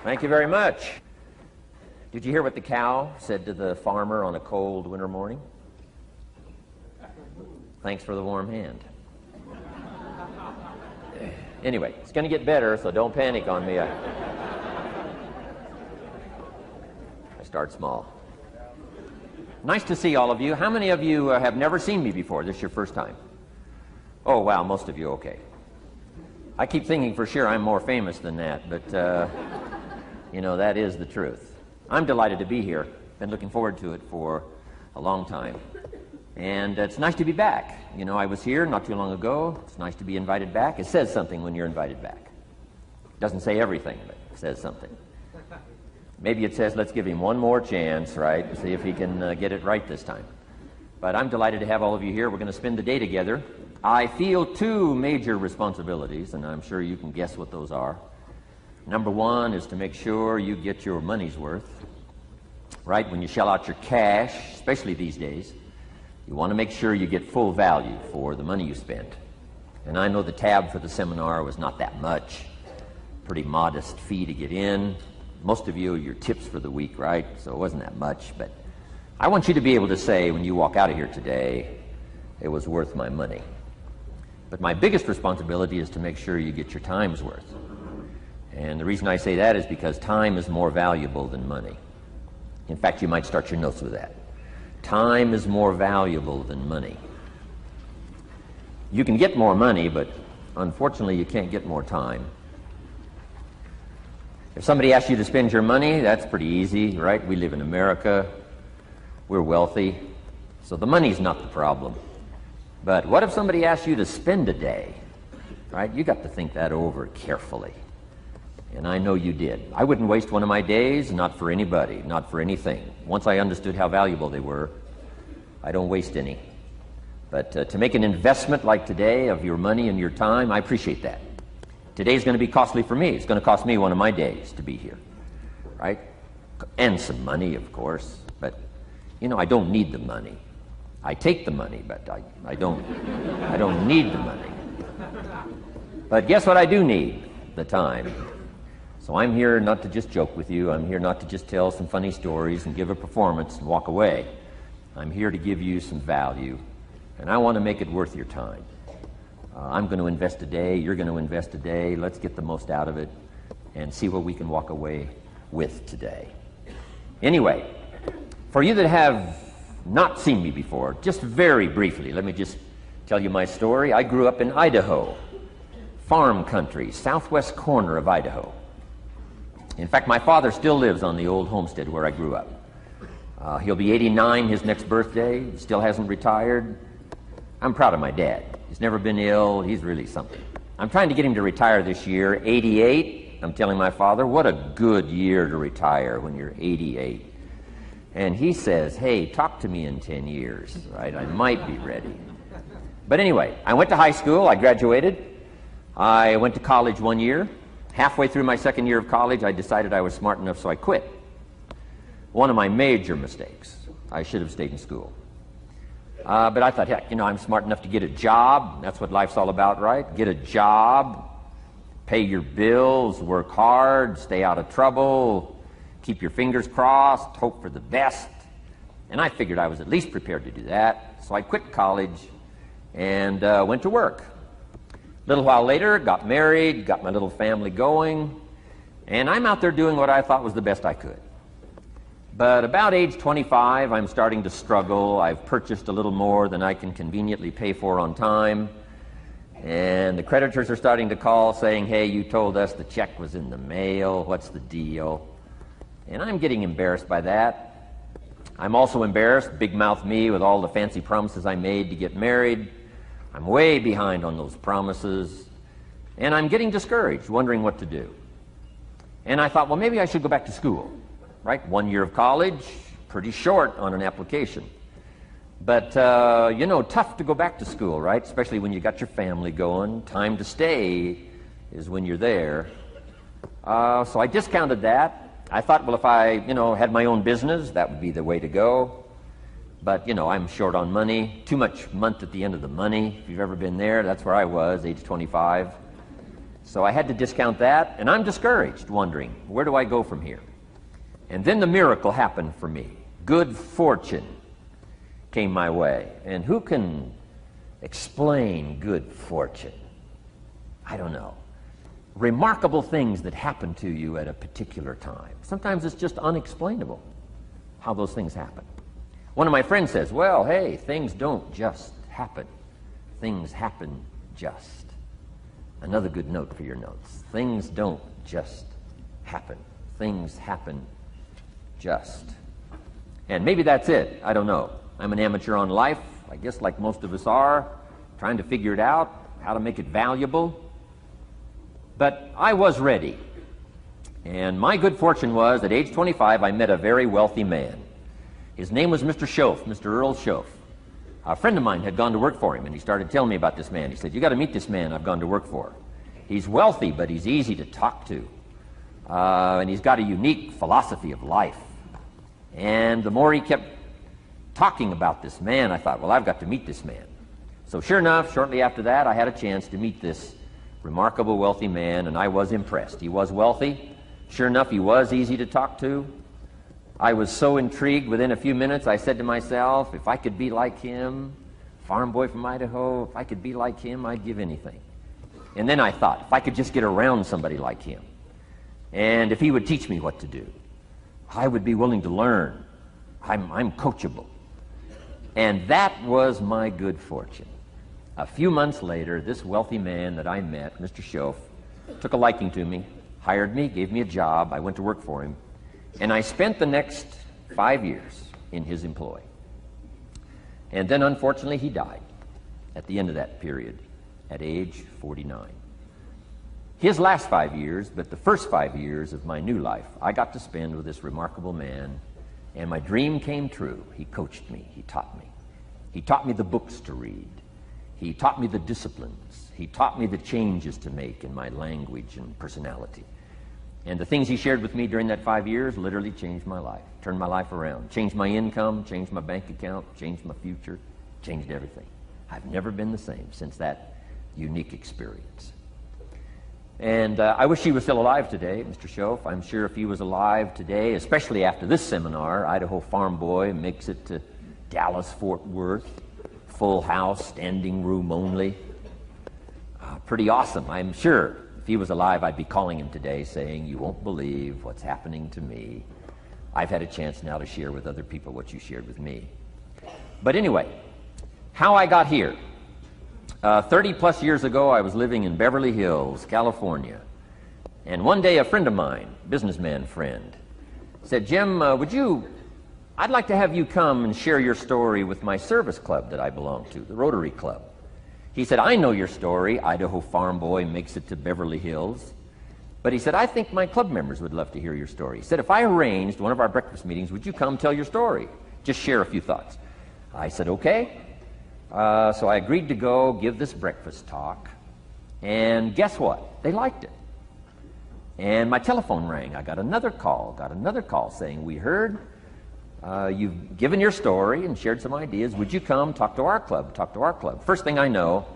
Thank you very much. Did you hear what the cow said to the farmer on a cold winter morning? Thanks for the warm hand. Anyway, it's going to get better, so don't panic on me. I start small. Nice to see all of you. How many of you have never seen me before? This is your first time? Oh, wow, most of you, okay. I keep thinking for sure I'm more famous than that, but, you know, that is the truth. I'm delighted to be here. Been looking forward to it for a long time. And it's nice to be back. You know, I was here not too long ago. It's nice to be invited back. It says something when you're invited back. It doesn't say everything, but it says something. Maybe it says, let's give him one more chance, right, to see if he can get it right this time. But I'm delighted to have all of you here. We're going to spend the day together. I feel two major responsibilities, and I'm sure you can guess what those are. Number one is to make sure you get your money's worth, right? When you shell out your cash, especially these days, you want to make sure you get full value for the money you spent. And I know the tab for the seminar was not that much. Pretty modest fee to get in. Most of you are your tips for the week, right? So it wasn't that much. But I want you to be able to say when you walk out of here today, it was worth my money. But my biggest responsibility is to make sure you get your time's worth. And the reason I say that is because time is more valuable than money. In fact, you might start your notes with that. Time is more valuable than money. You can get more money, but unfortunately you can't get more time. If somebody asks you to spend your money, that's pretty easy, right? We live in America. We're wealthy. So the money's not the problem. But what if somebody asks you to spend a day, right? You got to think that over carefully. And I know you did. I wouldn't waste one of my days, not for anybody, not for anything. Once I understood how valuable they were, I don't waste any. But to make an investment like today of your money and your time, I appreciate that. Today's going to be costly for me. It's going to cost me one of my days to be here, right? And some money, of course. But, you know, I don't need the money. I take the money, but I don't need the money. But guess what I do need? The time. So I'm here not to just joke with you. I'm here not to just tell some funny stories and give a performance and walk away. I'm here to give you some value, and I want to make it worth your time. I'm going to invest a day. You're going to invest a day. Let's get the most out of it and see what we can walk away with today. Anyway, for you that have not seen me before, just very briefly, let me just tell you my story. I grew up in Idaho, farm country, southwest corner of Idaho. In fact, my father still lives on the old homestead where I grew up. He'll be 89 his next birthday. He still hasn't retired. I'm proud of my dad. He's never been ill. He's really something. I'm trying to get him to retire this year, 88. I'm telling my father, what a good year to retire when you're 88. And he says, hey, talk to me in 10 years, right? I might be ready. But anyway, I went to high school. I graduated. I went to college 1 year. Halfway through my second year of college, I decided I was smart enough, so I quit. One of my major mistakes. I should have stayed in school. But I thought, heck, you know, I'm smart enough to get a job. That's what life's all about, right? Get a job, pay your bills, work hard, stay out of trouble, keep your fingers crossed, hope for the best. And I figured I was at least prepared to do that. So I quit college and went to work. A little while later, got married, got my little family going, and I'm out there doing what I thought was the best I could. But about age 25, I'm starting to struggle. I've purchased a little more than I can conveniently pay for on time, and the creditors are starting to call saying, hey, you told us the check was in the mail. What's the deal? And I'm getting embarrassed by that. I'm also embarrassed, big mouth me, with all the fancy promises I made to get married. I'm way behind on those promises, and I'm getting discouraged, wondering what to do. And I thought, well, maybe I should go back to school, right? 1 year of college, pretty short on an application. But, you know, tough to go back to school, right? Especially when you got your family going. Time to stay is when you're there. So I discounted that. I thought, well, if I, you know, had my own business, that would be the way to go. But, you know, I'm short on money, too much month at the end of the money. If you've ever been there, that's where I was, age 25. So I had to discount that, and I'm discouraged, wondering, where do I go from here? And then the miracle happened for me. Good fortune came my way. And who can explain good fortune? I don't know. Remarkable things that happen to you at a particular time. Sometimes it's just unexplainable how those things happen. One of my friends says, well, hey, things don't just happen. Things happen just. Another good note for your notes. Things don't just happen. Things happen just. And maybe that's it. I don't know. I'm an amateur on life, I guess like most of us are, trying to figure it out, how to make it valuable. But I was ready. And my good fortune was, at age 25, I met a very wealthy man. His name was Mr. Schoaf, Mr. Earl Schoaf. A friend of mine had gone to work for him, and he started telling me about this man. He said, you got to meet this man I've gone to work for. He's wealthy, but he's easy to talk to. And he's got a unique philosophy of life. And the more he kept talking about this man, I thought, well, I've got to meet this man. So sure enough, shortly after that, I had a chance to meet this remarkable wealthy man, and I was impressed. He was wealthy. Sure enough, he was easy to talk to. I was so intrigued, within a few minutes, I said to myself, if I could be like him, farm boy from Idaho, if I could be like him, I'd give anything. And then I thought, if I could just get around somebody like him, and if he would teach me what to do, I would be willing to learn. I'm coachable. And that was my good fortune. A few months later, this wealthy man that I met, Mr. Schoaf, took a liking to me, hired me, gave me a job. I went to work for him. And I spent the next 5 years in his employ. And then, unfortunately, he died at the end of that period, at age 49. His last 5 years, but the first 5 years of my new life, I got to spend with this remarkable man, and my dream came true. He coached me. He taught me. He taught me the books to read. He taught me the disciplines. He taught me the changes to make in my language and personality. And the things he shared with me during that 5 years literally changed my life, turned my life around, changed my income, changed my bank account, changed my future, changed everything. I've never been the same since that unique experience. And I wish he was still alive today, Mr. Schoaf. I'm sure if he was alive today, especially after this seminar, Idaho Farm Boy makes it to Dallas-Fort Worth, full house, standing room only. Pretty awesome, I'm sure. If he was alive, I'd be calling him today saying, you won't believe what's happening to me. I've had a chance now to share with other people what you shared with me. But anyway, how I got here. 30 plus years ago, I was living in Beverly Hills, California. And one day, a friend of mine, businessman friend, said, Jim, I'd like to have you come and share your story with my service club that I belong to, the Rotary Club. He said, I know your story, Idaho Farm Boy makes it to Beverly Hills. But he said, I think my club members would love to hear your story. He said, if I arranged one of our breakfast meetings, would you come tell your story? Just share a few thoughts. I said, okay. So I agreed to go give this breakfast talk. And guess what? They liked it. And my telephone rang. I got another call saying, we heard you've given your story and shared some ideas. Would you come talk to our club? First thing I know,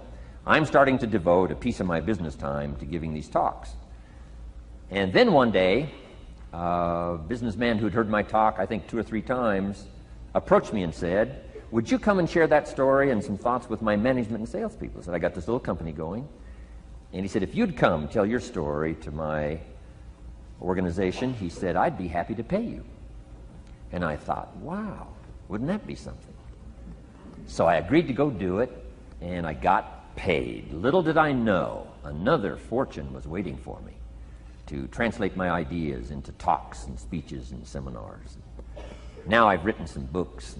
I'm starting to devote a piece of my business time to giving these talks. And then one day, a businessman who'd heard my talk, I think 2 or 3 times, approached me and said, would you come and share that story and some thoughts with my management and salespeople? So I got this little company going. And he said, if you'd come tell your story to my organization, he said, I'd be happy to pay you. And I thought, wow, wouldn't that be something? So I agreed to go do it, and I got paid. Little did I know, another fortune was waiting for me to translate my ideas into talks and speeches and seminars. Now I've written some books.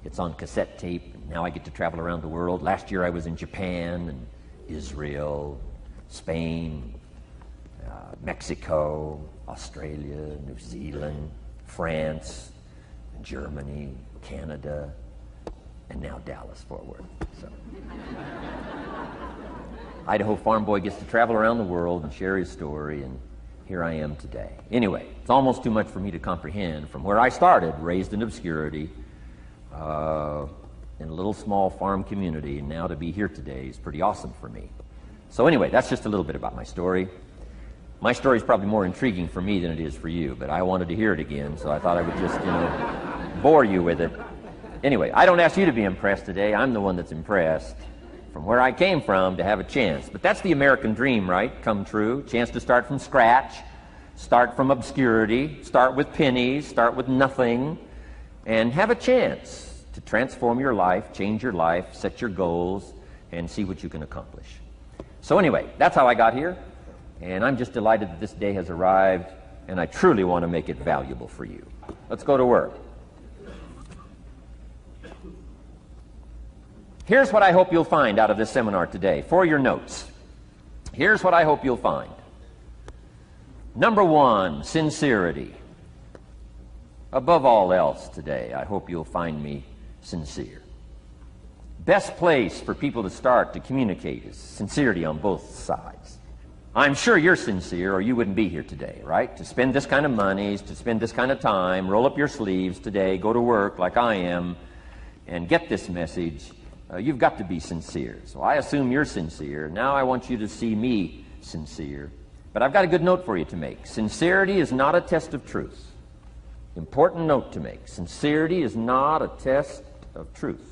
It's on cassette tape, and now I get to travel around the world. Last year I was in Japan and Israel, Spain, Mexico, Australia, New Zealand, France, Germany, Canada, and now Dallas-Fort Worth. So. Idaho Farm Boy gets to travel around the world and share his story, and here I am today. Anyway, it's almost too much for me to comprehend. From where I started, raised in obscurity, in a little small farm community, and now to be here today is pretty awesome for me. So anyway, that's just a little bit about my story. My story is probably more intriguing for me than it is for you, but I wanted to hear it again, so I thought I would just, bore you with it. Anyway, I don't ask you to be impressed today. I'm the one that's impressed from where I came from to have a chance. But that's the American dream, right? Come true. Chance to start from scratch, start from obscurity, start with pennies, start with nothing, and have a chance to transform your life, change your life, set your goals, and see what you can accomplish. So anyway, that's how I got here, and I'm just delighted that this day has arrived, and I truly want to make it valuable for you. Let's go to work. Here's what I hope you'll find out of this seminar today for your notes. Here's what I hope you'll find. Number one, sincerity. Above all else today, I hope you'll find me sincere. Best place for people to start to communicate is sincerity on both sides. I'm sure you're sincere or you wouldn't be here today, right? To spend this kind of money, to spend this kind of time, roll up your sleeves today, go to work like I am, and get this message. You've got to be sincere. So I assume you're sincere. Now I want you to see me sincere. But I've got a good note for you to make. Sincerity is not a test of truth. Important note to make. Sincerity is not a test of truth.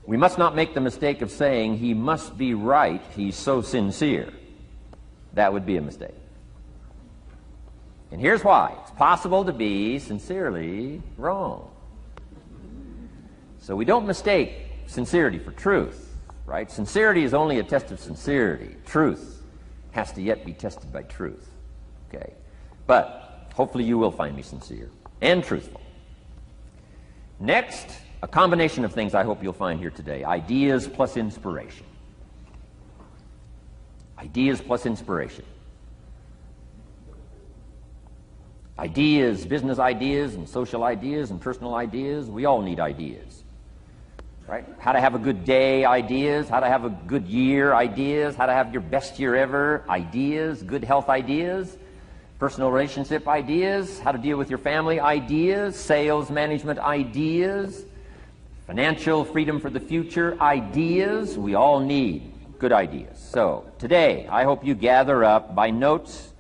We must not make the mistake of saying he must be right, he's so sincere. That would be a mistake. And here's why. It's possible to be sincerely wrong. So we don't mistake sincerity for truth, right? Sincerity is only a test of sincerity. Truth has to yet be tested by truth, okay? But hopefully you will find me sincere and truthful. Next, a combination of things I hope you'll find here today. Ideas plus inspiration. Ideas plus inspiration. Ideas, business ideas and social ideas and personal ideas, we all need ideas. Right? How to have a good day ideas, how to have a good year ideas, how to have your best year ever ideas, good health ideas, personal relationship ideas, how to deal with your family ideas, sales management ideas, financial freedom for the future ideas. We all need good ideas. So today I hope you gather up by notes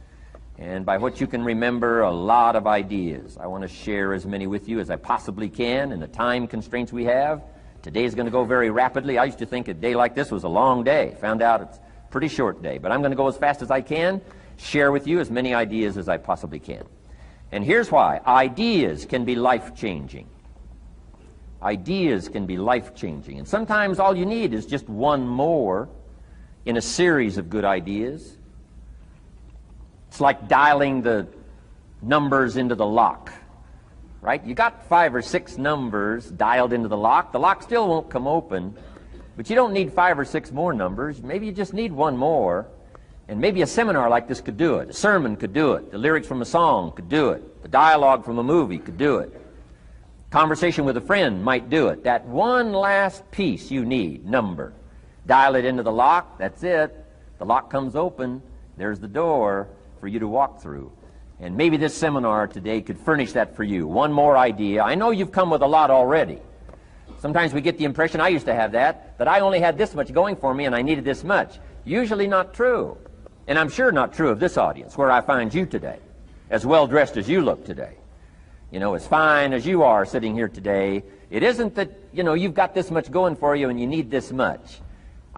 and by what you can remember a lot of ideas. I want to share as many with you as I possibly can in the time constraints we have. Today is going to go very rapidly. I used to think a day like this was a long day. Found out it's a pretty short day. But I'm going to go as fast as I can, share with you as many ideas as I possibly can. And here's why. Ideas can be life-changing. Ideas can be life-changing. And sometimes all you need is just one more in a series of good ideas. It's like dialing the numbers into the lock. Right? You got 5 or 6 numbers dialed into the lock. The lock still won't come open, but you don't need 5 or 6 more numbers. Maybe you just need one more, and maybe a seminar like this could do it. A sermon could do it. The lyrics from a song could do it. The dialogue from a movie could do it. Conversation with a friend might do it. That one last piece you need, number. Dial it into the lock. That's it. The lock comes open. There's the door for you to walk through. And maybe this seminar today could furnish that for you. One more idea. I know you've come with a lot already. Sometimes we get the impression, I used to have that I only had this much going for me and I needed this much. Usually not true. And I'm sure not true of this audience, where I find you today, as well dressed as you look today. You know, as fine as you are sitting here today, it isn't that, you've got this much going for you and you need this much.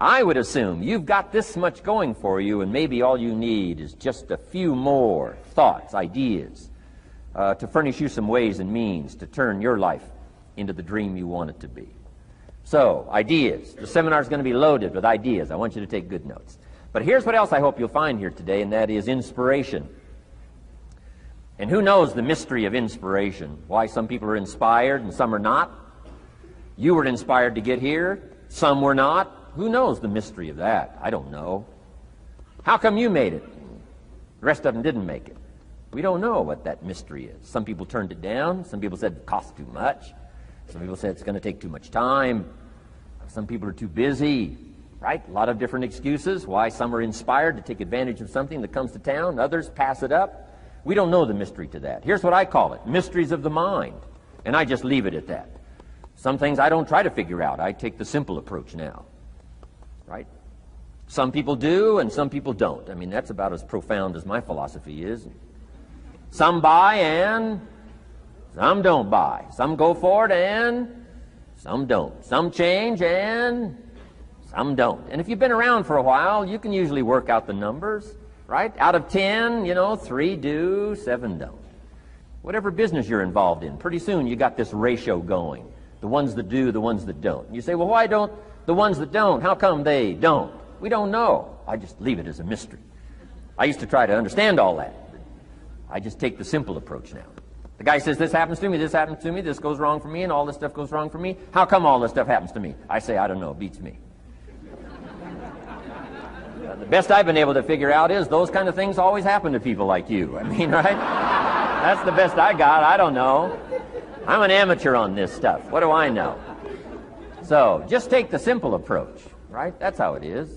I would assume you've got this much going for you, and maybe all you need is just a few more thoughts, ideas, to furnish you some ways and means to turn your life into the dream you want it to be. So, ideas. The seminar is going to be loaded with ideas. I want you to take good notes. But here's what else I hope you'll find here today, and that is inspiration. And who knows the mystery of inspiration? Why some people are inspired and some are not? You were inspired to get here. Some were not. Who knows the mystery of that? I don't know. How come you made it? The rest of them didn't make it. We don't know what that mystery is. Some people turned it down. Some people said it costs too much. Some people said it's going to take too much time. Some people are too busy, right? A lot of different excuses why some are inspired to take advantage of something that comes to town. Others pass it up. We don't know the mystery to that. Here's what I call it. Mysteries of the mind. And I just leave it at that. Some things I don't try to figure out. I take the simple approach now. right? Some people do and some people don't. I mean, that's about as profound as my philosophy is. Some buy and some don't buy. Some go for it and some don't. Some change and some don't. And if you've been around for a while, you can usually work out the numbers, right? Out of 10, 3 do, 7 don't. Whatever business you're involved in, pretty soon you got this ratio going. The ones that do, the ones that don't. And you say, well, why don't the ones that don't, how come they don't? We don't know. I just leave it as a mystery. I used to try to understand all that. I just take the simple approach now. The guy says, this happens to me, this goes wrong for me, and all this stuff goes wrong for me. How come all this stuff happens to me? I say, I don't know, it beats me. The best I've been able to figure out is those kind of things always happen to people like you. I mean, right? That's the best I got. I don't know. I'm an amateur on this stuff. What do I know? So, just take the simple approach, right? That's how it is.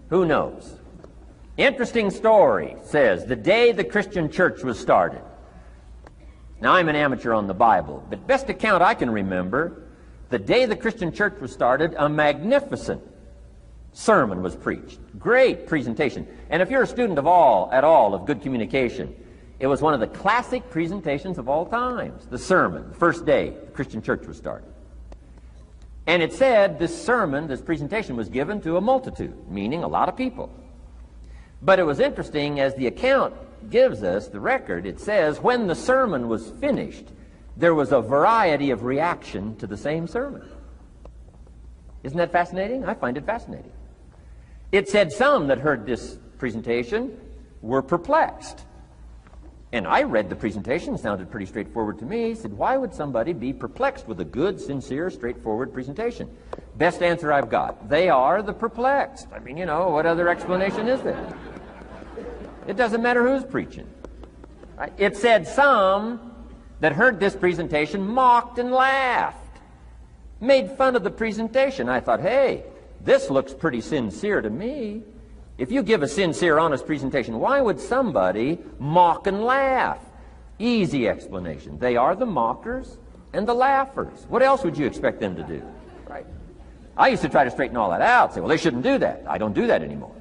Who knows? Interesting story says, the day the Christian church was started. Now, I'm an amateur on the Bible, but best account I can remember, the day the Christian church was started, a magnificent sermon was preached. Great presentation. And if you're a student at all of good communication, it was one of the classic presentations of all times. The sermon, the first day the Christian church was started. And it said this sermon, this presentation was given to a multitude, meaning a lot of people. But it was interesting, as the account gives us, the record, it says, when the sermon was finished, there was a variety of reaction to the same sermon. Isn't that fascinating? I find it fascinating. It said some that heard this presentation were perplexed. And I read the presentation, it sounded pretty straightforward to me. Said, why would somebody be perplexed with a good, sincere, straightforward presentation? Best answer I've got. They are the perplexed. I mean, what other explanation is there? It doesn't matter who's preaching. Right? It said some that heard this presentation mocked and laughed, made fun of the presentation. I thought, hey, this looks pretty sincere to me. If you give a sincere, honest presentation, why would somebody mock and laugh? Easy explanation. They are the mockers and the laughers. What else would you expect them to do? Right? I used to try to straighten all that out, say, well, they shouldn't do that. I don't do that anymore.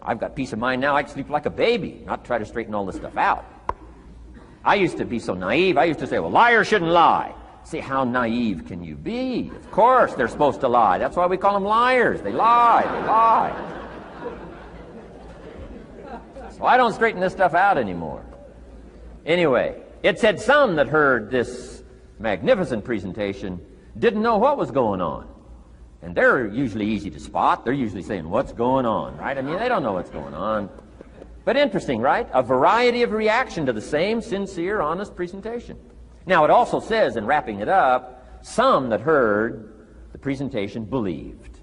I've got peace of mind now. I can sleep like a baby, not try to straighten all this stuff out. I used to be so naive. I used to say, well, liars shouldn't lie. See, how naive can you be? Of course they're supposed to lie. That's why we call them liars. They lie. They lie. So I don't straighten this stuff out anymore. Anyway, it said some that heard this magnificent presentation didn't know what was going on. And they're usually easy to spot. They're usually saying, what's going on, right? I mean, they don't know what's going on. But interesting, right? A variety of reaction to the same sincere, honest presentation. Now, it also says, in wrapping it up, some that heard the presentation believed.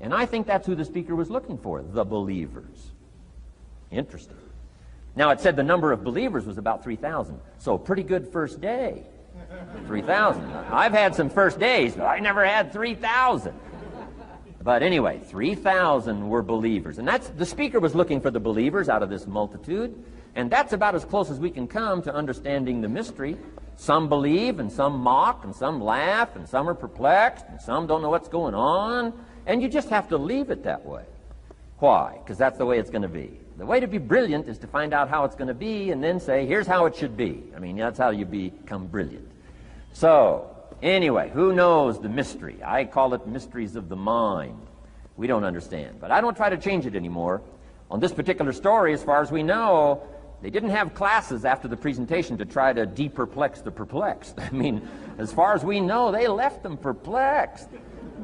And I think that's who the speaker was looking for, the believers. Interesting. Now, it said the number of believers was about 3,000. So, a pretty good first day. 3,000. I've had some first days, but I never had 3,000. But anyway, 3,000 were believers. And the speaker was looking for the believers out of this multitude. And that's about as close as we can come to understanding the mystery. Some believe, and some mock, and some laugh, and some are perplexed, and some don't know what's going on. And you just have to leave it that way. Why? Because that's the way it's going to be. The way to be brilliant is to find out how it's going to be and then say, here's how it should be. I mean, that's how you become brilliant. So, anyway, who knows the mystery? I call it mysteries of the mind. We don't understand. But I don't try to change it anymore. On this particular story, as far as we know, they didn't have classes after the presentation to try to de-perplex the perplexed. I mean, as far as we know, they left them perplexed.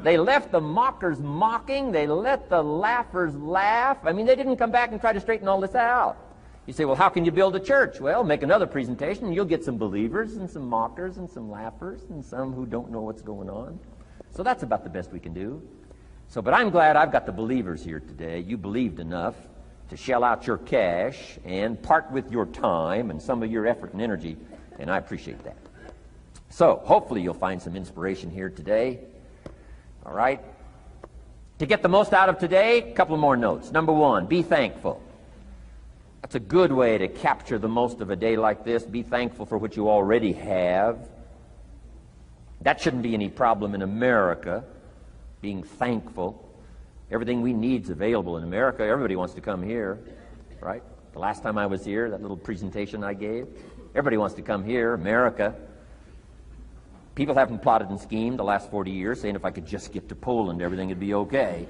They left the mockers mocking. They let the laughers laugh. I mean, they didn't come back and try to straighten all this out. You say, well, how can you build a church? Well, make another presentation, and you'll get some believers and some mockers and some laughers and some who don't know what's going on. So that's about the best we can do. So, but I'm glad I've got the believers here today. You believed enough to shell out your cash and part with your time and some of your effort and energy, and I appreciate that. So, hopefully you'll find some inspiration here today. All right? To get the most out of today, a couple more notes. Number one, be thankful. That's a good way to capture the most of a day like this. Be thankful for what you already have. That shouldn't be any problem in America, being thankful. Everything we need is available in America. Everybody wants to come here, right? The last time I was here, that little presentation I gave, everybody wants to come here, America. People haven't plotted and schemed the last 40 years saying if I could just get to Poland, everything would be okay.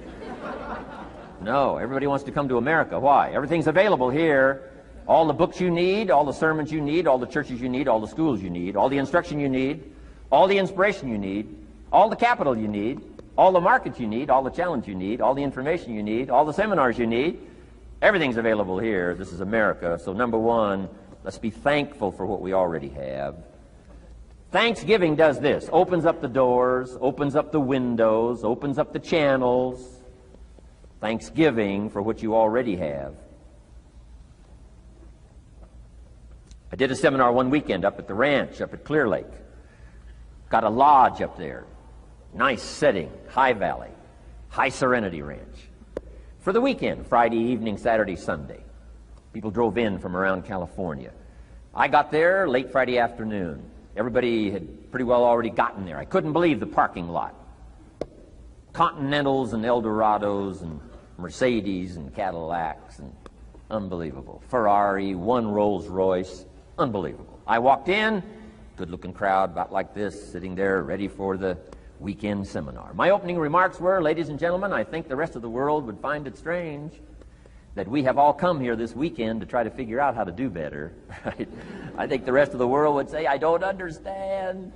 No, everybody wants to come to America. Why? Everything's available here. All the books you need, all the sermons you need, all the churches you need, all the schools you need, all the instruction you need, all the inspiration you need, all the capital you need, all the markets you need, all the challenge you need, all the information you need, all the seminars you need. Everything's available here. This is America. So number one, let's be thankful for what we already have. Thanksgiving does this. Opens up the doors, opens up the windows, opens up the channels. Thanksgiving for what you already have. I did a seminar one weekend up at the ranch, up at Clear Lake. Got a lodge up there. Nice setting, high valley, high serenity ranch. For the weekend, Friday evening, Saturday, Sunday. People drove in from around California. I got there late Friday afternoon. Everybody had pretty well already gotten there. I couldn't believe the parking lot. Continentals and Eldorados and Mercedes and Cadillacs and unbelievable. Ferrari, one Rolls Royce, unbelievable. I walked in, good-looking crowd about like this, sitting there ready for the weekend seminar. My opening remarks were, ladies and gentlemen, I think the rest of the world would find it strange that we have all come here this weekend to try to figure out how to do better. Right? I think the rest of the world would say, I don't understand.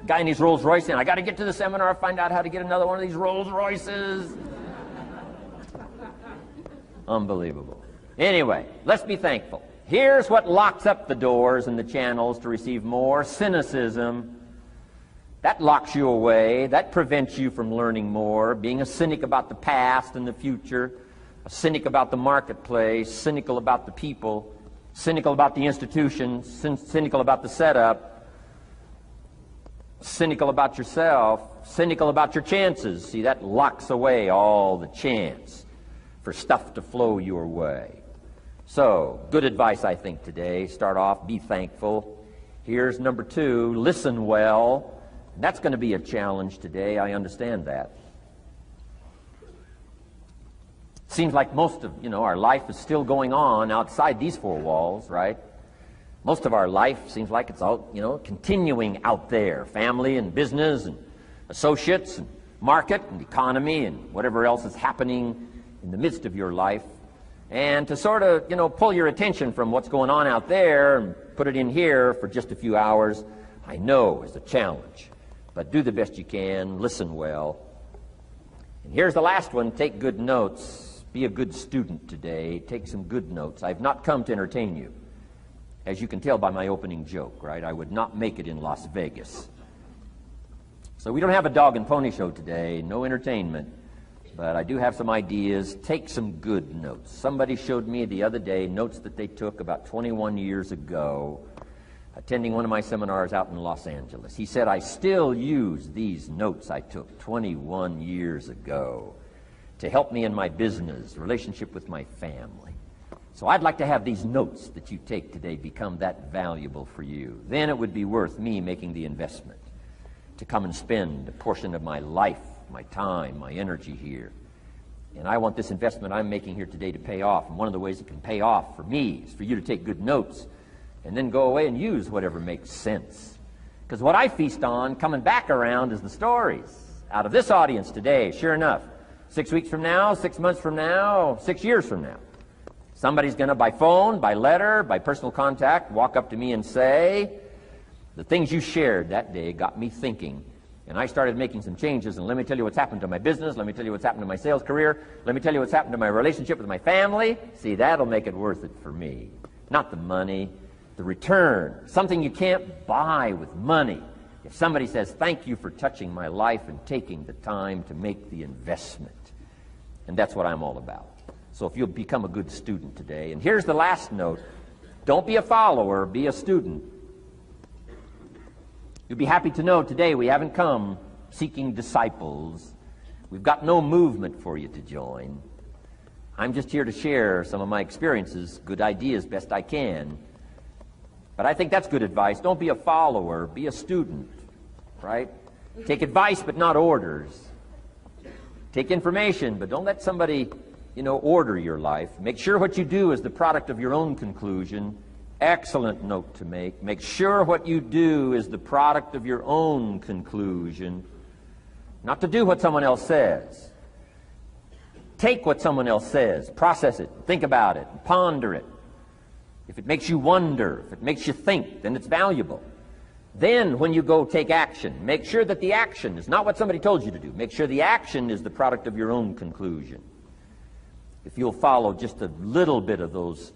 Guy in his Rolls Royce saying, I got to get to the seminar, find out how to get another one of these Rolls Royces. Unbelievable. Anyway, let's be thankful. Here's what locks up the doors and the channels to receive more: cynicism. That locks you away. That prevents you from learning more. Being a cynic about the past and the future, a cynic about the marketplace, cynical about the people, cynical about the institutions, cynical about the setup, cynical about yourself, cynical about your chances. See, that locks away all the chance for stuff to flow your way. So, good advice, I think, today. Start off, be thankful. Here's number two, listen well. That's going to be a challenge today. I understand that. Seems like most of, our life is still going on outside these four walls, right? Most of our life seems like it's all, continuing out there. Family and business and associates and market and economy and whatever else is happening in the midst of your life. And to sort of, pull your attention from what's going on out there and put it in here for just a few hours, I know is a challenge. But do the best you can, listen well. And here's the last one, take good notes. Be a good student today. Take some good notes. I've not come to entertain you. As you can tell by my opening joke, right? I would not make it in Las Vegas. So we don't have a dog and pony show today, no entertainment. But I do have some ideas. Take some good notes. Somebody showed me the other day notes that they took about 21 years ago, attending one of my seminars out in Los Angeles. He said, I still use these notes I took 21 years ago to help me in my business, relationship with my family. So I'd like to have these notes that you take today become that valuable for you. Then it would be worth me making the investment to come and spend a portion of my life, my time, my energy here. And I want this investment I'm making here today to pay off. And one of the ways it can pay off for me is for you to take good notes and then go away and use whatever makes sense. Because what I feast on coming back around is the stories out of this audience today. Sure enough, 6 weeks from now, 6 months from now, 6 years from now, somebody's going to, by phone, by letter, by personal contact, walk up to me and say, the things you shared that day got me thinking. And I started making some changes, and let me tell you what's happened to my business. Let me tell you what's happened to my sales career. Let me tell you what's happened to my relationship with my family. See, that'll make it worth it for me. Not the money, the return. Something you can't buy with money. If somebody says, thank you for touching my life and taking the time to make the investment. And that's what I'm all about. So if you'll become a good student today. And here's the last note. Don't be a follower, be a student. You'll be happy to know today we haven't come seeking disciples. We've got no movement for you to join. I'm just here to share some of my experiences, good ideas, best I can. But I think that's good advice. Don't be a follower, be a student, right? Take advice but not orders. Take information, but don't let somebody, order your life. Make sure what you do is the product of your own conclusion. Excellent note to make. Make sure what you do is the product of your own conclusion. Not to do what someone else says. Take what someone else says, process it, think about it, ponder it. If it makes you wonder, if it makes you think, then it's valuable. Then, when you go take action, make sure that the action is not what somebody told you to do. Make sure the action is the product of your own conclusion. If you'll follow just a little bit of those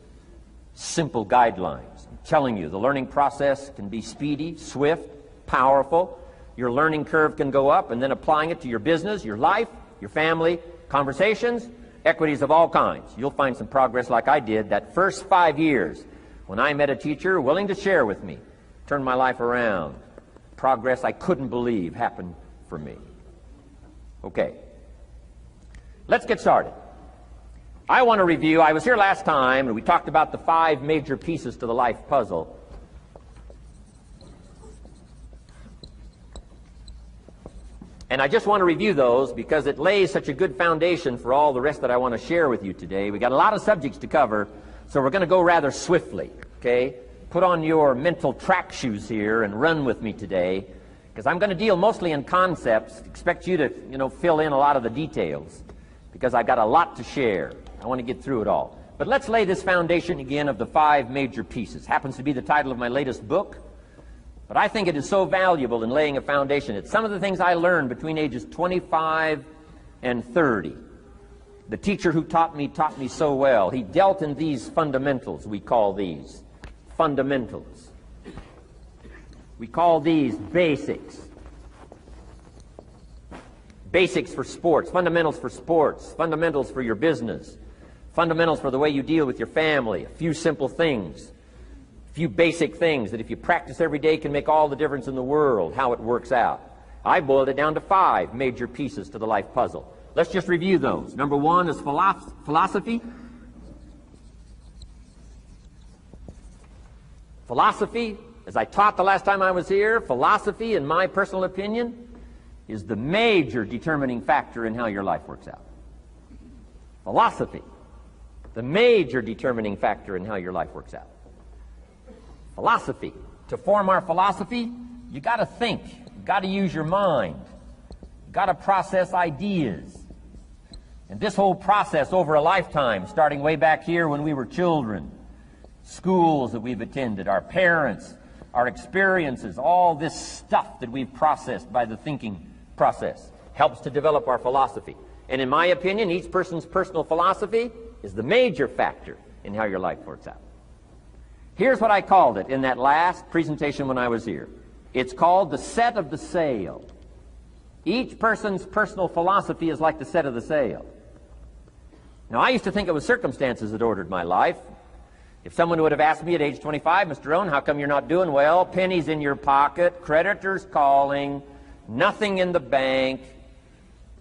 simple guidelines, I'm telling you, the learning process can be speedy, swift, powerful. Your learning curve can go up, and then applying it to your business, your life, your family, conversations, equities of all kinds. You'll find some progress like I did that first 5 years when I met a teacher willing to share with me, turned my life around. Progress I couldn't believe happened for me. Okay, let's get started. I want to review, I was here last time and we talked about the 5 major pieces to the life puzzle. And I just want to review those because it lays such a good foundation for all the rest that I want to share with you today. We got a lot of subjects to cover, so we're going to go rather swiftly, okay? Put on your mental track shoes here and run with me today, because I'm going to deal mostly in concepts. Expect you to, fill in a lot of the details, because I've got a lot to share. I want to get through it all. But let's lay this foundation again of the 5 major pieces. Happens to be the title of my latest book. But I think it is so valuable in laying a foundation. It's some of the things I learned between ages 25 and 30. The teacher who taught me so well. He dealt in these fundamentals, we call these fundamentals. We call these basics. Basics for sports, fundamentals for sports, fundamentals for your business, fundamentals for the way you deal with your family, a few simple things. Few basic things that if you practice every day can make all the difference in the world, how it works out. I boiled it down to 5 major pieces to the life puzzle. Let's just review those. Number 1 is philosophy. Philosophy, as I taught the last time I was here, philosophy, in my personal opinion, is the major determining factor in how your life works out. Philosophy, the major determining factor in how your life works out. Philosophy. To form our philosophy, you got to think. You got to use your mind. You got to process ideas. And this whole process over a lifetime, starting way back here when we were children, schools that we've attended, our parents, our experiences, all this stuff that we've processed by the thinking process helps to develop our philosophy. And in my opinion, each person's personal philosophy is the major factor in how your life works out. Here's what I called it in that last presentation when I was here. It's called the set of the sail. Each person's personal philosophy is like the set of the sail. Now, I used to think it was circumstances that ordered my life. If someone would have asked me at age 25, Mr. Rohn, how come you're not doing well? Pennies in your pocket, creditors calling, nothing in the bank,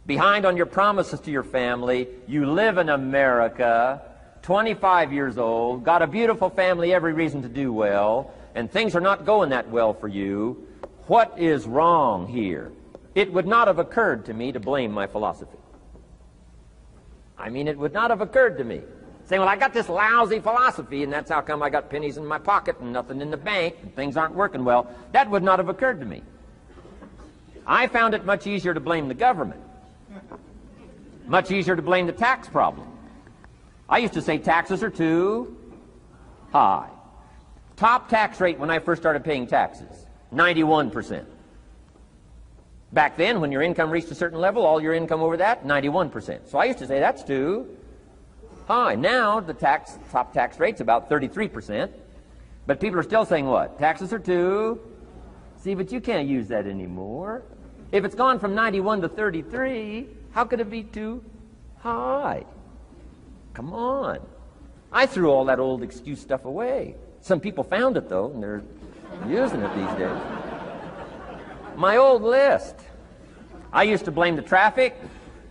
behind on your promises to your family, you live in America, 25 years old, got a beautiful family, every reason to do well, and things are not going that well for you. What is wrong here? It would not have occurred to me to blame my philosophy. It would not have occurred to me. Saying, well, I got this lousy philosophy, and that's how come I got pennies in my pocket and nothing in the bank, and things aren't working well. That would not have occurred to me. I found it much easier to blame the government. Much easier to blame the tax problem. I used to say taxes are too high. Top tax rate when I first started paying taxes, 91%. Back then, when your income reached a certain level, all your income over that, 91%. So I used to say that's too high. Now, the top tax rate's about 33%. But people are still saying what? Taxes are too. See, but you can't use that anymore. If it's gone from 91 to 33, how could it be too high? Come on. I threw all that old excuse stuff away. Some people found it, though, and they're using it these days. My old list. I used to blame the traffic,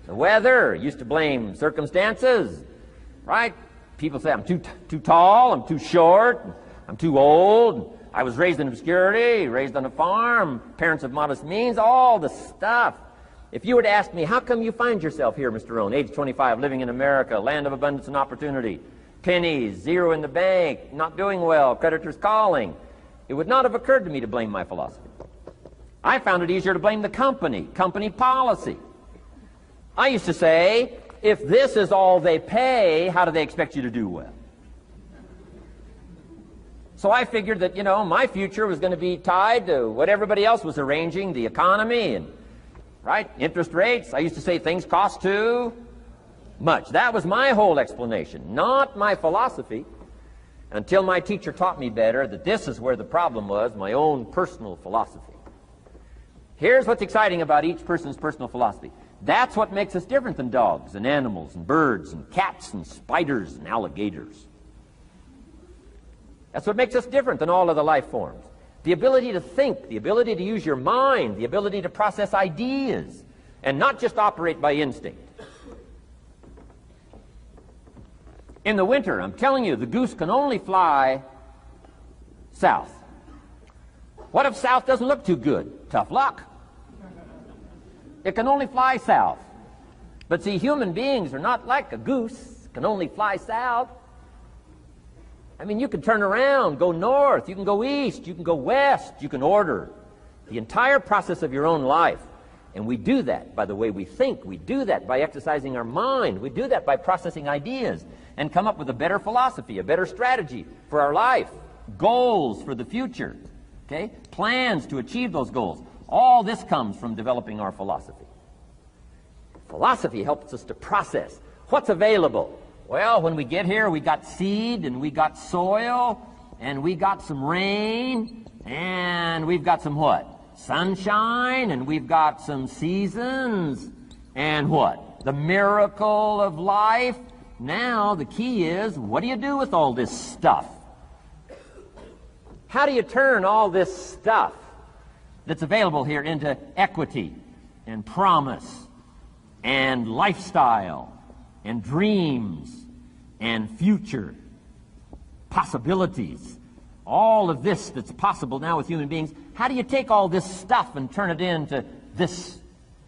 the weather, used to blame circumstances, right? People say I'm too tall, I'm too short, I'm too old, I was raised in obscurity, raised on a farm, parents of modest means, all the stuff. If you were to ask me, how come you find yourself here, Mr. Rohn, age 25, living in America, land of abundance and opportunity, pennies, zero in the bank, not doing well, creditors calling, it would not have occurred to me to blame my philosophy. I found it easier to blame the company policy. I used to say, if this is all they pay, how do they expect you to do well? So I figured that, my future was going to be tied to what everybody else was arranging, the economy and, interest rates. I used to say things cost too much. That was my whole explanation, not my philosophy, until my teacher taught me better that this is where the problem was, my own personal philosophy. Here's what's exciting about each person's personal philosophy. That's what makes us different than dogs and animals and birds and cats and spiders and alligators. That's what makes us different than all other life forms. The ability to think, the ability to use your mind, the ability to process ideas, and not just operate by instinct. In the winter, I'm telling you, the goose can only fly south. What if south doesn't look too good? Tough luck. It can only fly south. But see, human beings are not like a goose, can only fly south. I mean, you can turn around, go north, you can go east, you can go west, you can order the entire process of your own life. And we do that by the way we think. We do that by exercising our mind. We do that by processing ideas and come up with a better philosophy, a better strategy for our life, goals for the future, okay? Plans to achieve those goals. All this comes from developing our philosophy. Philosophy helps us to process what's available. Well, when we get here, we got seed, and we got soil, and we got some rain, and we've got some what? Sunshine, and we've got some seasons, and what? The miracle of life. Now, the key is, what do you do with all this stuff? How do you turn all this stuff that's available here into equity, and promise, and lifestyle, and dreams, and future possibilities? All of this that's possible now with human beings, how do you take all this stuff and turn it into this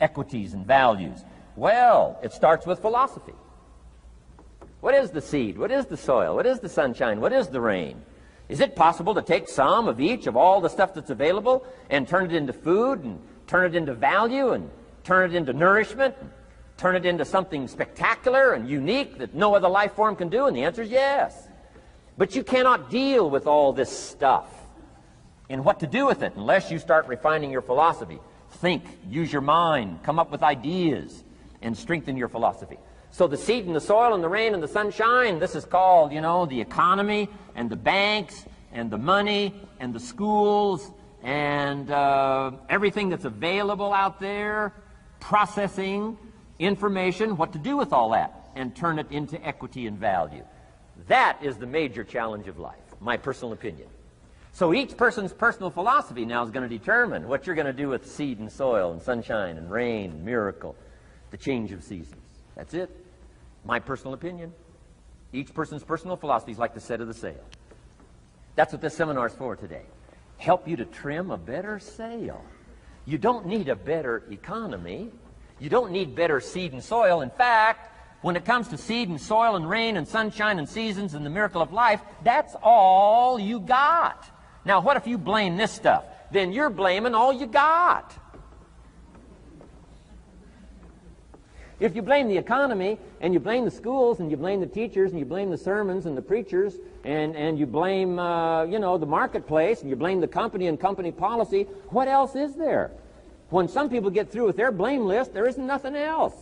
equities and values? Well, it starts with philosophy. What is the seed? What is the soil? What is the sunshine? What is the rain? Is it possible to take some of each of all the stuff that's available and turn it into food, and turn it into value, and turn it into nourishment, and turn it into something spectacular and unique that no other life form can do? And the answer is yes. But you cannot deal with all this stuff and what to do with it unless you start refining your philosophy. Think, use your mind, come up with ideas, and strengthen your philosophy. So the seed and the soil and the rain and the sunshine, this is called, the economy and the banks and the money and the schools and everything that's available out there, processing information, what to do with all that, and turn it into equity and value. That is the major challenge of life, my personal opinion. So each person's personal philosophy now is going to determine what you're going to do with seed and soil and sunshine and rain and miracle, the change of seasons. That's it. My personal opinion. Each person's personal philosophy is like the set of the sail. That's what this seminar is for today. Help you to trim a better sail. You don't need a better economy. You don't need better seed and soil. In fact, when it comes to seed and soil and rain and sunshine and seasons and the miracle of life, that's all you got. Now, what if you blame this stuff? Then you're blaming all you got. If you blame the economy, and you blame the schools, and you blame the teachers, and you blame the sermons and the preachers, and you blame, the marketplace, and you blame the company and company policy, what else is there? When some people get through with their blame list, there isn't nothing else.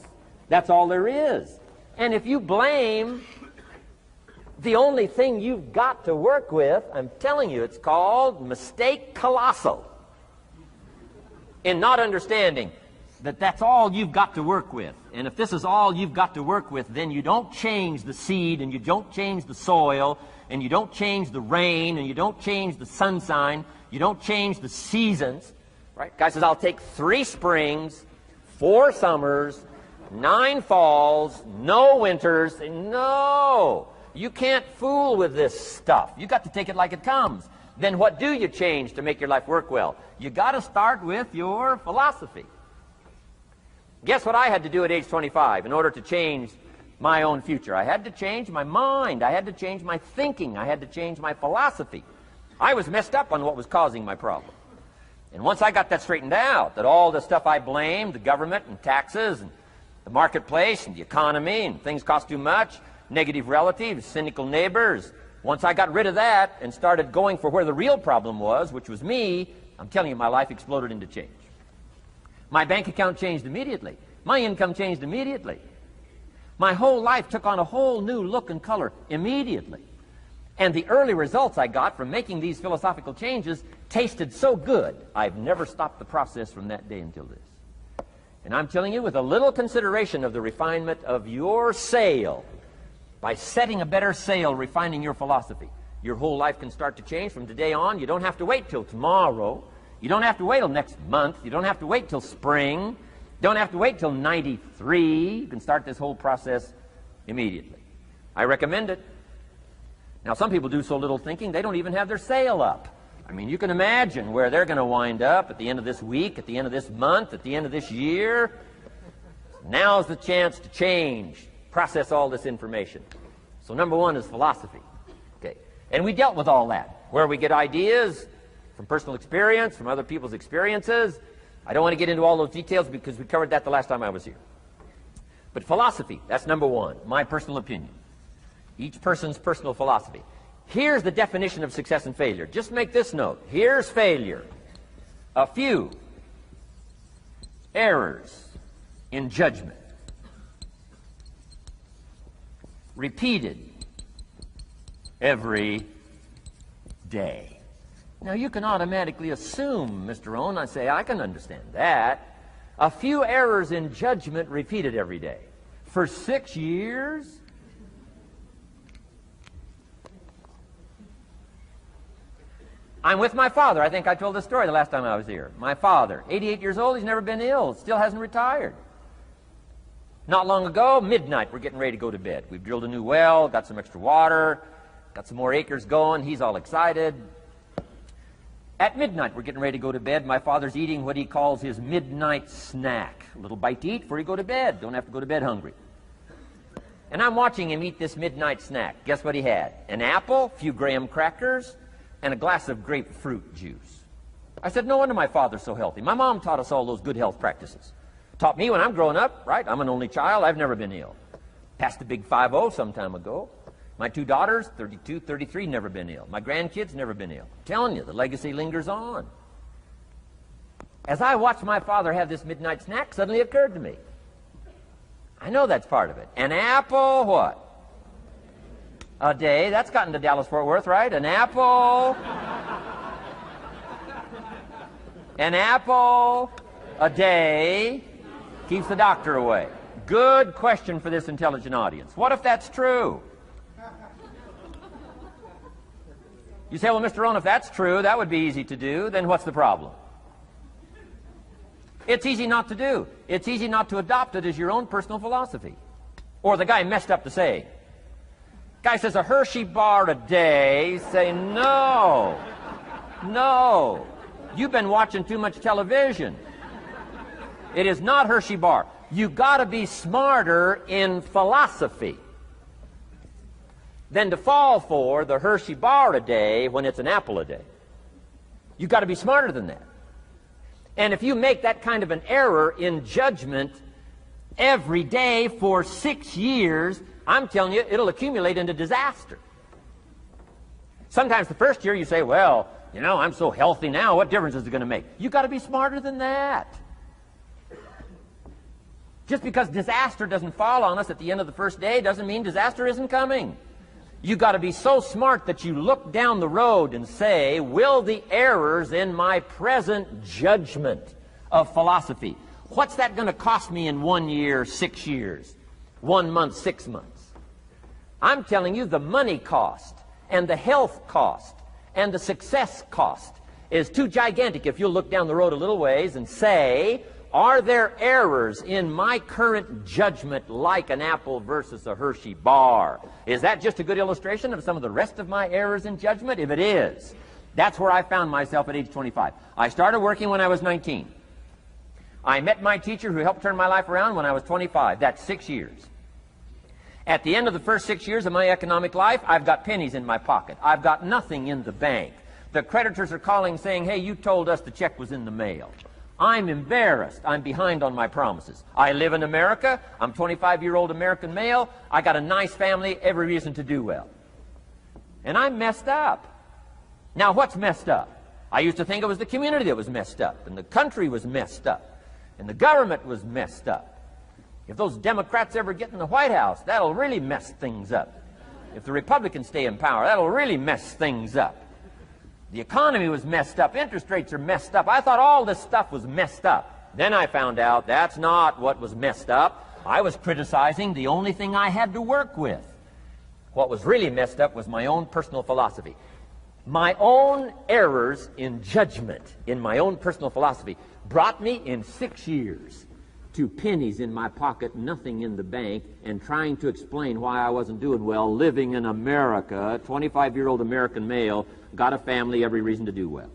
That's all there is. And if you blame the only thing you've got to work with, I'm telling you, it's called mistake colossal in not understanding that that's all you've got to work with. And if this is all you've got to work with, then you don't change the seed, and you don't change the soil, and you don't change the rain, and you don't change the sunshine, you don't change the seasons. Right? Guy says, I'll take 3 springs, 4 summers, 9 falls, no winters. No, you can't fool with this stuff. You got to take it like it comes. Then what do you change to make your life work well? You got to start with your philosophy. Guess what I had to do at age 25 in order to change my own future? I had to change my mind. I had to change my thinking. I had to change my philosophy. I was messed up on what was causing my problem. And once I got that straightened out, that all the stuff I blamed, the government and taxes and the marketplace and the economy and things cost too much, negative relatives, cynical neighbors, once I got rid of that and started going for where the real problem was, which was me, I'm telling you, my life exploded into change. My bank account changed immediately. My income changed immediately. My whole life took on a whole new look and color immediately. And the early results I got from making these philosophical changes tasted so good, I've never stopped the process from that day until this. And I'm telling you, with a little consideration of the refinement of your sail, by setting a better sail, refining your philosophy, your whole life can start to change from today on. You don't have to wait till tomorrow. You don't have to wait till next month. You don't have to wait till spring. You don't have to wait till 93. You can start this whole process immediately. I recommend it. Now, some people do so little thinking, they don't even have their sail up. I mean, you can imagine where they're going to wind up at the end of this week, at the end of this month, at the end of this year. Now's the chance to change, process all this information. So number one is philosophy. Okay. And we dealt with all that, where we get ideas from personal experience, from other people's experiences. I don't want to get into all those details because we covered that the last time I was here. But philosophy, that's number one, my personal opinion. Each person's personal philosophy. Here's the definition of success and failure. Just make this note. Here's failure. A few errors in judgment, repeated every day. Now, you can automatically assume, Mr. Rohn, I say, I can understand that. A few errors in judgment repeated every day. For 6 years? I'm with my father. I think I told this story the last time I was here. My father, 88 years old, he's never been ill, still hasn't retired. Not long ago, midnight, we're getting ready to go to bed. We've drilled a new well, got some extra water, got some more acres going. He's all excited. At midnight, we're getting ready to go to bed. My father's eating what he calls his midnight snack. A little bite to eat before you go to bed. Don't have to go to bed hungry. And I'm watching him eat this midnight snack. Guess what he had? An apple, a few graham crackers, and a glass of grapefruit juice. I said, no wonder my father's so healthy. My mom taught us all those good health practices. Taught me when I'm growing up, right? I'm an only child. I've never been ill. Passed the big 5-0 some time ago. My 2 daughters, 32, 33, never been ill. My grandkids, never been ill. I'm telling you, the legacy lingers on. As I watched my father have this midnight snack, suddenly occurred to me. I know that's part of it. An apple, what? A day. That's gotten to Dallas-Fort Worth, right? An apple. An apple a day keeps the doctor away. Good question for this intelligent audience. What if that's true? You say, well, Mr. Rohn, if that's true, that would be easy to do. Then what's the problem? It's easy not to do. It's easy not to adopt it as your own personal philosophy. Or the guy messed up the saying. Guy says a Hershey bar a day. Say, no. No. You've been watching too much television. It is not Hershey bar. You've got to be smarter in philosophy than to fall for the Hershey bar a day when it's an apple a day. You've got to be smarter than that. And if you make that kind of an error in judgment every day for 6 years, I'm telling you, it'll accumulate into disaster. Sometimes the first year you say, well, you know, I'm so healthy now, what difference is it going to make? You've got to be smarter than that. Just because disaster doesn't fall on us at the end of the first day doesn't mean disaster isn't coming. You've got to be so smart that you look down the road and say, will the errors in my present judgment of philosophy, what's that going to cost me in 1 year, 6 years, 1 month, 6 months? I'm telling you, the money cost and the health cost and the success cost is too gigantic if you'll look down the road a little ways and say, are there errors in my current judgment like an apple versus a Hershey bar? Is that just a good illustration of some of the rest of my errors in judgment? If it is, that's where I found myself at age 25. I started working when I was 19. I met my teacher who helped turn my life around when I was 25. That's 6 years. At the end of the first 6 years of my economic life, I've got pennies in my pocket. I've got nothing in the bank. The creditors are calling saying, hey, you told us the check was in the mail. I'm embarrassed. I'm behind on my promises. I live in America. I'm a 25-year-old American male. I got a nice family, every reason to do well. And I'm messed up. Now, what's messed up? I used to think it was the community that was messed up, and the country was messed up, and the government was messed up. If those Democrats ever get in the White House, that'll really mess things up. If the Republicans stay in power, that'll really mess things up. The economy was messed up. Interest rates are messed up. I thought all this stuff was messed up. Then I found out that's not what was messed up. I was criticizing the only thing I had to work with. What was really messed up was my own personal philosophy. My own errors in judgment in my own personal philosophy brought me in 6 years to pennies in my pocket, nothing in the bank, and trying to explain why I wasn't doing well, living in America, 25-year-old American male, got a family, every reason to do well.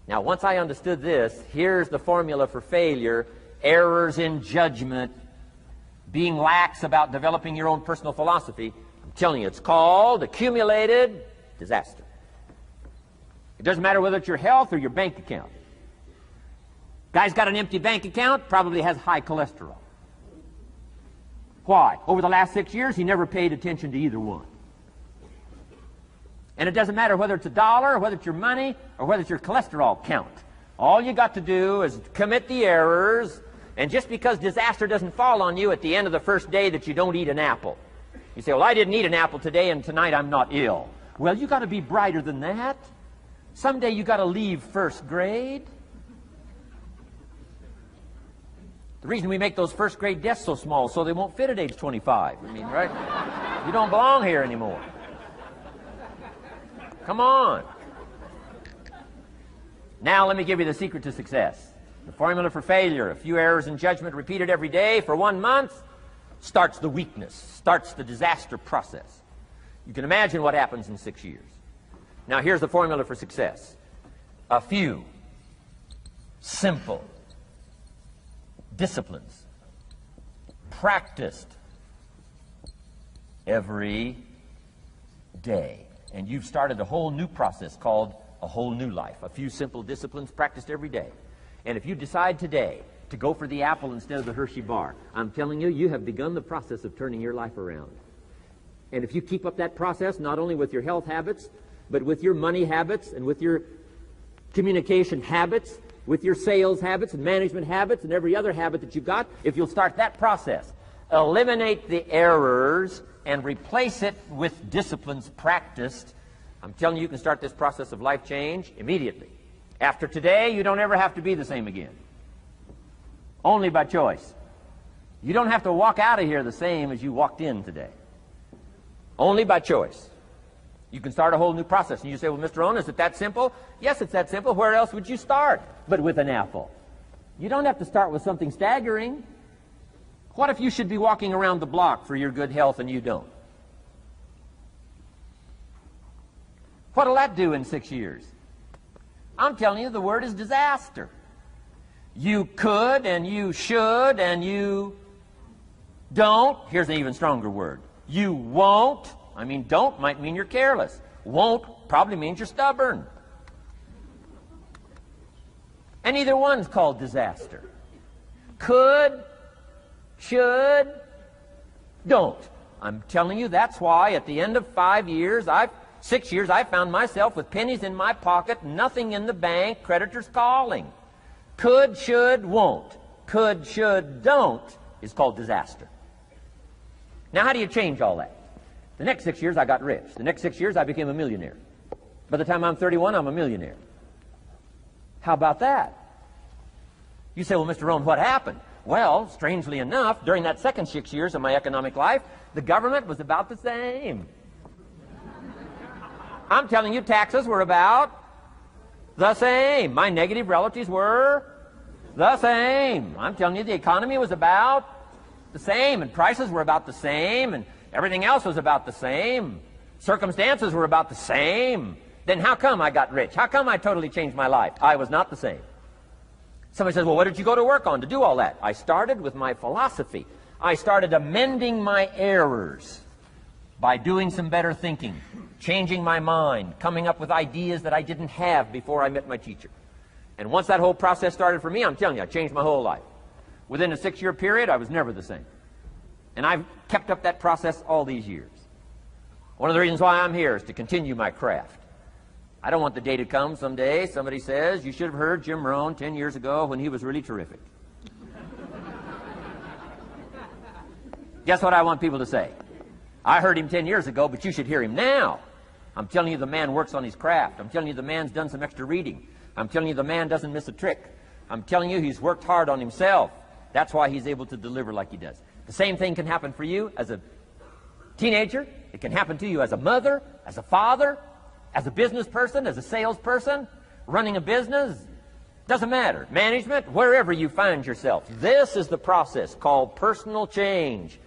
Now, once I understood this, here's the formula for failure: errors in judgment, being lax about developing your own personal philosophy. I'm telling you, it's called accumulated disaster. It doesn't matter whether it's your health or your bank account. Guy's got an empty bank account, probably has high cholesterol. Why? Over the last 6 years, he never paid attention to either one. And it doesn't matter whether it's a dollar, or whether it's your money, or whether it's your cholesterol count. All you got to do is commit the errors, and just because disaster doesn't fall on you at the end of the first day that you don't eat an apple. You say, well, I didn't eat an apple today, and tonight I'm not ill. Well, you got to be brighter than that. Someday you got to leave first grade. The reason we make those first grade desks so small so they won't fit at age 25. I mean, right? You don't belong here anymore. Come on. Now let me give you the secret to success. The formula for failure: a few errors in judgment repeated every day for 1 month starts the weakness, starts the disaster process. You can imagine what happens in 6 years. Now here's the formula for success: a few simple disciplines practiced every day. And you've started a whole new process called a whole new life. A few simple disciplines practiced every day. And if you decide today to go for the apple instead of the Hershey bar, I'm telling you, you have begun the process of turning your life around. And if you keep up that process, not only with your health habits, but with your money habits and with your communication habits, with your sales habits and management habits and every other habit that you've got, if you'll start that process, eliminate the errors and replace it with disciplines practiced, I'm telling you, you can start this process of life change immediately. After today, you don't ever have to be the same again. Only by choice. You don't have to walk out of here the same as you walked in today. Only by choice. You can start a whole new process. And you say, well, Mr. Rohn, is it that simple? Yes, it's that simple. Where else would you start but with an apple? You don't have to start with something staggering. What if you should be walking around the block for your good health and you don't? What'll that do in 6 years? I'm telling you, the word is disaster. You could and you should and you don't. Here's an even stronger word. You won't. I mean, don't might mean you're careless. Won't probably means you're stubborn. And either one's called disaster. Could, should, don't. I'm telling you, that's why at the end of 6 years, I found myself with pennies in my pocket, nothing in the bank, creditors calling. Could, should, won't. Could, should, don't is called disaster. Now, how do you change all that? The next 6 years, I got rich. The next 6 years, I became a millionaire. By the time I'm 31, I'm a millionaire. How about that? You say, well, Mr. Rohn, what happened? Well, strangely enough, during that second 6 years of my economic life, the government was about the same. I'm telling you, taxes were about the same. My negative relatives were the same. I'm telling you, the economy was about the same, and prices were about the same, and everything else was about the same. Circumstances were about the same. Then how come I got rich? How come I totally changed my life? I was not the same. Somebody says, well, what did you go to work on to do all that? I started with my philosophy. I started amending my errors by doing some better thinking, changing my mind, coming up with ideas that I didn't have before I met my teacher. And once that whole process started for me, I'm telling you, I changed my whole life. Within a 6-year period, I was never the same. And I've kept up that process all these years. One of the reasons why I'm here is to continue my craft. I don't want the day to come someday somebody says, you should have heard Jim Rohan 10 years ago when he was really terrific. Guess what I want people to say? I heard him 10 years ago, but you should hear him now. I'm telling you the man works on his craft. I'm telling you the man's done some extra reading. I'm telling you the man doesn't miss a trick. I'm telling you he's worked hard on himself. That's why he's able to deliver like he does. The same thing can happen for you as a teenager. It can happen to you as a mother, as a father, as a business person, as a salesperson, running a business. Doesn't matter. Management, wherever you find yourself. This is the process called personal change.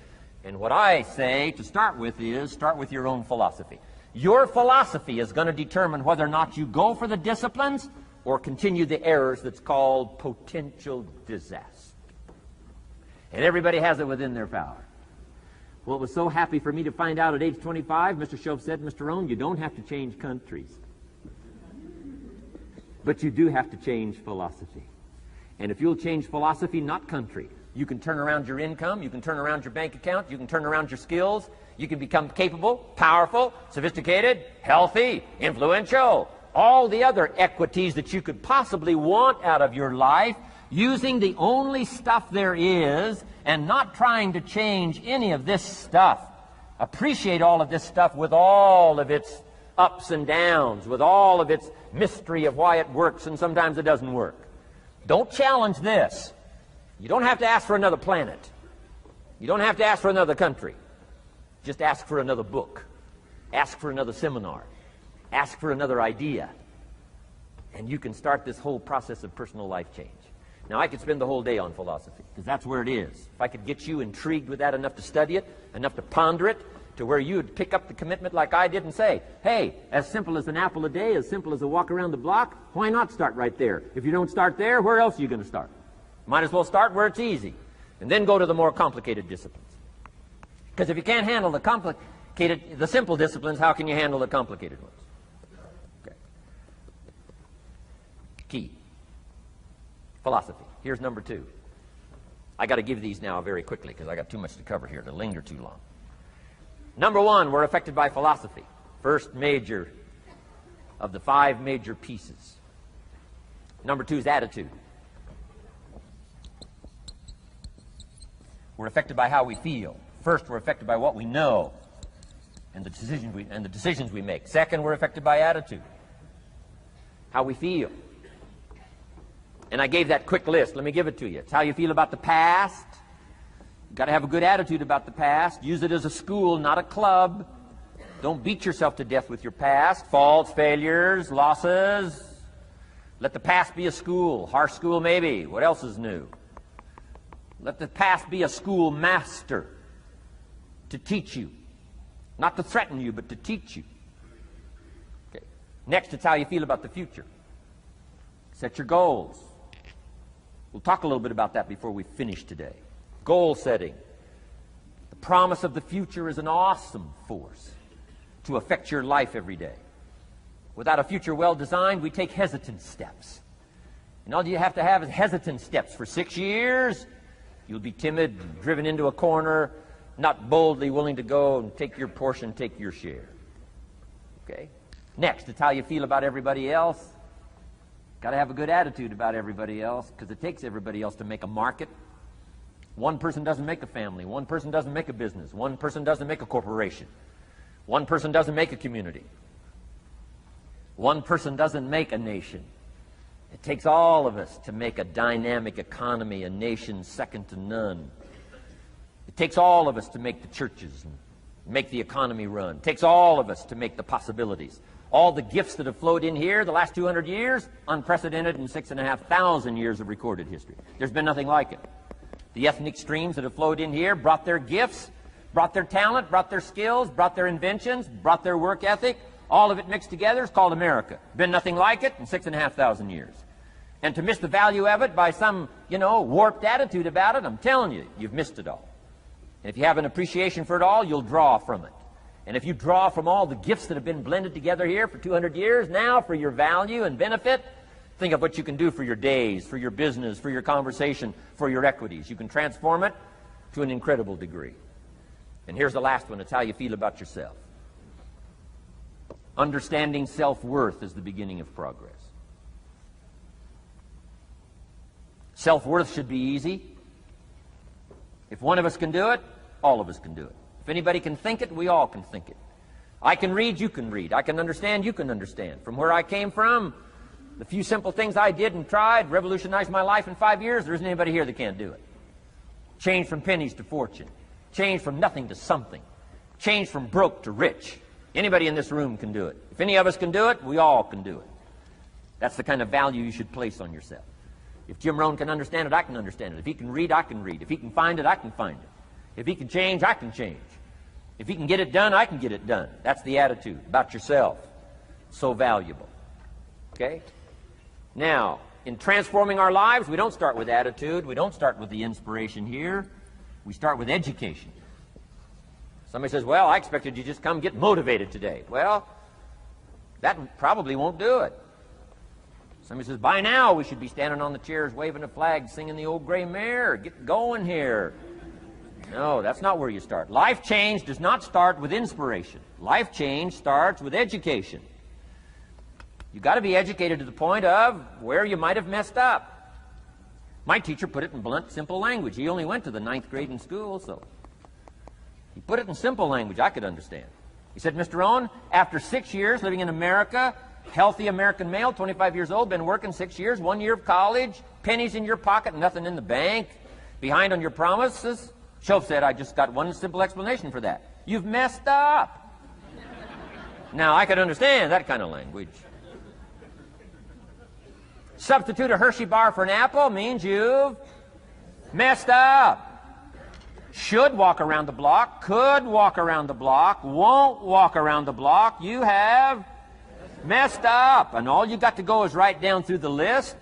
And what I say to start with is start with your own philosophy. Your philosophy is going to determine whether or not you go for the disciplines or continue the errors that's called potential disaster. And everybody has it within their power. Well, it was so happy for me to find out at age 25, Mr. Shove said, Mr. Rohn, you don't have to change countries. But you do have to change philosophy. And if you'll change philosophy, not country, you can turn around your income, you can turn around your bank account, you can turn around your skills, you can become capable, powerful, sophisticated, healthy, influential, all the other equities that you could possibly want out of your life, using the only stuff there is and not trying to change any of this stuff. Appreciate all of this stuff with all of its ups and downs, with all of its mystery of why it works and sometimes it doesn't work. Don't challenge this. You don't have to ask for another planet. You don't have to ask for another country. Just ask for another book. Ask for another seminar. Ask for another idea. And you can start this whole process of personal life change. Now, I could spend the whole day on philosophy, because that's where it is. If I could get you intrigued with that enough to study it, enough to ponder it, to where you would pick up the commitment like I did and say, hey, as simple as an apple a day, as simple as a walk around the block, why not start right there? If you don't start there, where else are you going to start? Might as well start where it's easy, and then go to the more complicated disciplines. Because if you can't handle the simple disciplines, how can you handle the complicated ones? Okay. Key. Philosophy. Here's number 2. I got to give these now very quickly because I got too much to cover here to linger too long. Number 1, we're affected by philosophy. First major of the 5 major pieces. Number 2 is attitude. We're affected by how we feel. First, we're affected by what we know and the decisions we make. Second, we're affected by attitude. How we feel. And I gave that quick list. Let me give it to you. It's how you feel about the past. You've got to have a good attitude about the past. Use it as a school, not a club. Don't beat yourself to death with your past. Faults, failures, losses. Let the past be a school. Harsh school, maybe. What else is new? Let the past be a school master to teach you. Not to threaten you, but to teach you. Okay. Next, it's how you feel about the future. Set your goals. We'll talk a little bit about that before we finish today. Goal setting. The promise of the future is an awesome force to affect your life every day. Without a future well designed, we take hesitant steps. And all you have to have is hesitant steps. For 6 years, you'll be timid, driven into a corner, not boldly willing to go and take your portion, take your share. Okay? Next, it's how you feel about everybody else. Got to have a good attitude about everybody else, because it takes everybody else to make a market. One person doesn't make a family. One person doesn't make a business. One person doesn't make a corporation. One person doesn't make a community. One person doesn't make a nation. It takes all of us to make a dynamic economy, a nation second to none. It takes all of us to make the churches and make the economy run. It takes all of us to make the possibilities. All the gifts that have flowed in here the last 200 years, unprecedented in 6,500 years of recorded history. There's been nothing like it. The ethnic streams that have flowed in here brought their gifts, brought their talent, brought their skills, brought their inventions, brought their work ethic. All of it mixed together is called America. Been nothing like it in 6,500 years. And to miss the value of it by some, warped attitude about it, I'm telling you, you've missed it all. And if you have an appreciation for it all, you'll draw from it. And if you draw from all the gifts that have been blended together here for 200 years, now for your value and benefit, think of what you can do for your days, for your business, for your conversation, for your equities. You can transform it to an incredible degree. And here's the last one. It's how you feel about yourself. Understanding self-worth is the beginning of progress. Self-worth should be easy. If one of us can do it, all of us can do it. If anybody can think it, we all can think it. I can read, you can read. I can understand, you can understand. From where I came from, the few simple things I did and tried revolutionized my life in 5 years. There isn't anybody here that can't do it. Change from pennies to fortune. Change from nothing to something. Change from broke to rich. Anybody in this room can do it. If any of us can do it, we all can do it. That's the kind of value you should place on yourself. If Jim Rohan can understand it, I can understand it. If he can read, I can read. If he can find it, I can find it. If he can change, I can change. If he can get it done, I can get it done. That's the attitude about yourself. So valuable. Okay? Now, in transforming our lives, we don't start with attitude. We don't start with the inspiration here. We start with education. Somebody says, well, I expected you just come get motivated today. Well, that probably won't do it. Somebody says, by now we should be standing on the chairs, waving a flag, singing the old gray mare. Get going here. No, that's not where you start. Life change does not start with inspiration. Life change starts with education. You've got to be educated to the point of where you might have messed up. My teacher put it in blunt, simple language. He only went to the 9th grade in school, so he put it in simple language I could understand. He said, Mr. Rohn, after 6 years living in America, healthy American male, 25 years old, been working 6 years, 1 year of college, pennies in your pocket, nothing in the bank, behind on your promises. Shoaff said, I just got one simple explanation for that. You've messed up. Now, I could understand that kind of language. Substitute a Hershey bar for an apple means you've messed up. Should walk around the block, could walk around the block, won't walk around the block. You have messed up. And all you got to go is right down through the list.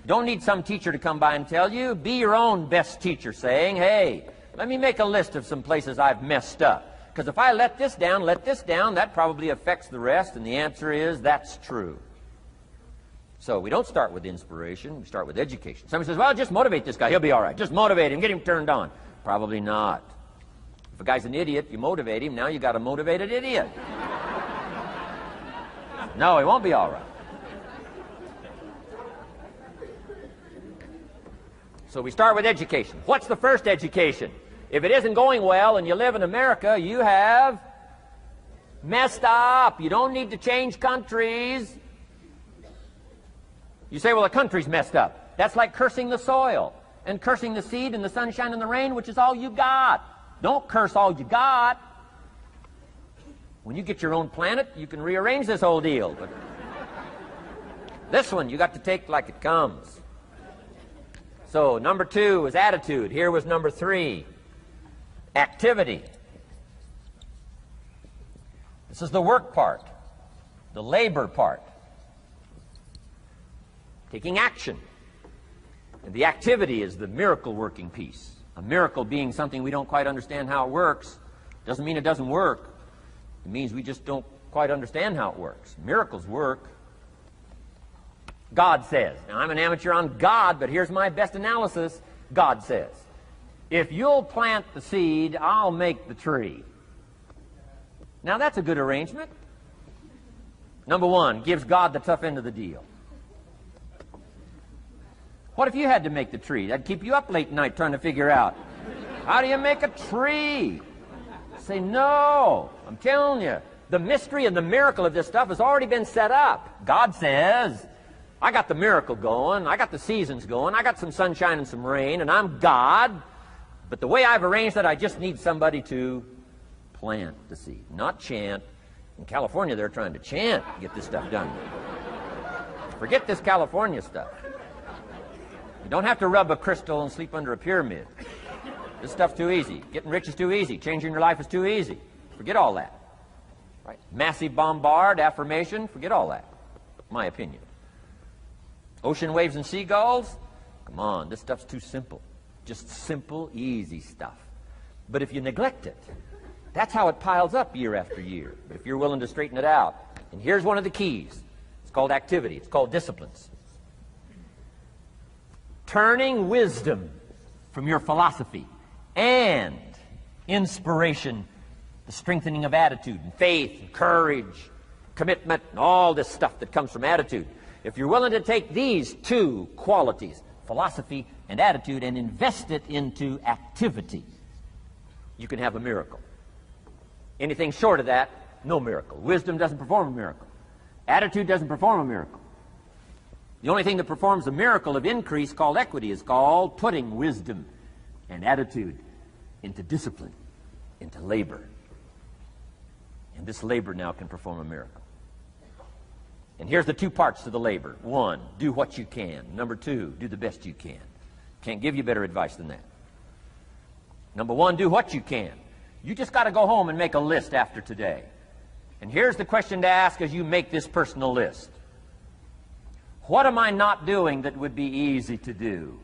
Don't need some teacher to come by and tell you. Be your own best teacher saying, hey, let me make a list of some places I've messed up. Because if I let this down, that probably affects the rest. And the answer is, that's true. So we don't start with inspiration. We start with education. Somebody says, well, just motivate this guy. He'll be all right. Just motivate him. Get him turned on. Probably not. If a guy's an idiot, you motivate him. Now you got a motivated idiot. No, he won't be all right. So we start with education. What's the first education? If it isn't going well and you live in America, you have messed up. You don't need to change countries. You say, well, the country's messed up. That's like cursing the soil and cursing the seed and the sunshine and the rain, which is all you got. Don't curse all you got. When you get your own planet, you can rearrange this whole deal. But this one, you got to take like it comes. So number 2 was attitude. Here was number 3, activity. This is the work part, the labor part. Taking action. And the activity is the miracle working piece. A miracle being something we don't quite understand how it works doesn't mean it doesn't work. It means we just don't quite understand how it works. Miracles work. God says. Now, I'm an amateur on God, but here's my best analysis. God says, if you'll plant the seed, I'll make the tree. Now, that's a good arrangement. Number 1, gives God the tough end of the deal. What if you had to make the tree? That'd keep you up late at night trying to figure out, how do you make a tree? Say, no, I'm telling you, the mystery and the miracle of this stuff has already been set up. God says, I got the miracle going, I got the seasons going, I got some sunshine and some rain, and I'm God, but the way I've arranged that, I just need somebody to plant the seed, not chant. In California, they're trying to chant to get this stuff done. Forget this California stuff. You don't have to rub a crystal and sleep under a pyramid. This stuff's too easy. Getting rich is too easy. Changing your life is too easy. Forget all that. Right? Massive bombard, affirmation, forget all that. My opinion. Ocean waves and seagulls? Come on, this stuff's too simple. Just simple, easy stuff. But if you neglect it, that's how it piles up year after year. But if you're willing to straighten it out, and here's one of the keys. It's called activity. It's called disciplines. Turning wisdom from your philosophy and inspiration, the strengthening of attitude and faith and courage, commitment, and all this stuff that comes from attitude. If you're willing to take these two qualities, philosophy and attitude, and invest it into activity, you can have a miracle. Anything short of that, no miracle. Wisdom doesn't perform a miracle. Attitude doesn't perform a miracle. The only thing that performs a miracle of increase called equity is called putting wisdom and attitude into discipline, into labor. And this labor now can perform a miracle. And here's the two parts to the labor. One, do what you can. Number two, do the best you can. Can't give you better advice than that. Number one, do what you can. You just got to go home and make a list after today. And here's the question to ask as you make this personal list. What am I not doing that would be easy to do?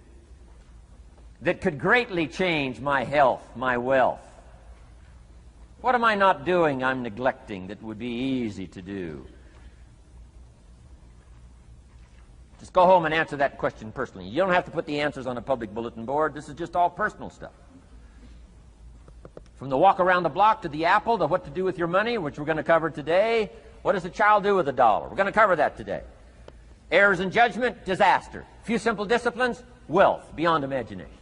That could greatly change my health, my wealth? What am I not doing I'm neglecting that would be easy to do? Just go home and answer that question personally. You don't have to put the answers on a public bulletin board. This is just all personal stuff. From the walk around the block to the apple to what to do with your money, which we're going to cover today. What does a child do with $1? We're going to cover that today. Errors in judgment, disaster. Few simple disciplines, wealth beyond imagination.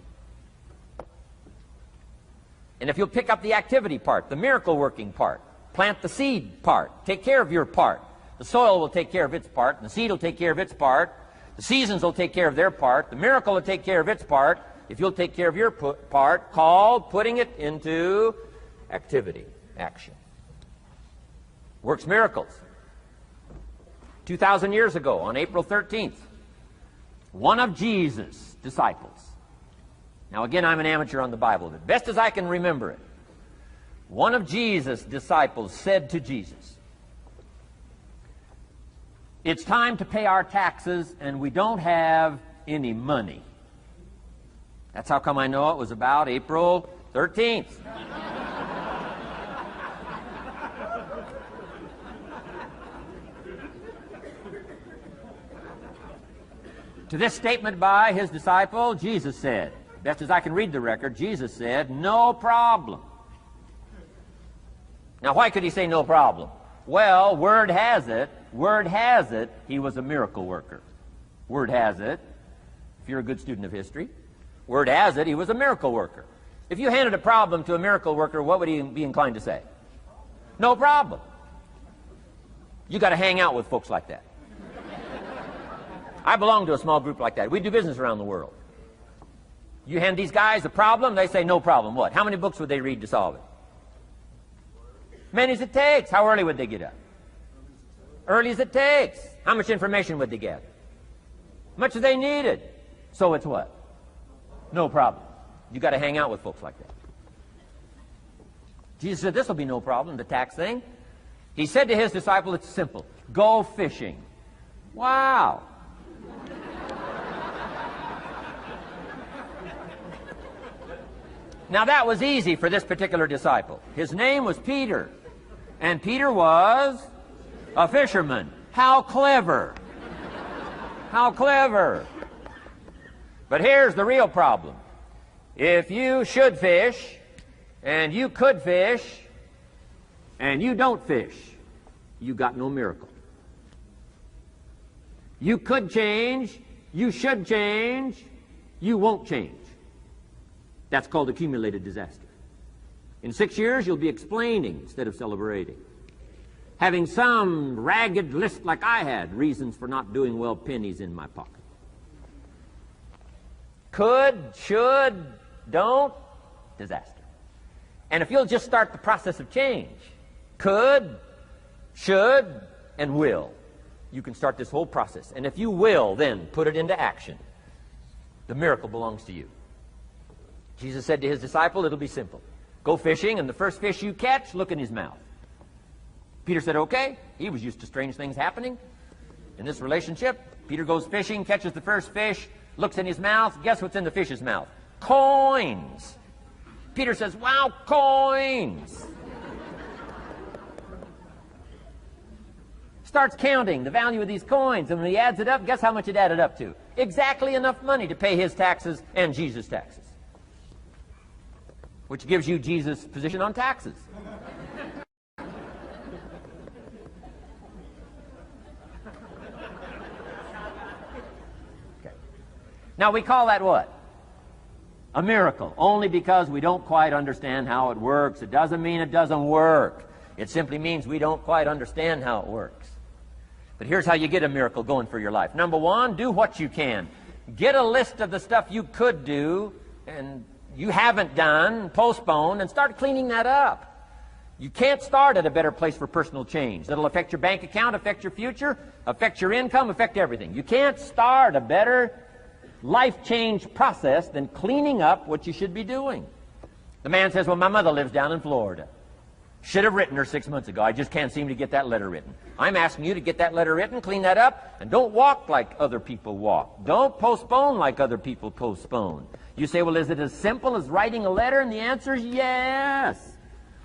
And if you'll pick up the activity part, the miracle working part, plant the seed part, take care of your part. The soil will take care of its part, and the seed will take care of its part. The seasons will take care of their part. The miracle will take care of its part. If you'll take care of your part, called putting it into activity, action. Works miracles. 2,000 years ago, on April 13th, one of Jesus' disciples. Now again, I'm an amateur on the Bible, but best as I can remember it, one of Jesus' disciples said to Jesus, "It's time to pay our taxes, and we don't have any money." That's how come I know it was about April 13th. To this statement by his disciple, Jesus said, best as I can read the record, Jesus said, "No problem." Now, why could he say no problem? Well, word has it, he was a miracle worker. Word has it, if you're a good student of history, word has it, he was a miracle worker. If you handed a problem to a miracle worker, what would he be inclined to say? No problem. You got to hang out with folks like that. I belong to a small group like that. We do business around the world. You hand these guys a problem, they say no problem. What? How many books would they read to solve it? Many as it takes. How early would they get up? Early as it takes. How much information would they get? Much as they needed. So it's what? No problem. You got to hang out with folks like that. Jesus said this will be no problem, the tax thing. He said to his disciple, it's simple. Go fishing. Wow. Now that was easy for this particular disciple. His name was Peter. And Peter was a fisherman. How clever. How clever. But here's the real problem. If you should fish, and you could fish, and you don't fish, you got no miracle. You could change, you should change, you won't change. That's called accumulated disaster. In 6 years, you'll be explaining instead of celebrating. Having some ragged list like I had, reasons for not doing well, pennies in my pocket. Could, should, don't, disaster. And if you'll just start the process of change, could, should, and will, you can start this whole process. And if you will, then put it into action, the miracle belongs to you. Jesus said to his disciple, it'll be simple. Go fishing, and the first fish you catch, look in his mouth. Peter said, okay. He was used to strange things happening. In this relationship, Peter goes fishing, catches the first fish, looks in his mouth. Guess what's in the fish's mouth? Coins. Peter says, wow, coins. Starts counting the value of these coins, and when he adds it up, guess how much it added up to? Exactly enough money to pay his taxes and Jesus' taxes. Which gives you Jesus' position on taxes. Okay. Now we call that what? A miracle, only because we don't quite understand how it works. It doesn't mean it doesn't work. It simply means we don't quite understand how it works. But here's how you get a miracle going for your life. Number one, do what you can. Get a list of the stuff you could do and you haven't done, postpone, and start cleaning that up. You can't start at a better place for personal change. That'll affect your bank account, affect your future, affect your income, affect everything. You can't start a better life change process than cleaning up what you should be doing. The man says, well, my mother lives down in Florida. Should have written her 6 months ago. I just can't seem to get that letter written. I'm asking you to get that letter written, clean that up, and don't walk like other people walk. Don't postpone like other people postpone. You say, well, is it as simple as writing a letter? And the answer is yes.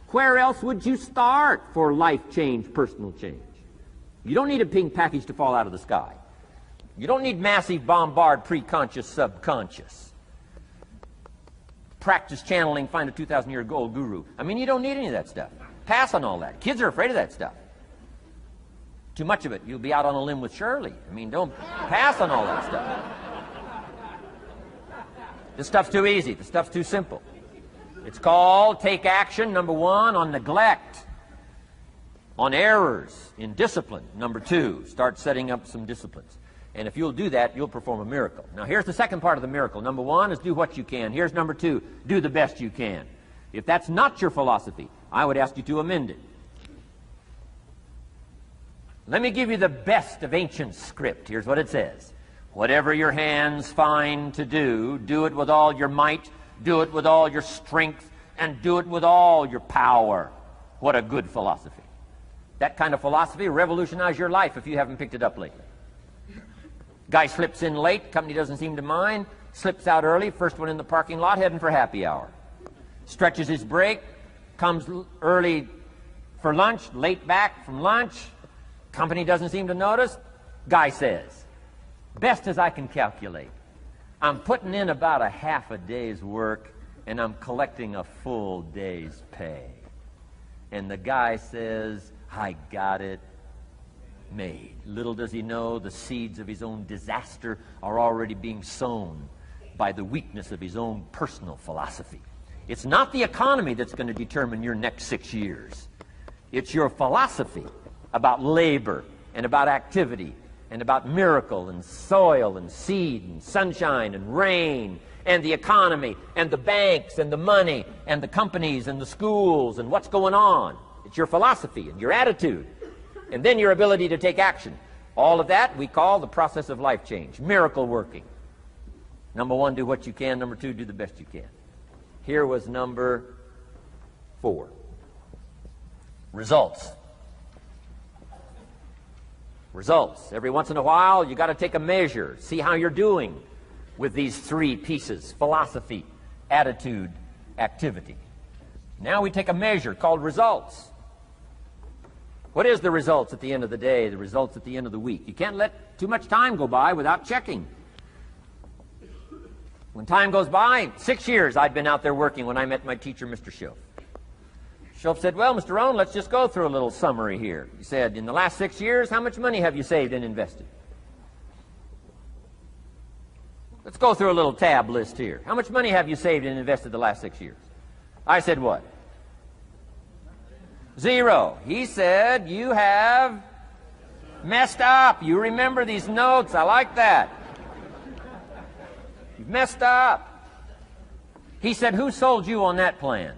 Where else would you start for life change, personal change? You don't need a pink package to fall out of the sky. You don't need massive bombard, pre-conscious, subconscious. Practice channeling, find a 2,000-year-old guru. I mean, you don't need any of that stuff. Pass on all that. Kids are afraid of that stuff. Too much of it, you'll be out on a limb with Shirley. I mean, don't pass on all that stuff. This stuff's too easy. This stuff's too simple. It's called take action, number one, on neglect, on errors, in discipline. Number two, start setting up some disciplines. And if you'll do that, you'll perform a miracle. Now, here's the second part of the miracle. Number one is do what you can. Here's number two, do the best you can. If that's not your philosophy, I would ask you to amend it. Let me give you the best of ancient script. Here's what it says. Whatever your hands find to do, do it with all your might, do it with all your strength, and do it with all your power. What a good philosophy. That kind of philosophy will revolutionize your life if you haven't picked it up lately. Guy slips in late, company doesn't seem to mind, slips out early, first one in the parking lot, heading for happy hour. Stretches his break, comes early for lunch, late back from lunch, company doesn't seem to notice. Guy says, best as I can calculate, I'm putting in about a half a day's work and I'm collecting a full day's pay. And the guy says, I got it made. Little does he know the seeds of his own disaster are already being sown by the weakness of his own personal philosophy. It's not the economy that's going to determine your next 6 years. It's your philosophy about labor and about activity and about miracle and soil and seed and sunshine and rain and the economy and the banks and the money and the companies and the schools and what's going on. It's your philosophy and your attitude. And then your ability to take action. All of that we call the process of life change, miracle working. Number one, do what you can. Number two, do the best you can. Here was number 4. Results. Results. Every once in a while, you got to take a measure, see how you're doing with these 3 pieces: philosophy, attitude, activity. Now we take a measure called results. What is the results at the end of the day, the results at the end of the week? You can't let too much time go by without checking. When time goes by, 6 years I'd been out there working when I met my teacher, Mr. Schoaf. Schoaf said, well, Mr. Rohn, let's just go through a little summary here. He said, in the last 6 years, how much money have you saved and invested? Let's go through a little tab list here. How much money have you saved and invested the last 6 years? I said, what? 0. He said, you have messed up. You remember these notes. I like that. You've messed up. He said, who sold you on that plan?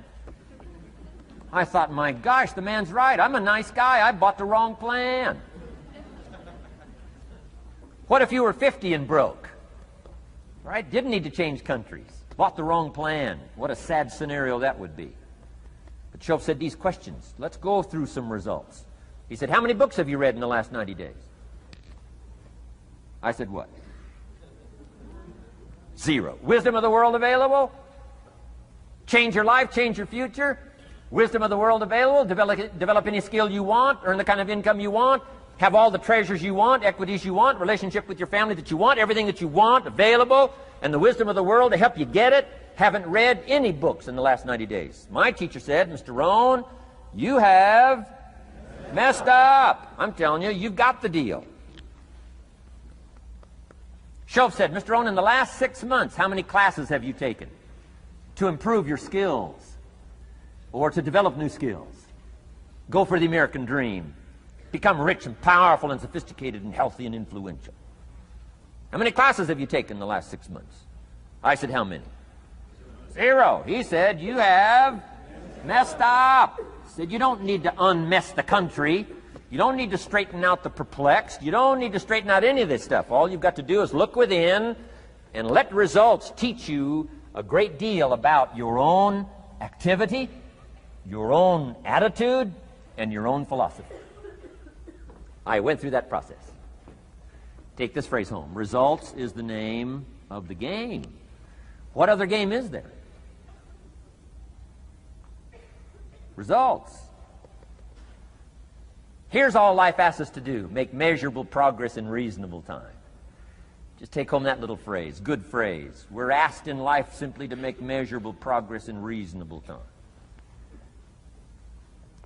I thought, my gosh, the man's right. I'm a nice guy. I bought the wrong plan. What if you were 50 and broke? Right? Didn't need to change countries. Bought the wrong plan. What a sad scenario that would be. But Schoaf said these questions. Let's go through some results. He said, how many books have you read in the last 90 days? I said, what? 0. Wisdom of the world available? Change your life, change your future? Wisdom of the world available? Develop any skill you want, earn the kind of income you want, have all the treasures you want, equities you want, relationship with your family that you want, everything that you want available, and the wisdom of the world to help you get it. Haven't read any books in the last 90 days. My teacher said, Mr. Rohn, you have messed up. I'm telling you, you've got the deal. Shoaff said, Mr. Rohn, in the last 6 months, how many classes have you taken to improve your skills or to develop new skills? Go for the American dream. Become rich and powerful and sophisticated and healthy and influential. How many classes have you taken in the last 6 months? I said, how many? 0. He said, you have messed up. He said, you don't need to unmess the country. You don't need to straighten out the perplexed. You don't need to straighten out any of this stuff. All you've got to do is look within and let results teach you a great deal about your own activity, your own attitude, and your own philosophy. I went through that process. Take this phrase home. Results is the name of the game. What other game is there? Results. Here's all life asks us to do. Make measurable progress in reasonable time. Just take home that little phrase. Good phrase. We're asked in life simply to make measurable progress in reasonable time.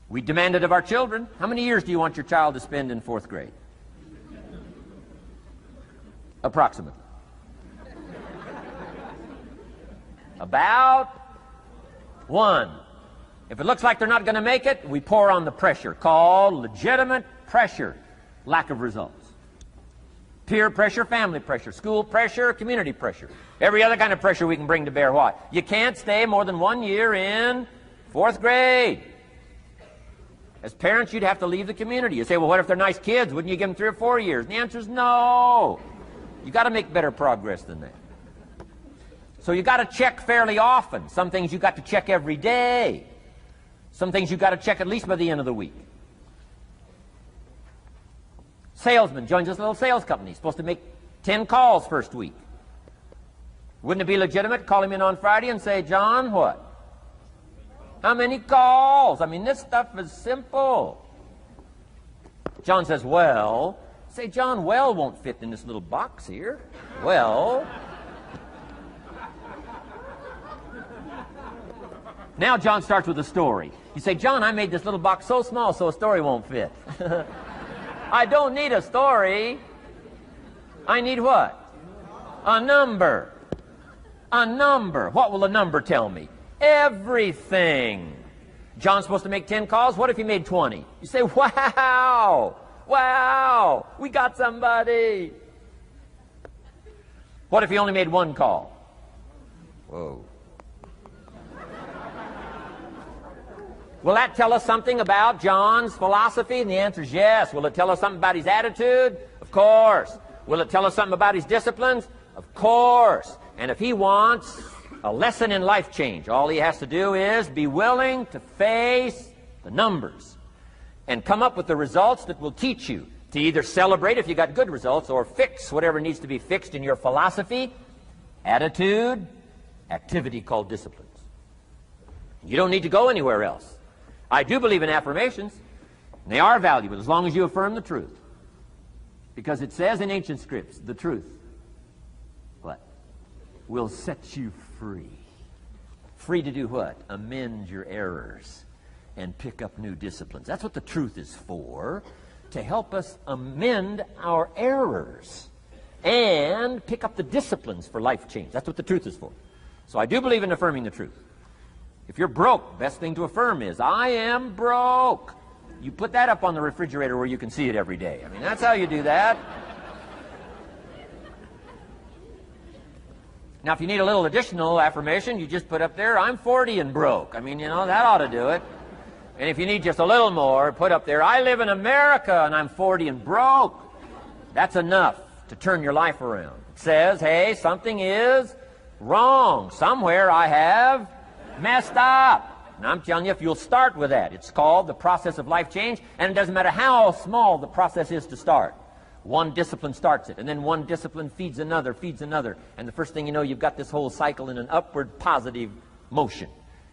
We demand it of our children. How many years do you want your child to spend in 4th grade? Approximately. About 1. If it looks like they're not going to make it, we pour on the pressure, called legitimate pressure, lack of results. Peer pressure, family pressure, school pressure, community pressure. Every other kind of pressure we can bring to bear what? You can't stay more than 1 year in 4th grade. As parents, you'd have to leave the community. You say, well, what if they're nice kids? Wouldn't you give them 3 or 4 years? And the answer is no. You got to make better progress than that. So you got to check fairly often. Some things you got to check every day. Some things you got to check at least by the end of the week. Salesman joins this little sales company. He's supposed to make 10 calls first week. Wouldn't it be legitimate to call him in on Friday and say, John, what? How many calls? I mean, this stuff is simple. John says, well. Say, John, well won't fit in this little box here. Well. Now John starts with a story. You say, John, I made this little box so small so a story won't fit. I don't need a story. I need what? A number. A number. What will a number tell me? Everything. John's supposed to make 10 calls. What if he made 20? You say, wow. Wow. We got somebody. What if he only made 1 call? Whoa. Will that tell us something about John's philosophy? And the answer is yes. Will it tell us something about his attitude? Of course. Will it tell us something about his disciplines? Of course. And if he wants a lesson in life change, all he has to do is be willing to face the numbers and come up with the results that will teach you to either celebrate if you got good results or fix whatever needs to be fixed in your philosophy, attitude, activity called disciplines. You don't need to go anywhere else. I do believe in affirmations, and they are valuable as long as you affirm the truth. Because it says in ancient scripts, the truth, what? Will set you free. Free to do what? Amend your errors and pick up new disciplines. That's what the truth is for, to help us amend our errors and pick up the disciplines for life change. That's what the truth is for. So I do believe in affirming the truth. If you're broke, best thing to affirm is, I am broke. You put that up on the refrigerator where you can see it every day. I mean, that's how you do that. Now, if you need a little additional affirmation, you just put up there, I'm 40 and broke. I mean, you know, that ought to do it. And if you need just a little more, put up there, I live in America and I'm 40 and broke. That's enough to turn your life around. It says, hey, something is wrong. Somewhere I have messed up. And I'm telling you, if you'll start with that, it's called the process of life change, and it doesn't matter how small the process is to start. One discipline starts it, and then one discipline feeds another, and the first thing you know, you've got this whole cycle in an upward positive motion.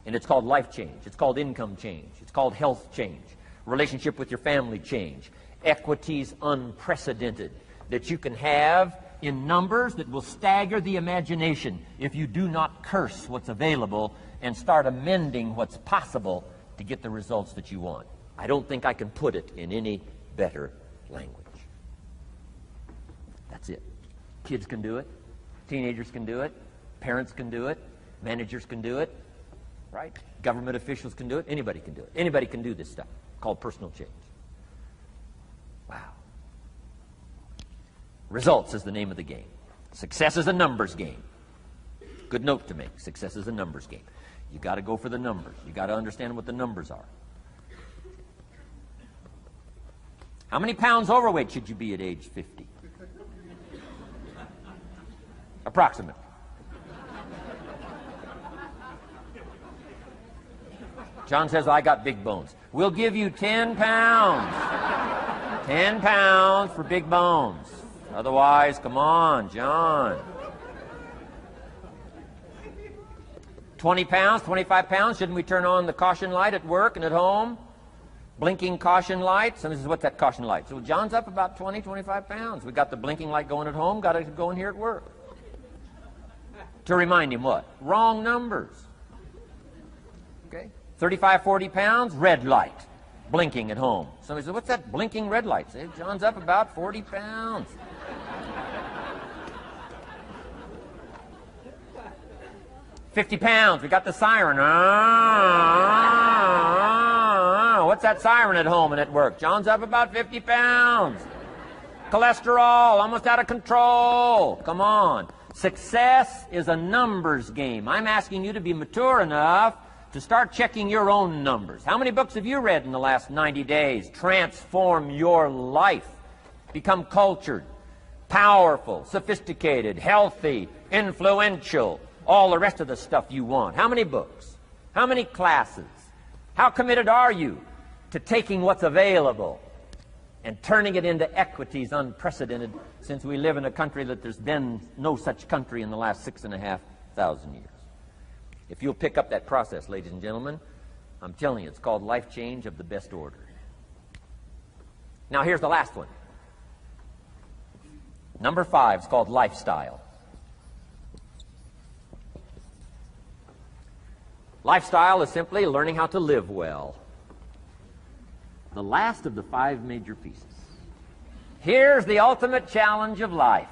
And it's called life change. It's called income change. It's called health change. Relationship with your family change. Equities unprecedented that you can have in numbers that will stagger the imagination if you do not curse what's available and start amending what's possible to get the results that you want. I don't think I can put it in any better language. That's it. Kids can do it. Teenagers can do it. Parents can do it. Managers can do it. Right? Government officials can do it. Anybody can do it. Anybody can do this stuff called personal change. Wow. Results is the name of the game. Success is a numbers game. Good note to make. Success is a numbers game. You got to go for the numbers. You got to understand what the numbers are. How many pounds overweight should you be at age 50? Approximately. John says, I got big bones. We'll give you 10 pounds. 10 pounds for big bones. Otherwise, come on, John. 20 pounds, 25 pounds. Shouldn't we turn on the caution light at work and at home? Blinking caution light. Somebody says, what's that caution light? So John's up about 20, 25 pounds. We got the blinking light going at home, got it going here at work. To remind him what? Wrong numbers. Okay? 35, 40 pounds, red light, blinking at home. Somebody says, what's that blinking red light? Say, John's up about 40 pounds. 50 pounds, we got the siren. What's that siren at home and at work? John's up about 50 pounds. Cholesterol, almost out of control. Come on. Success is a numbers game. I'm asking you to be mature enough to start checking your own numbers. How many books have you read in the last 90 days? Transform your life. Become cultured, powerful, sophisticated, healthy, influential, all the rest of the stuff you want. How many books? How many classes? How committed are you to taking what's available and turning it into equities unprecedented, since we live in a country that there's been no such country in the last 6,500 years? If you'll pick up that process, ladies and gentlemen, I'm telling you, it's called life change of the best order. Now here's the last one. Number 5 is called lifestyle. Lifestyle is simply learning how to live well. The last of the 5 major pieces. Here's the ultimate challenge of life.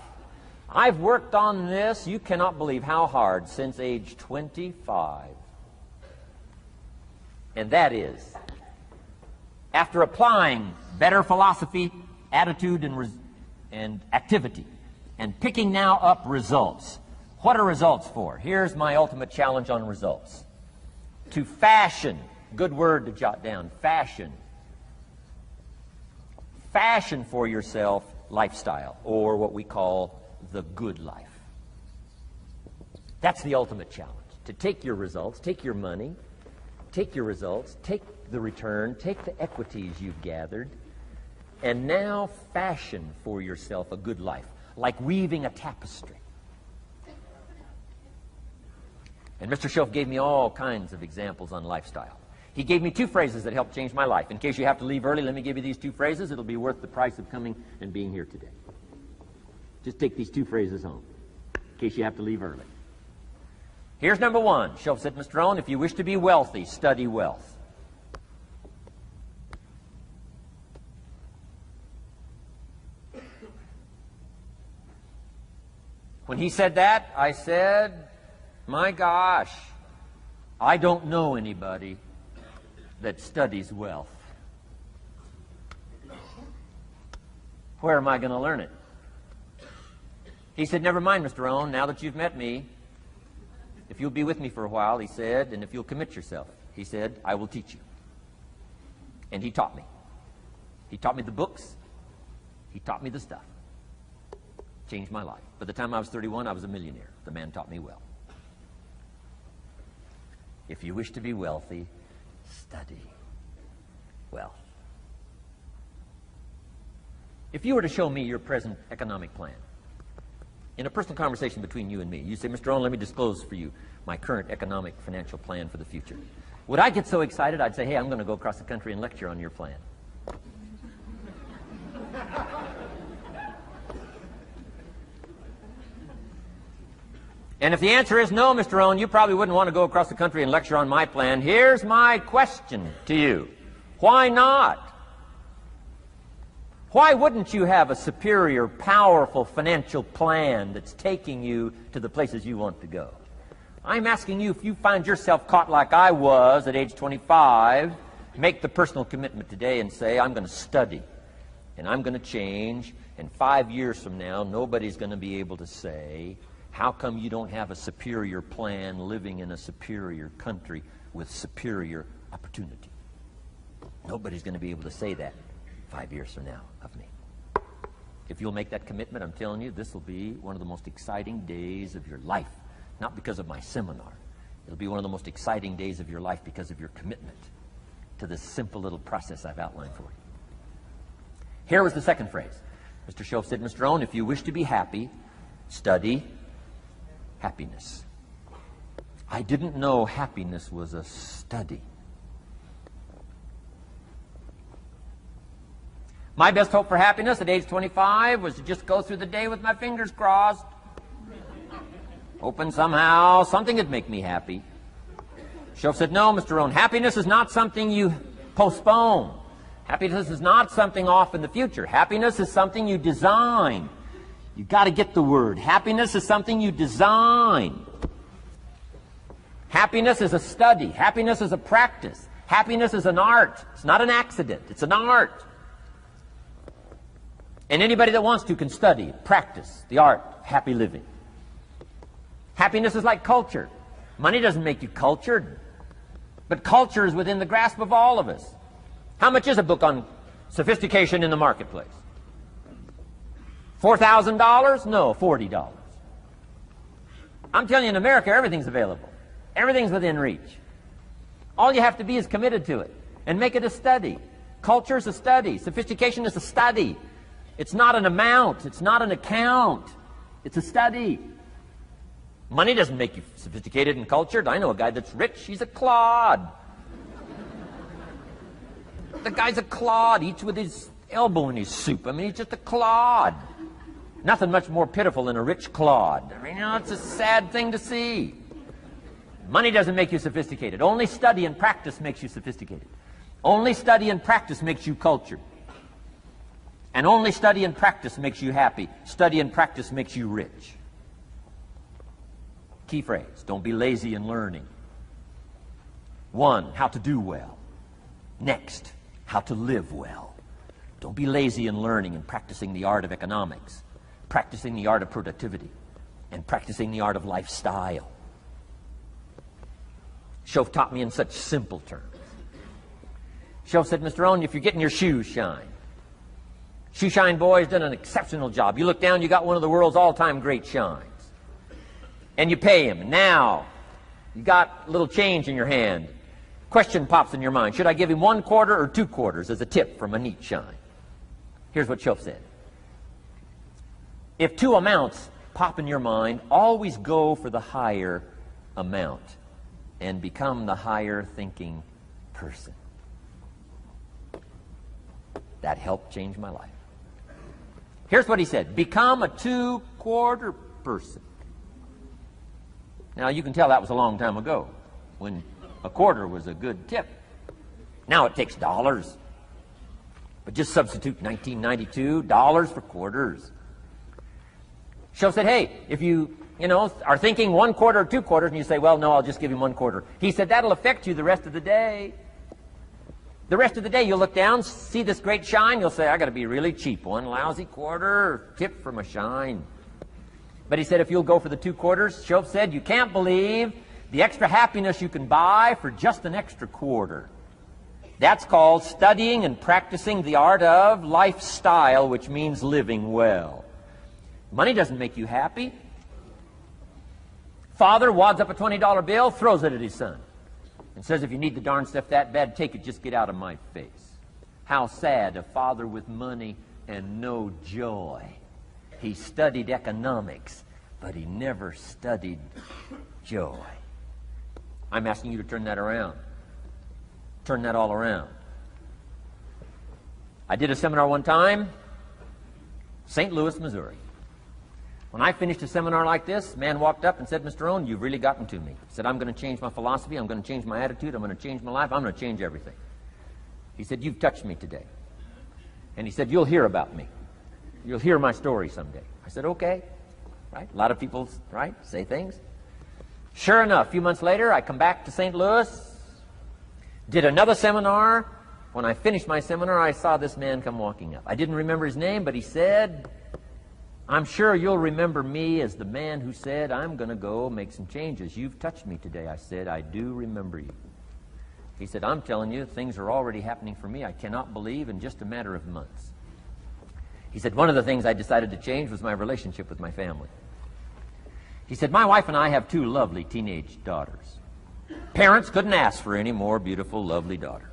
I've worked on this, you cannot believe how hard, since age 25. And that is, after applying better philosophy, attitude, and activity, and picking now up results. What are results for? Here's my ultimate challenge on results. To fashion, good word to jot down, fashion. Fashion for yourself lifestyle, or what we call the good life. That's the ultimate challenge. To take your results, take your money, take your results, take the return, take the equities you've gathered, and now fashion for yourself a good life, like weaving a tapestry. And Mr. Shelf gave me all kinds of examples on lifestyle. He gave me 2 phrases that helped change my life. In case you have to leave early, let me give you these 2 phrases. It'll be worth the price of coming and being here today. Just take these 2 phrases home, in case you have to leave early. Here's number 1. Shelf said, Mr. Rohn, if you wish to be wealthy, study wealth. When he said that, I said, my gosh, I don't know anybody that studies wealth. Where am I going to learn it? He said, never mind, Mr. Rohn, now that you've met me, if you'll be with me for a while, he said, and if you'll commit yourself, he said, I will teach you. And he taught me. He taught me the books. He taught me the stuff. Changed my life. By the time I was 31, I was a millionaire. The man taught me well. If you wish to be wealthy, study wealth. If you were to show me your present economic plan, in a personal conversation between you and me, you say, Mr. Rohn, let me disclose for you my current economic financial plan for the future. Would I get so excited I'd say, hey, I'm going to go across the country and lecture on your plan? And if the answer is no, Mr. Rohn, you probably wouldn't want to go across the country and lecture on my plan. Here's my question to you. Why not? Why wouldn't you have a superior, powerful financial plan that's taking you to the places you want to go? I'm asking you, if you find yourself caught like I was at age 25, make the personal commitment today and say, I'm going to study and I'm going to change, and 5 years from now, nobody's going to be able to say, how come you don't have a superior plan living in a superior country with superior opportunity? Nobody's going to be able to say that 5 years from now of me. If you'll make that commitment, I'm telling you, this will be one of the most exciting days of your life. Not because of my seminar. It'll be one of the most exciting days of your life because of your commitment to this simple little process I've outlined for you. Here was the second phrase. Mr. Schoaf said, Mr. Rohn, if you wish to be happy, study happiness. I didn't know happiness was a study. My best hope for happiness at age 25 was to just go through the day with my fingers crossed, hoping somehow something would make me happy. Schoaf said, no, Mr. Rohn, happiness is not something you postpone. Happiness is not something off in the future. Happiness is something you design. You've got to get the word. Happiness is something you design. Happiness is a study. Happiness is a practice. Happiness is an art. It's not an accident. It's an art. And anybody that wants to can study, practice the art of happy living. Happiness is like culture. Money doesn't make you cultured, but culture is within the grasp of all of us. How much is a book on sophistication in the marketplace? $4,000? No, $40. I'm telling you, in America, everything's available. Everything's within reach. All you have to be is committed to it and make it a study. Culture is a study. Sophistication is a study. It's not an amount. It's not an account. It's a study. Money doesn't make you sophisticated and cultured. I know a guy that's rich. He's a clod. The guy's a clod. Eats with his elbow in his soup. I mean, he's just a clod. Nothing much more pitiful than a rich clod. I mean, it's a sad thing to see. Money doesn't make you sophisticated. Only study and practice makes you sophisticated. Only study and practice makes you cultured. And only study and practice makes you happy. Study and practice makes you rich. Key phrase, don't be lazy in learning. 1, how to do well. Next, how to live well. Don't be lazy in learning and practicing the art of economics, practicing the art of productivity, and practicing the art of lifestyle. Schoaf taught me in such simple terms. Schoaf said, Mr. Rohn, if you're getting your shoes shined, Shoe Shine Boy's done an exceptional job. You look down, you got one of the world's all-time great shines. And you pay him. Now, you got a little change in your hand. Question pops in your mind. Should I give him 1 quarter or 2 quarters as a tip from a neat shine? Here's what Schoaf said. If 2 amounts pop in your mind, always go for the higher amount and become the higher thinking person. That helped change my life. Here's what he said. Become a 2-quarter person. Now, you can tell that was a long time ago when a quarter was a good tip. Now it takes dollars. But just substitute 1992 dollars for quarters. Schoaf said, hey, if you are thinking 1 quarter or 2 quarters, and you say, well, no, I'll just give him 1 quarter. He said, that'll affect you the rest of the day. The rest of the day, you'll look down, see this great shine, you'll say, I got to be really cheap. 1 lousy quarter, tip from a shine. But he said, if you'll go for the 2 quarters, Schoaf said, you can't believe the extra happiness you can buy for just an extra quarter. That's called studying and practicing the art of lifestyle, which means living well. Money doesn't make you happy. Father wads up a $20 bill, throws it at his son, and says, if you need the darn stuff that bad, take it, just get out of my face. How sad a father with money and no joy. He studied economics, but he never studied joy. I'm asking you to turn that around. Turn that all around. I did a seminar one time, St. Louis, Missouri. When I finished a seminar like this, a man walked up and said, Mr. Rohn, you've really gotten to me. He said, I'm going to change my philosophy, I'm going to change my attitude, I'm going to change my life, I'm going to change everything. He said, you've touched me today. And he said, you'll hear about me. You'll hear my story someday. I said, okay. Right? A lot of people, right, say things. Sure enough, a few months later, I come back to St. Louis, did another seminar. When I finished my seminar, I saw this man come walking up. I didn't remember his name, but he said, I'm sure you'll remember me as the man who said, I'm going to go make some changes. You've touched me today. I said, I do remember you. He said, I'm telling you, things are already happening for me. I cannot believe in just a matter of months. He said, one of the things I decided to change was my relationship with my family. He said, my wife and I have 2 lovely teenage daughters. Parents couldn't ask for any more beautiful, lovely daughters.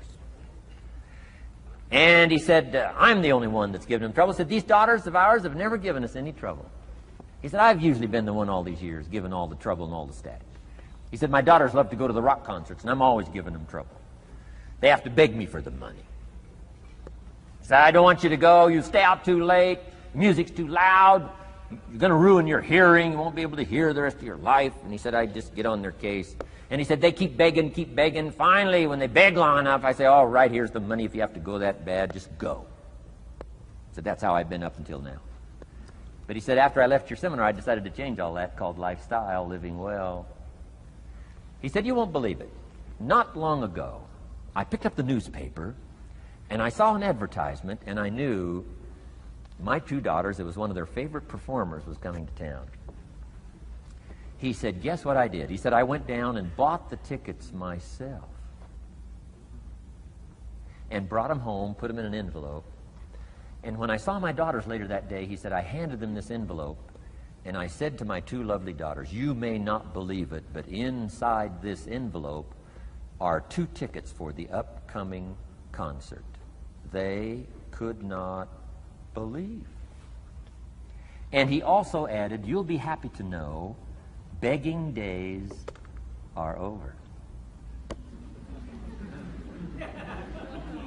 And he said, I'm the only one that's given them trouble. He said, these daughters of ours have never given us any trouble. He said, I've usually been the one all these years, given all the trouble and all the static. He said, my daughters love to go to the rock concerts, and I'm always giving them trouble. They have to beg me for the money. He said, I don't want you to go. You stay out too late. Music's too loud. You're going to ruin your hearing. You won't be able to hear the rest of your life. And he said, I just get on their case. And he said, they keep begging, keep begging. Finally, when they beg long enough, I say, all right, here's the money. If you have to go that bad, just go. He said, that's how I've been up until now. But he said, after I left your seminar, I decided to change all that, called lifestyle, living well. He said, you won't believe it. Not long ago, I picked up the newspaper, and I saw an advertisement, and I knew my 2 daughters, it was one of their favorite performers, was coming to town. He said, guess what I did? He said, I went down and bought the tickets myself and brought them home, put them in an envelope. And when I saw my daughters later that day, he said, I handed them this envelope, and I said to my 2 lovely daughters, you may not believe it, but inside this envelope are 2 tickets for the upcoming concert. They could not believe. And he also added, you'll be happy to know begging days are over.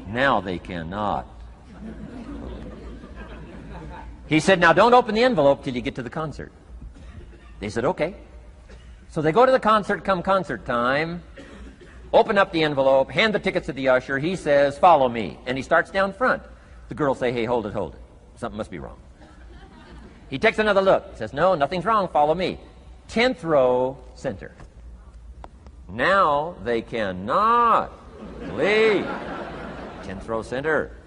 Now they cannot. He said, now don't open the envelope till you get to the concert. They said, okay. So they go to the concert, come concert time, open up the envelope, hand the tickets to the usher. He says, follow me. And he starts down front. The girls say, hey, hold it, hold it. Something must be wrong. He takes another look. He says, no, nothing's wrong, follow me. 10th row, center. Now they cannot leave. 10th row, center.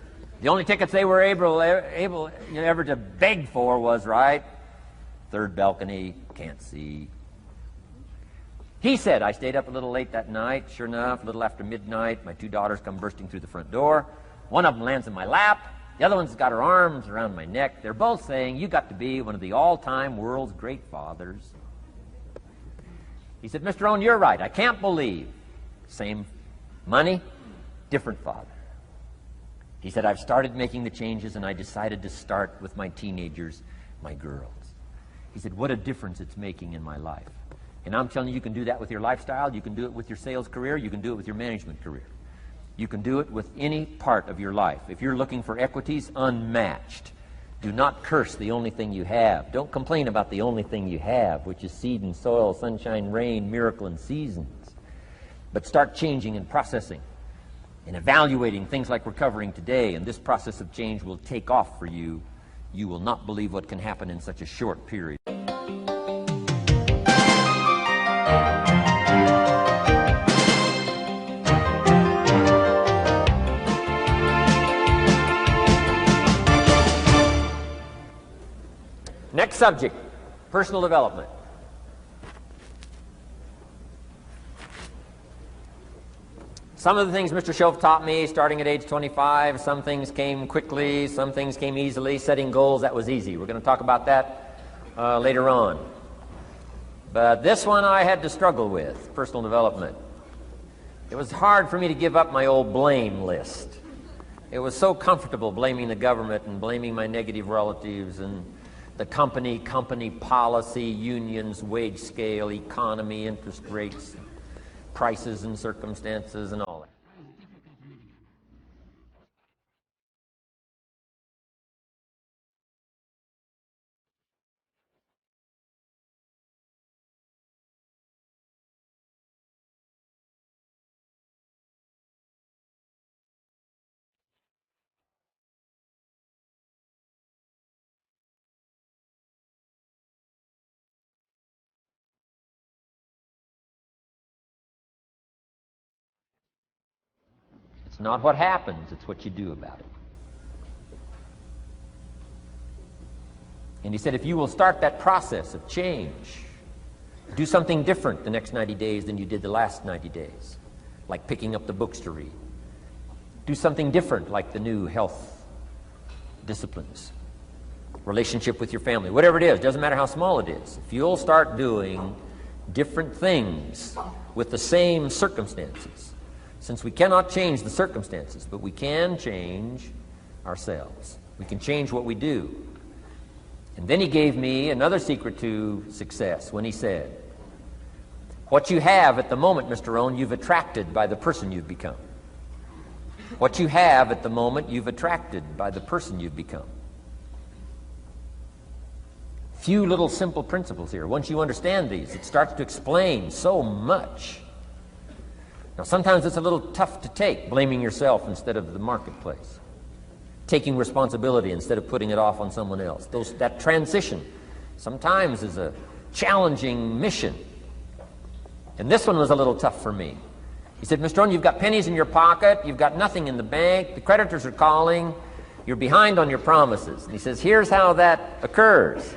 The only tickets they were able ever to beg for was, right, 3rd balcony, can't see. He said, I stayed up a little late that night. Sure enough, a little after midnight, my 2 daughters come bursting through the front door. One of them lands in my lap. The other one's got her arms around my neck. They're both saying, you got to be one of the all-time world's great fathers. He said, Mr. Rohn, you're right. I can't believe. Same money, different father. He said, I've started making the changes, and I decided to start with my teenagers, my girls. He said, what a difference it's making in my life. And I'm telling you, you can do that with your lifestyle. You can do it with your sales career. You can do it with your management career. You can do it with any part of your life. If you're looking for equities, unmatched. Do not curse the only thing you have. Don't complain about the only thing you have, which is seed and soil, sunshine, rain, miracle, and seasons. But start changing and processing and evaluating things like we're covering today, and this process of change will take off for you. You will not believe what can happen in such a short period. Next subject, personal development. Some of the things Mr. Schoaf taught me starting at age 25, some things came quickly, some things came easily. Setting goals, that was easy. We're going to talk about that later on. But this one I had to struggle with, personal development. It was hard for me to give up my old blame list. It was so comfortable blaming the government and blaming my negative relatives and the company policy, unions, wage scale, economy, interest rates, prices and circumstances and all that. It's not what happens, it's what you do about it. And he said, if you will start that process of change, do something different the next 90 days than you did the last 90 days, like picking up the books to read. Do something different, like the new health disciplines, relationship with your family, whatever it is, doesn't matter how small it is. If you'll start doing different things with the same circumstances, since we cannot change the circumstances, but we can change ourselves. We can change what we do. And then he gave me another secret to success when he said, what you have at the moment, Mr. Rohn, you've attracted by the person you've become. What you have at the moment, you've attracted by the person you've become. Few little simple principles here. Once you understand these, it starts to explain so much. Now, sometimes it's a little tough to take, blaming yourself instead of the marketplace, taking responsibility instead of putting it off on someone else. That transition sometimes is a challenging mission. And this one was a little tough for me. He said, Mr. Rohn, you've got pennies in your pocket, you've got nothing in the bank, the creditors are calling, you're behind on your promises. And he says, here's how that occurs.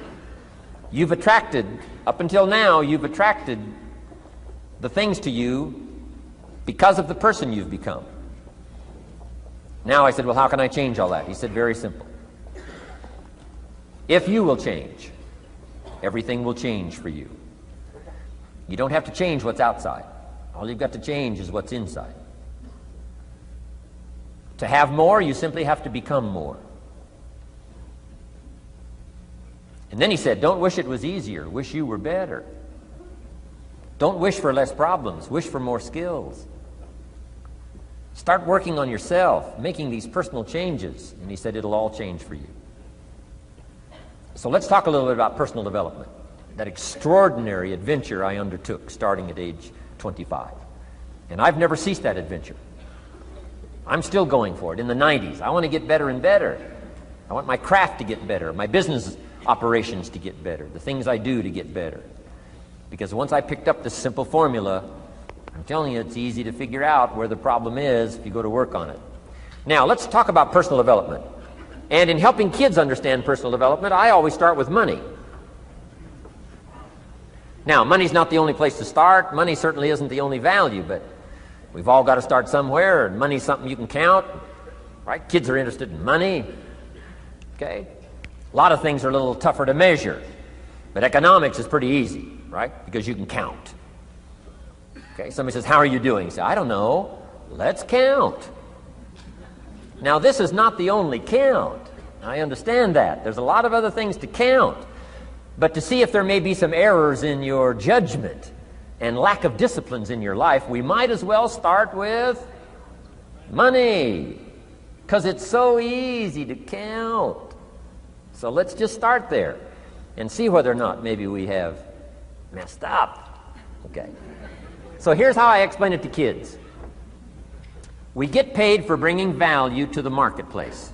You've attracted, up until now, you've attracted the things to you because of the person you've become. Now I said, well, how can I change all that? He said, very simple. If you will change, everything will change for you. You don't have to change what's outside. All you've got to change is what's inside. To have more, you simply have to become more. And then he said, don't wish it was easier, wish you were better. Don't wish for less problems, wish for more skills. Start working on yourself, making these personal changes. And he said, it'll all change for you. So let's talk a little bit about personal development, that extraordinary adventure I undertook starting at age 25. And I've never ceased that adventure. I'm still going for it in the 90s. I want to get better and better. I want my craft to get better, my business operations to get better, the things I do to get better. Because once I picked up this simple formula, I'm telling you, it's easy to figure out where the problem is if you go to work on it. Now, let's talk about personal development. And in helping kids understand personal development, I always start with money. Now, money's not the only place to start. Money certainly isn't the only value, but we've all got to start somewhere, and money's something you can count, right? Kids are interested in money, okay? A lot of things are a little tougher to measure, but economics is pretty easy, right? Because you can count. Okay, somebody says, how are you doing? You say, I don't know. Let's count. Now, this is not the only count. I understand that. There's a lot of other things to count. But to see if there may be some errors in your judgment and lack of disciplines in your life, we might as well start with money, because it's so easy to count. So let's just start there and see whether or not maybe we have messed up. Okay. So here's how I explain it to kids. We get paid for bringing value to the marketplace.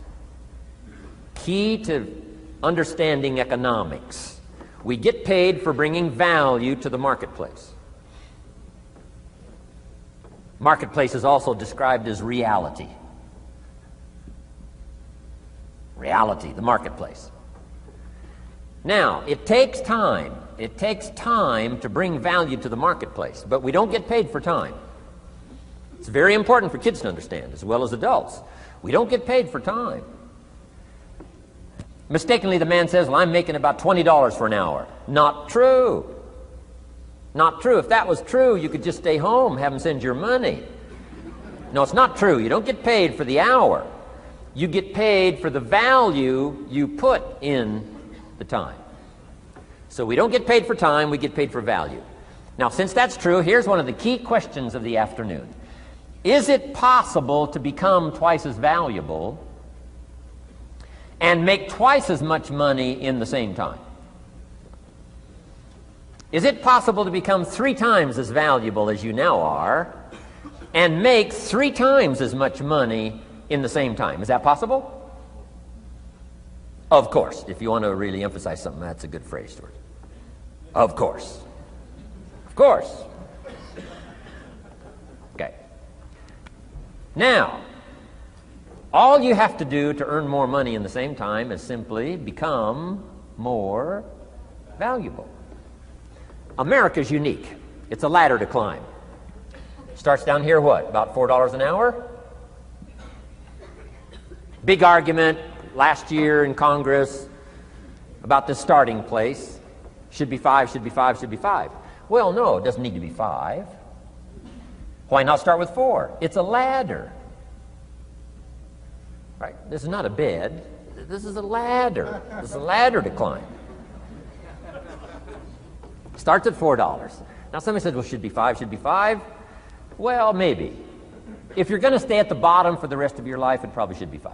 Key to understanding economics. We get paid for bringing value to the marketplace. Marketplace is also described as reality. Reality, the marketplace. Now, it takes time. It takes time to bring value to the marketplace, but we don't get paid for time. It's very important for kids to understand, as well as adults. We don't get paid for time. Mistakenly, the man says, well, I'm making about $20 for an hour. Not true. Not true. If that was true, you could just stay home, have them send your money. No, it's not true. You don't get paid for the hour. You get paid for the value you put in the time. So we don't get paid for time, we get paid for value. Now, since that's true, here's one of the key questions of the afternoon. Is it possible to become twice as valuable and make twice as much money in the same time? Is it possible to become 3 times as valuable as you now are and make 3 times as much money in the same time? Is that possible? Of course. If you want to really emphasize something, that's a good phrase, Stuart. Of course. Of course. Okay. Now, all you have to do to earn more money in the same time is simply become more valuable. America's unique. It's a ladder to climb. Starts down here, what, about $4 an hour? Big argument last year in Congress about the starting place. Should be 5, should be 5, should be 5. Well, no, it doesn't need to be 5. Why not start with 4? It's a ladder. Right? This is not a bed. This is a ladder. This is a ladder to climb. Starts at $4. Now somebody says, well, should be 5, should be 5. Well, maybe. If you're going to stay at the bottom for the rest of your life, it probably should be 5.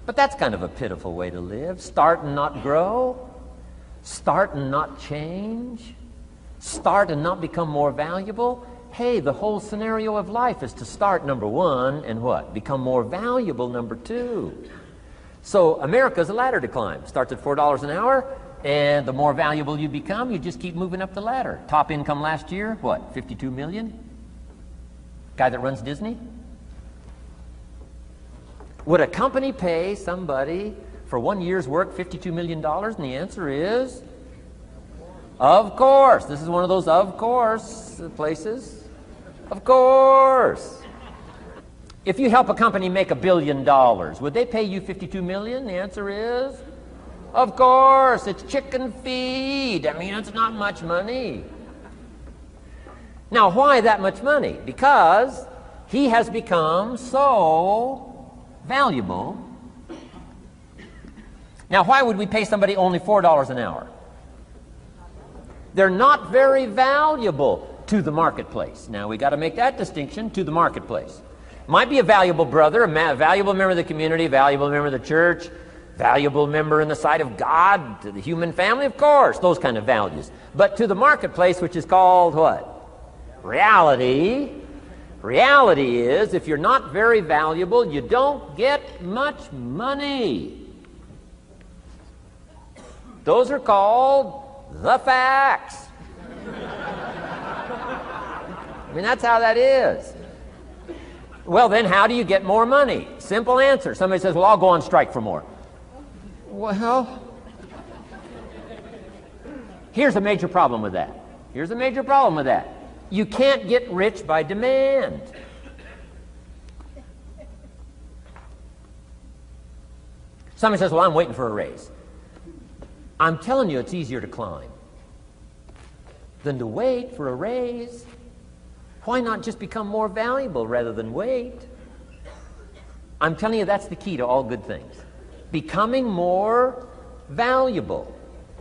But that's kind of a pitiful way to live. Start and not grow. Start and not change. Start and not become more valuable. Hey, the whole scenario of life is to start, number 1, and what? Become more valuable, number 2. So America's a ladder to climb. Starts at $4 an hour, and the more valuable you become, you just keep moving up the ladder. Top income last year, what, 52 million? Guy that runs Disney? Would a company pay somebody for 1 year's work $52 million? And the answer is, of course. This is one of those of course places. Of course. If you help a company make $1 billion, would they pay you $52 million? The answer is, of course. It's chicken feed. I mean, it's not much money. Now, why that much money? Because he has become so valuable. Now, why would we pay somebody only $4 an hour? They're not very valuable to the marketplace. Now, we got to make that distinction, to the marketplace. Might be a valuable brother, a valuable member of the community, a valuable member of the church, valuable member in the sight of God, to the human family, of course, those kind of values. But to the marketplace, which is called what? Reality. Reality is, if you're not very valuable, you don't get much money. Those are called the facts. I mean, that's how that is. Well, then, how do you get more money? Simple answer. Somebody says, well, I'll go on strike for more. Well, here's a major problem with that. Here's a major problem with that. You can't get rich by demand. Somebody says, well, I'm waiting for a raise. I'm telling you, it's easier to climb than to wait for a raise. Why not just become more valuable rather than wait? I'm telling you, that's the key to all good things. Becoming more valuable.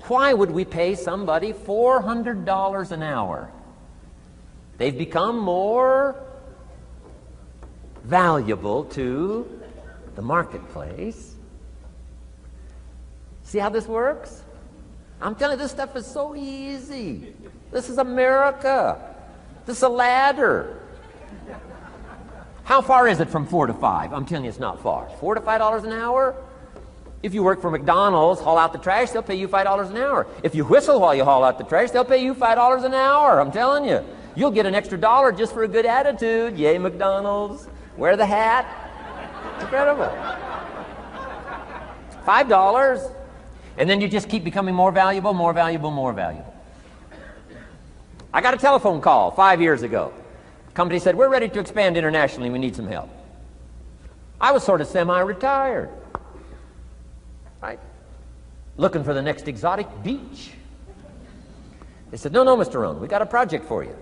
Why would we pay somebody $400 an hour? They've become more valuable to the marketplace. See how this works? I'm telling you, this stuff is so easy. This is America. This is a ladder. How far is it from 4 to 5? I'm telling you, it's not far. $4 to $5 an hour? If you work for McDonald's, haul out the trash, they'll pay you $5 an hour. If you whistle while you haul out the trash, they'll pay you $5 an hour. I'm telling you. You'll get an extra $1 just for a good attitude. Yay, McDonald's. Wear the hat. It's incredible. $5. And then you just keep becoming more valuable, more valuable, more valuable. I got a telephone call 5 years ago. The company said, we're ready to expand internationally. We need some help. I was sort of semi-retired. Right? Looking for the next exotic beach. They said, no, Mr. Rohn, we got a project for you.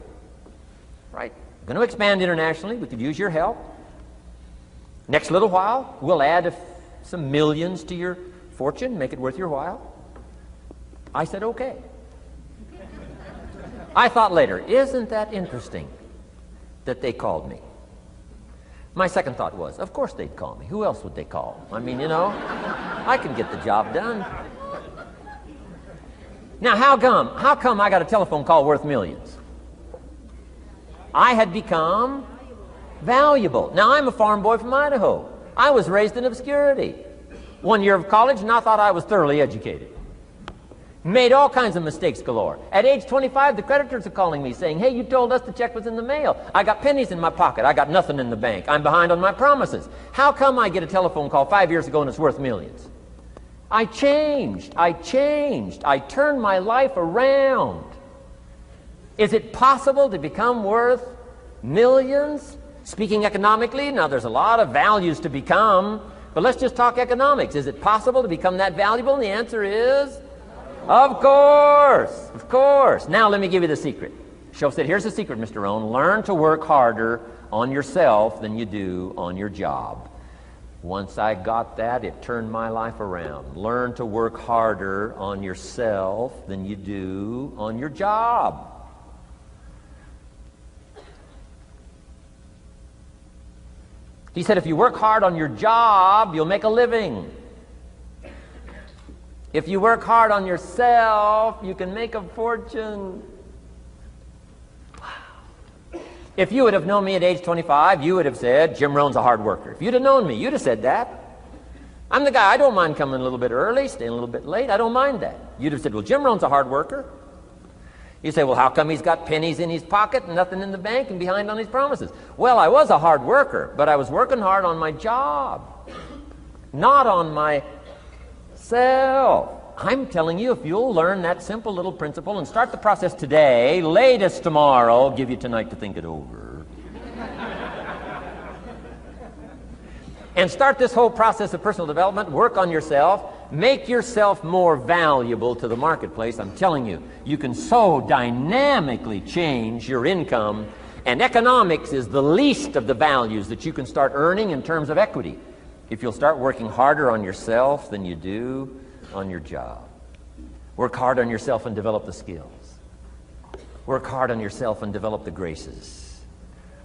Right? We're going to expand internationally. We could use your help. Next little while, we'll add some millions to your fortune, make it worth your while. I said, okay. I thought later, isn't that interesting that they called me? My second thought was, of course they'd call me. Who else would they call? I mean, I can get the job done. Now, how come I got a telephone call worth millions? I had become valuable. Now, I'm a farm boy from Idaho. I was raised in obscurity. 1 year of college, and I thought I was thoroughly educated. Made all kinds of mistakes galore. At age 25, the creditors are calling me saying, hey, you told us the check was in the mail. I got pennies in my pocket. I got nothing in the bank. I'm behind on my promises. How come I get a telephone call 5 years ago and it's worth millions? I changed. I turned my life around. Is it possible to become worth millions? Speaking economically, now there's a lot of values to become, but let's just talk economics. Is it possible to become that valuable? And the answer is, of course, of course. Now let me give you the secret. Shoaff said, here's the secret, Mr. Rohn. Learn to work harder on yourself than you do on your job. Once I got that, it turned my life around. Learn to work harder on yourself than you do on your job. He said, if you work hard on your job, you'll make a living. If you work hard on yourself, you can make a fortune. Wow. If you would have known me at age 25, you would have said, Jim Rohan's a hard worker. If you'd have known me, you'd have said that. I'm the guy, I don't mind coming a little bit early, staying a little bit late. I don't mind that. You'd have said, well, Jim Rohan's a hard worker. You say, well, how come he's got pennies in his pocket and nothing in the bank and behind on his promises? Well, I was a hard worker, but I was working hard on my job, not on myself. I'm telling you, if you'll learn that simple little principle and start the process today, latest tomorrow, give you tonight to think it over. And start this whole process of personal development, work on yourself, make yourself more valuable to the marketplace. I'm telling you, you can so dynamically change your income, and economics is the least of the values that you can start earning in terms of equity if you'll start working harder on yourself than you do on your job. Work hard on yourself and develop the skills. Work hard on yourself and develop the graces.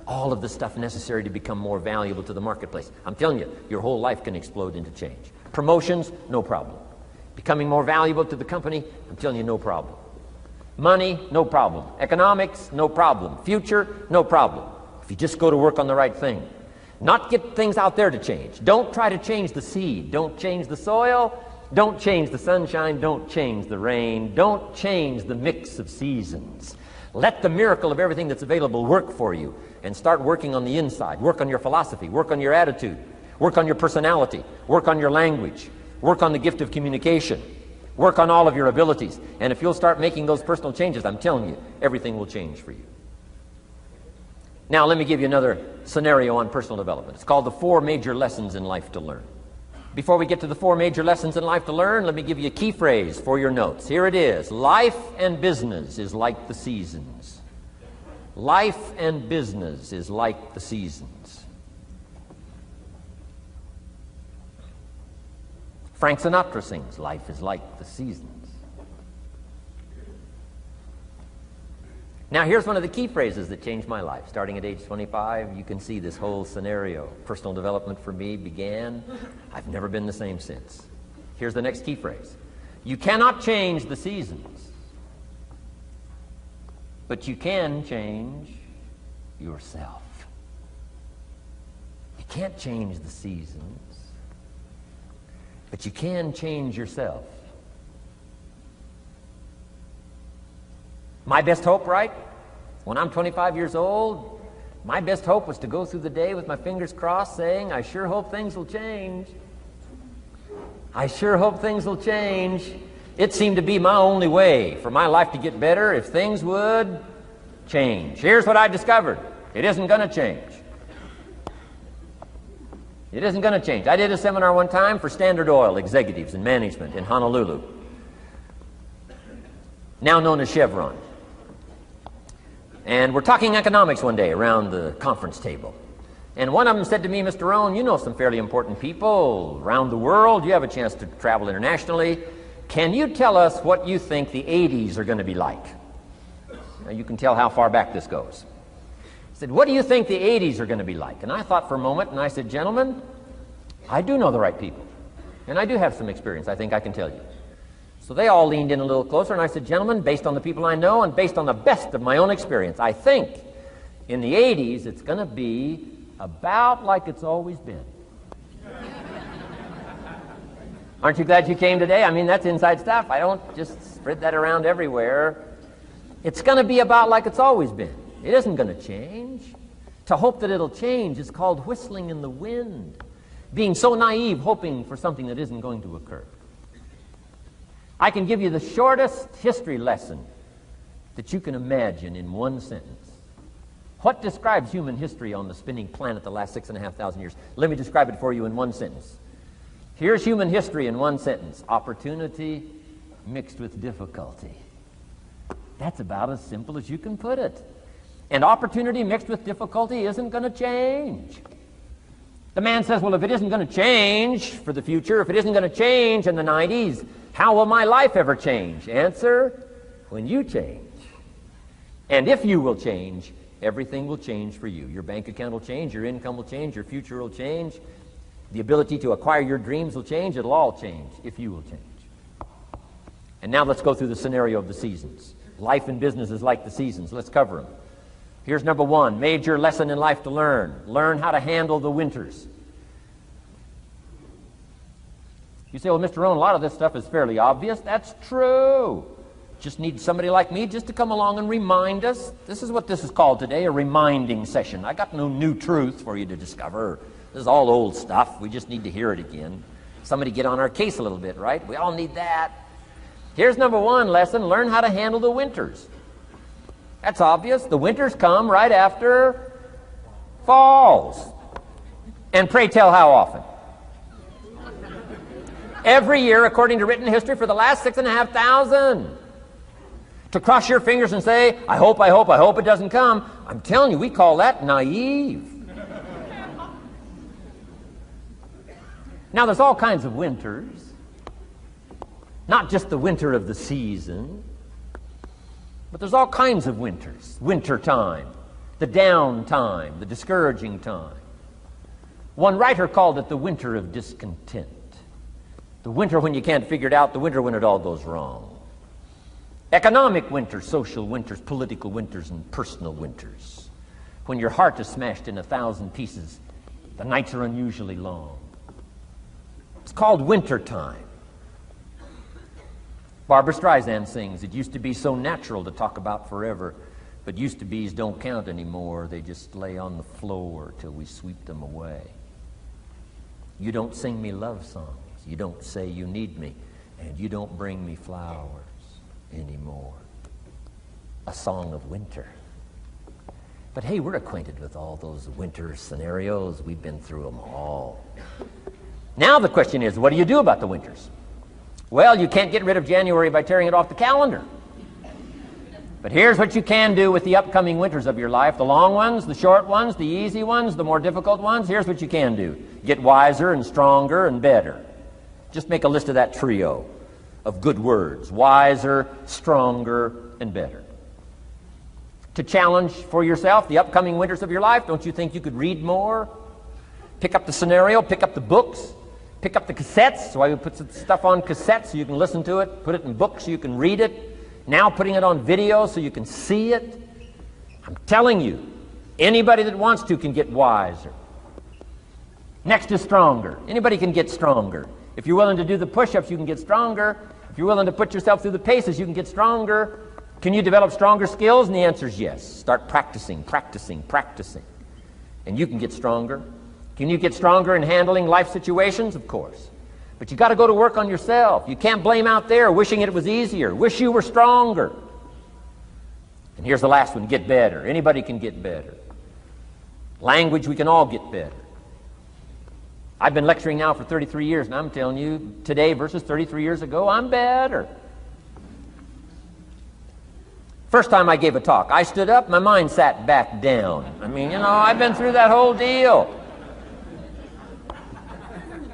All of the stuff necessary to become more valuable to the marketplace. I'm telling you, your whole life can explode into change. Promotions, no problem. Becoming more valuable to the company, I'm telling you, no problem. Money, no problem. Economics, no problem. Future, no problem. If you just go to work on the right thing. Not get things out there to change. Don't try to change the seed. Don't change the soil. Don't change the sunshine. Don't change the rain. Don't change the mix of seasons. Let the miracle of everything that's available work for you, and start working on the inside. Work on your philosophy. Work on your attitude. Work on your personality. Work on your language. Work on the gift of communication. Work on all of your abilities. And if you'll start making those personal changes, I'm telling you, everything will change for you. Now, let me give you another scenario on personal development. It's called the 4 major lessons in life to learn. Before we get to the 4 major lessons in life to learn, let me give you a key phrase for your notes. Here it is. Life and business is like the seasons. Life and business is like the seasons. Frank Sinatra sings, life is like the seasons. Now, here's one of the key phrases that changed my life. Starting at age 25, you can see this whole scenario. Personal development for me began. I've never been the same since. Here's the next key phrase. You cannot change the seasons, but you can change yourself. You can't change the seasons, but you can change yourself. My best hope, right? When I'm 25 years old, my best hope was to go through the day with my fingers crossed saying, I sure hope things will change. I sure hope things will change. It seemed to be my only way for my life to get better if things would change. Here's what I discovered. It isn't going to change. It isn't going to change. I did a seminar one time for Standard Oil executives and management in Honolulu, now known as Chevron. And we're talking economics one day around the conference table. And one of them said to me, Mr. Rohn, you know some fairly important people around the world. You have a chance to travel internationally. Can you tell us what you think the 80s are going to be like? Now you can tell how far back this goes. He said, what do you think the 80s are going to be like? And I thought for a moment, and I said, gentlemen, I do know the right people. And I do have some experience, I think I can tell you. So they all leaned in a little closer, and I said, gentlemen, based on the people I know and based on the best of my own experience, I think in the 80s it's going to be about like it's always been. Aren't you glad you came today? I mean, that's inside stuff. I don't just spread that around everywhere. It's going to be about like it's always been. It isn't going to change. To hope that it'll change is called whistling in the wind, being so naive, hoping for something that isn't going to occur. I can give you the shortest history lesson that you can imagine in one sentence. What describes human history on the spinning planet the last 6,500 years? Let me describe it for you in one sentence. Here's human history in one sentence. Opportunity mixed with difficulty. That's about as simple as you can put it. And opportunity mixed with difficulty isn't going to change. The man says, well, if it isn't going to change for the future, if it isn't going to change in the 90s, how will my life ever change? Answer, when you change. And if you will change, everything will change for you. Your bank account will change, your income will change, your future will change, the ability to acquire your dreams will change, it'll all change if you will change. And now let's go through the scenario of the seasons. Life and business is like the seasons. Let's cover them. Here's number one, major lesson in life to learn. Learn how to handle the winters. You say, well, Mr. Rohn, a lot of this stuff is fairly obvious. That's true. Just need somebody like me just to come along and remind us. This is what this is called today, a reminding session. I got no new truth for you to discover. This is all old stuff. We just need to hear it again. Somebody get on our case a little bit, right? We all need that. Here's number one lesson, learn how to handle the winters. That's obvious. The winters come right after falls. And pray tell how often? Every year, according to written history, for the last 6,500. To cross your fingers and say, I hope it doesn't come. I'm telling you, we call that naive. Now, there's all kinds of winters. Not just the winter of the season, but there's all kinds of winters. Winter time, the down time, the discouraging time. One writer called it the winter of discontent. The winter when you can't figure it out, the winter when it all goes wrong. Economic winters, social winters, political winters, and personal winters. When your heart is smashed in 1,000 pieces, the nights are unusually long. It's called winter time. Barbara Streisand sings, it used to be so natural to talk about forever, but used to be's don't count anymore. They just lay on the floor till we sweep them away. You don't sing me love songs. You don't say you need me, and you don't bring me flowers anymore. A song of winter. But hey, we're acquainted with all those winter scenarios. We've been through them all. Now the question is, what do you do about the winters? Well, you can't get rid of January by tearing it off the calendar. But here's what you can do with the upcoming winters of your life. The long ones, the short ones, the easy ones, the more difficult ones. Here's what you can do. Get wiser and stronger and better. Just make a list of that trio of good words. Wiser, stronger, and better. To challenge for yourself the upcoming winters of your life, don't you think you could read more? Pick up the scenario, pick up the books, pick up the cassettes. That's why we put some stuff on cassettes so you can listen to it. Put it in books so you can read it. Now putting it on video so you can see it. I'm telling you, anybody that wants to can get wiser. Next is stronger. Anybody can get stronger. If you're willing to do the push-ups, you can get stronger. If you're willing to put yourself through the paces, you can get stronger. Can you develop stronger skills? And the answer is yes. Start practicing. And you can get stronger. Can you get stronger in handling life situations? Of course. But you got to go to work on yourself. You can't blame out there wishing it was easier. Wish you were stronger. And here's the last one, get better. Anybody can get better. Language, we can all get better. I've been lecturing now for 33 years, and I'm telling you, today versus 33 years ago, I'm better. First time I gave a talk, I stood up, my mind sat back down. I mean, you know, I've been through that whole deal.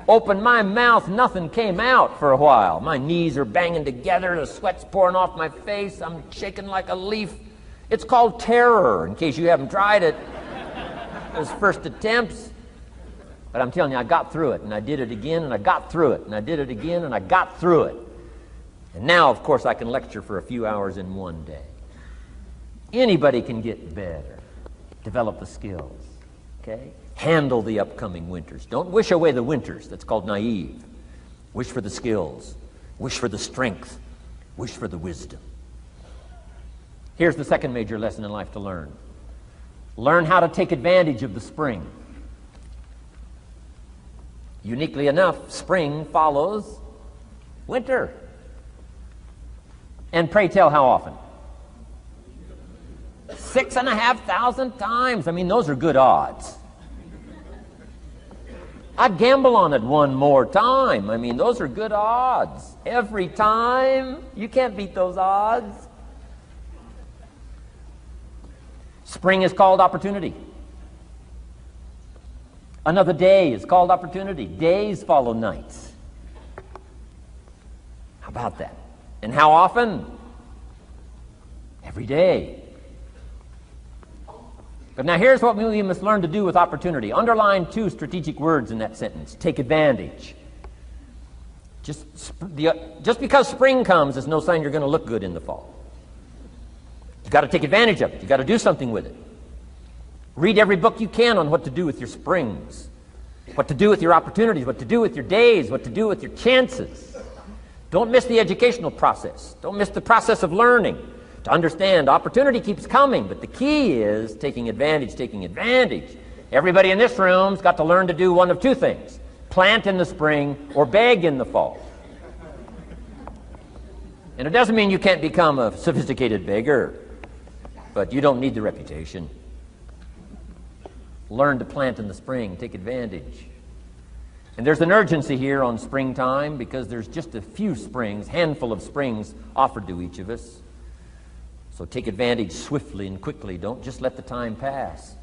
Opened my mouth, nothing came out for a while. My knees are banging together, the sweat's pouring off my face, I'm shaking like a leaf. It's called terror, in case you haven't tried it. Those first attempts. But I'm telling you, I got through it, and I did it again, and I got through it, and I did it again, and I got through it. And now, of course, I can lecture for a few hours in one day. Anybody can get better, develop the skills, okay? Handle the upcoming winters. Don't wish away the winters. That's called naive. Wish for the skills. Wish for the strength. Wish for the wisdom. Here's the second major lesson in life to learn. Learn how to take advantage of the spring. Uniquely enough, spring follows winter. And pray tell how often? 6,500 times. I mean, those are good odds. I'd gamble on it one more time. I mean, those are good odds. Every time. You can't beat those odds. Spring is called opportunity. Another day is called opportunity. Days follow nights. How about that? And how often? Every day. But now here's what we must learn to do with opportunity. Underline two strategic words in that sentence. Take advantage. Just because spring comes is no sign you're going to look good in the fall. You've got to take advantage of it. You've got to do something with it. Read every book you can on what to do with your springs, what to do with your opportunities, what to do with your days, what to do with your chances. Don't miss the educational process. Don't miss the process of learning. To understand, opportunity keeps coming, but the key is taking advantage, taking advantage. Everybody in this room's got to learn to do one of two things. Plant in the spring or beg in the fall. And it doesn't mean you can't become a sophisticated beggar, but you don't need the reputation. Learn to plant in the spring, take advantage. And there's an urgency here on springtime because there's just a few springs, handful of springs offered to each of us. So take advantage swiftly and quickly. Don't just let the time pass.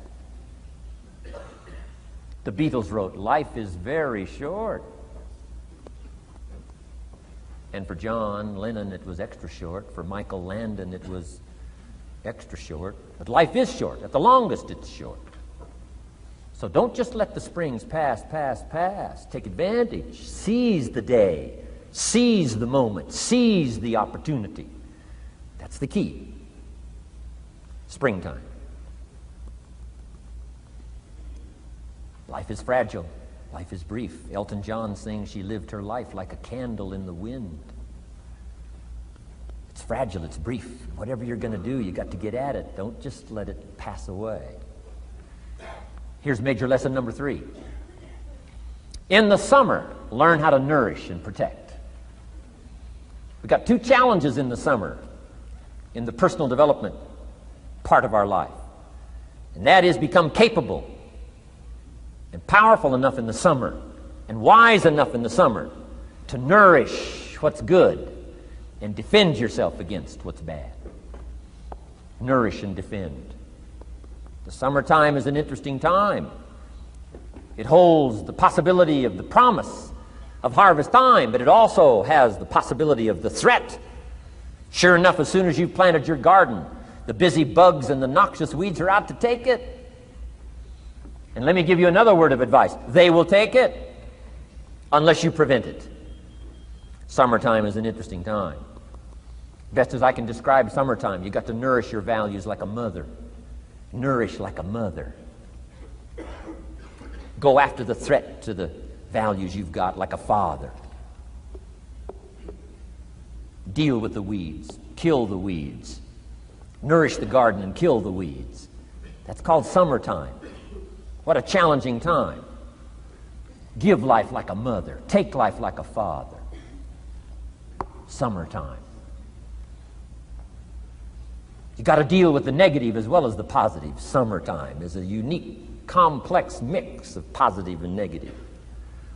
The Beatles wrote, "Life is very short." And for John Lennon, it was extra short. For Michael Landon, it was extra short. But life is short. At the longest, it's short. So don't just let the springs pass. Take advantage. Seize the day. Seize the moment. Seize the opportunity. That's the key. Springtime. Life is fragile. Life is brief. Elton John sings, "She lived her life like a candle in the wind." It's fragile. It's brief. Whatever you're going to do, you got to get at it. Don't just let it pass away. Here's major lesson number 3. In the summer, learn how to nourish and protect. We've got 2 challenges in the summer in the personal development part of our life. And that is become capable and powerful enough in the summer and wise enough in the summer to nourish what's good and defend yourself against what's bad. Nourish and defend. The summertime is an interesting time. It holds the possibility of the promise of harvest time, but it also has the possibility of the threat. Sure enough, as soon as you've planted your garden, the busy bugs and the noxious weeds are out to take it. And let me give you another word of advice. They will take it unless you prevent it. Summertime is an interesting time. Best as I can describe summertime, you got to nourish your values like a mother. Nourish like a mother. Go after the threat to the values you've got like a father. Deal with the weeds. Kill the weeds. Nourish the garden and kill the weeds. That's called summertime. What a challenging time. Give life like a mother. Take life like a father. Summertime. You got to deal with the negative as well as the positive. Summertime is a unique, complex mix of positive and negative.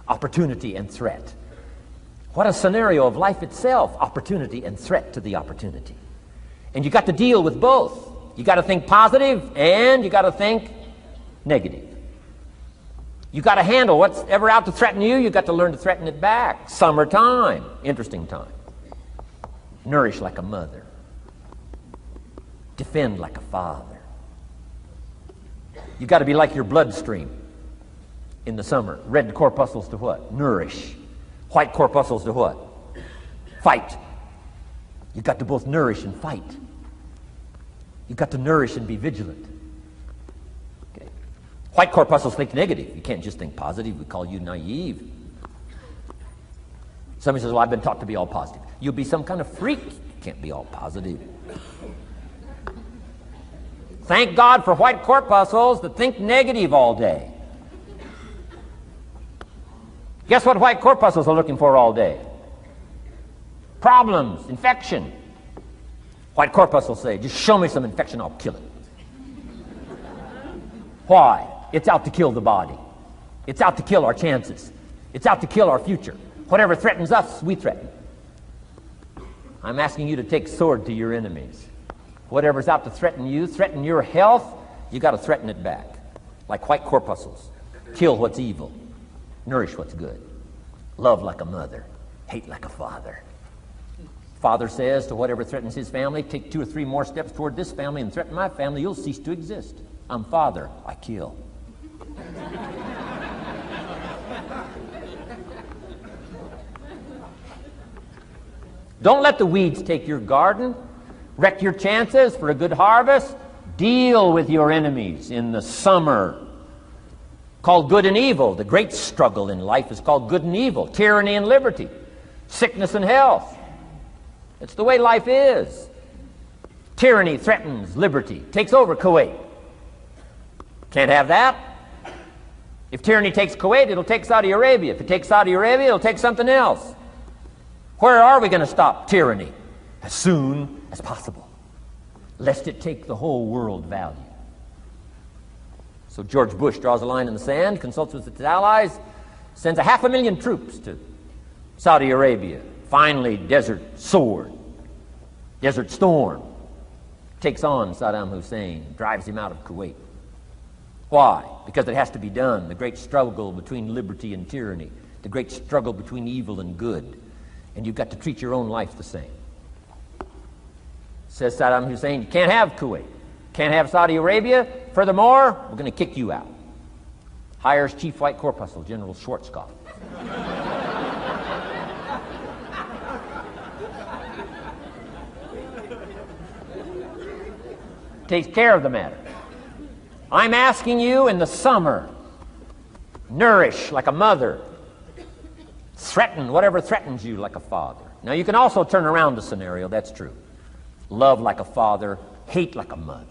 Opportunity and threat. What a scenario of life itself. Opportunity and threat to the opportunity. And you got to deal with both. You got to think positive and you got to think negative. You got to handle what's ever out to threaten you. You got to learn to threaten it back. Summertime, interesting time. Nourish like a mother. Defend like a father. You got to be like your bloodstream in the summer. Red corpuscles to what? Nourish. White corpuscles to what? Fight. You got to both nourish and fight. You got to nourish and be vigilant. Okay. White corpuscles think negative. You can't just think positive. We call you naive. Somebody says, well, I've been taught to be all positive. You'll be some kind of freak. You can't be all positive. Thank God for white corpuscles that think negative all day. Guess what white corpuscles are looking for all day? Problems, infection. White corpuscles say, just show me some infection, I'll kill it. Why? It's out to kill the body. It's out to kill our chances. It's out to kill our future. Whatever threatens us, we threaten. I'm asking you to take sword to your enemies. Whatever's out to threaten you, threaten your health, you got to threaten it back. Like white corpuscles. Kill what's evil. Nourish what's good. Love like a mother. Hate like a father. Father says to whatever threatens his family, take 2 or 3 more steps toward this family and threaten my family, you'll cease to exist. I'm father, I kill. Don't let the weeds take your garden. Wreck your chances for a good harvest. Deal with your enemies in the summer. Called good and evil. The great struggle in life is called good and evil. Tyranny and liberty. Sickness and health. It's the way life is. Tyranny threatens liberty. Takes over Kuwait. Can't have that. If tyranny takes Kuwait, it'll take Saudi Arabia. If it takes Saudi Arabia, it'll take something else. Where are we going to stop tyranny? As soon as possible, lest it take the whole world value. So George Bush draws a line in the sand, consults with his allies, sends 500,000 troops to Saudi Arabia. Finally, Desert Sword, Desert Storm, takes on Saddam Hussein, drives him out of Kuwait. Why? Because it has to be done. The great struggle between liberty and tyranny, the great struggle between evil and good. And you've got to treat your own life the same. Says Saddam Hussein, you can't have Kuwait, can't have Saudi Arabia. Furthermore, we're going to kick you out. Hires Chief White Corpuscle, General Schwarzkopf. Takes care of the matter. I'm asking you in the summer, nourish like a mother. Threaten whatever threatens you like a father. Now you can also turn around the scenario, that's true. Love like a father, hate like a mother.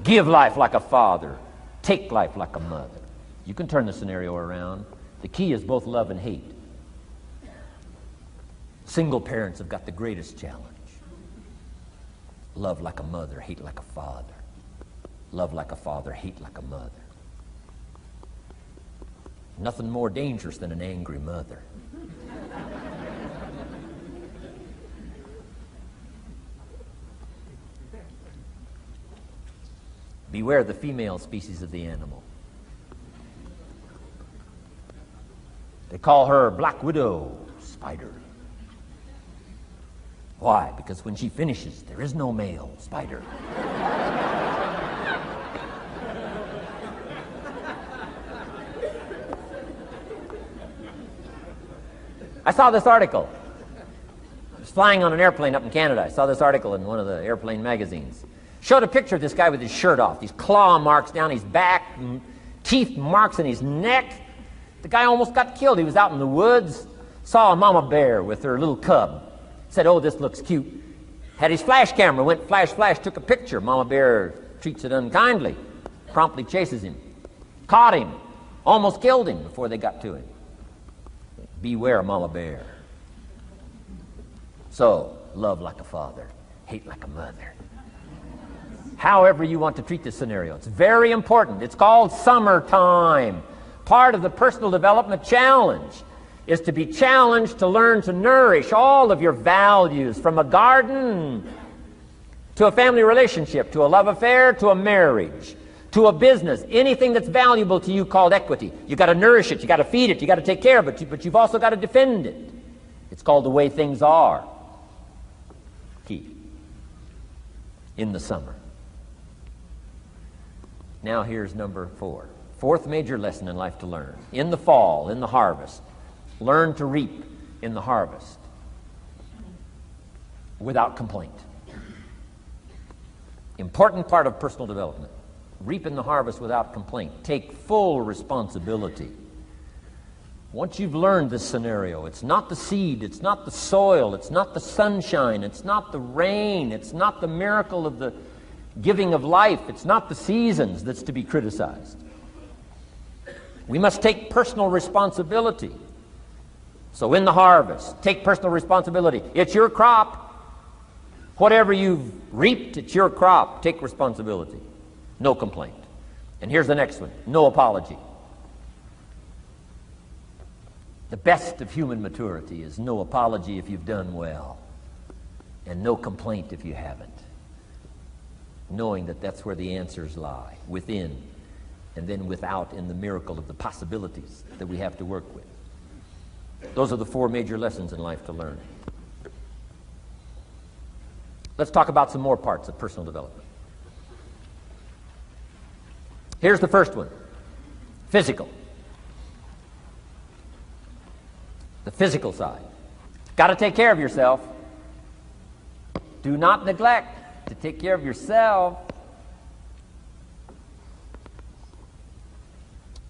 Give life like a father, take life like a mother. You can turn the scenario around. The key is both love and hate. Single parents have got the greatest challenge. Love like a mother, hate like a father. Love like a father, hate like a mother. Nothing more dangerous than an angry mother. Beware the female species of the animal. They call her Black Widow spider. Why? Because when she finishes, there is no male spider. I saw this article. I was flying on an airplane up in Canada. I saw this article in one of the airplane magazines. Showed a picture of this guy with his shirt off, these claw marks down his back, teeth marks in his neck. The guy almost got killed. He was out in the woods, saw a mama bear with her little cub. Said, oh, this looks cute. Had his flash camera, went flash, flash, took a picture. Mama bear treats it unkindly, promptly chases him. Caught him, almost killed him before they got to him. Beware mama bear. So, love like a father, hate like a mother. However you want to treat this scenario, it's very important. It's called summertime. Part of the personal development challenge. is to be challenged to learn to nourish all of your values, from a garden to a family relationship, to a love affair, to a marriage, to a business, anything that's valuable to you called equity. You've got to nourish it, you've got to feed it, you've got to take care of it, but you've also got to defend it. It's called the way things are. Key. In the summer. Now here's number 4. Fourth major lesson in life to learn. In the fall, in the harvest, learn to reap in the harvest without complaint. Important part of personal development. Reap in the harvest without complaint. Take full responsibility. Once you've learned this scenario, it's not the seed, it's not the soil, it's not the sunshine, it's not the rain, it's not the miracle of the giving of life, it's not the seasons that's to be criticized. We must take personal responsibility. So in the harvest, take personal responsibility. It's your crop. Whatever you've reaped, it's your crop. Take responsibility. No complaint. And here's the next one. No apology. The best of human maturity is no apology if you've done well, and no complaint if you haven't. Knowing that that's where the answers lie, within, and then without, in the miracle of the possibilities that we have to work with. Those are the 4 major lessons in life to learn. Let's talk about some more parts of personal development. Here's the first one. Physical. The physical side. Got to take care of yourself. Do not neglect to take care of yourself.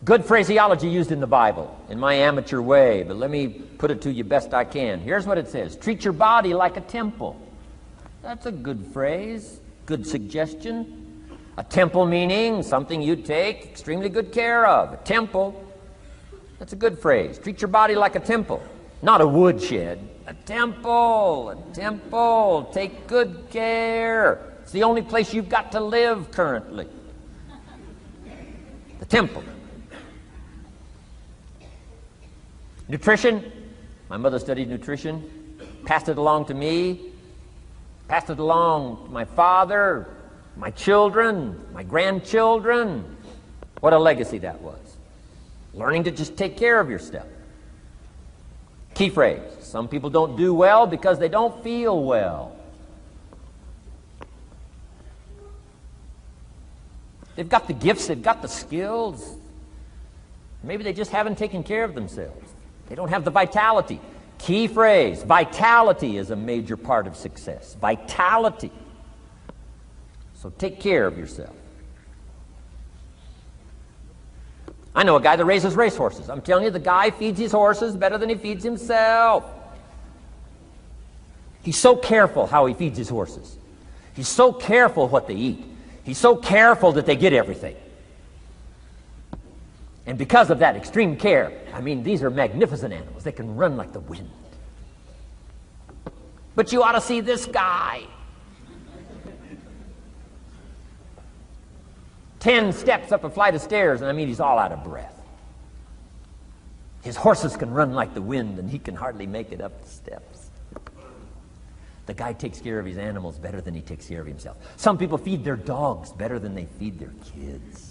Good phraseology used in the Bible, in my amateur way, but let me put it to you best I can. Here's what it says. Treat your body like a temple. That's a good phrase, good suggestion. A temple meaning something you take extremely good care of. A temple, that's a good phrase. Treat your body like a temple, not a woodshed. A temple, a temple. Take good care. It's the only place you've got to live currently. The temple. Nutrition. My mother studied nutrition, passed it along to me, passed it along to my father, my children, my grandchildren. What a legacy that was. Learning to just take care of yourself. Key phrase. Some people don't do well because they don't feel well. They've got the gifts, they've got the skills. Maybe they just haven't taken care of themselves. They don't have the vitality. Key phrase. Vitality is a major part of success. Vitality. So take care of yourself. I know a guy that raises racehorses. I'm telling you, the guy feeds his horses better than he feeds himself. He's so careful how he feeds his horses. He's so careful what they eat. He's so careful that they get everything. And because of that extreme care, I mean, these are magnificent animals. They can run like the wind. But you ought to see this guy. 10 steps up a flight of stairs, and I mean, he's all out of breath. His horses can run like the wind, and he can hardly make it up the steps. The guy takes care of his animals better than he takes care of himself. Some people feed their dogs better than they feed their kids.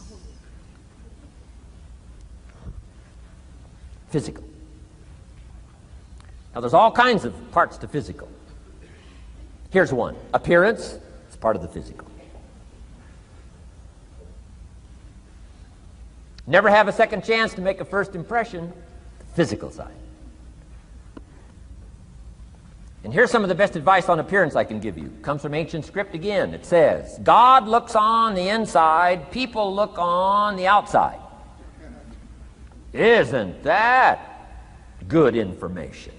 Physical. Now, there's all kinds of parts to physical. Here's one. Appearance is part of the physical. Never have a second chance to make a first impression. The physical side. And here's some of the best advice on appearance I can give you. It comes from ancient script again. It says, God looks on the inside, people look on the outside. Isn't that good information?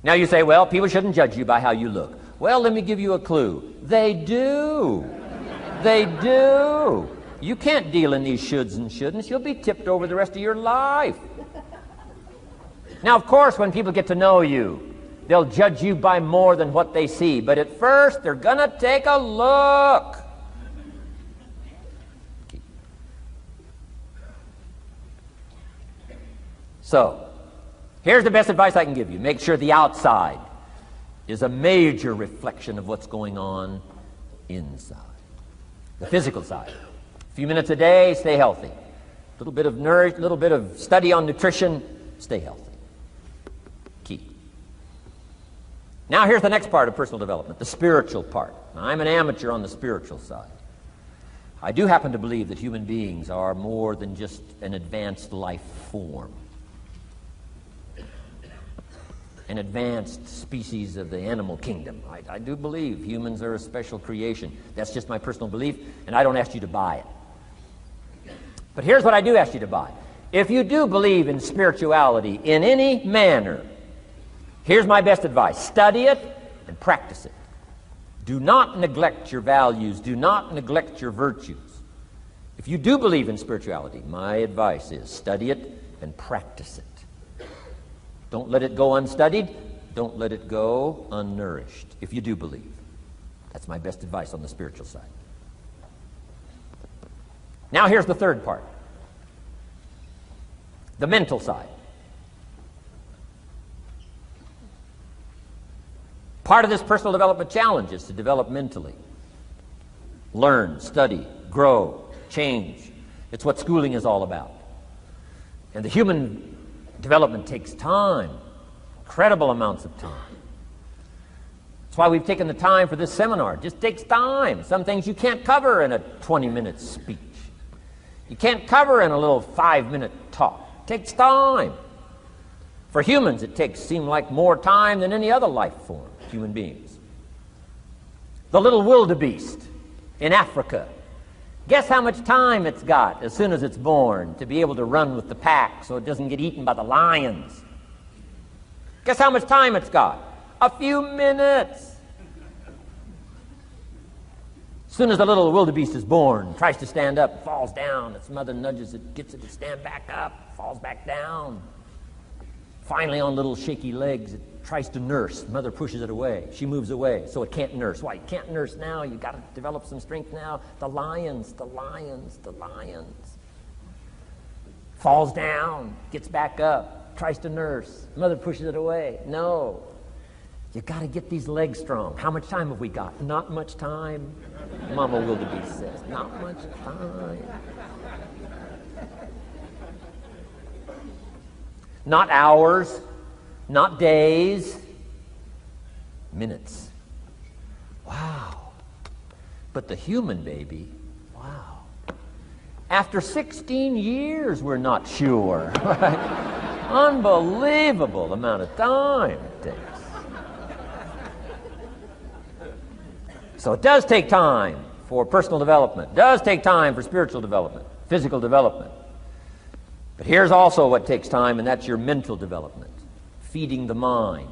Now you say, well, people shouldn't judge you by how you look. Well, let me give you a clue. They do. They do. You can't deal in these shoulds and shouldn'ts. You'll be tipped over the rest of your life. Now, of course, when people get to know you, they'll judge you by more than what they see. But at first, they're going to take a look. So, here's the best advice I can give you. Make sure the outside is a major reflection of what's going on inside. The physical side. A few minutes a day, stay healthy. A little bit of little bit of study on nutrition, stay healthy. Key. Now here's the next part of personal development, the spiritual part. Now, I'm an amateur on the spiritual side. I do happen to believe that human beings are more than just an advanced life form. An advanced species of the animal kingdom. I do believe humans are a special creation. That's just my personal belief, and I don't ask you to buy it. But here's what I do ask you to buy. If you do believe in spirituality in any manner, here's my best advice. Study it and practice it. Do not neglect your values. Do not neglect your virtues. If you do believe in spirituality, my advice is study it and practice it. Don't let it go unstudied. Don't let it go unnourished, if you do believe. That's my best advice on the spiritual side. Now here's the third part. The mental side. Part of this personal development challenge is to develop mentally. Learn, study, grow, change. It's what schooling is all about. And the human development takes time, incredible amounts of time. That's why we've taken the time for this seminar. It just takes time. Some things you can't cover in a 20-minute speech. You can't cover in a little 5-minute talk. It takes time. For humans, it seems like more time than any other life form, human beings. The little wildebeest in Africa. Guess how much time it's got as soon as it's born to be able to run with the pack so it doesn't get eaten by the lions? Guess how much time it's got? A few minutes. As soon as the little wildebeest is born, tries to stand up, falls down. Its mother nudges it, gets it to stand back up, falls back down. Finally, on little shaky legs, it tries to nurse. Mother pushes it away. She moves away, so it can't nurse. Why? You can't nurse now. You've got to develop some strength now. The lions. Falls down, gets back up, tries to nurse. Mother pushes it away. No. You've got to get these legs strong. How much time have we got? Not much time. Mama wildebeest says, not much time. Not hours, not days, minutes. Wow. But the human baby, wow. After 16 years, we're not sure. Right? Unbelievable amount of time it takes. So it does take time for personal development. It does take time for spiritual development, physical development. But here's also what takes time, and that's your mental development. Feeding the mind.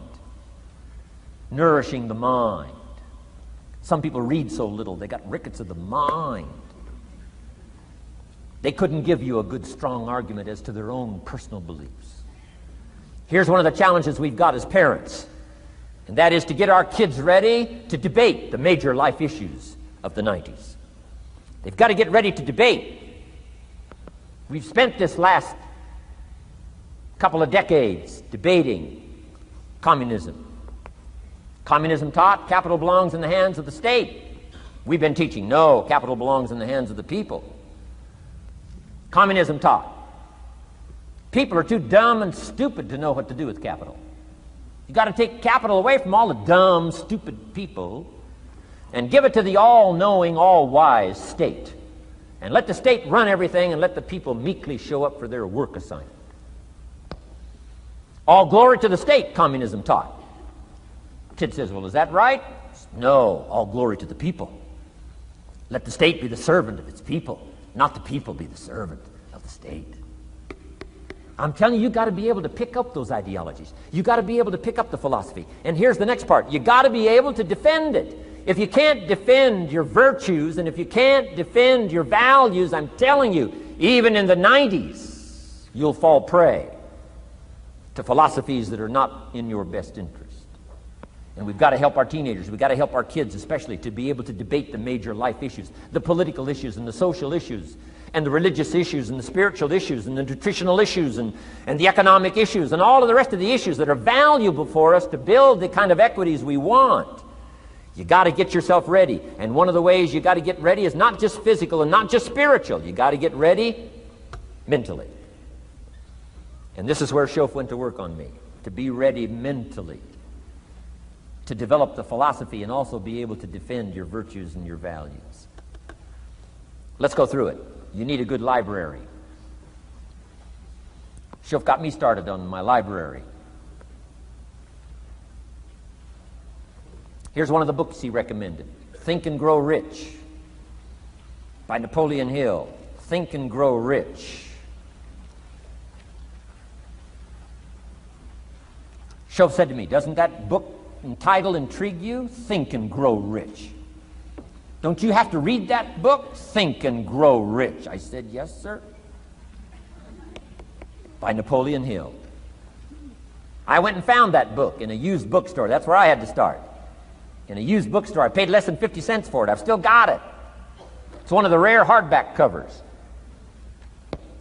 Nourishing the mind. Some people read so little, they got rickets of the mind. They couldn't give you a good, strong argument as to their own personal beliefs. Here's one of the challenges we've got as parents, and that is to get our kids ready to debate the major life issues of the 90s. They've got to get ready to debate. We've spent this last couple of decades debating communism. Communism taught capital belongs in the hands of the state. We've been teaching, no, capital belongs in the hands of the people. Communism taught people are too dumb and stupid to know what to do with capital. You've got to take capital away from all the dumb, stupid people and give it to the all-knowing, all-wise state. And let the state run everything and let the people meekly show up for their work assignment. All glory to the state, communism taught. Kid says, well, is that right? No, all glory to the people. Let the state be the servant of its people, not the people be the servant of the state. I'm telling you, you've got to be able to pick up those ideologies. You've got to be able to pick up the philosophy. And here's the next part. You've got to be able to defend it. If you can't defend your virtues and if you can't defend your values, I'm telling you, even in the 90s, you'll fall prey to philosophies that are not in your best interest. And we've got to help our teenagers, we've got to help our kids especially to be able to debate the major life issues, the political issues and the social issues. and the religious issues and the spiritual issues and the nutritional issues and the economic issues and all of the rest of the issues that are valuable for us to build the kind of equities we want. You got to get yourself ready. And one of the ways you got to get ready is not just physical and not just spiritual. You got to get ready mentally. And this is where Shof went to work on me, to be ready mentally, to develop the philosophy and also be able to defend your virtues and your values. Let's go through it. You need a good library. Shof got me started on my library. Here's one of the books he recommended. Think and Grow Rich by Napoleon Hill. Think and Grow Rich. Shof said to me, doesn't that book and title intrigue you? Think and Grow Rich. Don't you have to read that book? Think and Grow Rich. I said, yes, sir. By Napoleon Hill. I went and found that book in a used bookstore. That's where I had to start. In a used bookstore. I paid less than 50 cents for it. I've still got it. It's one of the rare hardback covers.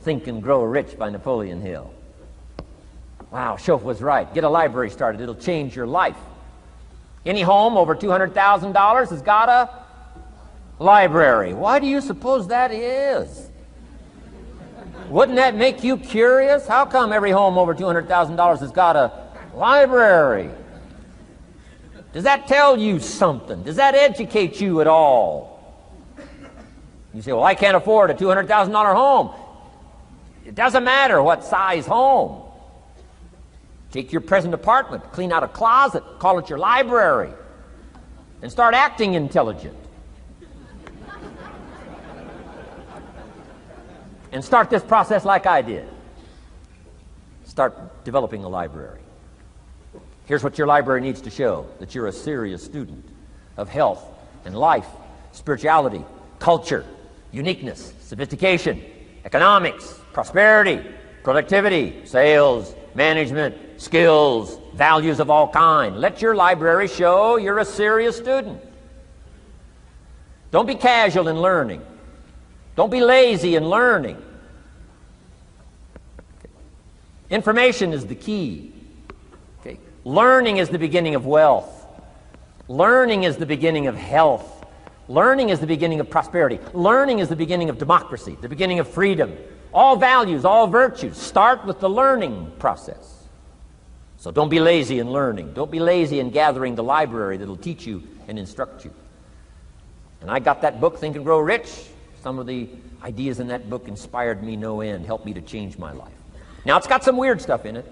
Think and Grow Rich by Napoleon Hill. Wow, Shof was right. Get a library started. It'll change your life. Any home over $200,000 has got a library. Why do you suppose that is? Wouldn't that make you curious? How come every home over $200,000 has got a library? Does that tell you something? Does that educate you at all? You say, well, I can't afford a $200,000 home. It doesn't matter what size home. Take your present apartment, clean out a closet, call it your library, and start acting intelligent. And start this process like I did. Start developing a library. Here's what your library needs to show: that you're a serious student of health and life, spirituality, culture, uniqueness, sophistication, economics, prosperity, productivity, sales, management, skills, values of all kinds. Let your library show you're a serious student. Don't be casual in learning. Don't be lazy in learning. Okay. Information is the key. Okay. Learning is the beginning of wealth. Learning is the beginning of health. Learning is the beginning of prosperity. Learning is the beginning of democracy, the beginning of freedom. All values, all virtues start with the learning process. So don't be lazy in learning. Don't be lazy in gathering the library that'll teach you and instruct you. And I got that book, Think and Grow Rich. Some of the ideas in that book inspired me no end, helped me to change my life. Now, it's got some weird stuff in it.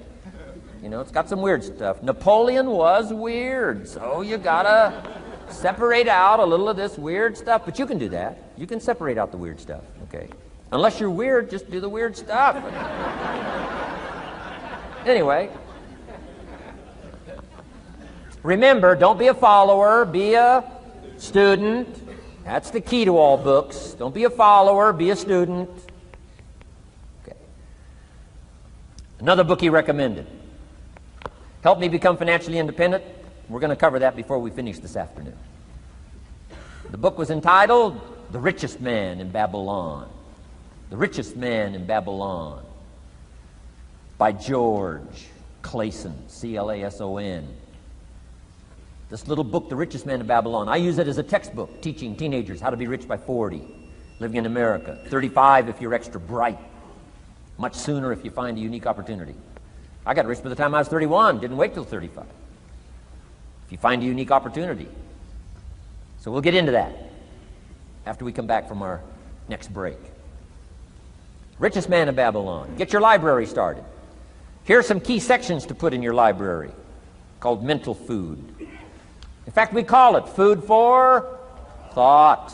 You know, it's got some weird stuff. Napoleon was weird, so you gotta separate out a little of this weird stuff. But you can do that. You can separate out the weird stuff, okay? Unless you're weird, just do the weird stuff. Anyway, remember, don't be a follower, be a student. That's the key to all books. Don't be a follower, be a student. Okay. Another book he recommended. Help Me Become Financially Independent. We're going to cover that before we finish this afternoon. The book was entitled The Richest Man in Babylon. The Richest Man in Babylon by George Clason, C-L-A-S-O-N. This little book, The Richest Man in Babylon, I use it as a textbook teaching teenagers how to be rich by 40, living in America. 35 if you're extra bright. Much sooner if you find a unique opportunity. I got rich by the time I was 31, didn't wait till 35. If you find a unique opportunity. So we'll get into that after we come back from our next break. Richest Man in Babylon. Get your library started. Here are some key sections to put in your library called mental food. In fact, we call it food for thought.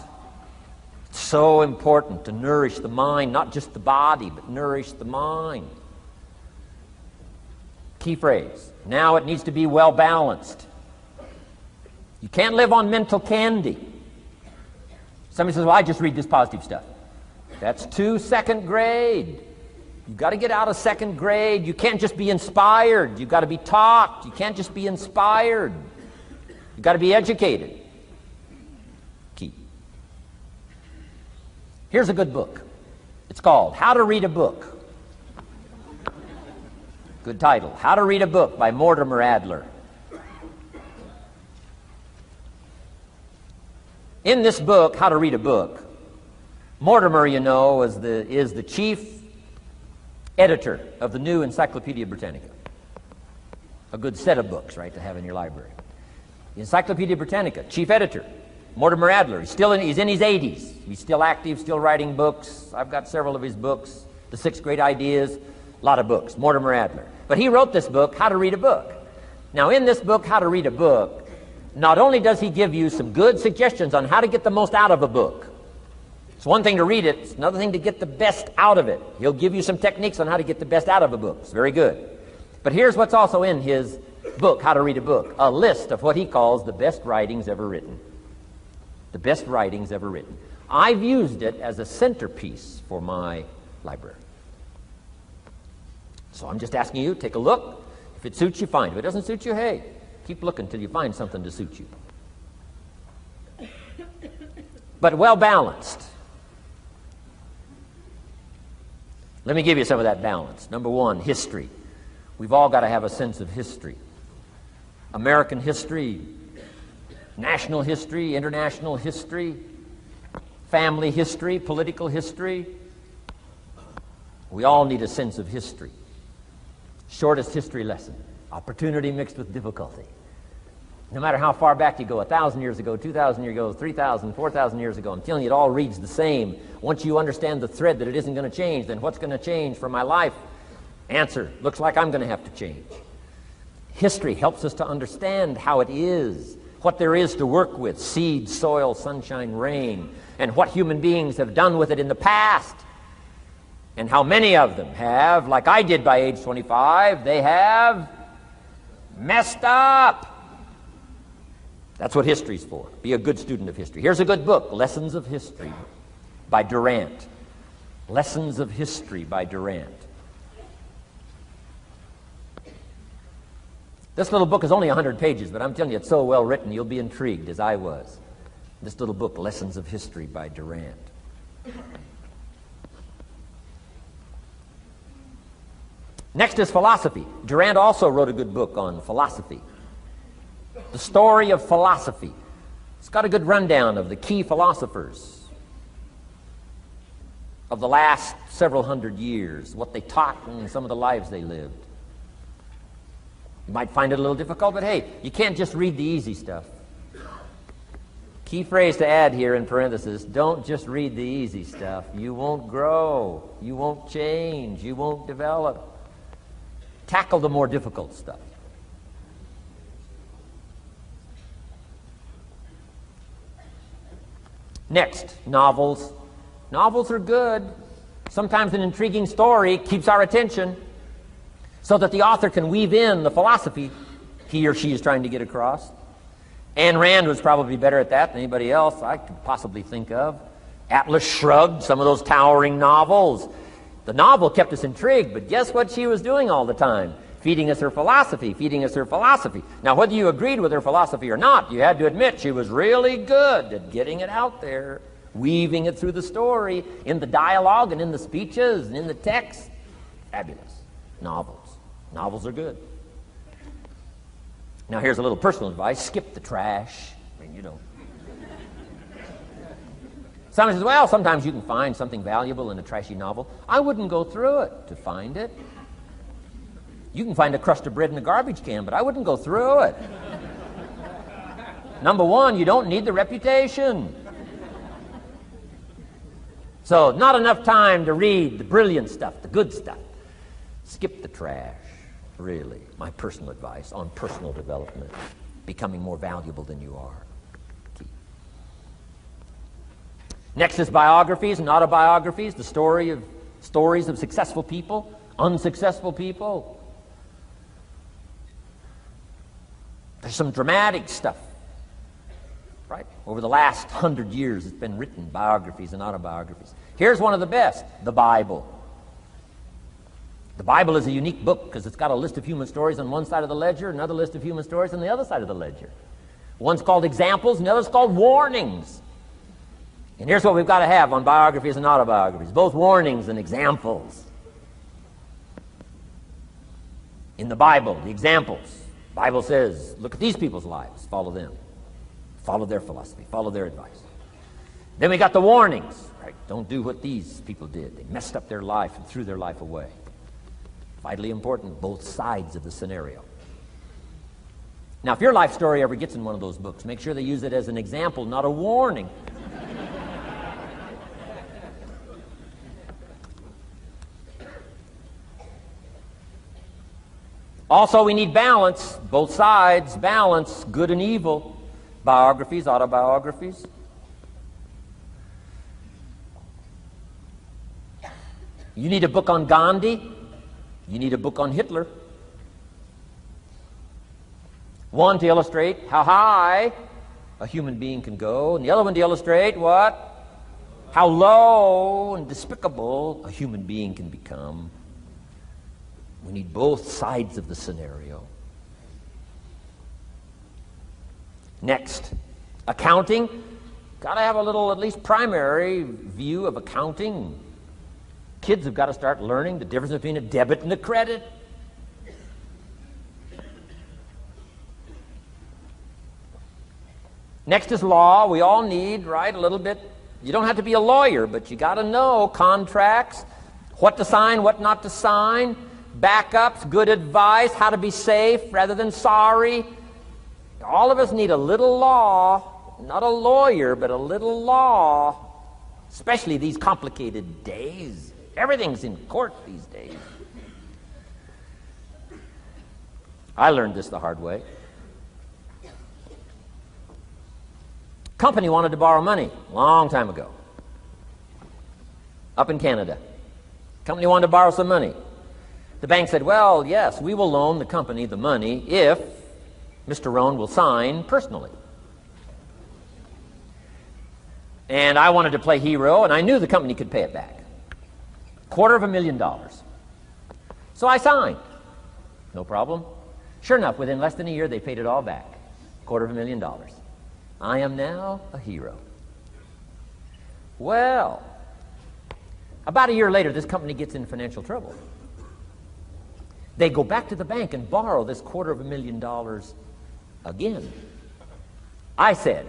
It's so important to nourish the mind, not just the body, but nourish the mind. Key phrase. Now it needs to be well balanced. You can't live on mental candy. Somebody says, well, I just read this positive stuff. That's too second grade. You've got to get out of second grade. You can't just be inspired. You've got to be taught. You can't just be inspired. You've got to be educated. Key. Here's a good book. It's called How to Read a Book. Good title. How to Read a Book by Mortimer Adler. In this book, How to Read a Book, Mortimer, you know, is the chief editor of the new Encyclopedia Britannica. A good set of books, right, to have in your library. The Encyclopedia Britannica, chief editor, Mortimer Adler. He's in his 80s. He's still active, still writing books. I've got several of his books. The 6 Great Ideas, a lot of books. Mortimer Adler. But he wrote this book, How to Read a Book. Now, in this book, How to Read a Book, not only does he give you some good suggestions on how to get the most out of a book. It's one thing to read it, it's another thing to get the best out of it. He'll give you some techniques on how to get the best out of a book. It's very good. But here's what's also in his book, How to Read a Book, a list of what he calls the best writings ever written. The best writings ever written. I've used it as a centerpiece for my library. So I'm just asking you, take a look. If it suits you, fine. If it doesn't suit you, hey, keep looking till you find something to suit you. But well balanced. Let me give you some of that balance. Number 1, history. We've all got to have a sense of history. American history, national history, international history, family history, political history. We all need a sense of history. Shortest history lesson. Opportunity mixed with difficulty. No matter how far back you go, 1,000 years ago, 2,000 years ago, 3,000, 4,000 years ago, I'm telling you, it all reads the same. Once you understand the thread that it isn't going to change, then what's going to change for my life? Answer, looks like I'm going to have to change. History helps us to understand how it is, what there is to work with, seed, soil, sunshine, rain, and what human beings have done with it in the past. And how many of them have, like I did by age 25, they have messed up. That's what history's for. Be a good student of history. Here's a good book, Lessons of History by Durant. Lessons of History by Durant. This little book is only 100 pages, but I'm telling you, it's so well written, you'll be intrigued, as I was. This little book, Lessons of History by Durant. Next is philosophy. Durant also wrote a good book on philosophy. The Story of Philosophy. It's got a good rundown of the key philosophers of the last several hundred years, what they taught and some of the lives they lived. You might find it a little difficult, but hey, you can't just read the easy stuff. Key phrase to add here in parentheses, don't just read the easy stuff. You won't grow. You won't change. You won't develop. Tackle the more difficult stuff. Next, novels. Novels are good. Sometimes an intriguing story keeps our attention so that the author can weave in the philosophy he or she is trying to get across. Ayn Rand was probably better at that than anybody else I could possibly think of. Atlas Shrugged, some of those towering novels. The novel kept us intrigued, but guess what she was doing all the time? Feeding us her philosophy, feeding us her philosophy. Now, whether you agreed with her philosophy or not, you had to admit she was really good at getting it out there, weaving it through the story, in the dialogue and in the speeches and in the text. Fabulous. Novels. Novels are good. Now, here's a little personal advice. Skip the trash. I mean, you know. Someone says, well, sometimes you can find something valuable in a trashy novel. I wouldn't go through it to find it. You can find a crust of bread in a garbage can, but I wouldn't go through it. Number 1, you don't need the reputation. So, not enough time to read the brilliant stuff, the good stuff. Skip the trash, really. My personal advice on personal development, becoming more valuable than you are. Key. Next is biographies and autobiographies, the stories of successful people, unsuccessful people. There's some dramatic stuff, right? Over the last 100 years, it's been written, biographies and autobiographies. Here's one of the best, the Bible. The Bible is a unique book because it's got a list of human stories on one side of the ledger, another list of human stories on the other side of the ledger. One's called examples and the other's called warnings. And here's what we've got to have on biographies and autobiographies, both warnings and examples. In the Bible, the examples. The Bible says, look at these people's lives, follow them. Follow their philosophy, follow their advice. Then we got the warnings, right? Don't do what these people did. They messed up their life and threw their life away. Vitally important, both sides of the scenario. Now, if your life story ever gets in one of those books, make sure they use it as an example, not a warning. Also, we need balance, both sides, balance, good and evil, biographies, autobiographies. You need a book on Gandhi. You need a book on Hitler. One to illustrate how high a human being can go, and the other one to illustrate what? How low and despicable a human being can become. We need both sides of the scenario. Next, accounting. Got to have a little, at least primary view of accounting. Kids have got to start learning the difference between a debit and a credit. Next is law. We all need, right, a little bit. You don't have to be a lawyer, but you got to know contracts, what to sign, what not to sign, backups, good advice, how to be safe rather than sorry. All of us need a little law, not a lawyer, but a little law, especially these complicated days. Everything's in court these days. I learned this the hard way. Company wanted to borrow money a long time ago. Up in Canada. Company wanted to borrow some money. The bank said, well, yes, we will loan the company the money if Mr. Rohn will sign personally. And I wanted to play hero, and I knew the company could pay it back. $250,000. So I signed. No problem. Sure enough, within less than a year, they paid it all back. $250,000. I am now a hero. Well, about a year later, this company gets in financial trouble. They go back to the bank and borrow this $250,000 again. I said,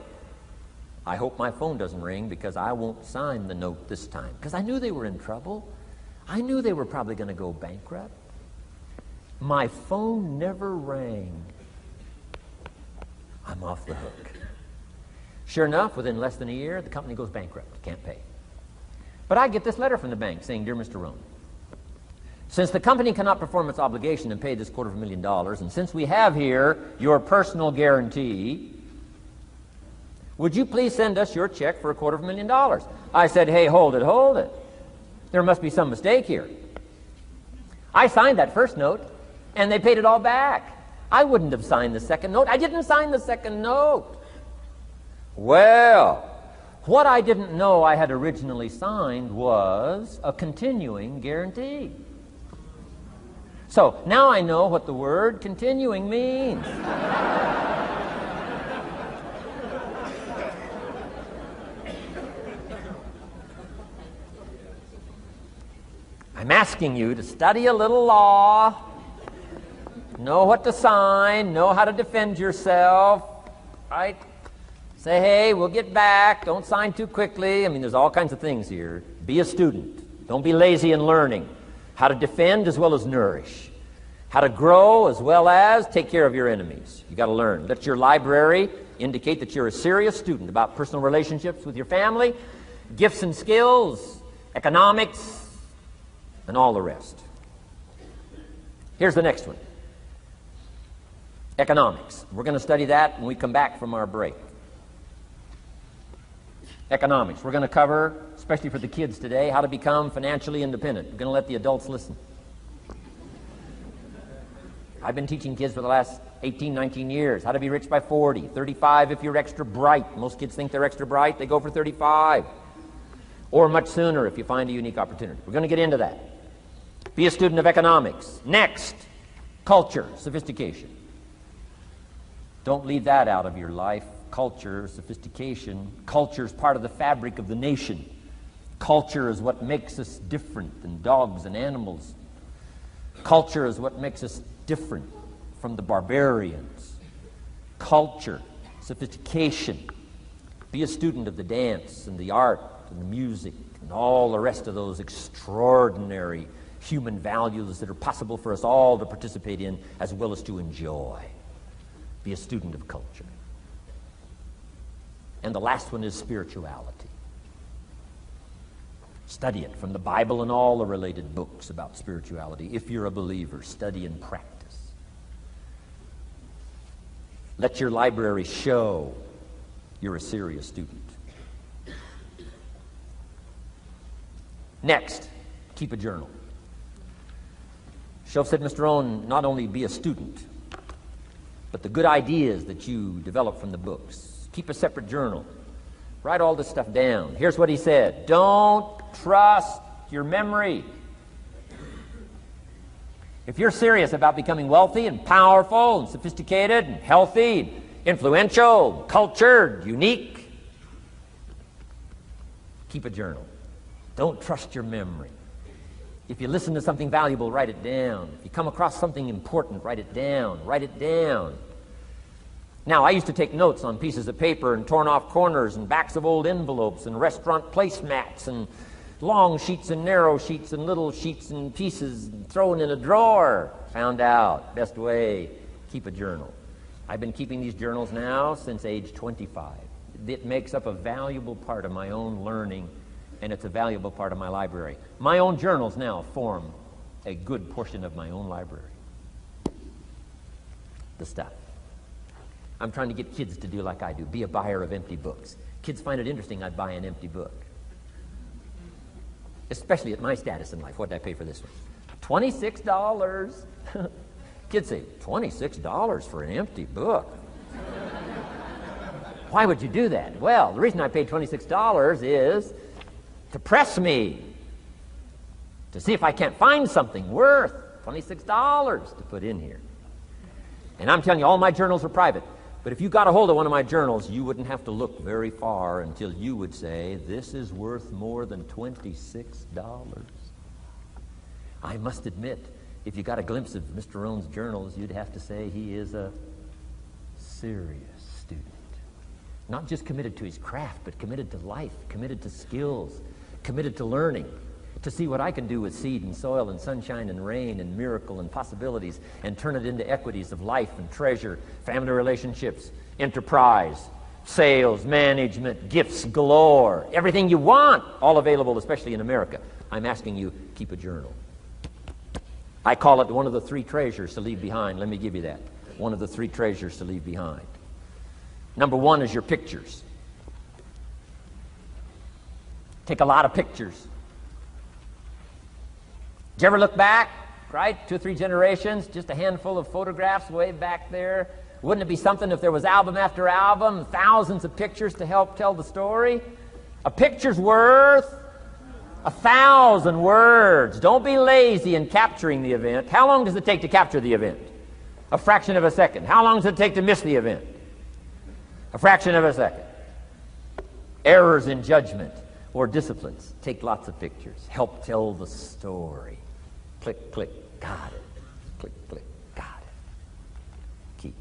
I hope my phone doesn't ring because I won't sign the note this time. Because I knew they were in trouble. I knew they were probably going to go bankrupt. My phone never rang. I'm off the hook. Sure enough, within less than a year, the company goes bankrupt. Can't pay. But I get this letter from the bank saying, Dear Mr. Rohn, since the company cannot perform its obligation and pay this $250,000, and since we have here your personal guarantee, would you please send us your check for $250,000? I said, hey, hold it. There must be some mistake here. I signed that first note, and they paid it all back. I wouldn't have signed the second note. I didn't sign the second note. Well, what I didn't know I had originally signed was a continuing guarantee. So now I know what the word continuing means. I'm asking you to study a little law, know what to sign, know how to defend yourself, right? Say, hey, we'll get back. Don't sign too quickly. I mean, there's all kinds of things here. Be a student. Don't be lazy in learning. How to defend as well as nourish. How to grow as well as take care of your enemies. You got to learn. Let your library indicate that you're a serious student about personal relationships with your family, gifts and skills, economics, and all the rest. Here's the next one. Economics. We're going to study that when we come back from our break. Economics. We're going to cover, especially for the kids today, how to become financially independent. We're going to let the adults listen. I've been teaching kids for the last 18, 19 years how to be rich by 40, 35 if you're extra bright. Most kids think they're extra bright. They go for 35. Or much sooner if you find a unique opportunity. We're going to get into that. Be a student of economics. Next, culture, sophistication. Don't leave that out of your life culture, sophistication. Culture is part of the fabric of the nation. Culture is what makes us different than dogs and animals. Culture is what makes us different from the barbarians. Culture, sophistication. Be a student of the dance and the art and the music and all the rest of those extraordinary human values that are possible for us all to participate in as well as to enjoy. Be a student of culture. And the last one is spirituality. Study it from the Bible and all the related books about spirituality. If you're a believer, study and practice. Let your library show you're a serious student. Next, keep a journal. Shoaff said, Mr. Rohn, not only be a student, but the good ideas that you develop from the books. Keep a separate journal. Write all this stuff down. Here's what he said. Don't trust your memory. If you're serious about becoming wealthy and powerful and sophisticated and healthy, influential, cultured, unique, keep a journal. Don't trust your memory. If you listen to something valuable, write it down. If you come across something important, write it down. Write it down. Now, I used to take notes on pieces of paper and torn off corners and backs of old envelopes and restaurant placemats and long sheets and narrow sheets and little sheets and pieces and thrown in a drawer. Found out, best way, keep a journal. I've been keeping these journals now since age 25. It makes up a valuable part of my own learning, and it's a valuable part of my library. My own journals now form a good portion of my own library. The stuff. I'm trying to get kids to do like I do, be a buyer of empty books. Kids find it interesting I'd buy an empty book. Especially at my status in life. What did I pay for this one? $26. Kids say, $26 for an empty book? Why would you do that? Well, the reason I paid $26 is to press me, to see if I can't find something worth $26 to put in here. And I'm telling you, all my journals are private. But if you got a hold of one of my journals, you wouldn't have to look very far until you would say, this is worth more than $26. I must admit, if you got a glimpse of Mr. Rohn's journals, you'd have to say he is a serious student. Not just committed to his craft, but committed to life, committed to skills, committed to learning, to see what I can do with seed and soil and sunshine and rain and miracle and possibilities and turn it into equities of life and treasure, family relationships, enterprise, sales, management, gifts galore, everything you want, all available, especially in America. I'm asking you, keep a journal. I call it one of the three treasures to leave behind. Let me give you that. One of the three treasures to leave behind. Number one is your pictures. Take a lot of pictures. Did you ever look back, right? 2 or 3 generations, just a handful of photographs way back there. Wouldn't it be something if there was album after album, thousands of pictures to help tell the story? A picture's worth 1,000 words. Don't be lazy in capturing the event. How long does it take to capture the event? A fraction of a second. How long does it take to miss the event? A fraction of a second. Errors in judgment or disciplines. Take lots of pictures. Help tell the story. Click, click, got it. Click, click, got it. Keep.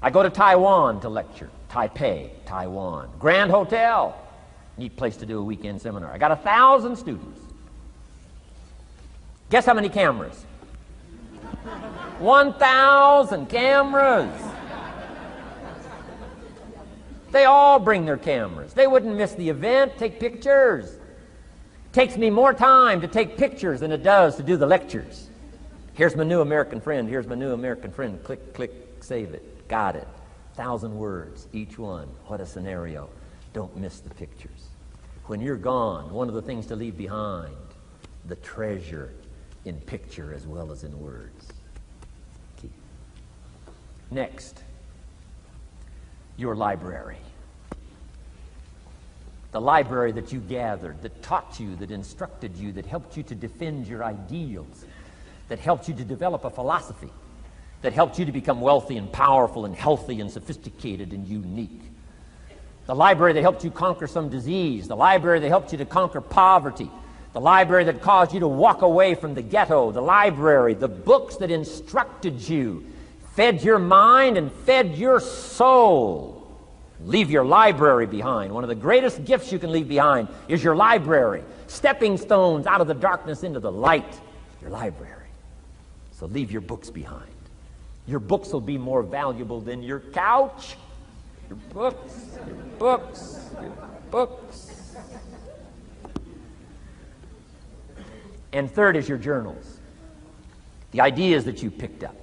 I go to Taiwan to lecture. Taipei, Taiwan. Grand Hotel. Neat place to do a weekend seminar. I got 1,000 students. Guess how many cameras? 1,000 cameras. They all bring their cameras. They wouldn't miss the event, take pictures. Takes me more time to take pictures than it does to do the lectures. Here's my new American friend. Here's my new American friend. Click, click, save it. Got it. 1,000 words, each one. What a scenario. Don't miss the pictures. When you're gone, one of the things to leave behind, the treasure in picture as well as in words. Keep. Next, your library. The library that you gathered, that taught you, that instructed you, that helped you to defend your ideals, that helped you to develop a philosophy, that helped you to become wealthy and powerful and healthy and sophisticated and unique. The library that helped you conquer some disease. The library that helped you to conquer poverty. The library that caused you to walk away from the ghetto. The library, the books that instructed you, fed your mind and fed your soul. Leave your library behind. One of the greatest gifts you can leave behind is your library. Stepping stones out of the darkness into the light. Your library. So leave your books behind. Your books will be more valuable than your couch. Your books, your books, your books. And third is your journals. The ideas that you picked up.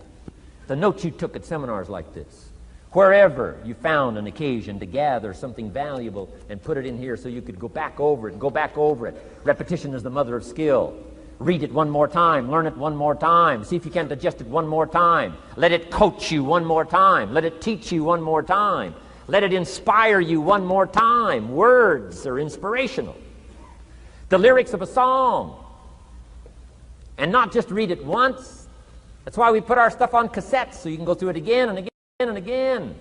The notes you took at seminars like this. Wherever you found an occasion to gather something valuable and put it in here so you could go back over it and go back over it. Repetition is the mother of skill. Read it one more time. Learn it one more time. See if you can digest it one more time. Let it coach you one more time. Let it teach you one more time. Let it inspire you one more time. Words are inspirational. The lyrics of a song. And not just read it once. That's why we put our stuff on cassettes so you can go through it again and again and again.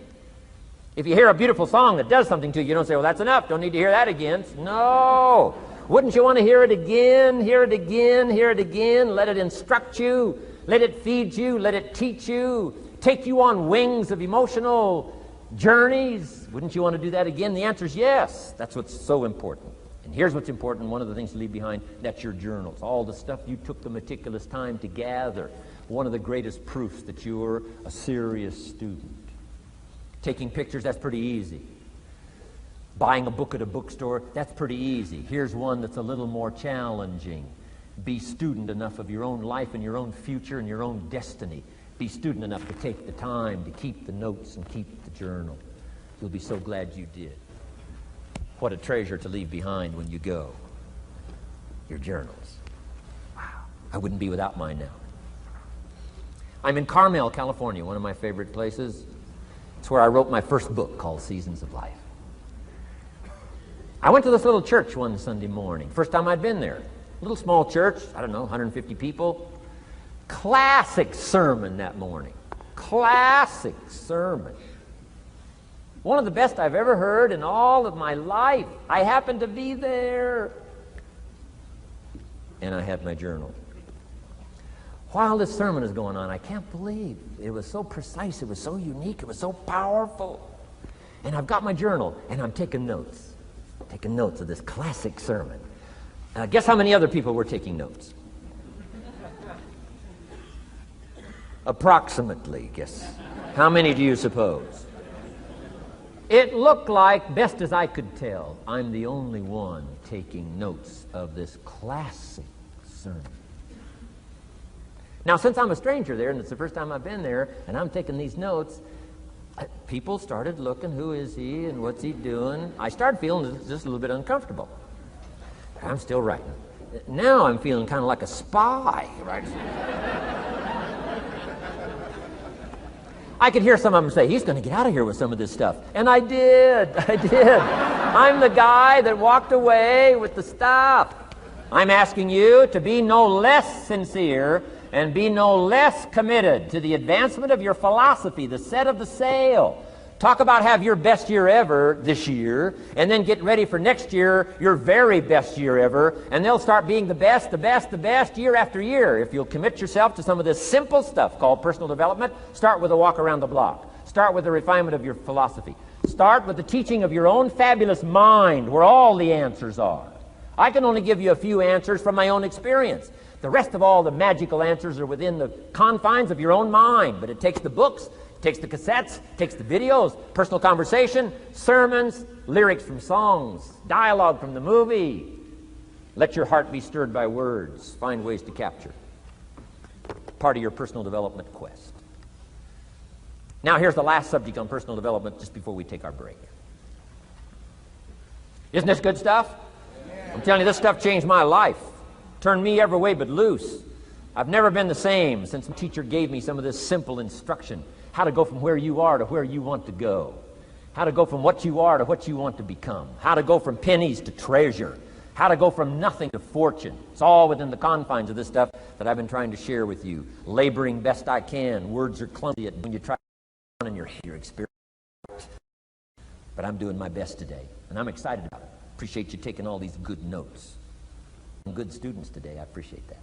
If you hear a beautiful song that does something to you, you don't say, well, that's enough. Don't need to hear that again. No. Wouldn't you want to hear it again, hear it again, hear it again? Let it instruct you. Let it feed you. Let it teach you. Take you on wings of emotional journeys. Wouldn't you want to do that again? The answer is yes. That's what's so important. And here's what's important. One of the things to leave behind, that's your journals. All the stuff you took the meticulous time to gather. One of the greatest proofs that you're a serious student. Taking pictures, that's pretty easy. Buying a book at a bookstore, that's pretty easy. Here's one that's a little more challenging. Be student enough of your own life and your own future and your own destiny. Be student enough to take the time to keep the notes and keep the journal. You'll be so glad you did. What a treasure to leave behind when you go. Your journals. Wow. I wouldn't be without mine now. I'm in Carmel, California, one of my favorite places. It's where I wrote my first book called Seasons of Life. I went to this little church one Sunday morning. First time I'd been there. Little small church, I don't know, 150 people. Classic sermon that morning. Classic sermon. One of the best I've ever heard in all of my life. I happened to be there. And I had my journal. While this sermon is going on, I can't believe it was so precise, it was so unique, it was so powerful. And I've got my journal, and I'm taking notes. Taking notes of this classic sermon. Guess how many other people were taking notes? Approximately, guess. How many do you suppose? It looked like, best as I could tell, I'm the only one taking notes of this classic sermon. Now, since I'm a stranger there, and it's the first time I've been there, and I'm taking these notes, people started looking, who is he, and what's he doing? I started feeling just a little bit uncomfortable. I'm still writing. Now I'm feeling kind of like a spy, right? I could hear some of them say, he's going to get out of here with some of this stuff. And I did. I'm the guy that walked away with the stuff. I'm asking you to be no less sincere and be no less committed to the advancement of your philosophy, the set of the sail. Talk about have your best year ever this year, and then get ready for next year, your very best year ever, and they'll start being the best year after year. If you'll commit yourself to some of this simple stuff called personal development, start with a walk around the block. Start with the refinement of your philosophy. Start with the teaching of your own fabulous mind, where all the answers are. I can only give you a few answers from my own experience. The rest of all the magical answers are within the confines of your own mind. But it takes the books, it takes the cassettes, it takes the videos, personal conversation, sermons, lyrics from songs, dialogue from the movie. Let your heart be stirred by words. Find ways to capture. Part of your personal development quest. Now here's the last subject on personal development just before we take our break. Isn't this good stuff? I'm telling you, this stuff changed my life. Turned me every way but loose. I've never been the same since the teacher gave me some of this simple instruction. How to go from where you are to where you want to go. How to go from what you are to what you want to become. How to go from pennies to treasure. How to go from nothing to fortune. It's all within the confines of this stuff that I've been trying to share with you. Laboring best I can. Words are clumsy when you try to in your head, your experience. But I'm doing my best today, and I'm excited about it. Appreciate you taking all these good notes. Good students today. I appreciate that.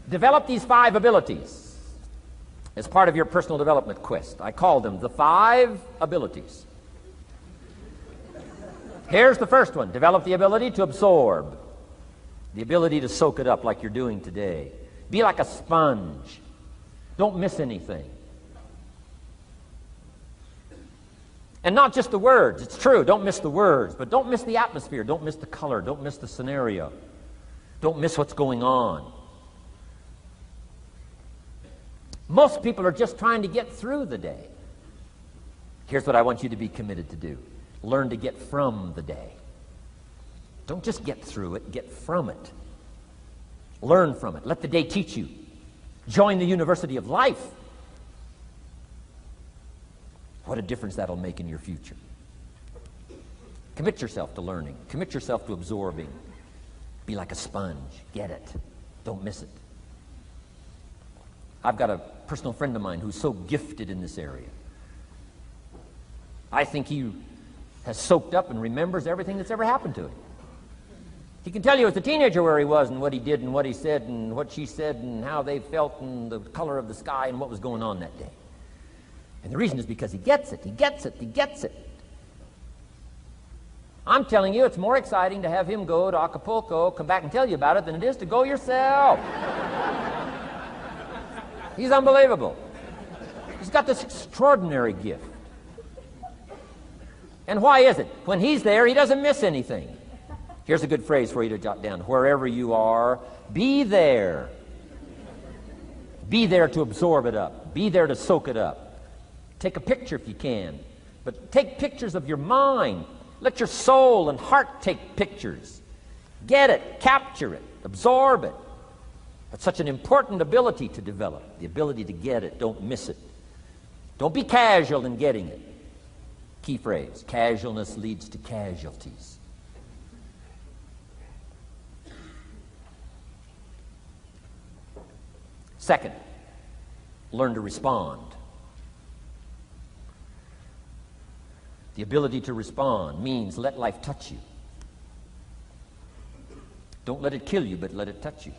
Develop these 5 abilities as part of your personal development quest. I call them the 5 abilities. Here's the first one. Develop the ability to absorb. The ability to soak it up like you're doing today. Be like a sponge. Don't miss anything. And not just the words. It's true, don't miss the words, but don't miss the atmosphere. Don't miss the color. Don't miss the scenario. Don't miss what's going on. Most people are just trying to get through the day. Here's what I want you to be committed to do. Learn to get from the day. Don't just get through it, get from it. Learn from it. Let the day teach you. Join the university of life. What a difference that'll make in your future. Commit yourself to learning. Commit yourself to absorbing. Be like a sponge. Get it. Don't miss it. I've got a personal friend of mine who's so gifted in this area. I think he has soaked up and remembers everything that's ever happened to him. He can tell you as a teenager where he was and what he did and what he said and what she said and how they felt and the color of the sky and what was going on that day. And the reason is because he gets it. He gets it. He gets it. I'm telling you, it's more exciting to have him go to Acapulco, come back and tell you about it, than it is to go yourself. He's unbelievable. He's got this extraordinary gift. And why is it? When he's there, he doesn't miss anything. Here's a good phrase for you to jot down. Wherever you are, be there. Be there to absorb it up. Be there to soak it up. Take a picture if you can. But take pictures of your mind. Let your soul and heart take pictures. Get it. Capture it. Absorb it. That's such an important ability to develop. The ability to get it. Don't miss it. Don't be casual in getting it. Key phrase. Casualness leads to casualties. Second, learn to respond. The ability to respond means let life touch you. Don't let it kill you, but let it touch you.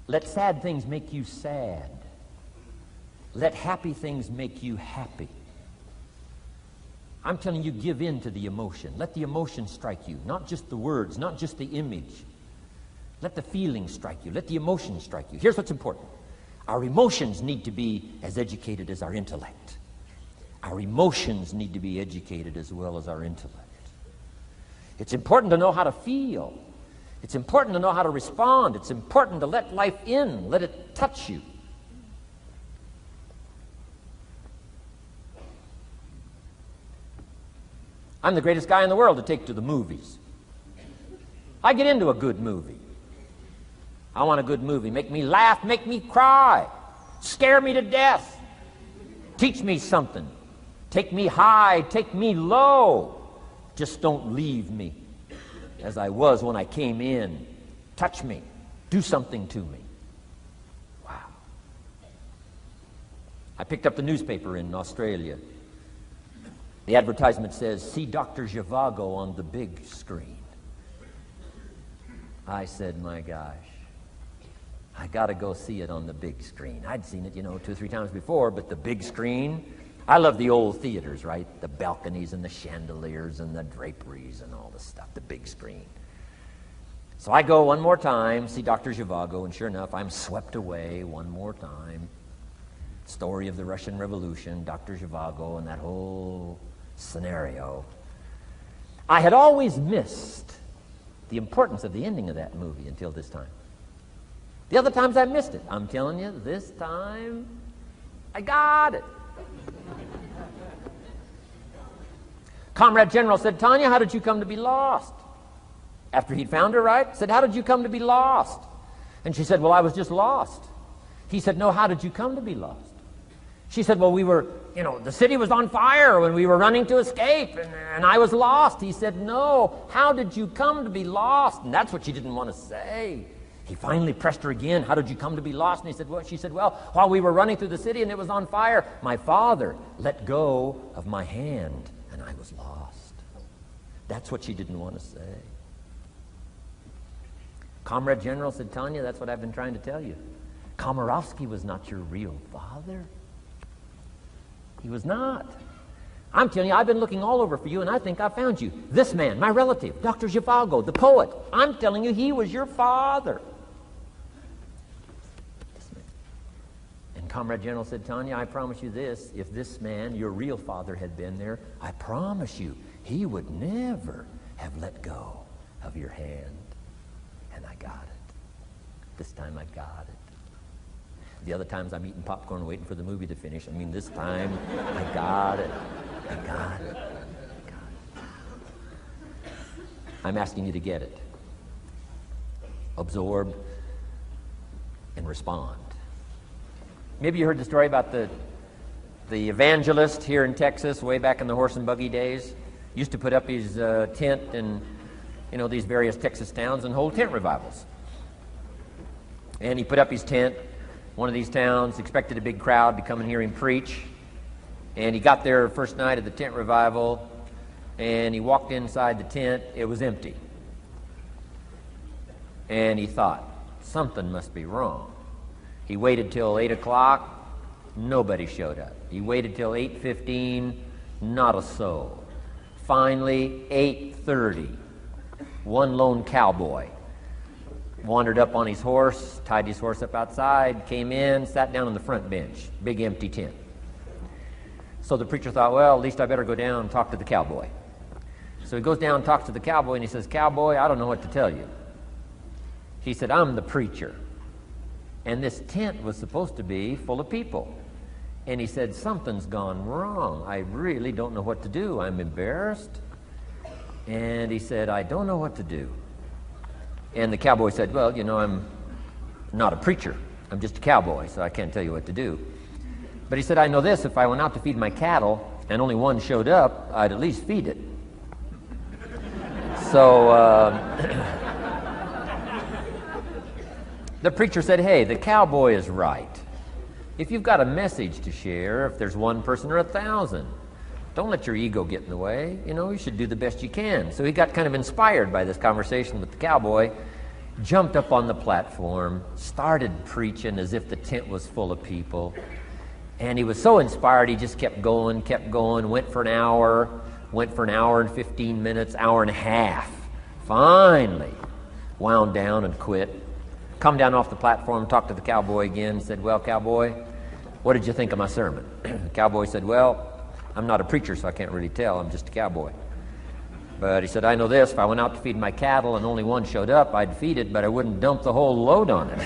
Let sad things make you sad. Let happy things make you happy. I'm telling you, give in to the emotion. Let the emotion strike you, not just the words, not just the image. Let the feeling strike you. Let the emotion strike you. Here's what's important. Our emotions need to be as educated as our intellect. Our emotions need to be educated as well as our intellect. It's important to know how to feel. It's important to know how to respond. It's important to let life in. Let it touch you. I'm the greatest guy in the world to take to the movies. I get into a good movie. I want a good movie. Make me laugh, make me cry, scare me to death, teach me something, take me high, take me low. Just don't leave me as I was when I came in. Touch me, do something to me. Wow. I picked up the newspaper in Australia. The advertisement says, "See Dr. Zhivago on the big screen." I said, my gosh, I got to go see it on the big screen. I'd seen it, 2 or 3 times before, but the big screen, I love the old theaters, right? The balconies and the chandeliers and the draperies and all the stuff, the big screen. So I go one more time, see Dr. Zhivago, and sure enough, I'm swept away one more time. Story of the Russian Revolution, Dr. Zhivago, and that whole scenario. I had always missed the importance of the ending of that movie until this time. The other times I missed it. I'm telling you, this time I got it. Comrade General said, Tanya, how did you come to be lost? After he'd found her, right? Said, how did you come to be lost? And she said, well, I was just lost. He said, no, how did you come to be lost? She said, well, the city was on fire when we were running to escape, and I was lost. He said, no, how did you come to be lost? And that's what she didn't want to say. He finally pressed her again, how did you come to be lost? And she said, well, while we were running through the city and it was on fire, my father let go of my hand, and I was lost. That's what she didn't want to say. Comrade General said, Tanya, that's what I've been trying to tell you. Komarovsky was not your real father. He was not. I'm telling you, I've been looking all over for you, and I think I found you. This man, my relative, Dr. Zhivago, the poet. I'm telling you, he was your father. And Comrade General said, Tanya, I promise you this. If this man, your real father, had been there, I promise you, he would never have let go of your hand. And I got it. This time I got it. The other times I'm eating popcorn waiting for the movie to finish. This time I got it. I got it. I'm asking you to get it. Absorb and respond. Maybe you heard the story about the evangelist here in Texas way back in the horse and buggy days. Used to put up his tent in these various Texas towns and hold tent revivals. And he put up his tent. One of these towns expected a big crowd to come and hear him preach. And he got there first night of the tent revival, and he walked inside the tent. It was empty. And he thought, something must be wrong. He waited till 8 o'clock. Nobody showed up. He waited till 8:15. Not a soul. Finally, 8:30. One lone cowboy wandered up on his horse, tied his horse up outside, came in, sat down on the front bench, big empty tent. So the preacher thought, well, at least I better go down and talk to the cowboy. So he goes down and talks to the cowboy, and he says, Cowboy, I don't know what to tell you. He said, I'm the preacher, and this tent was supposed to be full of people. And he said, something's gone wrong. I really don't know what to do. I'm embarrassed. And he said, I don't know what to do. And the cowboy said, well, I'm not a preacher. I'm just a cowboy, so I can't tell you what to do. But he said, I know this, if I went out to feed my cattle and only one showed up, I'd at least feed it. So the preacher said, hey, the cowboy is right. If you've got a message to share, if there's one person or 1,000, don't let your ego get in the way. You should do the best you can. So he got kind of inspired by this conversation with the cowboy, jumped up on the platform, started preaching as if the tent was full of people. And he was so inspired, he just kept going, went for an hour and 15 minutes, hour and a half. Finally, wound down and quit. Come down off the platform, talked to the cowboy again, said, well, cowboy, what did you think of my sermon? The cowboy said, well, I'm not a preacher, so I can't really tell. I'm just a cowboy. But he said, I know this. If I went out to feed my cattle and only one showed up, I'd feed it, but I wouldn't dump the whole load on it.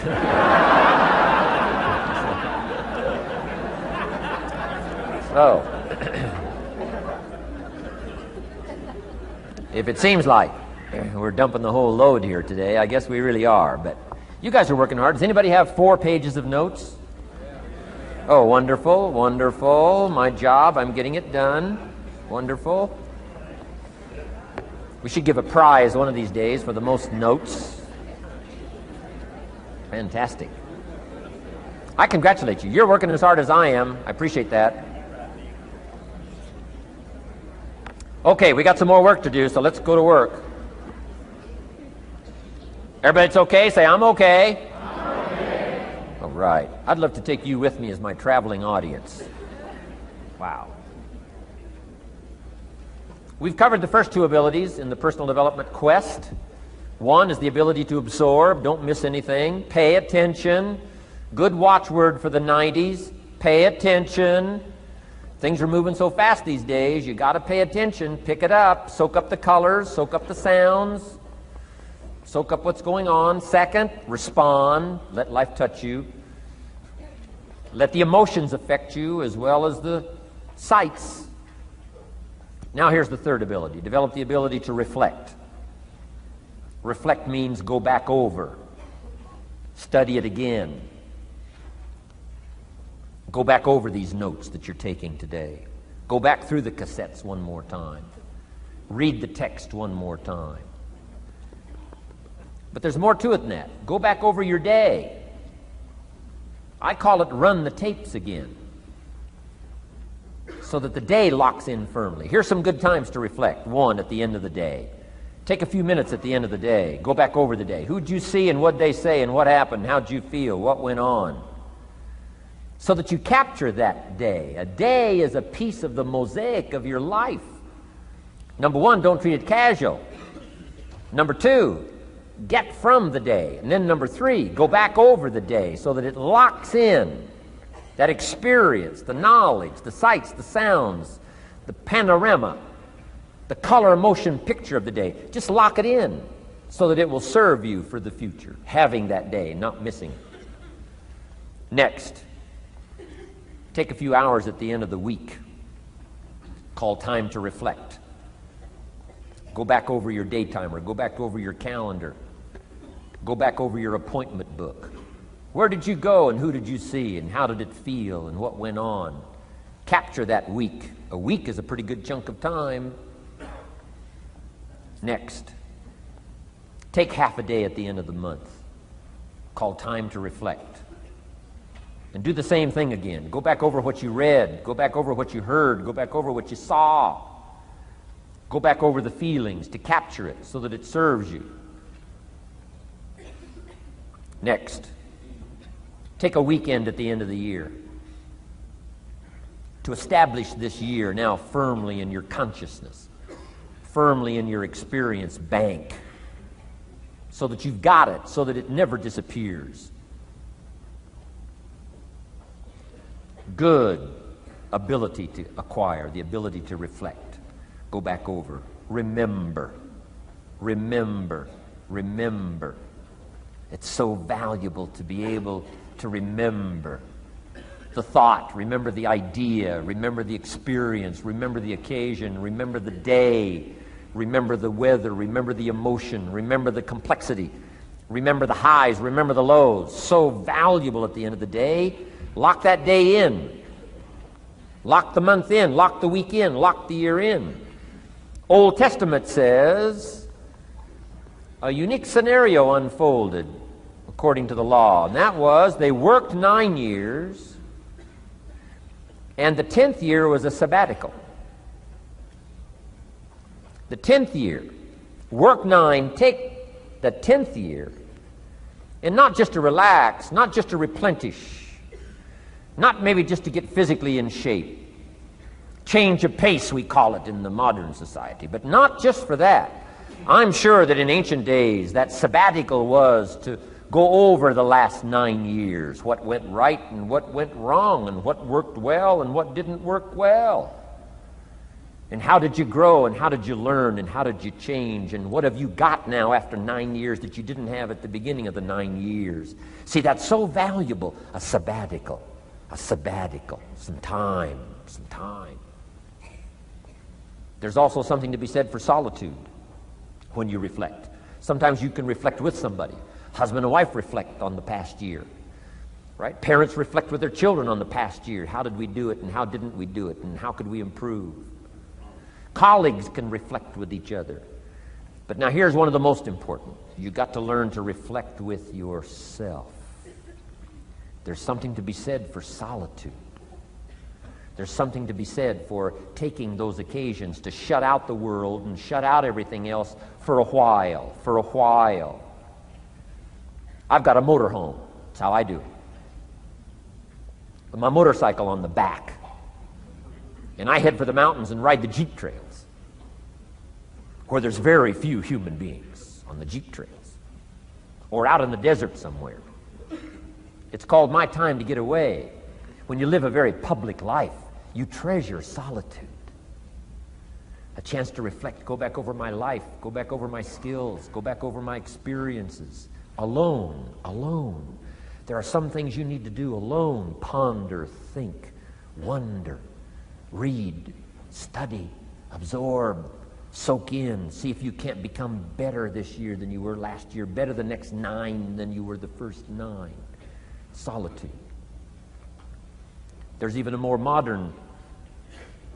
So, if it seems like we're dumping the whole load here today, I guess we really are. But you guys are working hard. Does anybody have 4 pages of notes? Oh, wonderful, wonderful. My job, I'm getting it done. Wonderful. We should give a prize one of these days for the most notes. Fantastic. I congratulate you. You're working as hard as I am. I appreciate that. Okay, we got some more work to do, so let's go to work. Everybody's okay? Say, I'm okay. All right. I'd love to take you with me as my traveling audience. Wow. We've covered the first 2 abilities in the personal development quest. One is the ability to absorb, don't miss anything, pay attention. Good watchword for the 90s, pay attention. Things are moving so fast these days, you got to pay attention, pick it up, soak up the colors, soak up the sounds. Soak up what's going on. Second, respond. Let life touch you. Let the emotions affect you as well as the sights. Now here's the third ability. Develop the ability to reflect. Reflect means go back over. Study it again. Go back over these notes that you're taking today. Go back through the cassettes one more time. Read the text one more time. But there's more to it than that. Go back over your day. I call it run the tapes again, so that the day locks in firmly. Here's some good times to reflect. One, at the end of the day. Take a few minutes at the end of the day. Go back over the day. Who'd you see and what'd they say and what happened? How'd you feel? What went on? So that you capture that day. A day is a piece of the mosaic of your life. Number one, don't treat it casual. Number two, get from the day. And then number three, go back over the day so that it locks in that experience, the knowledge, the sights, the sounds, the panorama, the color, motion picture of the day. Just lock it in so that it will serve you for the future, having that day, not missing it. Next, take a few hours at the end of the week, called time to reflect. Go back over your day timer. Go back over your calendar. Go back over your appointment book. Where did you go and who did you see and how did it feel and what went on? Capture that week. A week is a pretty good chunk of time. Next, take half a day at the end of the month, called time to reflect. And do the same thing again. Go back over what you read. Go back over what you heard. Go back over what you saw. Go back over the feelings to capture it so that it serves you. Next, take a weekend at the end of the year to establish this year now firmly in your consciousness, firmly in your experience bank, so that you've got it, so that it never disappears. Good ability to acquire, the ability to reflect. Go back over. Remember. Remember. Remember. It's so valuable to be able to remember the thought, remember the idea, remember the experience, remember the occasion, remember the day, remember the weather, remember the emotion, remember the complexity, remember the highs, remember the lows. So valuable at the end of the day. Lock that day in. Lock the month in. Lock the week in. Lock the year in. Old Testament says a unique scenario unfolded according to the law, and that was they worked 9 years, and the 10th year was a sabbatical. The 10th year, work 9, take the 10th year, and not just to relax, not just to replenish, not maybe just to get physically in shape. Change of pace, we call it in the modern society, but not just for that. I'm sure that in ancient days, that sabbatical was to go over the last 9 years, what went right and what went wrong, and what worked well and what didn't work well. And how did you grow, and how did you learn, and how did you change, and what have you got now after 9 years that you didn't have at the beginning of the 9 years? See, that's so valuable, a sabbatical, some time. There's also something to be said for solitude when you reflect. Sometimes you can reflect with somebody. Husband and wife reflect on the past year, right? Parents reflect with their children on the past year. How did we do it, and how didn't we do it, and how could we improve? Colleagues can reflect with each other. But now here's one of the most important. You've got to learn to reflect with yourself. There's something to be said for solitude. There's something to be said for taking those occasions to shut out the world and shut out everything else for a while. I've got a motorhome. That's how I do it. With my motorcycle on the back. And I head for the mountains and ride the Jeep trails, where there's very few human beings on the Jeep trails, or out in the desert somewhere. It's called my time to get away. When you live a very public life, you treasure solitude. A chance to reflect, go back over my life, go back over my skills, go back over my experiences. Alone. There are some things you need to do alone. Ponder, think, wonder, read, study, Absorb, soak in, see if you can't become better this year than you were last year, better the next 9 than you were the first 9. Solitude. There's even a more modern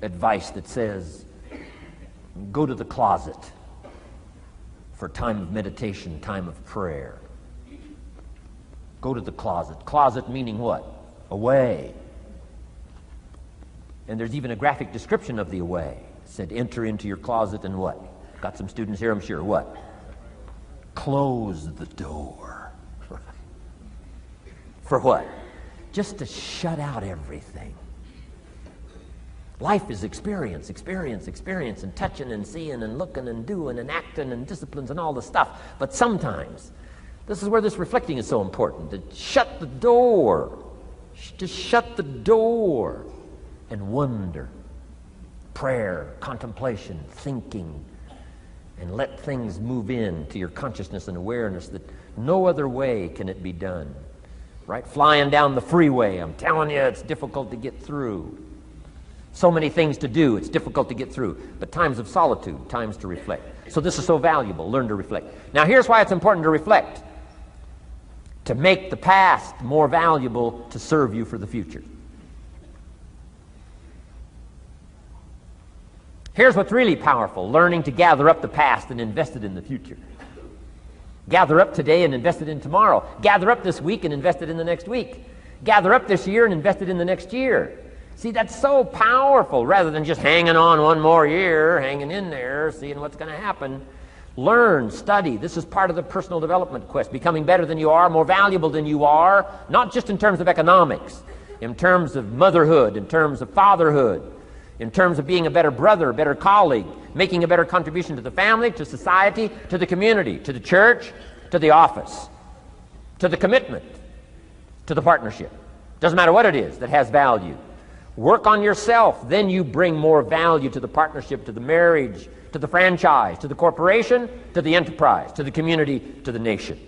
advice that says, go to the closet for time of meditation, time of prayer. Go to the closet. Closet meaning what? Away. And there's even a graphic description of the away. It said, enter into your closet and what? Got some students here, I'm sure. What? Close the door. For what? Just to shut out everything. Life is experience, experience, experience, and touching and seeing and looking and doing and acting and disciplines and all the stuff. But sometimes, this is where this reflecting is so important, to shut the door. Just shut the door and wonder. Prayer, contemplation, thinking, and let things move in to your consciousness and awareness that no other way can it be done. Right? Flying down the freeway, I'm telling you, it's difficult to get through. So many things to do, it's difficult to get through. But times of solitude, times to reflect. So this is so valuable, learn to reflect. Now here's why it's important to reflect. To make the past more valuable to serve you for the future. Here's what's really powerful, learning to gather up the past and invest it in the future. Gather up today and invest it in tomorrow. Gather up this week and invest it in the next week. Gather up this year and invest it in the next year. See, that's so powerful, rather than just hanging on one more year, hanging in there, seeing what's going to happen. Learn, study. This is part of the personal development quest, becoming better than you are, more valuable than you are, not just in terms of economics, in terms of motherhood, in terms of fatherhood, in terms of being a better brother, a better colleague, making a better contribution to the family, to society, to the community, to the church, to the office, to the commitment, to the partnership. Doesn't matter what it is that has value. Work on yourself, then you bring more value to the partnership, to the marriage, to the franchise, to the corporation, to the enterprise, to the community, to the nation.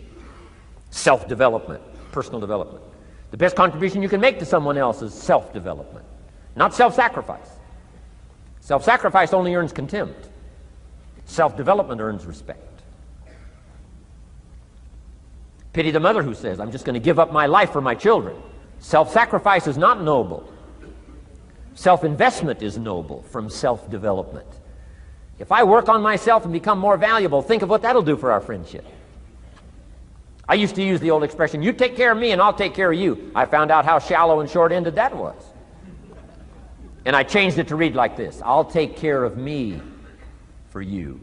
Self-development, personal development. The best contribution you can make to someone else is self-development, not self-sacrifice. Self-sacrifice only earns contempt. Self-development earns respect. Pity the mother who says, I'm just going to give up my life for my children. Self-sacrifice is not noble. Self-investment is noble from self-development. If I work on myself and become more valuable, think of what that'll do for our friendship. I used to use the old expression, you take care of me and I'll take care of you. I found out how shallow and short-ended that was. And I changed it to read like this, I'll take care of me for you,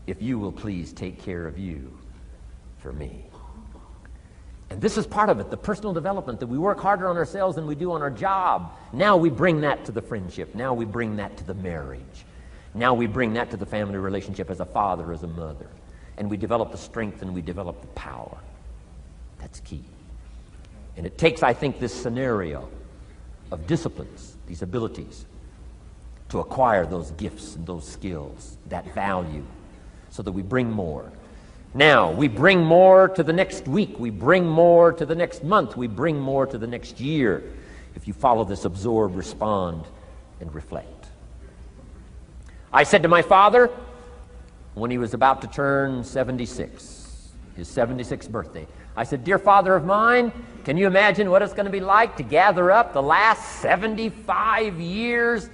if you will please take care of you for me. And this is part of it, the personal development, that we work harder on ourselves than we do on our job. Now we bring that to the friendship. Now we bring that to the marriage. Now we bring that to the family relationship as a father, as a mother. And we develop the strength and we develop the power. That's key. And it takes, I think, this scenario of disciplines, these abilities, to acquire those gifts and those skills, that value, so that we bring more. Now, we bring more to the next week. We bring more to the next month. We bring more to the next year if you follow this absorb, respond, and reflect. I said to my father when he was about to turn 76, his 76th birthday, I said, dear father of mine, can you imagine what it's going to be like to gather up the last 75 years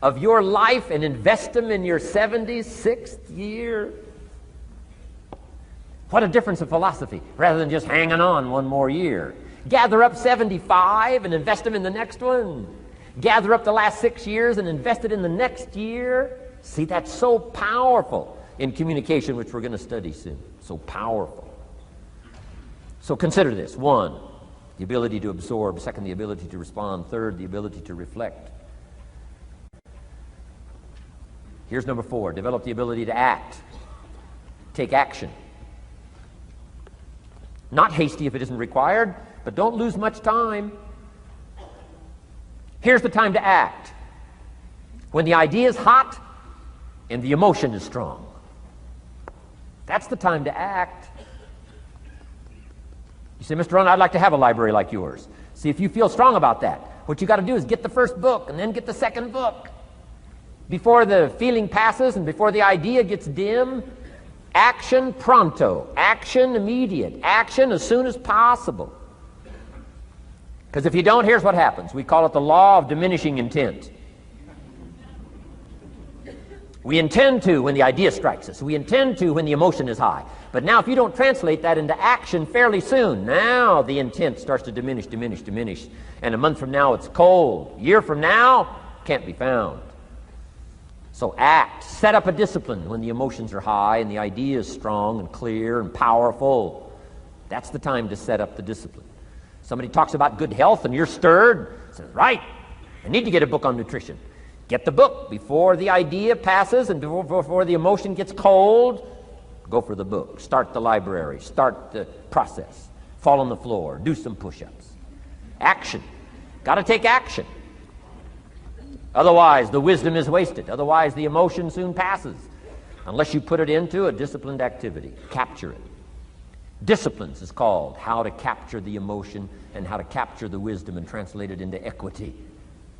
of your life and invest them in your 76th year? What a difference of philosophy, rather than just hanging on one more year. Gather up 75 and invest them in the next one. Gather up the last 6 years and invest it in the next year. See, that's so powerful in communication, which we're going to study soon. So powerful. So consider this. 1, the ability to absorb. 2, the ability to respond. 3, the ability to reflect. Here's number 4, develop the ability to act. Take action. Not hasty if it isn't required, but don't lose much time. Here's the time to act. When the idea is hot and the emotion is strong. That's the time to act. You say, Mr. Rohn, I'd like to have a library like yours. See, if you feel strong about that, what you got to do is get the first book and then get the second book. before the feeling passes and before the idea gets dim. Action pronto, action immediate, action as soon as possible. Because if you don't, here's what happens. We call it the law of diminishing intent. We intend to when the idea strikes us. We intend to when the emotion is high. But now if you don't translate that into action fairly soon, now the intent starts to diminish. And a month from now it's cold. A year from now, can't be found. So act. Set up a discipline when the emotions are high and the idea is strong and clear and powerful. That's the time to set up the discipline. Somebody talks about good health and you're stirred. Says, right, I need to get a book on nutrition. Get the book before the idea passes and before the emotion gets cold. Go for the book. Start the library. Start the process. Fall on the floor. Do some push-ups. Action. Got to take action. Otherwise, the wisdom is wasted. Otherwise, the emotion soon passes. Unless you put it into a disciplined activity. Capture it. Disciplines is called how to capture the emotion and how to capture the wisdom and translate it into equity.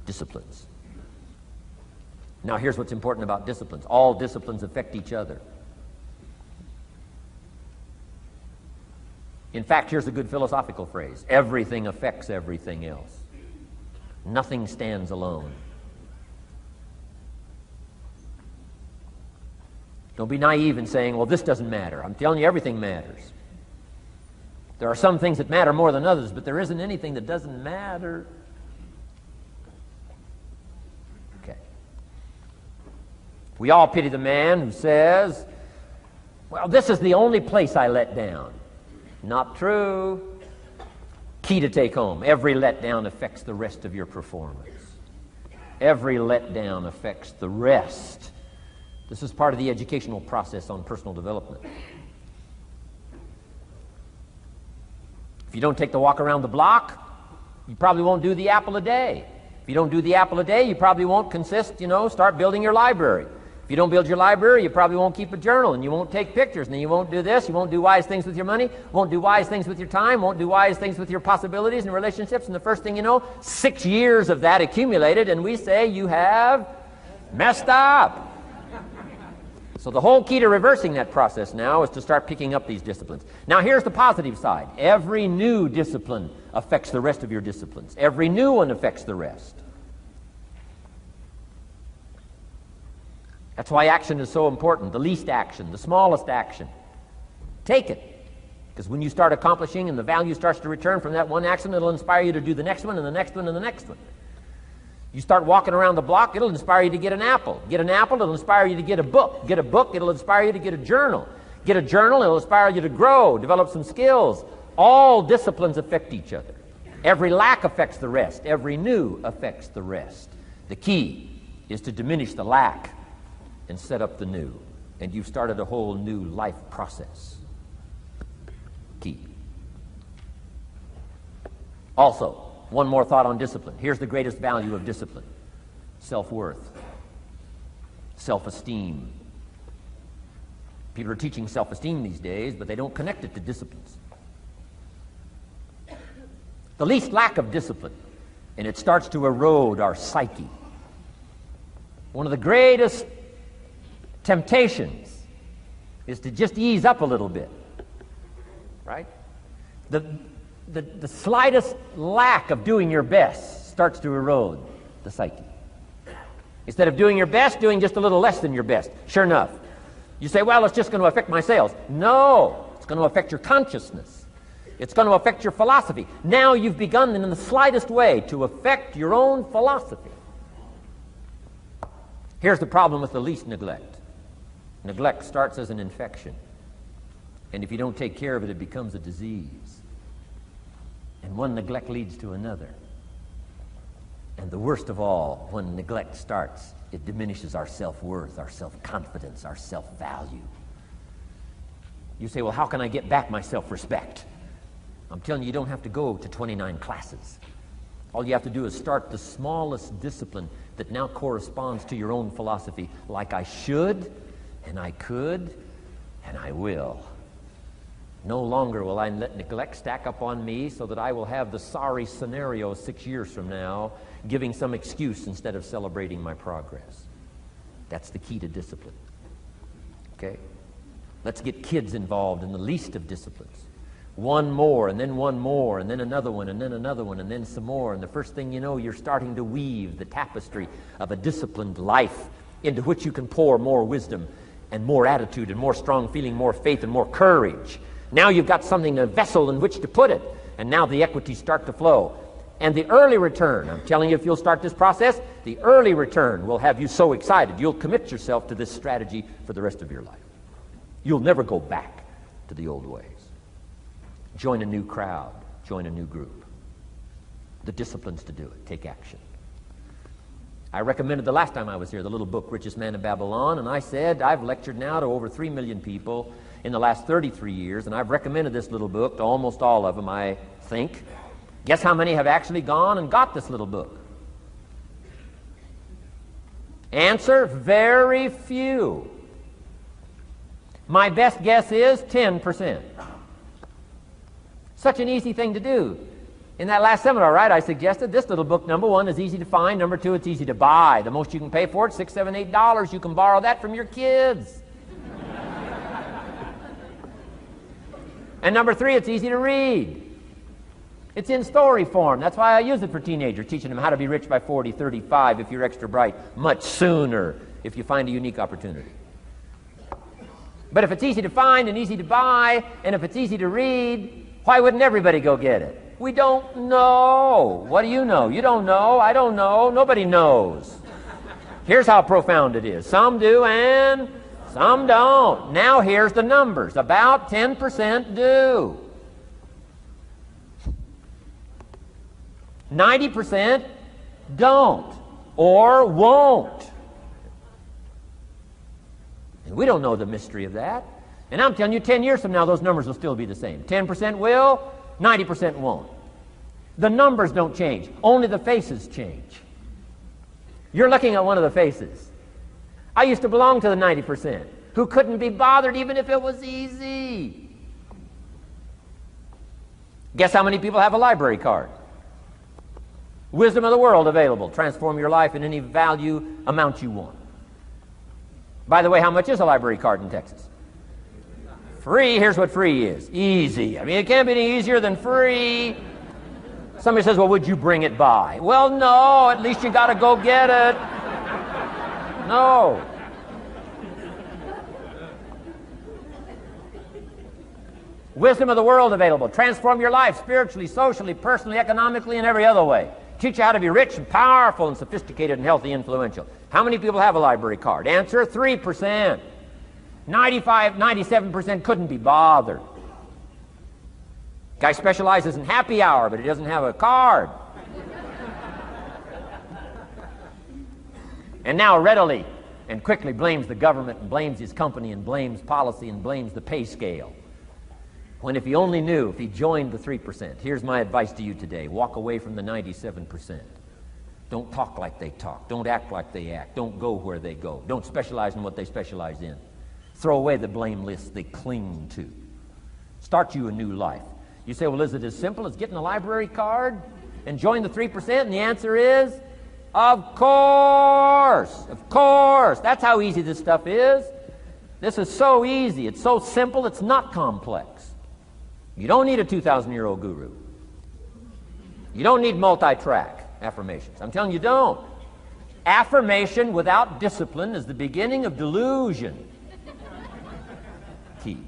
Disciplines. Now, here's what's important about disciplines. All disciplines affect each other. In fact, here's a good philosophical phrase. Everything affects everything else. Nothing stands alone. Don't be naive in saying, well, this doesn't matter. I'm telling you, everything matters. There are some things that matter more than others, but there isn't anything that doesn't matter. Okay. We all pity the man who says, well, this is the only place I let down. Not true. Key to take home. Every letdown affects the rest of your performance. Every letdown affects the rest. This is part of the educational process on personal development. If you don't take the walk around the block, you probably won't do the apple a day. If you don't do the apple a day, you probably won't start building your library. If you don't build your library, you probably won't keep a journal, and you won't take pictures, and then you won't do this, you won't do wise things with your money, won't do wise things with your time, won't do wise things with your possibilities and relationships, and the first thing you know, 6 years of that accumulated, and we say you have messed up. So the whole key to reversing that process now is to start picking up these disciplines. Now here's the positive side. Every new discipline affects the rest of your disciplines. Every new one affects the rest. That's why action is so important. The least action, the smallest action. Take it. Because when you start accomplishing and the value starts to return from that one action, it'll inspire you to do the next one and the next one and the next one. You start walking around the block, it'll inspire you to get an apple. Get an apple, it'll inspire you to get a book. Get a book, it'll inspire you to get a journal. Get a journal, it'll inspire you to grow, develop some skills. All disciplines affect each other. Every lack affects the rest. Every new affects the rest. The key is to diminish the lack and set up the new. And you've started a whole new life process. Key. Also, one more thought on discipline. Here's the greatest value of discipline. Self-worth. Self-esteem. People are teaching self-esteem these days, but they don't connect it to disciplines. The least lack of discipline, and it starts to erode our psyche. One of the greatest temptations is to just ease up a little bit, right? The slightest lack of doing your best starts to erode the psyche. Instead of doing your best, doing just a little less than your best. Sure enough. You say, well, it's just going to affect my sales. No, it's going to affect your consciousness. It's going to affect your philosophy. Now you've begun in the slightest way to affect your own philosophy. Here's the problem with the least neglect. Neglect starts as an infection. And if you don't take care of it, it becomes a disease. And one neglect leads to another. And the worst of all, when neglect starts, it diminishes our self-worth, our self-confidence, our self-value. You say, well, how can I get back my self-respect? I'm telling you, you don't have to go to 29 classes. All you have to do is start the smallest discipline that now corresponds to your own philosophy, like I should, and I could, and I will. No longer will I let neglect stack up on me so that I will have the sorry scenario 6 years from now, giving some excuse instead of celebrating my progress. That's the key to discipline. Okay? Let's get kids involved in the least of disciplines. One more, and then one more, and then another one, and then another one, and then some more. And the first thing you know, you're starting to weave the tapestry of a disciplined life into which you can pour more wisdom and more attitude and more strong feeling, more faith and more courage. Now you've got something, a vessel in which to put it. And now the equities start to flow. And the early return, I'm telling you, if you'll start this process, the early return will have you so excited. You'll commit yourself to this strategy for the rest of your life. You'll never go back to the old ways. Join a new crowd. Join a new group. The disciplines to do it. Take action. I recommended the last time I was here the little book, Richest Man in Babylon, and I said I've lectured now to over 3 million people in the last 33 years, and I've recommended this little book to almost all of them, I think. Guess how many have actually gone and got this little book? Answer, very few. My best guess is 10%. Such an easy thing to do. In that last seminar, right, I suggested this little book, number one, is easy to find. Number two, it's easy to buy. The most you can pay for it, $6, $7, $8. You can borrow that from your kids. And number three, it's easy to read. It's in story form. That's why I use it for teenagers, teaching them how to be rich by 40, 35, if you're extra bright, much sooner, if you find a unique opportunity. But if it's easy to find and easy to buy, and if it's easy to read, why wouldn't everybody go get it? We don't know. What do you know? You don't know. I don't know. Nobody knows. Here's how profound it is. Some do and some don't. Now here's the numbers. About 10% do. 90% don't or won't. And we don't know the mystery of that. And I'm telling you, 10 years from now, those numbers will still be the same. 10% will, 90% won't. The numbers don't change. Only the faces change. You're looking at one of the faces. I used to belong to the 90% who couldn't be bothered even if it was easy. Guess how many people have a library card? Wisdom of the world available. Transform your life in any value amount you want. By the way, how much is a library card in Texas? Free. Here's what free is. Easy. I mean, it can't be any easier than free. Somebody says, well, would you bring it by? Well, no. At least you got to go get it. No. Wisdom of the world available. Transform your life spiritually, socially, personally, economically, and every other way. Teach you how to be rich and powerful and sophisticated and healthy and influential. How many people have a library card? Answer, 3%. 95, 97% couldn't be bothered. Guy specializes in happy hour, but he doesn't have a card. And now readily and quickly blames the government and blames his company and blames policy and blames the pay scale. When if he only knew, if he joined the 3%, here's my advice to you today. Walk away from the 97%. Don't talk like they talk. Don't act like they act. Don't go where they go. Don't specialize in what they specialize in. Throw away the blame list they cling to. Start you a new life. You say, well, is it as simple as getting a library card and join the 3%? And the answer is, of course. Of course. That's how easy this stuff is. This is so easy. It's so simple. It's not complex. You don't need a 2,000-year-old guru. You don't need multi-track affirmations. I'm telling you, don't. Affirmation without discipline is the beginning of delusion. Key.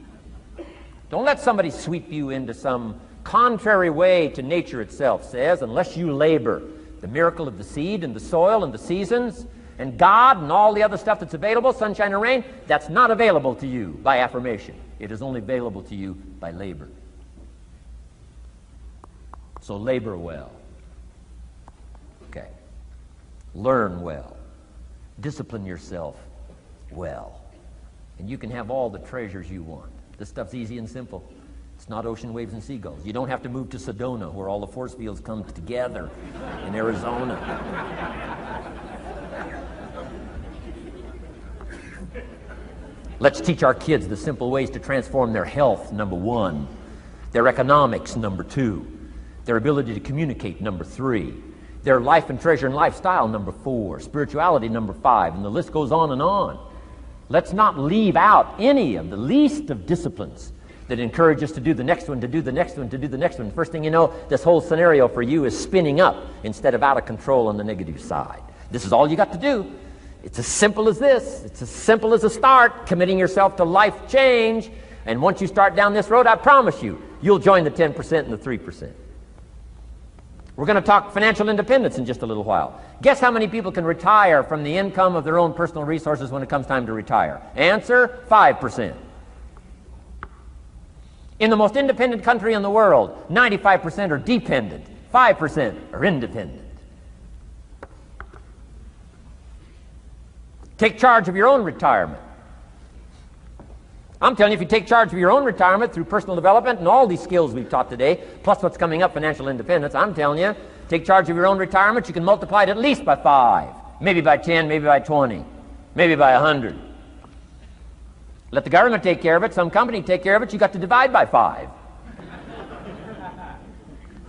Don't let somebody sweep you into some contrary way to nature itself says, unless you labor. The miracle of the seed and the soil and the seasons and God and all the other stuff that's available, sunshine and rain, that's not available to you by affirmation. It is only available to you by labor. So labor well. Okay. Learn well. Discipline yourself well. And you can have all the treasures you want. This stuff's easy and simple. It's not ocean waves and seagulls. You don't have to move to Sedona where all the force fields come together in Arizona. Let's teach our kids the simple ways to transform their health, number one. Their economics, number two. Their ability to communicate, number three. Their life and treasure and lifestyle, number 4. Spirituality, number 5. And the list goes on and on. Let's not leave out any of the least of disciplines that encourage us to do the next one, to do the next one, to do the next one. First thing you know, this whole scenario for you is spinning up instead of out of control on the negative side. This is all you got to do. It's as simple as this. It's as simple as a start, committing yourself to life change. And once you start down this road, I promise you, you'll join the 10% and the 3%. We're going to talk financial independence in just a little while. Guess how many people can retire from the income of their own personal resources when it comes time to retire? Answer, 5%. In the most independent country in the world, 95% are dependent, 5% are independent. Take charge of your own retirement. I'm telling you, if you take charge of your own retirement through personal development and all these skills we've taught today, plus what's coming up, financial independence, I'm telling you, take charge of your own retirement, you can multiply it at least by 5, maybe by 10, maybe by 20, maybe by 100. Let the government take care of it, some company take care of it, you got to divide by 5.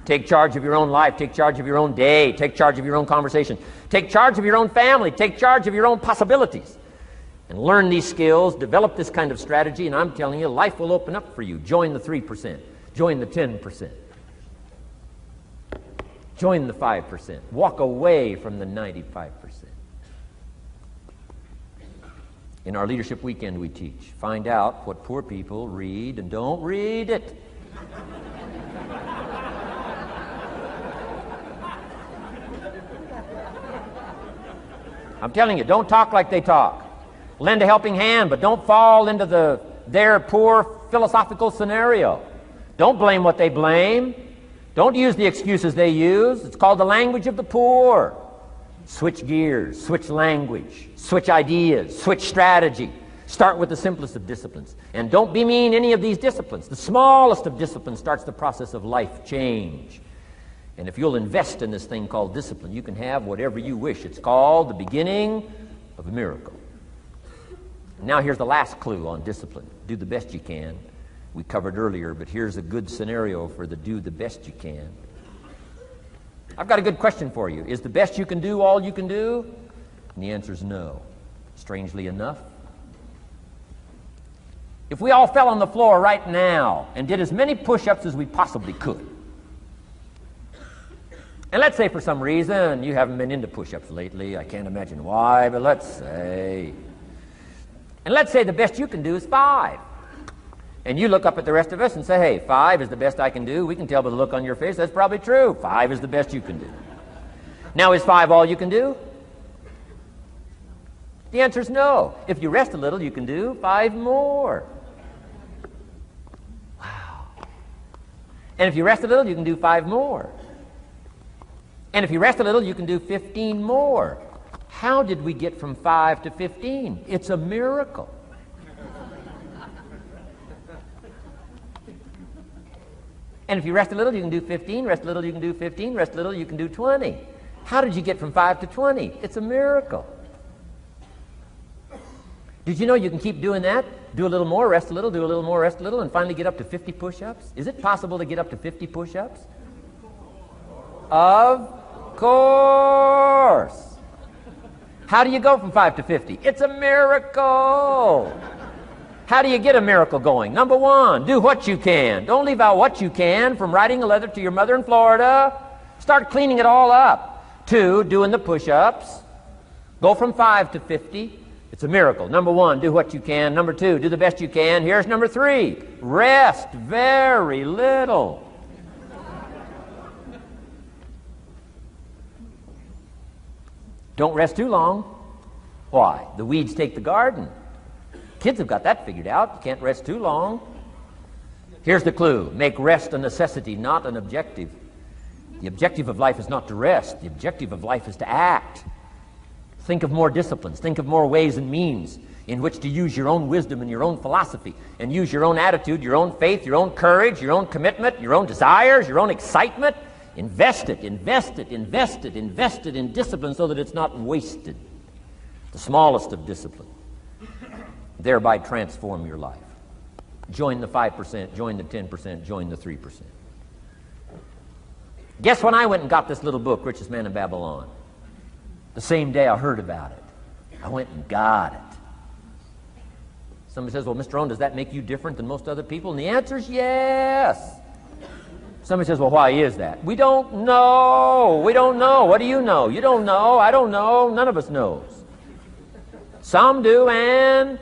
Take charge of your own life, take charge of your own day, take charge of your own conversation, take charge of your own family, take charge of your own possibilities. And learn these skills, develop this kind of strategy, and I'm telling you, life will open up for you. Join the 3%, join the 10%, join the 5%, walk away from the 95%. In our Leadership Weekend we teach, find out what poor people read and don't read it. I'm telling you, don't talk like they talk. Lend a helping hand, but don't fall into their poor philosophical scenario. Don't blame what they blame. Don't use the excuses they use. It's called the language of the poor. Switch gears, switch language, switch ideas, switch strategy. Start with the simplest of disciplines. And don't bemean any of these disciplines. The smallest of disciplines starts the process of life change. And if you'll invest in this thing called discipline, you can have whatever you wish. It's called the beginning of a miracle. Now here's the last clue on discipline. Do the best you can. We covered earlier, but here's a good scenario for the do the best you can. I've got a good question for you. Is the best you can do all you can do? And the answer is no. Strangely enough. If we all fell on the floor right now and did as many push-ups as we possibly could, and let's say for some reason you haven't been into push-ups lately, I can't imagine why, but let's say the best you can do is 5. And you look up at the rest of us and say, hey, 5 is the best I can do. We can tell by the look on your face that's probably true. 5 is the best you can do. Now, is 5 all you can do? The answer is no. If you rest a little, you can do 5 more. Wow. And if you rest a little, you can do 5 more. And if you rest a little, you can do 15 more. How did we get from 5 to 15? It's a miracle. And if you rest a little, you can do 15, rest a little, you can do 15, rest a little, you can do 20. How did you get from 5 to 20? It's a miracle. Did you know you can keep doing that? Do a little more, rest a little, do a little more, rest a little, and finally get up to 50 push-ups? Is it possible to get up to 50 push-ups? Of course. How do you go from 5 to 50? It's a miracle. How do you get a miracle going? Number 1, do what you can. Don't leave out what you can, from writing a letter to your mother in Florida. Start cleaning it all up. 2, doing the push-ups. Go from 5 to 50. It's a miracle. Number 1, do what you can. Number 2, do the best you can. Here's number 3, rest very little. Don't rest too long. Why? The weeds take the garden. Kids have got that figured out. You can't rest too long. Here's the clue. Make rest a necessity, not an objective. The objective of life is not to rest. The objective of life is to act. Think of more disciplines. Think of more ways and means in which to use your own wisdom and your own philosophy, and use your own attitude, your own faith, your own courage, your own commitment, your own desires, your own excitement. Invest it, invest it, invest it, invest it in discipline so that it's not wasted. The smallest of discipline. Thereby transform your life. Join the 5%, join the 10%, join the 3%. Guess when I went and got this little book, Richest Man in Babylon? The same day I heard about it. I went and got it. Somebody says, well, Mr. Rohn, does that make you different than most other people? And the answer is yes. Somebody says, well, why is that? We don't know. We don't know. What do you know? You don't know. I don't know. None of us knows. Some do and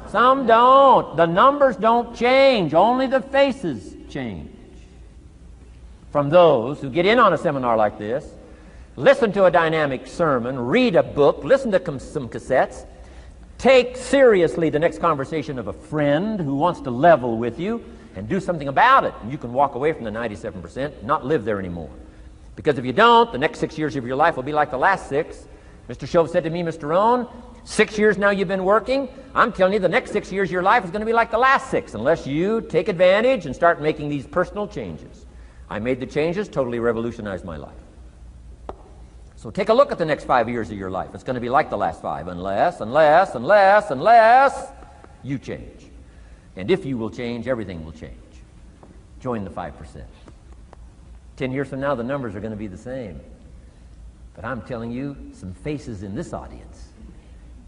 some don't. The numbers don't change. Only the faces change. From those who get in on a seminar like this, listen to a dynamic sermon, read a book, listen to some cassettes, take seriously the next conversation of a friend who wants to level with you, and do something about it. And you can walk away from the 97%, not live there anymore. Because if you don't, the next 6 years of your life will be like the last 6. Mr. Shove said to me, Mr. Rohn, 6 years now you've been working. I'm telling you, the next 6 years of your life is going to be like the last 6, unless you take advantage and start making these personal changes. I made the changes, totally revolutionized my life. So take a look at the next 5 years of your life. It's going to be like the last 5, unless you change. And if you will change, everything will change. Join the 5%. 10 years from now, the numbers are going to be the same. But I'm telling you, some faces in this audience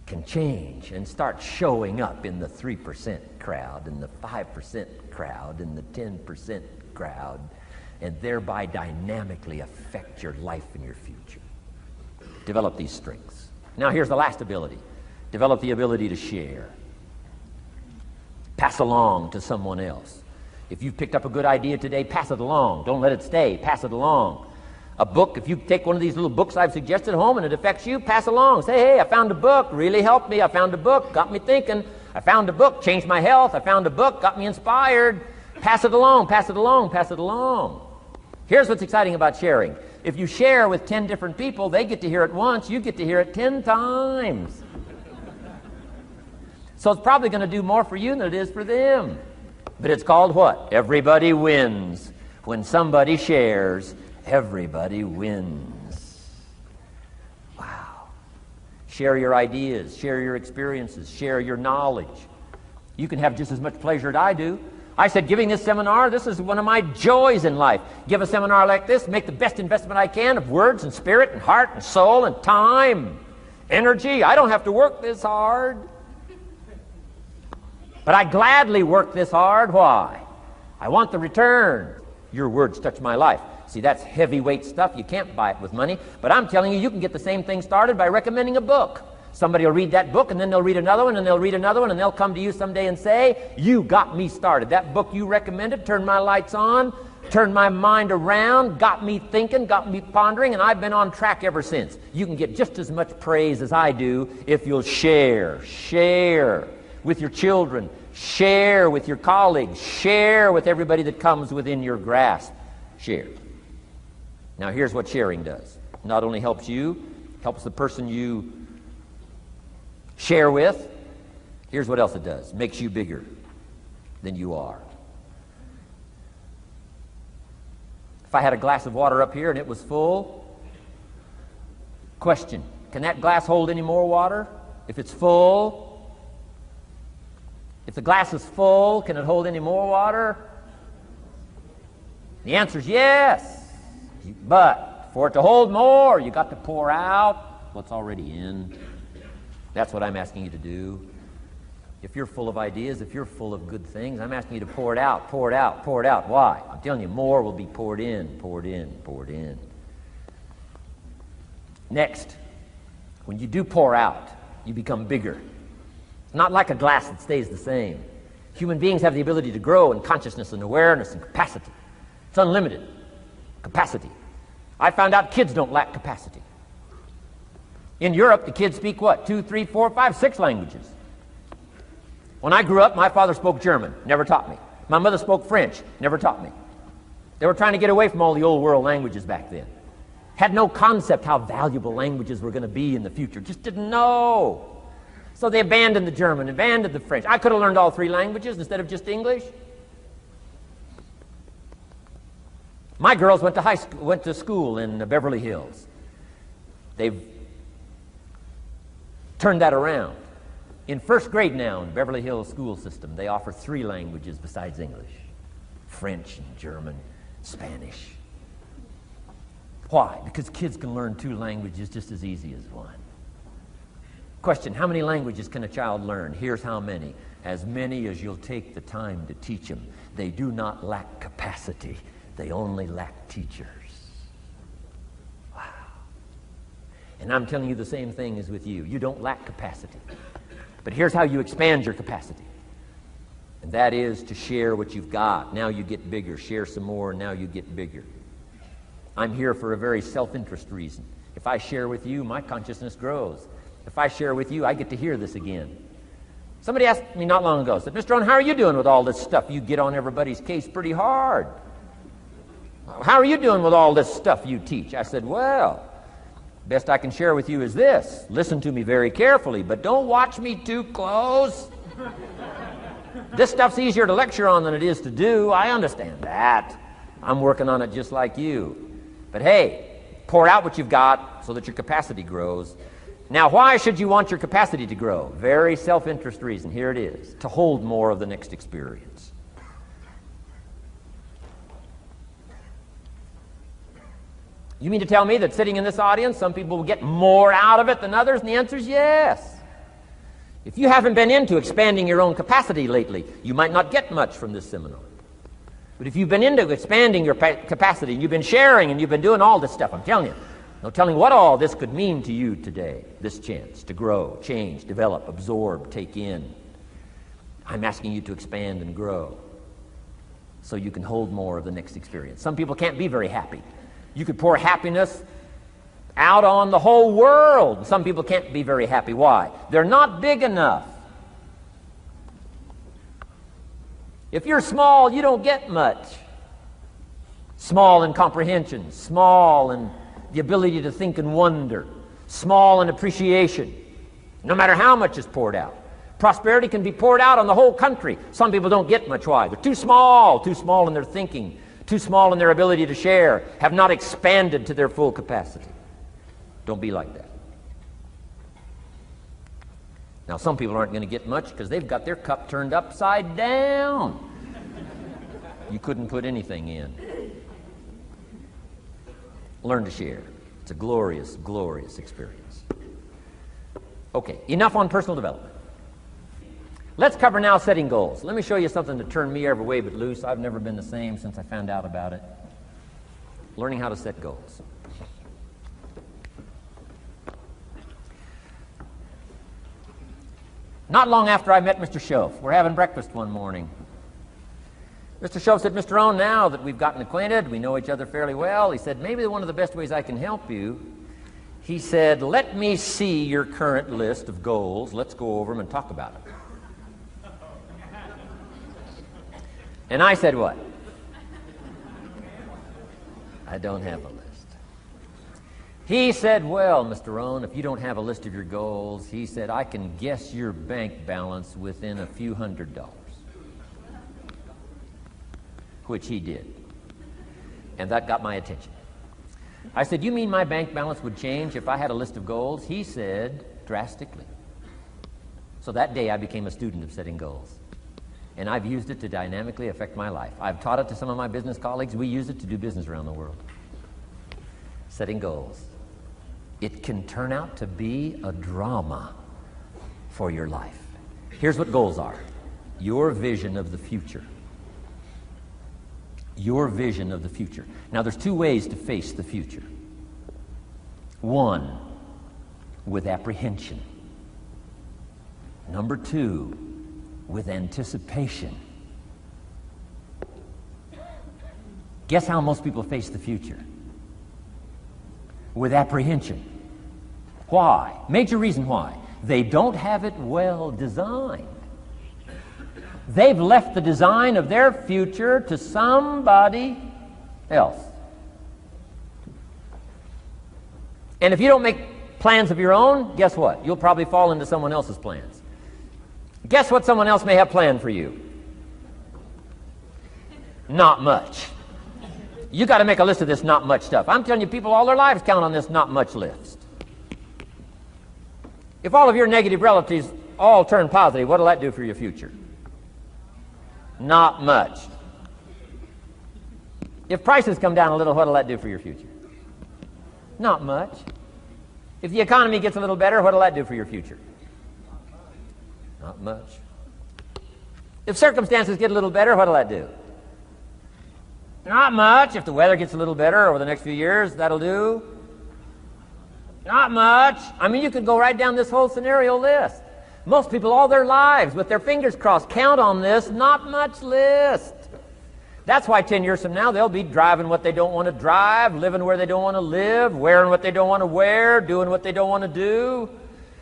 can change and start showing up in the 3% crowd, and the 5% crowd, and the 10% crowd, and thereby dynamically affect your life and your future. Develop these strengths. Now here's the last ability. Develop the ability to share. Pass along to someone else. If you've picked up a good idea today, pass it along. Don't let it stay. Pass it along. A book, if you take one of these little books I've suggested home and it affects you, pass along. Say, hey, I found a book, really helped me. I found a book, got me thinking. I found a book, changed my health. I found a book, got me inspired. Pass it along, pass it along, pass it along. Here's what's exciting about sharing. If you share with 10 different people, they get to hear it once, you get to hear it 10 times. So it's probably going to do more for you than it is for them. But it's called what? Everybody wins. When somebody shares, everybody wins. Wow. Share your ideas, share your experiences, share your knowledge. You can have just as much pleasure as I do. I said, giving this seminar, this is one of my joys in life. Give a seminar like this, make the best investment I can of words and spirit and heart and soul and time, energy. I don't have to work this hard. But I gladly work this hard. Why? I want the return. Your words touch my life. See, that's heavyweight stuff. You can't buy it with money. But I'm telling you, you can get the same thing started by recommending a book. Somebody will read that book, and then they'll read another one, and they'll read another one, and they'll come to you someday and say, you got me started. That book you recommended turned my lights on, turned my mind around, got me thinking, got me pondering, and I've been on track ever since. You can get just as much praise as I do if you'll share with your children, share with your colleagues, share with everybody that comes within your grasp. Share. Now here's what sharing does. It not only helps you, helps the person you share with. Here's what else it does. Makes you bigger than you are. If I had a glass of water up here and it was full, question, can that glass hold any more water? If it's full, if the glass is full, can it hold any more water? The answer is yes. But for it to hold more, you got to pour out what's already in. That's what I'm asking you to do. If you're full of ideas, if you're full of good things, I'm asking you to pour it out, pour it out, pour it out. Why? I'm telling you, more will be poured in, poured in, poured in. Next, when you do pour out, you become bigger. It's not like a glass that stays the same. Human beings have the ability to grow in consciousness and awareness and capacity. It's unlimited capacity. I found out kids don't lack capacity. In Europe, the kids speak what? 2, 3, 4, 5, 6 languages. When I grew up, my father spoke German, never taught me. My mother spoke French, never taught me. They were trying to get away from all the old world languages back then. Had no concept how valuable languages were going to be in the future. Just didn't know. So they abandoned the German, abandoned the French. I could have learned all 3 languages instead of just English. My girls went to school in Beverly Hills. They've turned that around. In first grade now in Beverly Hills school system, they offer 3 languages besides English. French and German, Spanish. Why? Because kids can learn 2 languages just as easy as 1. Question, how many languages can a child learn? Here's how many. As many as you'll take the time to teach them. They do not lack capacity. They only lack teachers. Wow. And I'm telling you the same thing is with you. You don't lack capacity. But here's how you expand your capacity. And that is to share what you've got. Now you get bigger. Share some more, and now you get bigger. I'm here for a very self-interest reason. If I share with you, my consciousness grows. If I share with you, I get to hear this again. Somebody asked me not long ago, said, Mr. Rohn, how are you doing with all this stuff? You get on everybody's case pretty hard. How are you doing with all this stuff you teach? I said, well, best I can share with you is this. Listen to me very carefully, but don't watch me too close. This stuff's easier to lecture on than it is to do. I understand that. I'm working on it just like you. But hey, pour out what you've got so that your capacity grows. Now, why should you want your capacity to grow? Very self-interest reason. Here it is. To hold more of the next experience. You mean to tell me that sitting in this audience, some people will get more out of it than others? And the answer is yes. If you haven't been into expanding your own capacity lately, you might not get much from this seminar. But if you've been into expanding your capacity, and you've been sharing, and you've been doing all this stuff, I'm telling you, no telling what all this could mean to you today, this chance to grow, change, develop, absorb, take in. I'm asking you to expand and grow so you can hold more of the next experience. Some people can't be very happy. You could pour happiness out on the whole world. Some people can't be very happy. Why? They're not big enough. If you're small, you don't get much. Small in comprehension, small in the ability to think and wonder, small in appreciation, no matter how much is poured out. Prosperity can be poured out on the whole country. Some people don't get much. Why? They're too small in their thinking, too small in their ability to share, have not expanded to their full capacity. Don't be like that. Now, some people aren't going to get much because they've got their cup turned upside down. You couldn't put anything in. Learn to share. It's a glorious, glorious experience. Okay, enough on personal development. Let's cover now setting goals. Let me show you something to turn me every way but loose. I've never been the same since I found out about it. Learning how to set goals. Not long after I met Mr. Schoaf, we're having breakfast one morning. Mr. Schoaf said, Mr. Rohn, now that we've gotten acquainted, we know each other fairly well, he said, maybe one of the best ways I can help you, he said, let me see your current list of goals. Let's go over them and talk about it. And I said, what? I don't have a list. He said, well, Mr. Rohn, if you don't have a list of your goals, he said, I can guess your bank balance within a few $100s. Which he did. And that got my attention. I said, you mean my bank balance would change if I had a list of goals? He said, drastically. So that day I became a student of setting goals. And I've used it to dynamically affect my life. I've taught it to some of my business colleagues. We use it to do business around the world. Setting goals. It can turn out to be a drama for your life. Here's what goals are. Your vision of the future. Your vision of the future. Now, there's 2 ways to face the future. 1, with apprehension. Number 2, with anticipation. Guess how most people face the future? With apprehension. Why? Major reason why. They don't have it well designed. They've left the design of their future to somebody else. And if you don't make plans of your own, guess what? You'll probably fall into someone else's plans. Guess what someone else may have planned for you? Not much. You got to make a list of this not much stuff. I'm telling you, people all their lives count on this not much list. If all of your negative relatives all turn positive, what will that do for your future? Not much. If prices come down a little, what will that do for your future? Not much. If the economy gets a little better, what'll that do for your future? Not much. If circumstances get a little better, what'll that do? Not much. If the weather gets a little better over the next few years, that'll do. Not much. I mean, you could go right down this whole scenario list. Most people all their lives, with their fingers crossed, count on this not much list. That's why 10 years from now, they'll be driving what they don't want to drive, living where they don't want to live, wearing what they don't want to wear, doing what they don't want to do,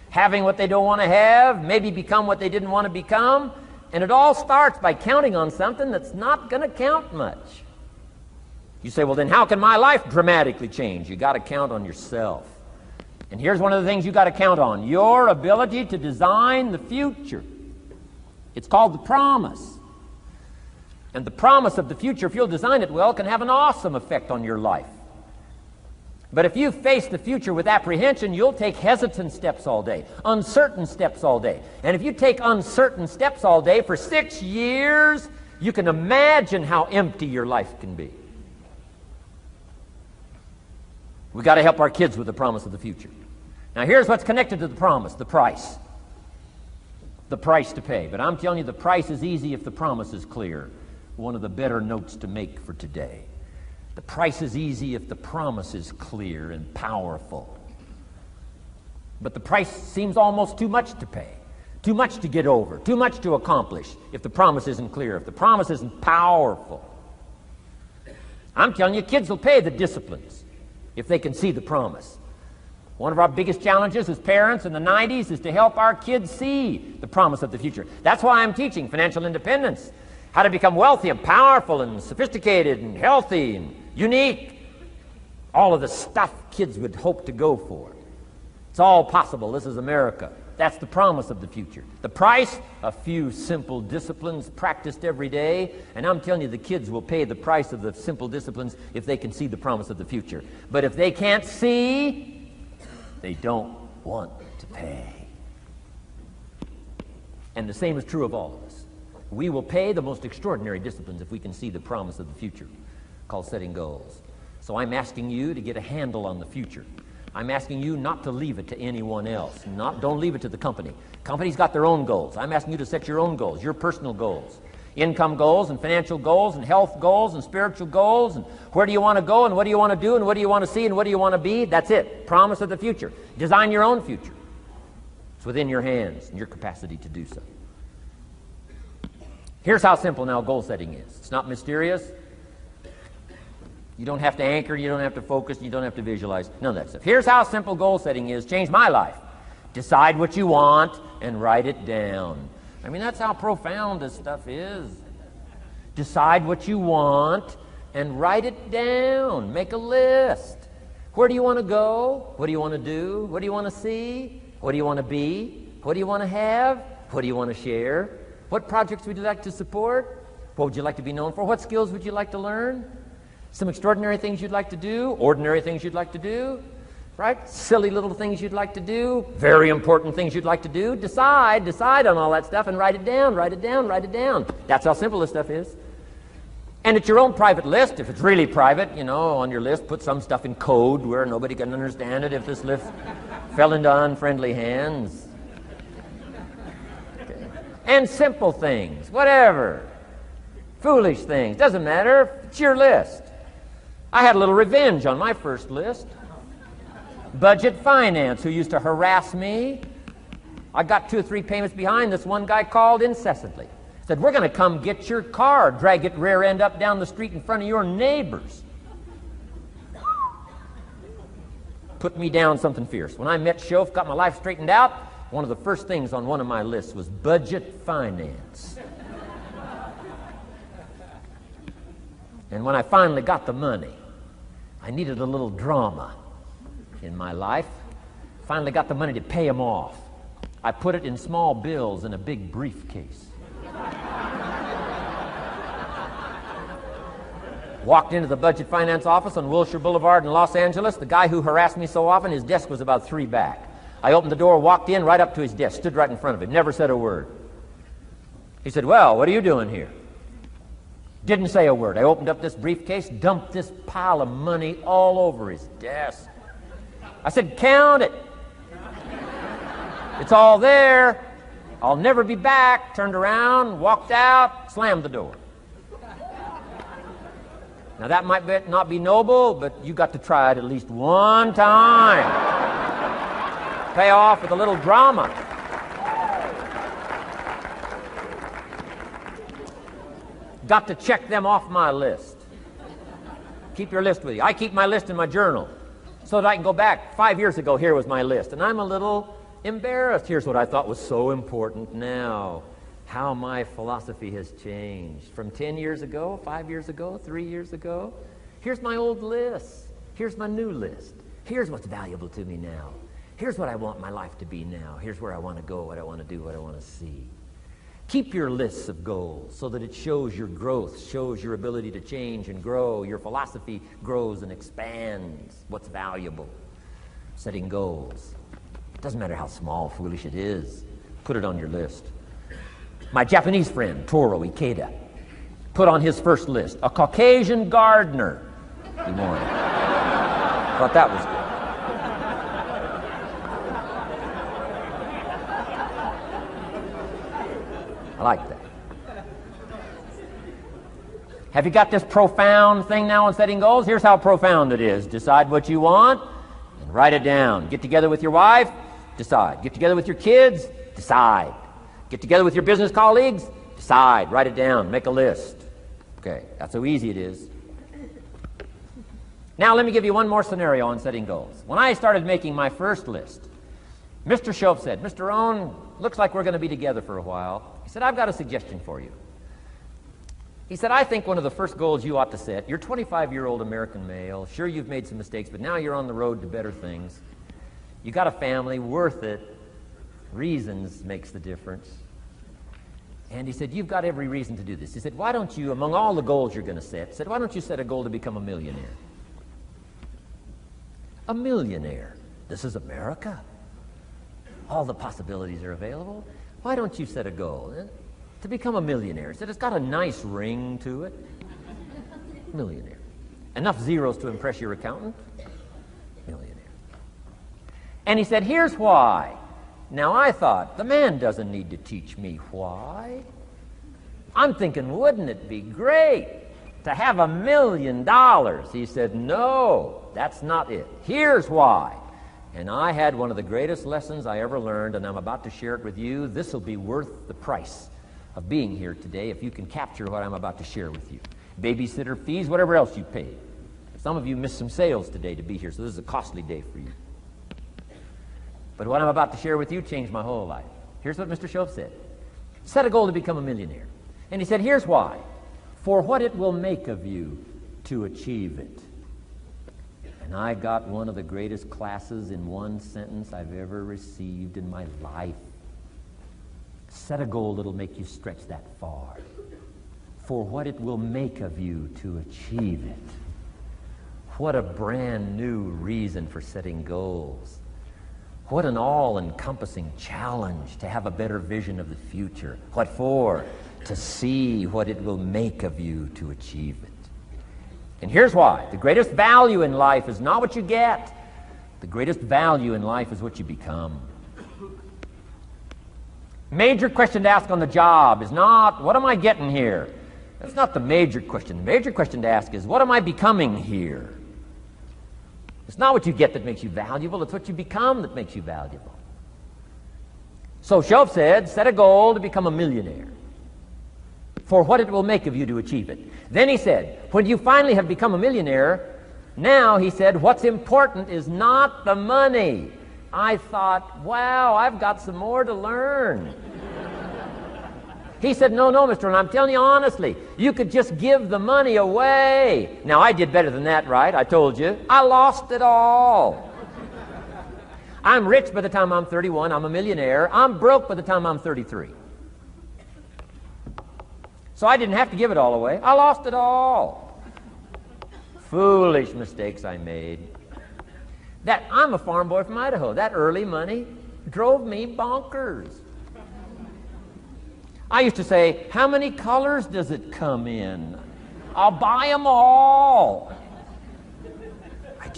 having what they don't want to have, maybe become what they didn't want to become. And it all starts by counting on something that's not going to count much. You say, well, then how can my life dramatically change? You got to count on yourself. And here's one of the things you got to count on: your ability to design the future. It's called the promise. And the promise of the future, if you'll design it well, can have an awesome effect on your life. But if you face the future with apprehension, you'll take hesitant steps all day, uncertain steps all day. And if you take uncertain steps all day for 6 years, you can imagine how empty your life can be. We've got to help our kids with the promise of the future. Now here's what's connected to the promise: the price. The price to pay. But I'm telling you, the price is easy if the promise is clear. One of the better notes to make for today. The price is easy if the promise is clear and powerful. But the price seems almost too much to pay, too much to get over, too much to accomplish if the promise isn't clear, if the promise isn't powerful. I'm telling you, kids will pay the disciplines if they can see the promise. One of our biggest challenges as parents in the 90s is to help our kids see the promise of the future. That's why I'm teaching financial independence, how to become wealthy and powerful and sophisticated and healthy and unique. All of the stuff kids would hope to go for. It's all possible. This is America. That's the promise of the future. The price, a few simple disciplines practiced every day. And I'm telling you, the kids will pay the price of the simple disciplines if they can see the promise of the future. But if they can't see, they don't want to pay. And the same is true of all of us. We will pay the most extraordinary disciplines if we can see the promise of the future, called setting goals. So I'm asking you to get a handle on the future. I'm asking you not to leave it to anyone else. Don't leave it to the company. Companies got their own goals. I'm asking you to set your own goals, your personal goals. Income goals and financial goals and health goals and spiritual goals. And where do you want to go and what do you want to do and what do you want to see and what do you want to be? That's it. Promise of the future. Design your own future. It's within your hands and your capacity to do so. Here's how simple now goal setting is. It's not mysterious. You don't have to anchor, you don't have to focus, you don't have to visualize, none of that stuff. Here's how simple goal setting is. Changed my life. Decide what you want and write it down. I mean, that's how profound this stuff is. Decide what you want and write it down. Make a list. Where do you want to go? What do you want to do? What do you want to see? What do you want to be? What do you want to have? What do you want to share? What projects would you like to support? What would you like to be known for? What skills would you like to learn? Some extraordinary things you'd like to do, ordinary things you'd like to do, right? Silly little things you'd like to do, very important things you'd like to do. Decide on all that stuff and write it down, write it down, write it down. That's how simple this stuff is. And it's your own private list. If it's really private, you know, on your list, put some stuff in code where nobody can understand it if this list fell into unfriendly hands. Okay. And simple things, whatever. Foolish things, doesn't matter. It's your list. I had a little revenge on my first list. Budget finance, who used to harass me. I got 2 or 3 payments behind. This one guy called incessantly. Said, we're going to come get your car, drag it rear end up down the street in front of your neighbors. Put me down something fierce. When I met Schoaf, got my life straightened out, one of the first things on one of my lists was budget finance. And when I finally got the money, I needed a little drama in my life. Finally got the money to pay him off. I put it in small bills in a big briefcase. Walked into the budget finance office on Wilshire Boulevard in Los Angeles. The guy who harassed me so often, his desk was about 3 back. I opened the door, walked in, right up to his desk, stood right in front of him, never said a word. He said, well, what are you doing here? Didn't say a word. I opened up this briefcase, dumped this pile of money all over his desk. I said, count it. It's all there. I'll never be back. Turned around, walked out, slammed the door. Now that might not be noble, but you got to try it at least one time. Pay off with a little drama. Got to check them off my list. Keep your list with you. I keep my list in my journal so that I can go back. 5 years ago, here was my list. And I'm a little embarrassed. Here's what I thought was so important now. How my philosophy has changed. From 10 years ago, 5 years ago, 3 years ago. Here's my old list. Here's my new list. Here's what's valuable to me now. Here's what I want my life to be now. Here's where I want to go, what I want to do, what I want to see. Keep your lists of goals so that it shows your growth, shows your ability to change and grow. Your philosophy grows and expands what's valuable. Setting goals. Doesn't matter how small, foolish it is. Put it on your list. My Japanese friend, Toro Ikeda, put on his first list, a Caucasian gardener. He wanted. Thought that was good. I like that. Have you got this profound thing now on setting goals? Here's how profound it is. Decide what you want and write it down. Get together with your wife, decide. Get together with your kids, decide. Get together with your business colleagues, decide. Write it down. Make a list. Okay, that's how easy it is. Now let me give you one more scenario on setting goals. When I started making my first list, Mr. Shoaff said, Mr. Rohn, looks like we're going to be together for a while. He said, I've got a suggestion for you. He said, I think one of the first goals you ought to set, you're a 25-year-old American male. Sure, you've made some mistakes, but now you're on the road to better things. You got a family, worth it. Reasons makes the difference. And he said, you've got every reason to do this. He said, why don't you, among all the goals you're going to set, he said, why don't you set a goal to become a millionaire? A millionaire. This is America. All the possibilities are available. Why don't you set a goal to become a millionaire? He said, it's got a nice ring to it. Millionaire. Enough zeros to impress your accountant? Millionaire. And he said, here's why. Now I thought, the man doesn't need to teach me why. I'm thinking, wouldn't it be great to have $1 million? He said, no, that's not it. Here's why. And I had one of the greatest lessons I ever learned, and I'm about to share it with you. This will be worth the price of being here today if you can capture what I'm about to share with you. Babysitter fees, whatever else you paid. Some of you missed some sales today to be here, so this is a costly day for you. But what I'm about to share with you changed my whole life. Here's what Mr. Shoaff said. Set a goal to become a millionaire. And he said, here's why. For what it will make of you to achieve it. And I got one of the greatest classes in one sentence I've ever received in my life. Set a goal that'll make you stretch that far. For what it will make of you to achieve it. What a brand new reason for setting goals. What an all-encompassing challenge to have a better vision of the future. What for? To see what it will make of you to achieve it. And here's why. The greatest value in life is not what you get. The greatest value in life is what you become. Major question to ask on the job is not, what am I getting here? That's not the major question. The major question to ask is, what am I becoming here? It's not what you get that makes you valuable. It's what you become that makes you valuable. So Shoaff said, set a goal to become a millionaire. For what it will make of you to achieve it. Then he said, when you finally have become a millionaire, now, he said, what's important is not the money. I thought, wow, I've got some more to learn. He said, no, Mr. Rohn, I'm telling you honestly, you could just give the money away. Now, I did better than that, right? I told you. I lost it all. I'm rich by the time I'm 31. I'm a millionaire. I'm broke by the time I'm 33. So I didn't have to give it all away. I lost it all. Foolish mistakes I made. I'm a farm boy from Idaho. That early money drove me bonkers. I used to say, how many colors does it come in? I'll buy them all. I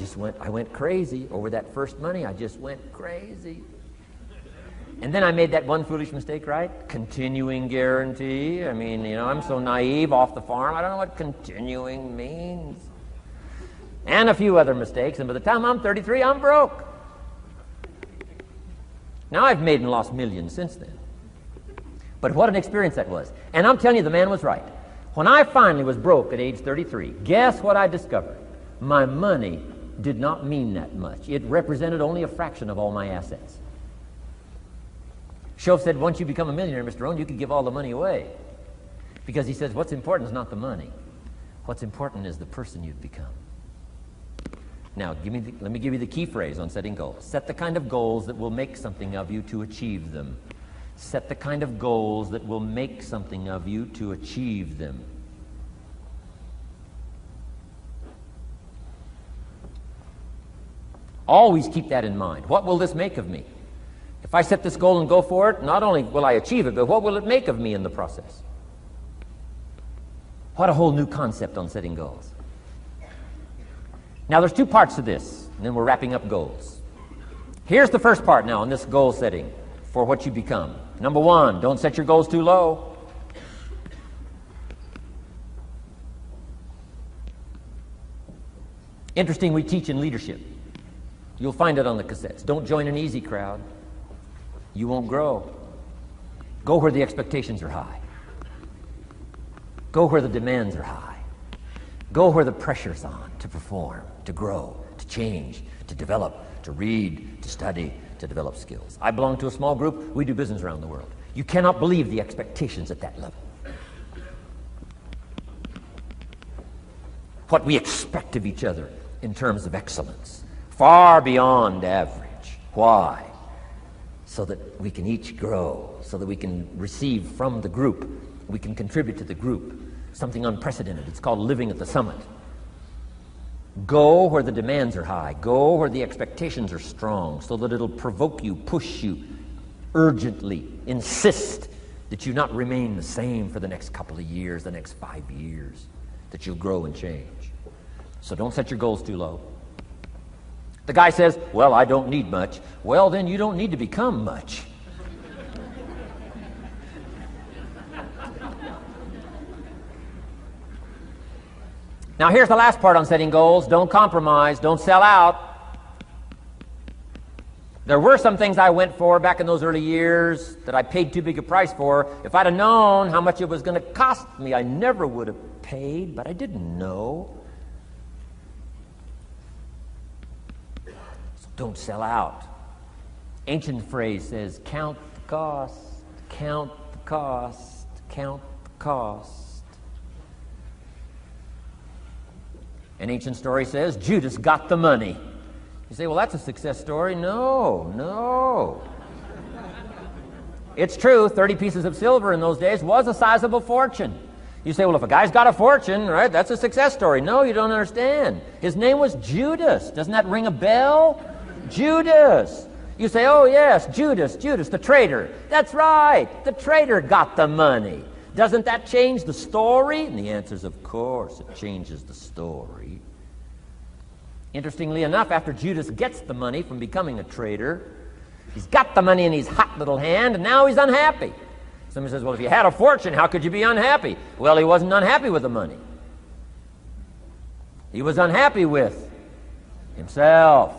I went crazy over that first money. I just went crazy. And then I made that one foolish mistake, right? Continuing guarantee. I mean, I'm so naive off the farm. I don't know what continuing means. And a few other mistakes. And by the time I'm 33, I'm broke. Now I've made and lost millions since then. But what an experience that was. And I'm telling you, the man was right. When I finally was broke at age 33, guess what I discovered? My money did not mean that much. It represented only a fraction of all my assets. Shove said, once you become a millionaire, Mr. Rohn, you could give all the money away. Because he says, what's important is not the money. What's important is the person you've become. Now, let me give you the key phrase on setting goals. Set the kind of goals that will make something of you to achieve them. Set the kind of goals that will make something of you to achieve them. Always keep that in mind. What will this make of me? If I set this goal and go for it, not only will I achieve it, but what will it make of me in the process? What a whole new concept on setting goals. Now, there's two parts to this, and then we're wrapping up goals. Here's the first part now on this goal setting for what you become. Number one, don't set your goals too low. Interesting, we teach in leadership. You'll find it on the cassettes. Don't join an easy crowd. You won't grow. Go where the expectations are high. Go where the demands are high. Go where the pressure's on to perform, to grow, to change, to develop, to read, to study, to develop skills. I belong to a small group. We do business around the world. You cannot believe the expectations at that level. What we expect of each other in terms of excellence, far beyond average. Why? So that we can each grow, so that we can receive from the group, we can contribute to the group, something unprecedented. It's called living at the summit. Go where the demands are high. Go where the expectations are strong, so that it'll provoke you, push you, urgently insist that you not remain the same for the next couple of years, the next 5 years, that you'll grow and change. So don't set your goals too low. The guy says, well, I don't need much. Well, then you don't need to become much. Now, here's the last part on setting goals. Don't compromise. Don't sell out. There were some things I went for back in those early years that I paid too big a price for. If I'd have known how much it was going to cost me, I never would have paid, but I didn't know. So don't sell out. Ancient phrase says, count the cost, count the cost, count the cost. An ancient story says, Judas got the money. You say, well, that's a success story. No. It's true, 30 pieces of silver in those days was a sizable fortune. You say, well, if a guy's got a fortune, right, that's a success story. No, you don't understand. His name was Judas. Doesn't that ring a bell? Judas. You say, oh, yes, Judas, the traitor. That's right, the traitor got the money. Doesn't that change the story? And the answer is, of course, it changes the story. Interestingly enough, after Judas gets the money from becoming a traitor, he's got the money in his hot little hand, and now he's unhappy. Somebody says, well, if you had a fortune, how could you be unhappy? Well, he wasn't unhappy with the money. He was unhappy with himself.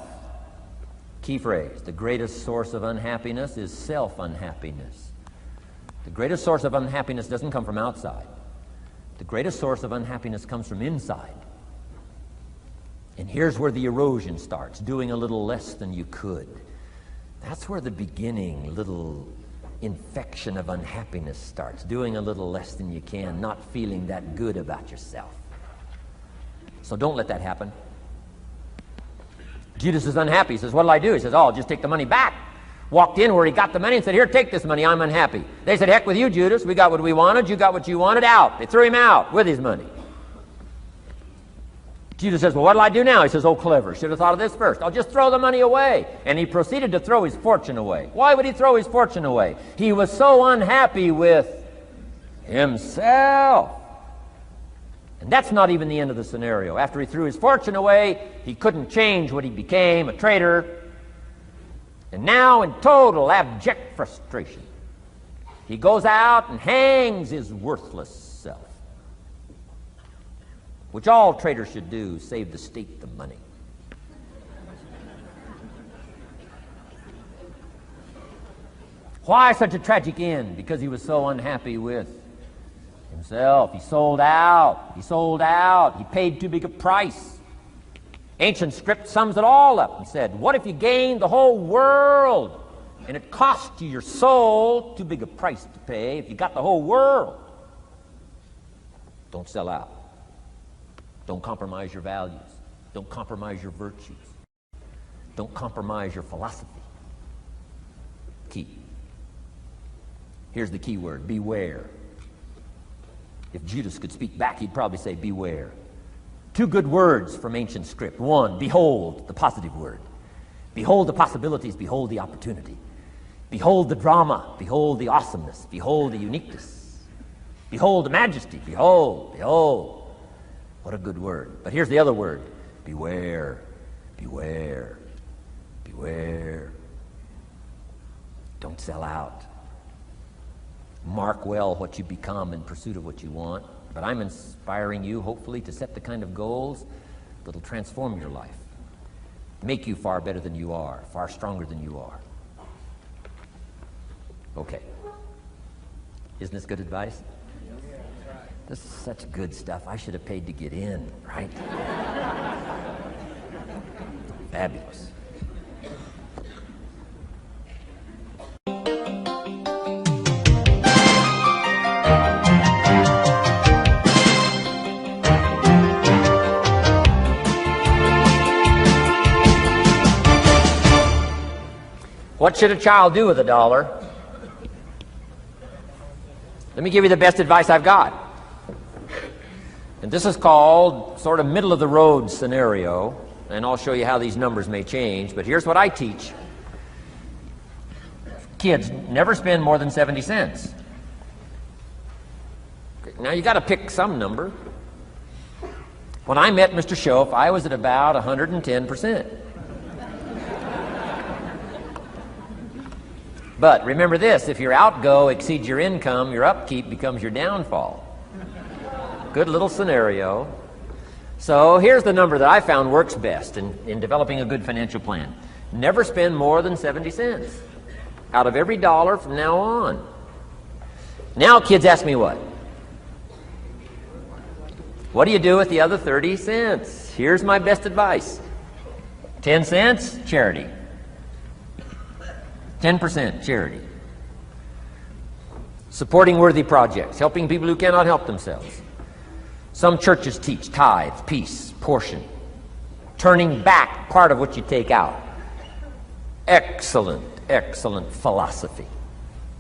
Key phrase, the greatest source of unhappiness is self-unhappiness. The greatest source of unhappiness doesn't come from outside. The greatest source of unhappiness comes from inside. And here's where the erosion starts, doing a little less than you could. That's where the beginning little infection of unhappiness starts, doing a little less than you can, not feeling that good about yourself. So don't let that happen. Judas is unhappy. He says, what'll I do? He says, oh, I'll just take the money back. Walked in where he got the money and said, here, take this money, I'm unhappy. They said, heck with you, Judas. We got what we wanted, you got what you wanted, out. They threw him out with his money. Judas says, well, what'll I do now? He says, oh, clever. Should have thought of this first. I'll just throw the money away. And he proceeded to throw his fortune away. Why would he throw his fortune away? He was so unhappy with himself. And that's not even the end of the scenario. After he threw his fortune away, he couldn't change what he became, a trader. And now, in total abject frustration, he goes out and hangs his worthless self, which all traders should do, save the state the money. Why such a tragic end? Because he was so unhappy with himself. He sold out. He sold out. He paid too big a price. Ancient script sums it all up. He said, what if you gained the whole world and it cost you your soul? Too big a price to pay if you got the whole world. Don't sell out. Don't compromise your values. Don't compromise your virtues. Don't compromise your philosophy. Key. Here's the key word, beware. If Judas could speak back, he'd probably say beware. Two good words from ancient script. One, behold, the positive word. Behold the possibilities, behold the opportunity. Behold the drama, behold the awesomeness, behold the uniqueness. Behold the majesty, behold, behold. What a good word. But here's the other word, beware, beware, beware. Don't sell out. Mark well what you become in pursuit of what you want. But I'm inspiring you, hopefully, to set the kind of goals that'll transform your life, make you far better than you are, far stronger than you are. Okay. Isn't this good advice? This is such good stuff. I should have paid to get in, right? Fabulous. What should a child do with $1? Let me give you the best advice I've got. And this is called sort of middle of the road scenario, and I'll show you how these numbers may change, but here's what I teach. Kids, never spend more than 70 cents. Okay, now you got to pick some number. When I met Mr. Schoaf, I was at about 110%. But remember this, if your outgo exceeds your income, your upkeep becomes your downfall. Good little scenario. So here's the number that I found works best in developing a good financial plan. Never spend more than 70 cents out of every dollar from now on. Now kids ask me what? What do you do with the other 30 cents? Here's my best advice. 10 cents, charity. 10% charity. Supporting worthy projects, helping people who cannot help themselves. Some churches teach tithes, peace, portion, turning back part of what you take out. Excellent, excellent philosophy.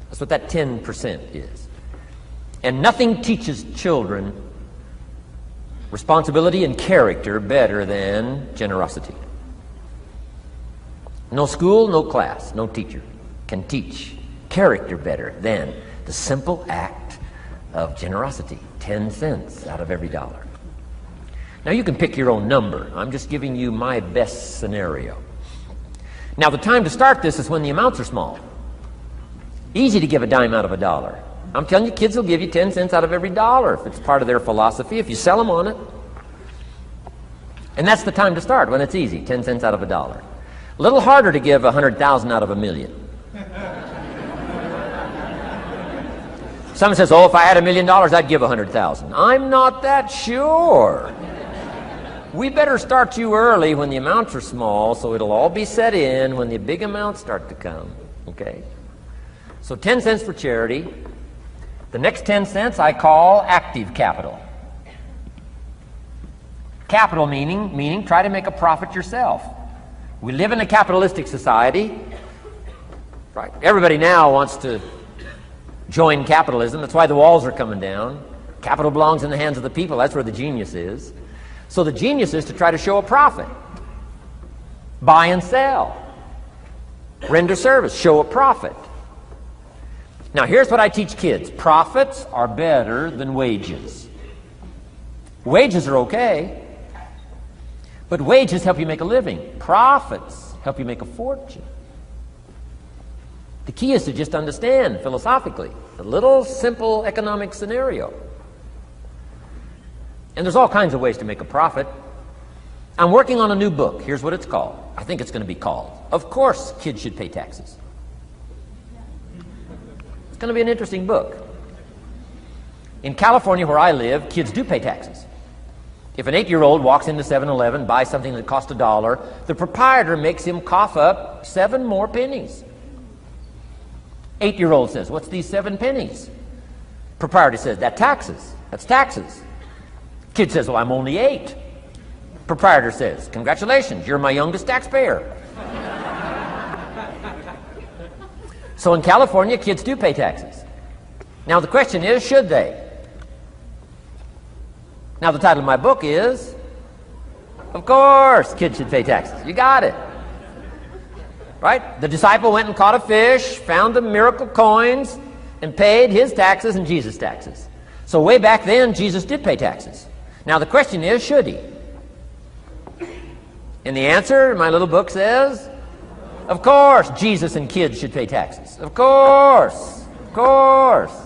That's what that 10% is. And nothing teaches children responsibility and character better than generosity. No school, no class, no teacher can teach character better than the simple act of generosity. 10 cents out of every dollar. Now you can pick your own number. I'm just giving you my best scenario. Now the time to start this is when the amounts are small. Easy to give a dime out of $1. I'm telling you, kids will give you 10 cents out of every dollar if it's part of their philosophy, if you sell them on it. And that's the time to start, when it's easy, 10 cents out of $1. A little harder to give 100,000 out of $1 million. Someone says, oh, if I had $1 million, I'd give 100,000. I'm not that sure. We better start you early when the amounts are small, so it'll all be set in when the big amounts start to come. Okay? So 10 cents for charity. The next 10 cents I call active capital. Capital meaning try to make a profit yourself. We live in a capitalistic society. Right? Everybody now wants to join capitalism. That's why the walls are coming down. Capital belongs in the hands of the people. That's where the genius is. So the genius is to try to show a profit. Buy and sell. Render service. Show a profit. Now here's what I teach kids. Profits are better than wages. Wages are okay, but wages help you make a living. Profits help you make a fortune. The key is to just understand philosophically a little simple economic scenario. And there's all kinds of ways to make a profit. I'm working on a new book. Here's what it's called. I think it's going to be called, Of Course Kids Should Pay Taxes. It's going to be an interesting book. In California, where I live, kids do pay taxes. If an 8-year-old walks into 7-Eleven, buys something that costs $1, the proprietor makes him cough up 7 more pennies. 8-year-old says, "What's these 7 pennies?" Proprietor says, "That's taxes. That's taxes." Kid says, "Well, I'm only 8. Proprietor says, "Congratulations, you're my youngest taxpayer." So in California, kids do pay taxes. Now the question is, should they? Now the title of my book is, Of Course Kids Should Pay Taxes. You got it. Right? The disciple went and caught a fish, found the miracle coins, and paid his taxes and Jesus' taxes. So way back then, Jesus did pay taxes. Now the question is, should he? And the answer, my little book says, of course Jesus and kids should pay taxes. Of course. Of course.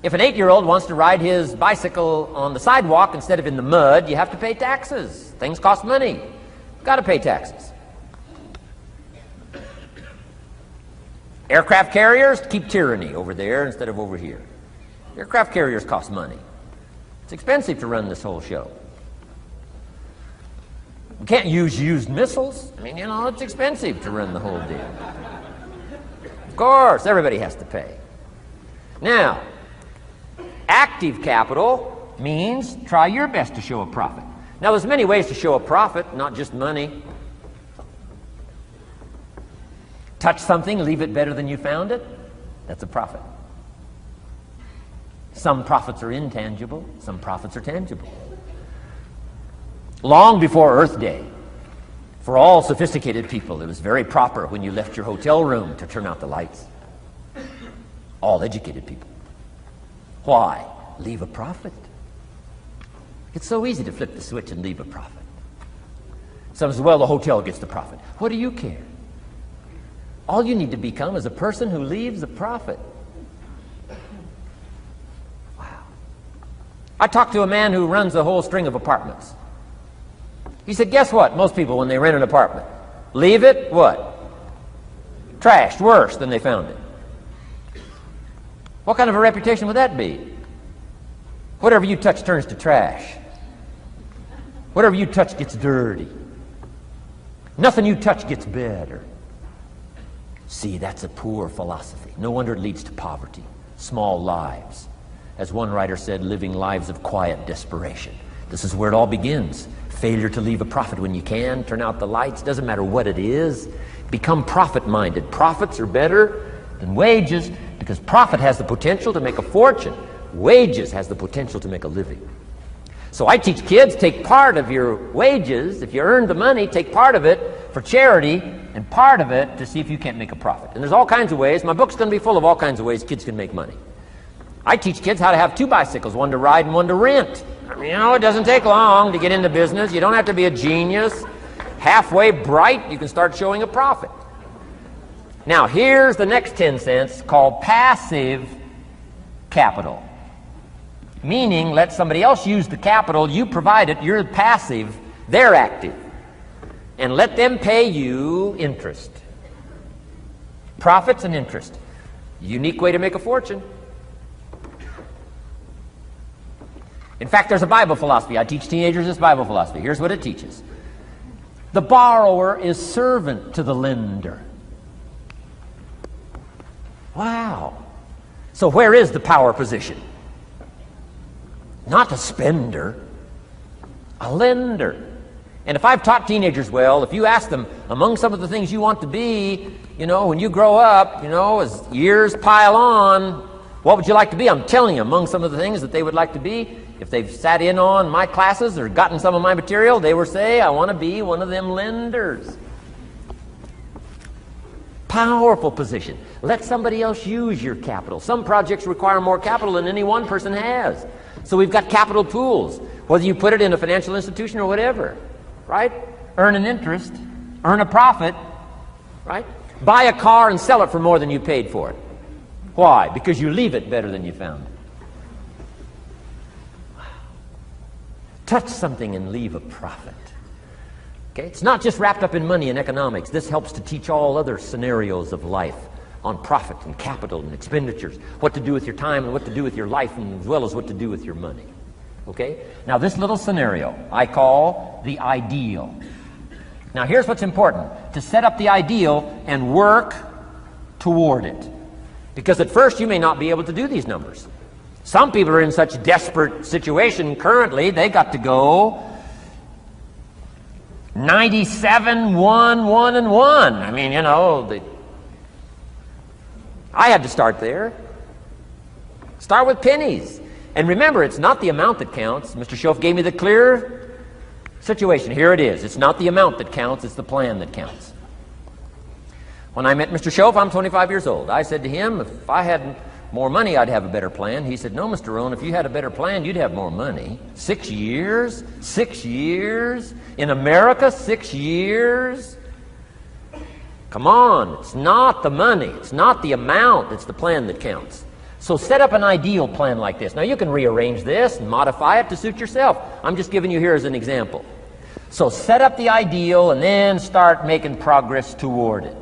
If an 8-year-old wants to ride his bicycle on the sidewalk instead of in the mud, you have to pay taxes. Things cost money. Got to pay taxes. Aircraft carriers keep tyranny over there instead of over here. Aircraft carriers cost money. It's expensive to run this whole show. We can't use used missiles. I mean, it's expensive to run the whole deal. Of course, everybody has to pay. Now, active capital means try your best to show a profit. Now, there's many ways to show a profit, not just money. Touch something, leave it better than you found it. That's a profit. Some profits are intangible, some profits are tangible. Long before Earth Day, for all sophisticated people, it was very proper when you left your hotel room to turn out the lights. All educated people. Why? Leave a profit. It's so easy to flip the switch and leave a profit. Some says, well, the hotel gets the profit. What do you care? All you need to become is a person who leaves a profit. Wow. I talked to a man who runs a whole string of apartments. He said, guess what? Most people, when they rent an apartment, leave it, what? Trashed, worse than they found it. What kind of a reputation would that be? Whatever you touch turns to trash. Whatever you touch gets dirty. Nothing you touch gets better. See, that's a poor philosophy. No wonder it leads to poverty, small lives. As one writer said, living lives of quiet desperation. This is where it all begins. Failure to leave a profit when you can, turn out the lights, doesn't matter what it is. Become profit-minded. Profits are better than wages because profit has the potential to make a fortune. Wages has the potential to make a living. So I teach kids, take part of your wages. If you earn the money, take part of it for charity and part of it to see if you can't make a profit. And there's all kinds of ways. My book's going to be full of all kinds of ways kids can make money. I teach kids how to have 2 bicycles, one to ride and one to rent. I mean, it doesn't take long to get into business. You don't have to be a genius. Halfway bright, you can start showing a profit. Now, here's the next 10 cents called passive capital. Meaning, let somebody else use the capital, you provide it, you're passive, they're active. And let them pay you interest. Profits and interest. Unique way to make a fortune. In fact, there's a Bible philosophy. I teach teenagers this Bible philosophy. Here's what it teaches. The borrower is servant to the lender. Wow. So where is the power position? Not a spender, a lender. And if I've taught teenagers well, if you ask them, among some of the things you want to be, when you grow up, as years pile on, what would you like to be? I'm telling you, among some of the things that they would like to be, if they've sat in on my classes or gotten some of my material, they will say, I want to be one of them lenders. Powerful position. Let somebody else use your capital. Some projects require more capital than any one person has. So we've got capital pools, whether you put it in a financial institution or whatever, right? Earn an interest, earn a profit, right? Buy a car and sell it for more than you paid for it. Why? Because you leave it better than you found it. Touch something and leave a profit. Okay? It's not just wrapped up in money and economics. This helps to teach all other scenarios of life on profit and capital and expenditures, what to do with your time and what to do with your life, and as well as what to do with your money. Okay? Now this little scenario I call the ideal. Now here's what's important: to set up the ideal and work toward it. Because at first you may not be able to do these numbers. Some people are in such desperate situation currently, they got to go 97, 1, 1, and 1. I mean, you know, I had to start there. Start with pennies. And remember, it's not the amount that counts. Mr. Schoaf gave me the clear situation. Here it is. It's not the amount that counts, it's the plan that counts. When I met Mr. Schoaf, I'm 25 years old. I said to him, if I had more money, I'd have a better plan. He said, no, Mr. Rohn, if you had a better plan, you'd have more money. 6 years? 6 years? In America, 6 years? Come on, it's not the money, it's not the amount, it's the plan that counts. So set up an ideal plan like this. Now you can rearrange this and modify it to suit yourself. I'm just giving you here as an example. So set up the ideal and then start making progress toward it.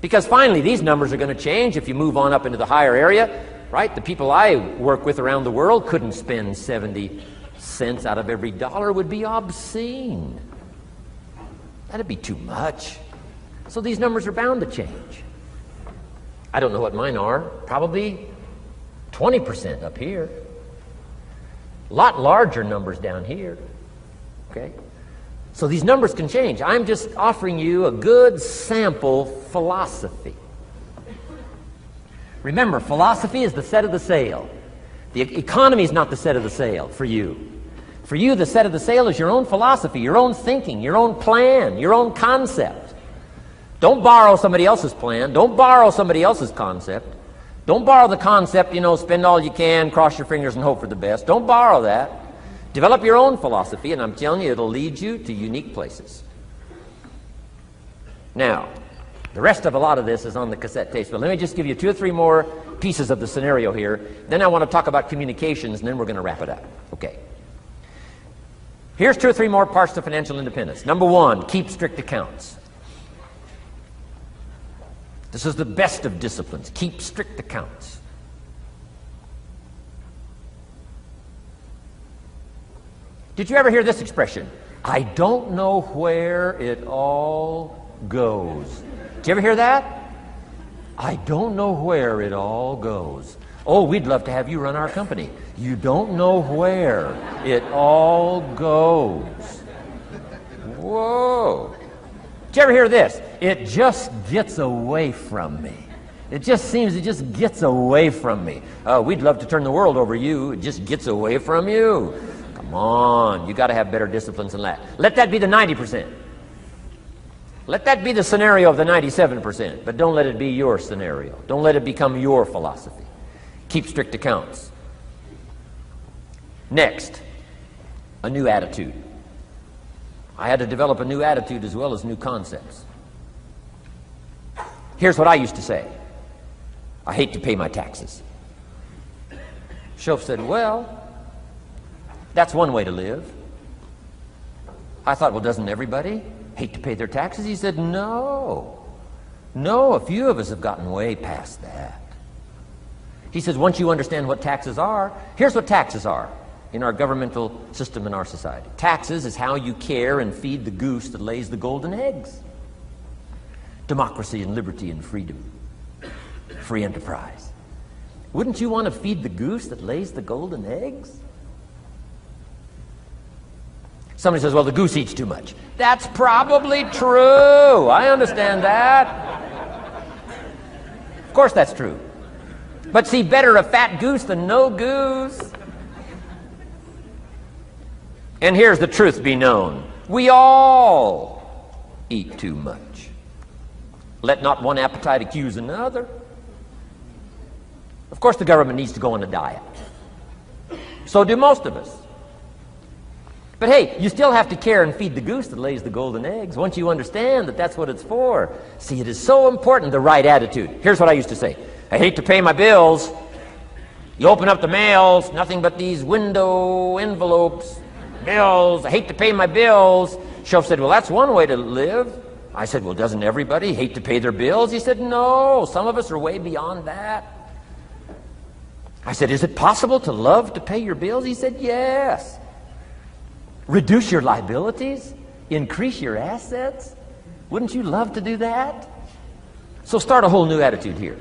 Because finally, these numbers are going to change if you move on up into the higher area, right? The people I work with around the world couldn't spend 70 cents out of every dollar. It would be obscene. That'd be too much. So these numbers are bound to change. I don't know what mine are. Probably 20% up here. A lot larger numbers down here. Okay? So these numbers can change. I'm just offering you a good sample philosophy. Remember, philosophy is the set of the sail. The economy is not the set of the sail for you. For you, the set of the sail is your own philosophy, your own thinking, your own plan, your own concept. Don't borrow somebody else's plan. Don't borrow somebody else's concept. Don't borrow the concept, you know, spend all you can, cross your fingers and hope for the best. Don't borrow that. Develop your own philosophy, and I'm telling you, it'll lead you to unique places. Now, the rest of a lot of this is on the cassette tapes, but let me just give you 2 or 3 more pieces of the scenario here. Then I want to talk about communications, and then we're going to wrap it up. Okay. Here's 2 or 3 more parts to financial independence. Number 1, keep strict accounts. This is the best of disciplines. Keep strict accounts. Did you ever hear this expression? I don't know where it all goes. Did you ever hear that? I don't know where it all goes. Oh, we'd love to have you run our company. You don't know where it all goes. Whoa. Did you ever hear this? It just gets away from me. It just seems it just gets away from me. Oh, we'd love to turn the world over you. It just gets away from you. Come on, you got to have better disciplines than that. Let that be the 90%. Let that be the scenario of the 97%, but don't let it be your scenario. Don't let it become your philosophy. Keep strict accounts. Next, a new attitude. I had to develop a new attitude as well as new concepts. Here's what I used to say. I hate to pay my taxes. Schoaf said, well, that's one way to live. I thought, well, doesn't everybody hate to pay their taxes? He said, no. No, a few of us have gotten way past that. He says, once you understand what taxes are, here's what taxes are in our governmental system in our society. Taxes is how you care and feed the goose that lays the golden eggs. Democracy and liberty and freedom. Free enterprise. Wouldn't you want to feed the goose that lays the golden eggs? Somebody says, well, the goose eats too much. That's probably true. I understand that. Of course that's true. But see, better a fat goose than no goose. And here's the truth be known. We all eat too much. Let not one appetite accuse another. Of course the government needs to go on a diet. So do most of us. But hey, you still have to care and feed the goose that lays the golden eggs once you understand that that's what it's for. See, it is so important, the right attitude. Here's what I used to say. I hate to pay my bills. You open up the mails, nothing but these window envelopes, bills. I hate to pay my bills. Shoaff said, well, that's one way to live. I said, well, doesn't everybody hate to pay their bills? He said, no, some of us are way beyond that. I said, is it possible to love to pay your bills? He said, yes. Reduce your liabilities? Increase your assets? Wouldn't you love to do that? So start a whole new attitude here.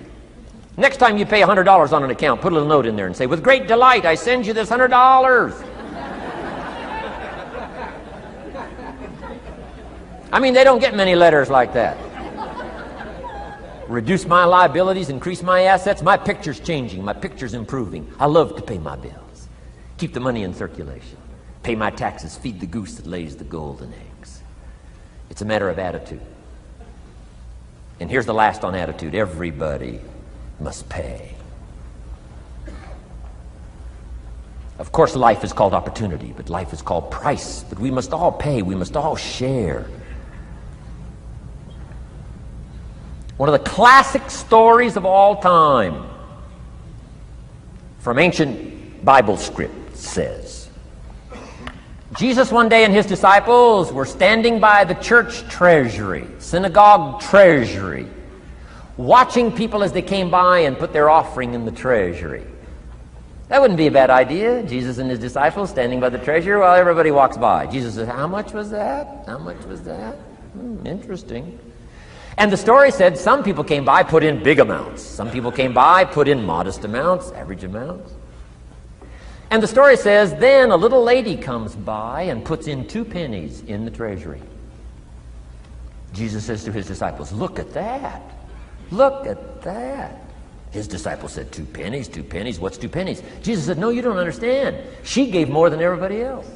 Next time you pay $100 on an account, put a little note in there and say, with great delight, I send you this $100. I mean, they don't get many letters like that. Reduce my liabilities, increase my assets. My picture's changing. My picture's improving. I love to pay my bills. Keep the money in circulation. Pay my taxes, feed the goose that lays the golden eggs. It's a matter of attitude. And here's the last on attitude. Everybody must pay. Of course, life is called opportunity, but life is called price. But we must all pay. We must all share. One of the classic stories of all time from ancient Bible script says, Jesus one day and his disciples were standing by the church treasury, synagogue treasury, watching people as they came by and put their offering in the treasury. That wouldn't be a bad idea. Jesus and his disciples standing by the treasury while everybody walks by. Jesus says, how much was that? How much was that? Interesting. And the story said some people came by, put in big amounts. Some people came by, put in modest amounts, average amounts. And the story says, then a little lady comes by and puts in 2 pennies in the treasury. Jesus says to his disciples, look at that. Look at that. His disciples said, 2 pennies, 2 pennies. What's 2 pennies? Jesus said, no, you don't understand. She gave more than everybody else.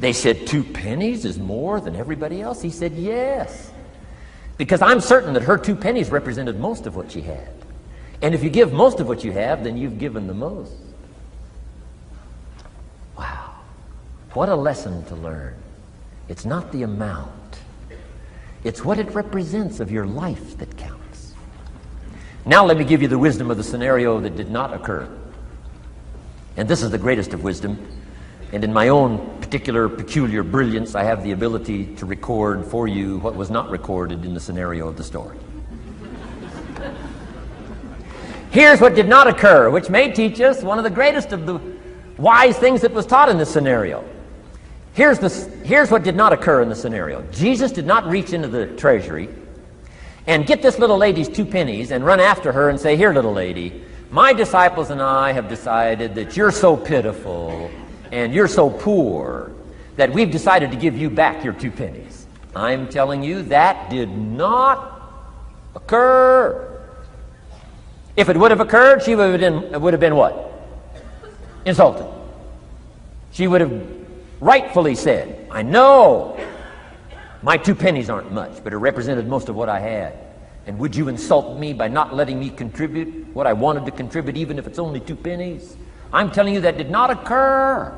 They said, 2 pennies is more than everybody else? He said, yes. Because I'm certain that her 2 pennies represented most of what she had. And if you give most of what you have, then you've given the most. Wow. What a lesson to learn. It's not the amount. It's what it represents of your life that counts. Now let me give you the wisdom of the scenario that did not occur. And this is the greatest of wisdom. And in my own particular, peculiar brilliance, I have the ability to record for you what was not recorded in the scenario of the story. Here's what did not occur, which may teach us one of the greatest of the wise things that was taught in this scenario. Here's what did not occur in the scenario. Jesus did not reach into the treasury and get this little lady's 2 pennies and run after her and say, here, little lady, my disciples and I have decided that you're so pitiful and you're so poor that we've decided to give you back your 2 pennies. I'm telling you, that did not occur. If it would have occurred, she would have been what? Insulted. She would have rightfully said, I know my 2 pennies aren't much, but it represented most of what I had. And would you insult me by not letting me contribute what I wanted to contribute, even if it's only 2 pennies? I'm telling you that did not occur.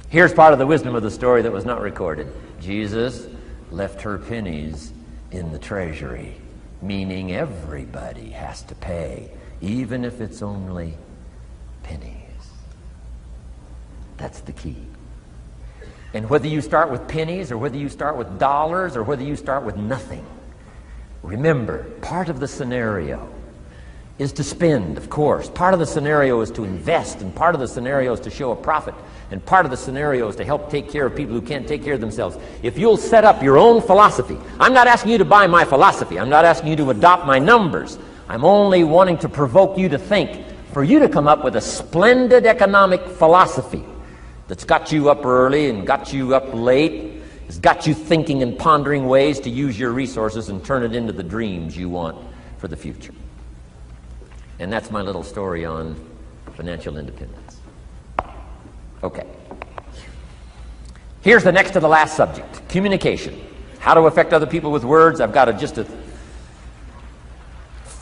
Here's part of the wisdom of the story that was not recorded. Jesus left her pennies in the treasury, meaning everybody has to pay, even if it's only pennies. That's the key. And whether you start with pennies or whether you start with dollars or whether you start with nothing, remember, part of the scenario is to spend, of course. Part of the scenario is to invest, and part of the scenario is to show a profit, and part of the scenario is to help take care of people who can't take care of themselves. If you'll set up your own philosophy, I'm not asking you to buy my philosophy. I'm not asking you to adopt my numbers. I'm only wanting to provoke you to think, for you to come up with a splendid economic philosophy that's got you up early and got you up late, has got you thinking and pondering ways to use your resources and turn it into the dreams you want for the future. And that's my little story on financial independence. Okay. Here's the next to the last subject, communication. How to affect other people with words. I've got just a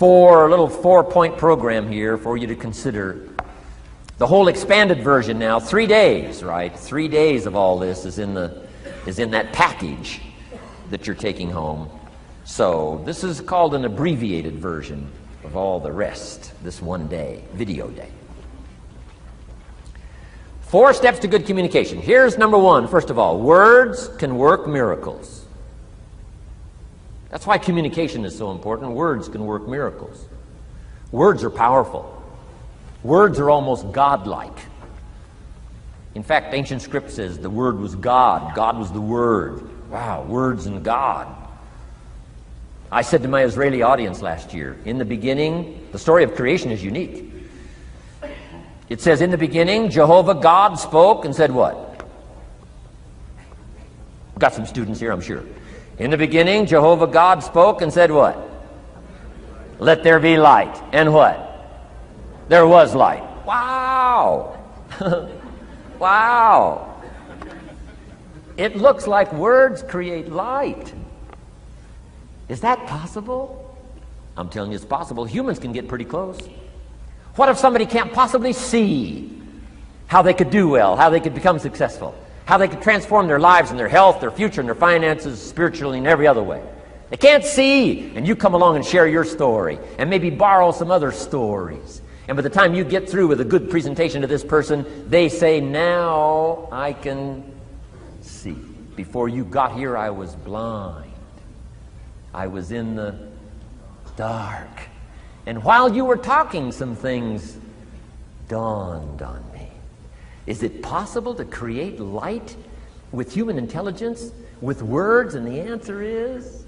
little 4-point program here for you to consider The whole expanded version now, 3 days, right? 3 days of all this is in that package that you're taking home. So this is called an abbreviated version of all the rest, this 1 day, video day. 4 steps to good communication. Here's number 1, first of all. Words can work miracles. That's why communication is so important. Words can work miracles. Words are powerful. Words are almost godlike. In fact, ancient script says the Word was God. God was the Word. Wow, words and God. I said to my Israeli audience last year, in the beginning, the story of creation is unique. It says, in the beginning, Jehovah God spoke and said what? We've got some students here, I'm sure. In the beginning, Jehovah God spoke and said what? Let there be light. And what? There was light. Wow! Wow! It looks like words create light. Is that possible? I'm telling you it's possible. Humans can get pretty close. What if somebody can't possibly see how they could do well, how they could become successful, how they could transform their lives and their health, their future, and their finances, spiritually, and every other way? They can't see, and you come along and share your story, and maybe borrow some other stories. And by the time you get through with a good presentation to this person, they say, now I can see. Before you got here, I was blind. I was in the dark. And while you were talking, some things dawned on me. Is it possible to create light with human intelligence, with words? And the answer is,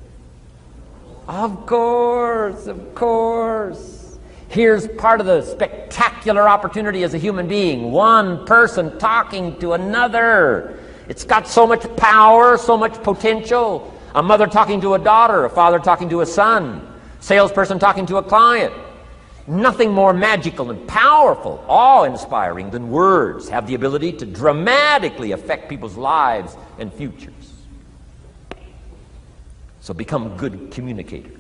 of course, of course. Here's part of the spectacular opportunity as a human being. One person talking to another. It's got so much power, so much potential. A mother talking to a daughter, a father talking to a son, salesperson talking to a client. Nothing more magical and powerful, awe-inspiring than words have the ability to dramatically affect people's lives and futures. So become a good communicator.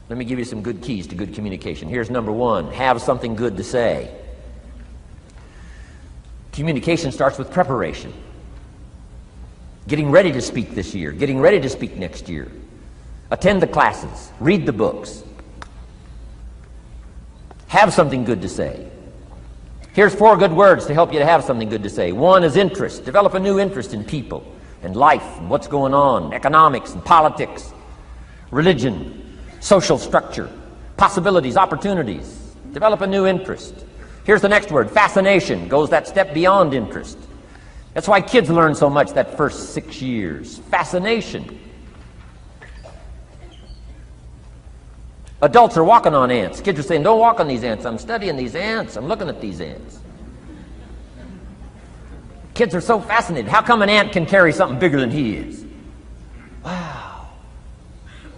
Let me give you some good keys to good communication. Here's number 1, have something good to say. Communication starts with preparation. Getting ready to speak this year, getting ready to speak next year. Attend the classes, read the books. Have something good to say. Here's 4 good words to help you to have something good to say. 1 is interest. Develop a new interest in people and life and what's going on, economics and politics, religion, social structure, possibilities, opportunities. Develop a new interest. Here's the next word, fascination. Goes that step beyond interest. That's why kids learn so much that first 6 years. Fascination. Adults are walking on ants. Kids are saying, don't walk on these ants. I'm studying these ants. I'm looking at these ants. Kids are so fascinated. How come an ant can carry something bigger than he is? Wow.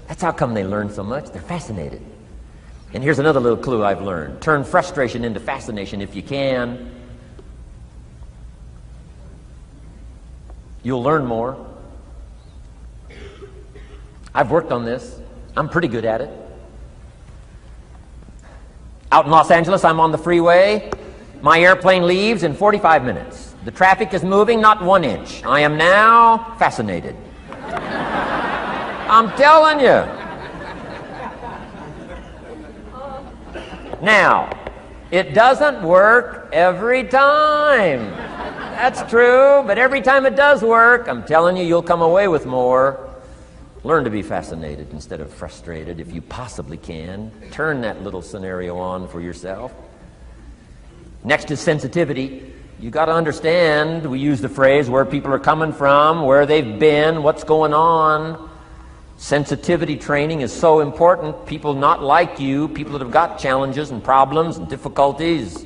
That's how come they learn so much. They're fascinated. And here's another little clue I've learned. Turn frustration into fascination if you can. You'll learn more. I've worked on this. I'm pretty good at it. Out in Los Angeles, I'm on the freeway. My airplane leaves in 45 minutes. The traffic is moving not 1 inch. I am now fascinated. I'm telling you. Now, it doesn't work every time. That's true, but every time it does work, I'm telling you, you'll come away with more. Learn to be fascinated instead of frustrated if you possibly can. Turn that little scenario on for yourself. Next is sensitivity. You got to understand, we use the phrase where people are coming from, where they've been, what's going on. Sensitivity training is so important. People not like you, people that have got challenges and problems and difficulties.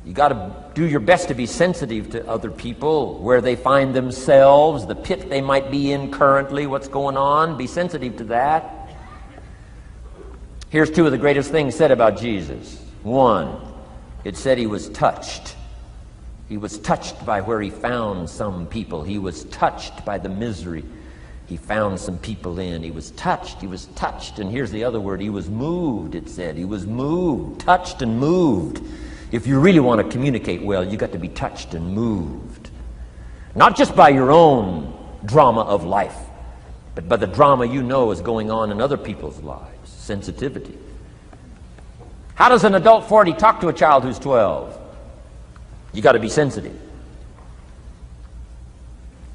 You got to do your best to be sensitive to other people, where they find themselves, the pit they might be in currently, what's going on. Be sensitive to that. Here's 2 of the greatest things said about Jesus. 1, it said he was touched. He was touched by where he found some people. He was touched by the misery he found some people in. He was touched. He was touched. And here's the other word. He was moved, it said. He was moved, touched and moved. If you really want to communicate well, you got to be touched and moved. Not just by your own drama of life, but by the drama you know is going on in other people's lives. Sensitivity. How does an adult 40 talk to a child who's 12? You got to be sensitive.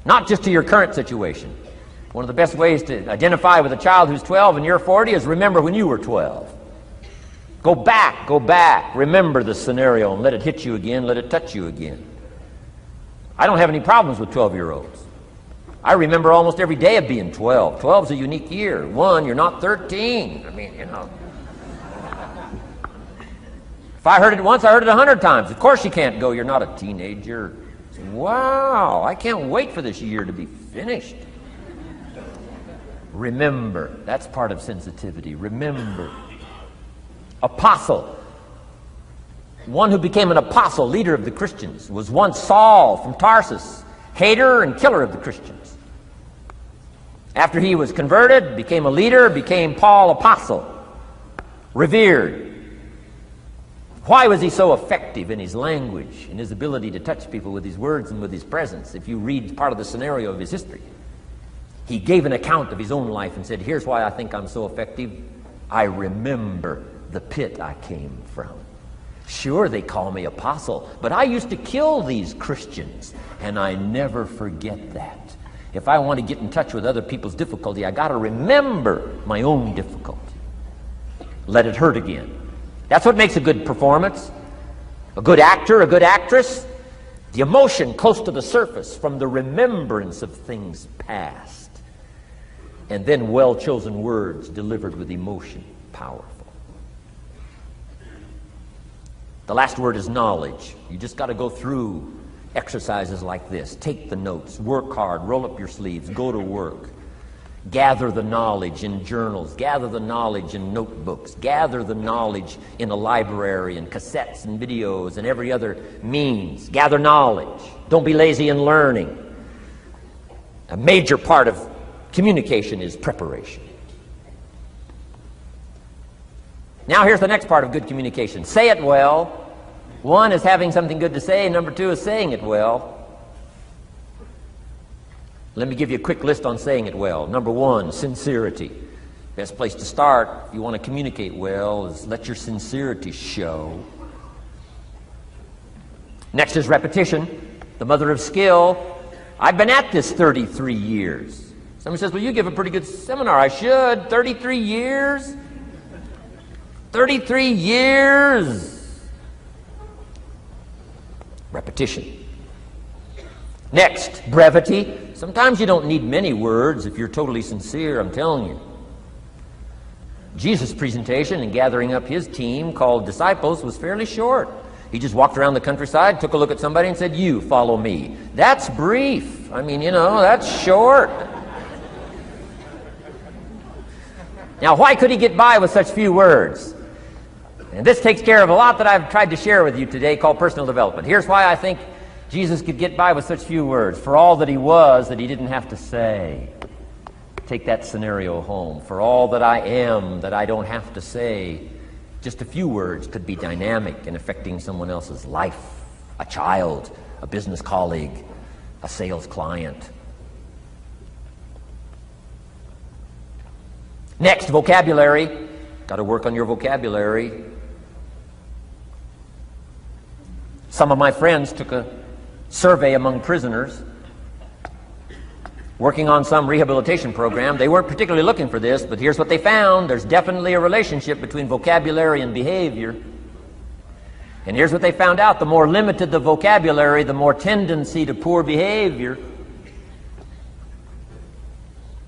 Not just to your current situation. One of the best ways to identify with a child who's 12 and you're 40 is remember when you were 12. Go back, remember the scenario and let it hit you again, let it touch you again. I don't have any problems with 12-year-olds. I remember almost every day of being 12. 12 is a unique year. One, you're not 13. I mean, you know. If I heard it once, I heard it 100 times. Of course you can't go, you're not a teenager. Wow, I can't wait for this year to be finished. Remember, that's part of sensitivity. Remember. Apostle. One who became an apostle, leader of the Christians, was once Saul from Tarsus, hater and killer of the Christians. After he was converted, became a leader, became Paul apostle, revered. Why was he so effective in his language, in his ability to touch people with his words and with his presence? If you read part of the scenario of his history, he gave an account of his own life and said, here's why I think I'm so effective. I remember the pit I came from. Sure, they call me apostle, but I used to kill these Christians, and I never forget that. If I want to get in touch with other people's difficulty, I got to remember my own difficulty. Let it hurt again. That's what makes a good performance. A good actor, a good actress. The emotion close to the surface from the remembrance of things past. And then well-chosen words delivered with emotion. Powerful. The last word is knowledge. You just got to go through exercises like this. Take the notes. Work hard. Roll up your sleeves. Go to work. Gather the knowledge in journals. Gather the knowledge in notebooks. Gather the knowledge in a library and cassettes and videos and every other means. Gather knowledge. Don't be lazy in learning. A major part of communication is preparation. Now here's the next part of good communication. Say it well. One is having something good to say. Number two is saying it well. Let me give you a quick list on saying it well. Number one, sincerity. Best place to start if you want to communicate well is let your sincerity show. Next is repetition, the mother of skill. I've been at this 33 years. Somebody says, well, you give a pretty good seminar. I should. 33 years? 33 years. Repetition. Next, brevity. Sometimes you don't need many words if you're totally sincere, I'm telling you. Jesus' presentation in gathering up his team called disciples was fairly short. He just walked around the countryside, took a look at somebody and said, you follow me. That's brief. I mean, you know, that's short. Now, why could he get by with such few words? And this takes care of a lot that I've tried to share with you today called personal development. Here's why I think Jesus could get by with such few words. For all that he was, that he didn't have to say. Take that scenario home. For all that I am, that I don't have to say. Just a few words could be dynamic in affecting someone else's life. A child, a business colleague, a sales client. Next, vocabulary. Got to work on your vocabulary. Some of my friends took a survey among prisoners working on some rehabilitation program. They weren't particularly looking for this, but here's what they found. There's definitely a relationship between vocabulary and behavior. And here's what they found out. The more limited the vocabulary, the more tendency to poor behavior.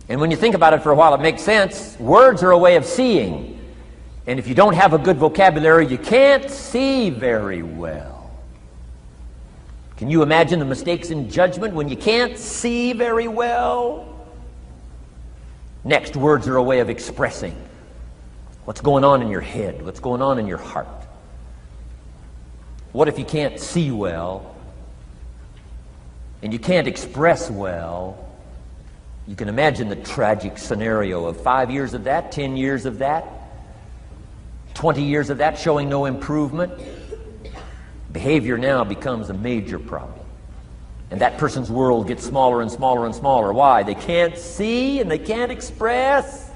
And when you think about it for a while, it makes sense. Words are a way of seeing. And if you don't have a good vocabulary, you can't see very well. Can you imagine the mistakes in judgment when you can't see very well? Next, words are a way of expressing what's going on in your head, what's going on in your heart. What if you can't see well and you can't express well? You can imagine the tragic scenario of 5 years of that, 10 years of that, 20 years of that showing no improvement. Behavior now becomes a major problem. And that person's world gets smaller and smaller and smaller. Why? They can't see and they can't express.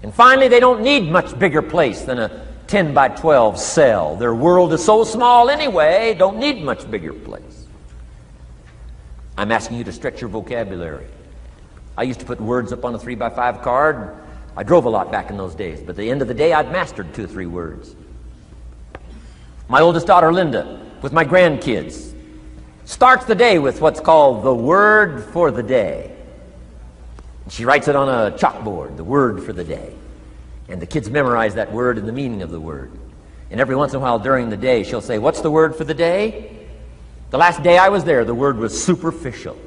And finally, they don't need much bigger place than a 10 by 12 cell. Their world is so small anyway, don't need much bigger place. I'm asking you to stretch your vocabulary. I used to put words up on a 3 by 5 card. I drove a lot back in those days, but at the end of the day, I'd mastered 2 or 3 words. My oldest daughter, Linda, with my grandkids, starts the day with what's called the word for the day. She writes it on a chalkboard, the word for the day. And the kids memorize that word and the meaning of the word. And every once in a while during the day, she'll say, "What's the word for the day?" The last day I was there, the word was superficial.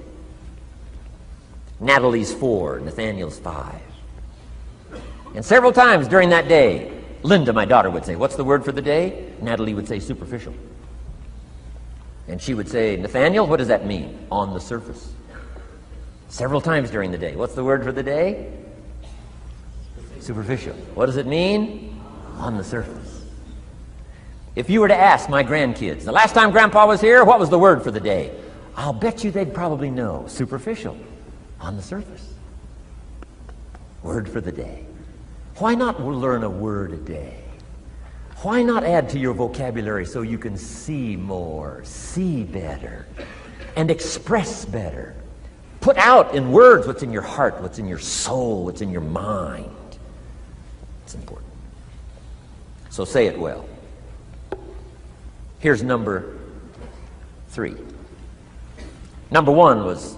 Natalie's 4, Nathaniel's 5. And several times during that day, Linda, my daughter, would say, "What's the word for the day?" Natalie would say, "Superficial." And she would say, "Nathaniel, what does that mean?" "On the surface." Several times during the day. "What's the word for the day?" Superficial. "What does it mean?" "On the surface." If you were to ask my grandkids, "The last time Grandpa was here, what was the word for the day?" I'll bet you they'd probably know. Superficial. On the surface. Word for the day. Why not learn a word a day? Why not add to your vocabulary so you can see more, see better, and express better? Put out in words what's in your heart, what's in your soul, what's in your mind. It's important. So say it well. Here's number 3. Number 1 was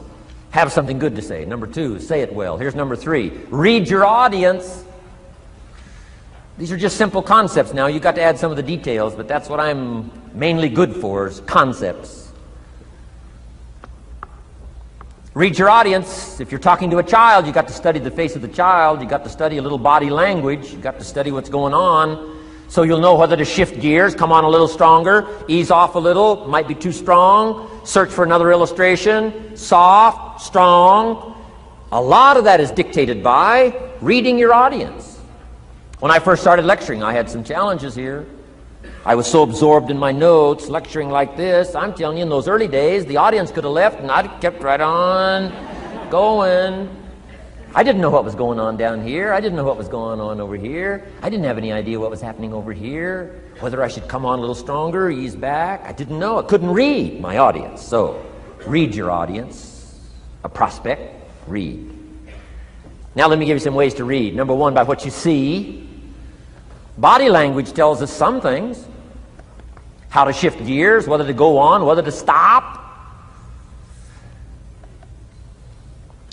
have something good to say. Number 2, say it well. Here's number 3. Read your audience. These are just simple concepts now. You've got to add some of the details, but that's what I'm mainly good for, is concepts. Read your audience. If you're talking to a child, you've got to study the face of the child. You've got to study a little body language. You've got to study what's going on. So you'll know whether to shift gears, come on a little stronger, ease off a little, might be too strong, search for another illustration, soft, strong. A lot of that is dictated by reading your audience. When I first started lecturing, I had some challenges here. I was so absorbed in my notes, lecturing like this. I'm telling you, in those early days, the audience could have left and I'd have kept right on going. I didn't know what was going on down here. I didn't know what was going on over here. I didn't have any idea what was happening over here, whether I should come on a little stronger, ease back. I didn't know. I couldn't read my audience. So, read your audience. A prospect, read. Now let me give you some ways to read. Number 1, by what you see. Body language tells us some things. How to shift gears, whether to go on, whether to stop.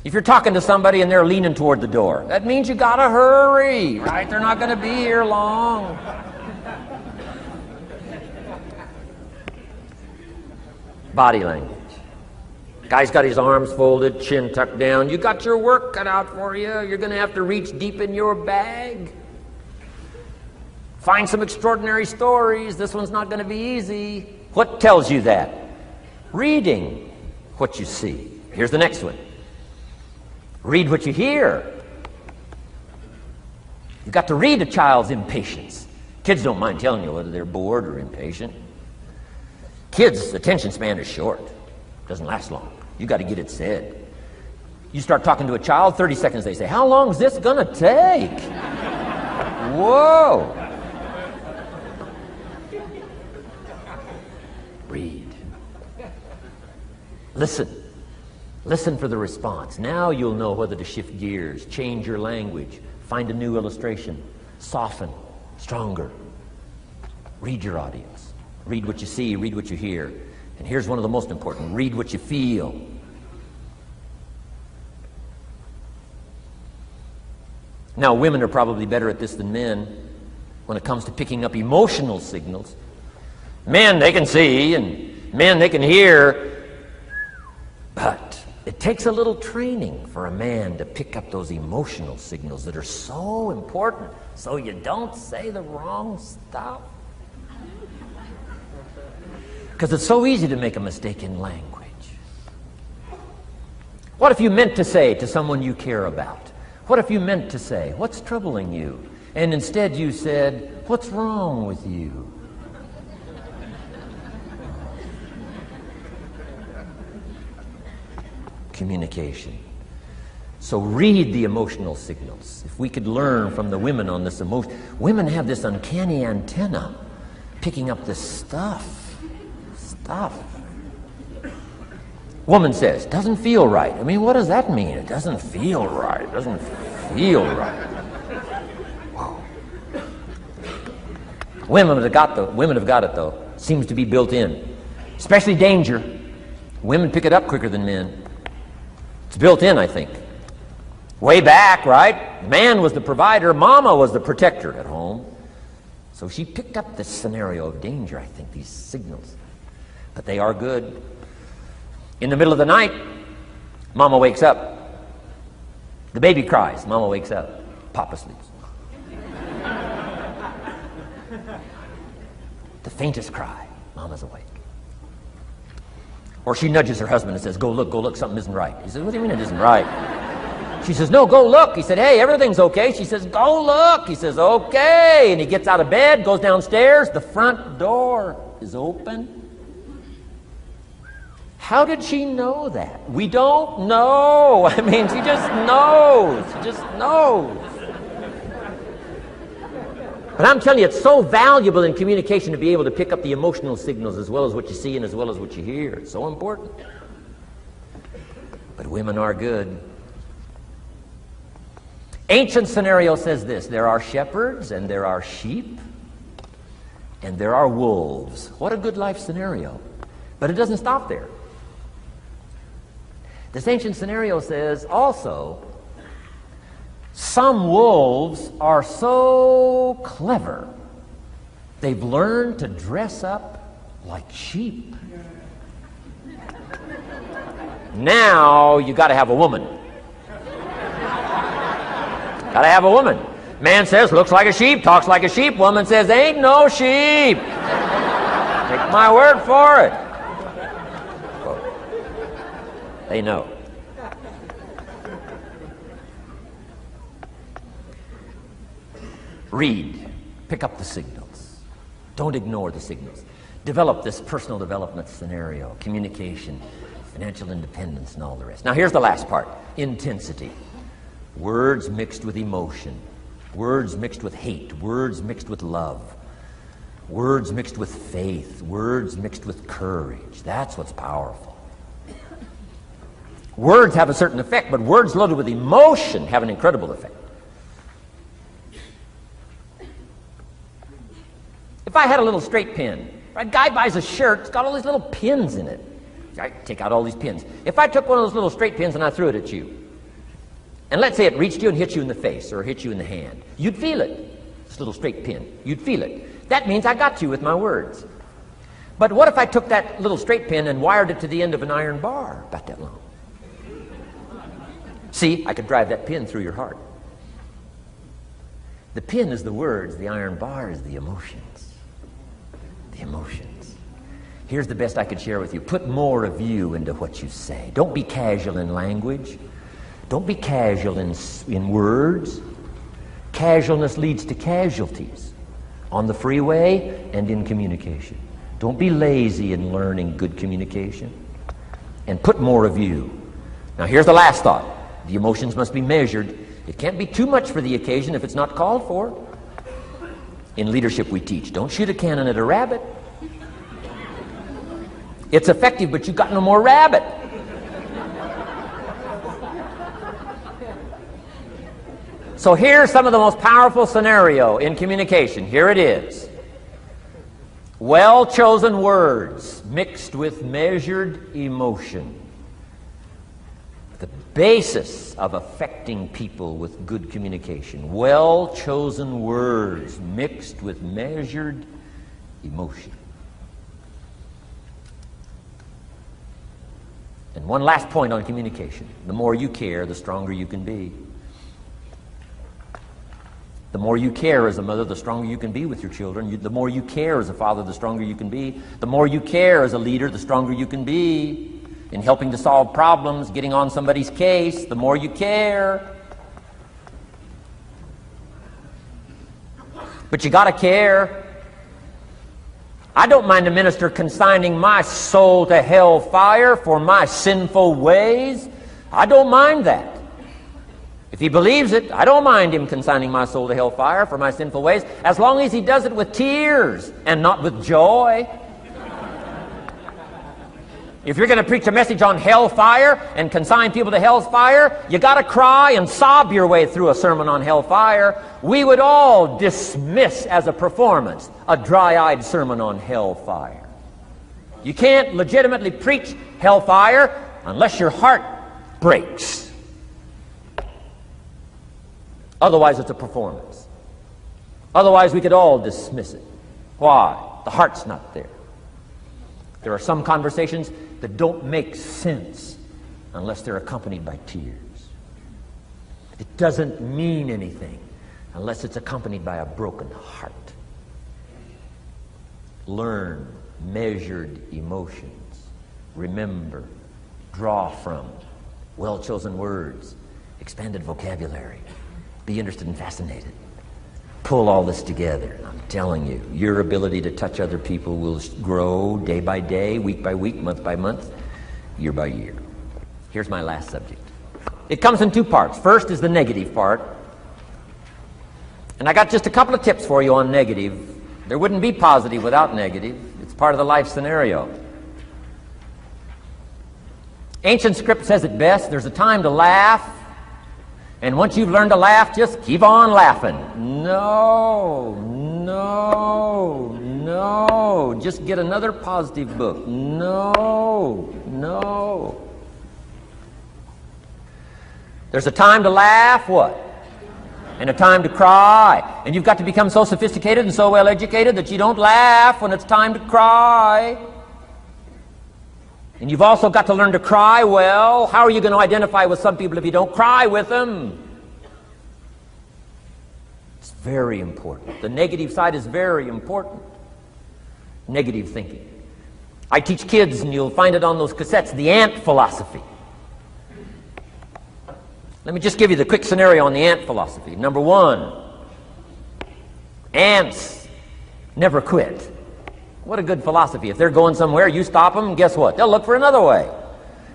If you're talking to somebody and they're leaning toward the door, that means you gotta hurry, right? They're not gonna be here long. Body language. Guy's got his arms folded, chin tucked down. You got your work cut out for you. You're gonna have to reach deep in your bag. Find some extraordinary stories. This one's not going to be easy. What tells you that? Reading what you see. Here's the next one. Read what you hear. You've got to read a child's impatience. Kids don't mind telling you whether they're bored or impatient. Kids' attention span is short. Doesn't last long. You've got to get it said. You start talking to a child, 30 seconds they say, "How long is this going to take?" Whoa. Read. Listen. Listen for the response. Now you'll know whether to shift gears, change your language, find a new illustration, soften, stronger. Read your audience. Read what you see, read what you hear. And here's one of the most important. Read what you feel. Now, women are probably better at this than men when it comes to picking up emotional signals. Men, they can see, and men, they can hear, but it takes a little training for a man to pick up those emotional signals that are so important so you don't say the wrong stuff. Because it's so easy to make a mistake in language. What if you meant to say to someone you care about? What if you meant to say, "What's troubling you?" And instead you said, "What's wrong with you?" communication. So read the emotional signals. If we could learn from the women on this emotion. Women have this uncanny antenna picking up this stuff. Woman says, doesn't feel right. I mean, what does that mean? It doesn't feel right. It doesn't feel right. Whoa. Women have got it, though. Seems to be built in. Especially danger. Women pick it up quicker than men. It's built in, I think. Way back, right? Man was the provider. Mama was the protector at home. So she picked up this scenario of danger, I think, these signals. But they are good. In the middle of the night, Mama wakes up. The baby cries. Mama wakes up. Papa sleeps. The faintest cry. Mama's awake. Or she nudges her husband and says, go look, something isn't right. He says, what do you mean it isn't right? She says, no, go look. He said, hey, everything's okay. She says, go look. He says, okay. And he gets out of bed, goes downstairs. The front door is open. How did she know that? We don't know. I mean, she just knows. She just knows. But I'm telling you, it's so valuable in communication to be able to pick up the emotional signals as well as what you see and as well as what you hear. It's so important. But women are good. Ancient scenario says this: there are shepherds and there are sheep and there are wolves. What a good life scenario. But it doesn't stop there. This ancient scenario says also, some wolves are so clever, they've learned to dress up like sheep. Now you got to have a woman. Got to have a woman. Man says, looks like a sheep, talks like a sheep. Woman says, ain't no sheep. Take my word for it. They know. Read. Pick up the signals. Don't ignore the signals. Develop this personal development scenario, communication, financial independence, and all the rest. Now here's the last part. Intensity. Words mixed with emotion. Words mixed with hate. Words mixed with love. Words mixed with faith. Words mixed with courage. That's what's powerful. Words have a certain effect, but words loaded with emotion have an incredible effect. If I had a little straight pin, a guy buys a shirt, it's got all these little pins in it. I take out all these pins. If I took one of those little straight pins and I threw it at you, and let's say it reached you and hit you in the face or hit you in the hand, you'd feel it. This little straight pin, you'd feel it. That means I got you with my words. But what if I took that little straight pin and wired it to the end of an iron bar about that long? See, I could drive that pin through your heart. The pin is the words, the iron bar is the emotions. The emotions. Here's the best I could share with you. Put more of you into what you say. Don't be casual in language. Don't be casual in words. Casualness leads to casualties on the freeway and in communication. Don't be lazy in learning good communication. And put more of you. Now here's the last thought. The emotions must be measured. It can't be too much for the occasion if it's not called for. In leadership we teach, don't shoot a cannon at a rabbit. It's effective, but you've got no more rabbit. So here's some of the most powerful scenario in communication. Here it is. Well-chosen words mixed with measured emotion. The basis of affecting people with good communication. Well-chosen words mixed with measured emotion. And one last point on communication. The more you care, the stronger you can be. The more you care as a mother, the stronger you can be with your children. The more you care as a father, the stronger you can be. The more you care as a leader, the stronger you can be. In helping to solve problems, getting on somebody's case, the more you care. But you got to care. I don't mind a minister consigning my soul to hell fire for my sinful ways, I don't mind that. If he believes it, I don't mind him consigning my soul to hellfire for my sinful ways, as long as he does it with tears and not with joy. If you're going to preach a message on hellfire and consign people to hellfire, you got to cry and sob your way through a sermon on hellfire. We would all dismiss as a performance a dry-eyed sermon on hellfire. You can't legitimately preach hellfire unless your heart breaks. Otherwise, it's a performance. Otherwise, we could all dismiss it. Why? The heart's not there. There are some conversations that don't make sense unless they're accompanied by tears. It doesn't mean anything unless it's accompanied by a broken heart. Learn measured emotions. Remember, draw from well-chosen words, expanded vocabulary. Be interested and fascinated. Pull all this together. I'm telling you, your ability to touch other people will grow day by day, week by week, month by month, year by year. Here's my last subject. It comes in two parts. First is the negative part. And I got just a couple of tips for you on negative. There wouldn't be positive without negative. It's part of the life scenario. Ancient script says it best. There's a time to laugh. And once you've learned to laugh, just keep on laughing. No. Just get another positive book. No. There's a time to laugh, what? And a time to cry. And you've got to become so sophisticated and so well educated that you don't laugh when it's time to cry. And you've also got to learn to cry well. How are you going to identify with some people if you don't cry with them? It's very important. The negative side is very important. Negative thinking. I teach kids, and you'll find it on those cassettes, the ant philosophy. Let me just give you the quick scenario on the ant philosophy. Number one, ants never quit. What a good philosophy. If they're going somewhere, you stop them, guess what? They'll look for another way.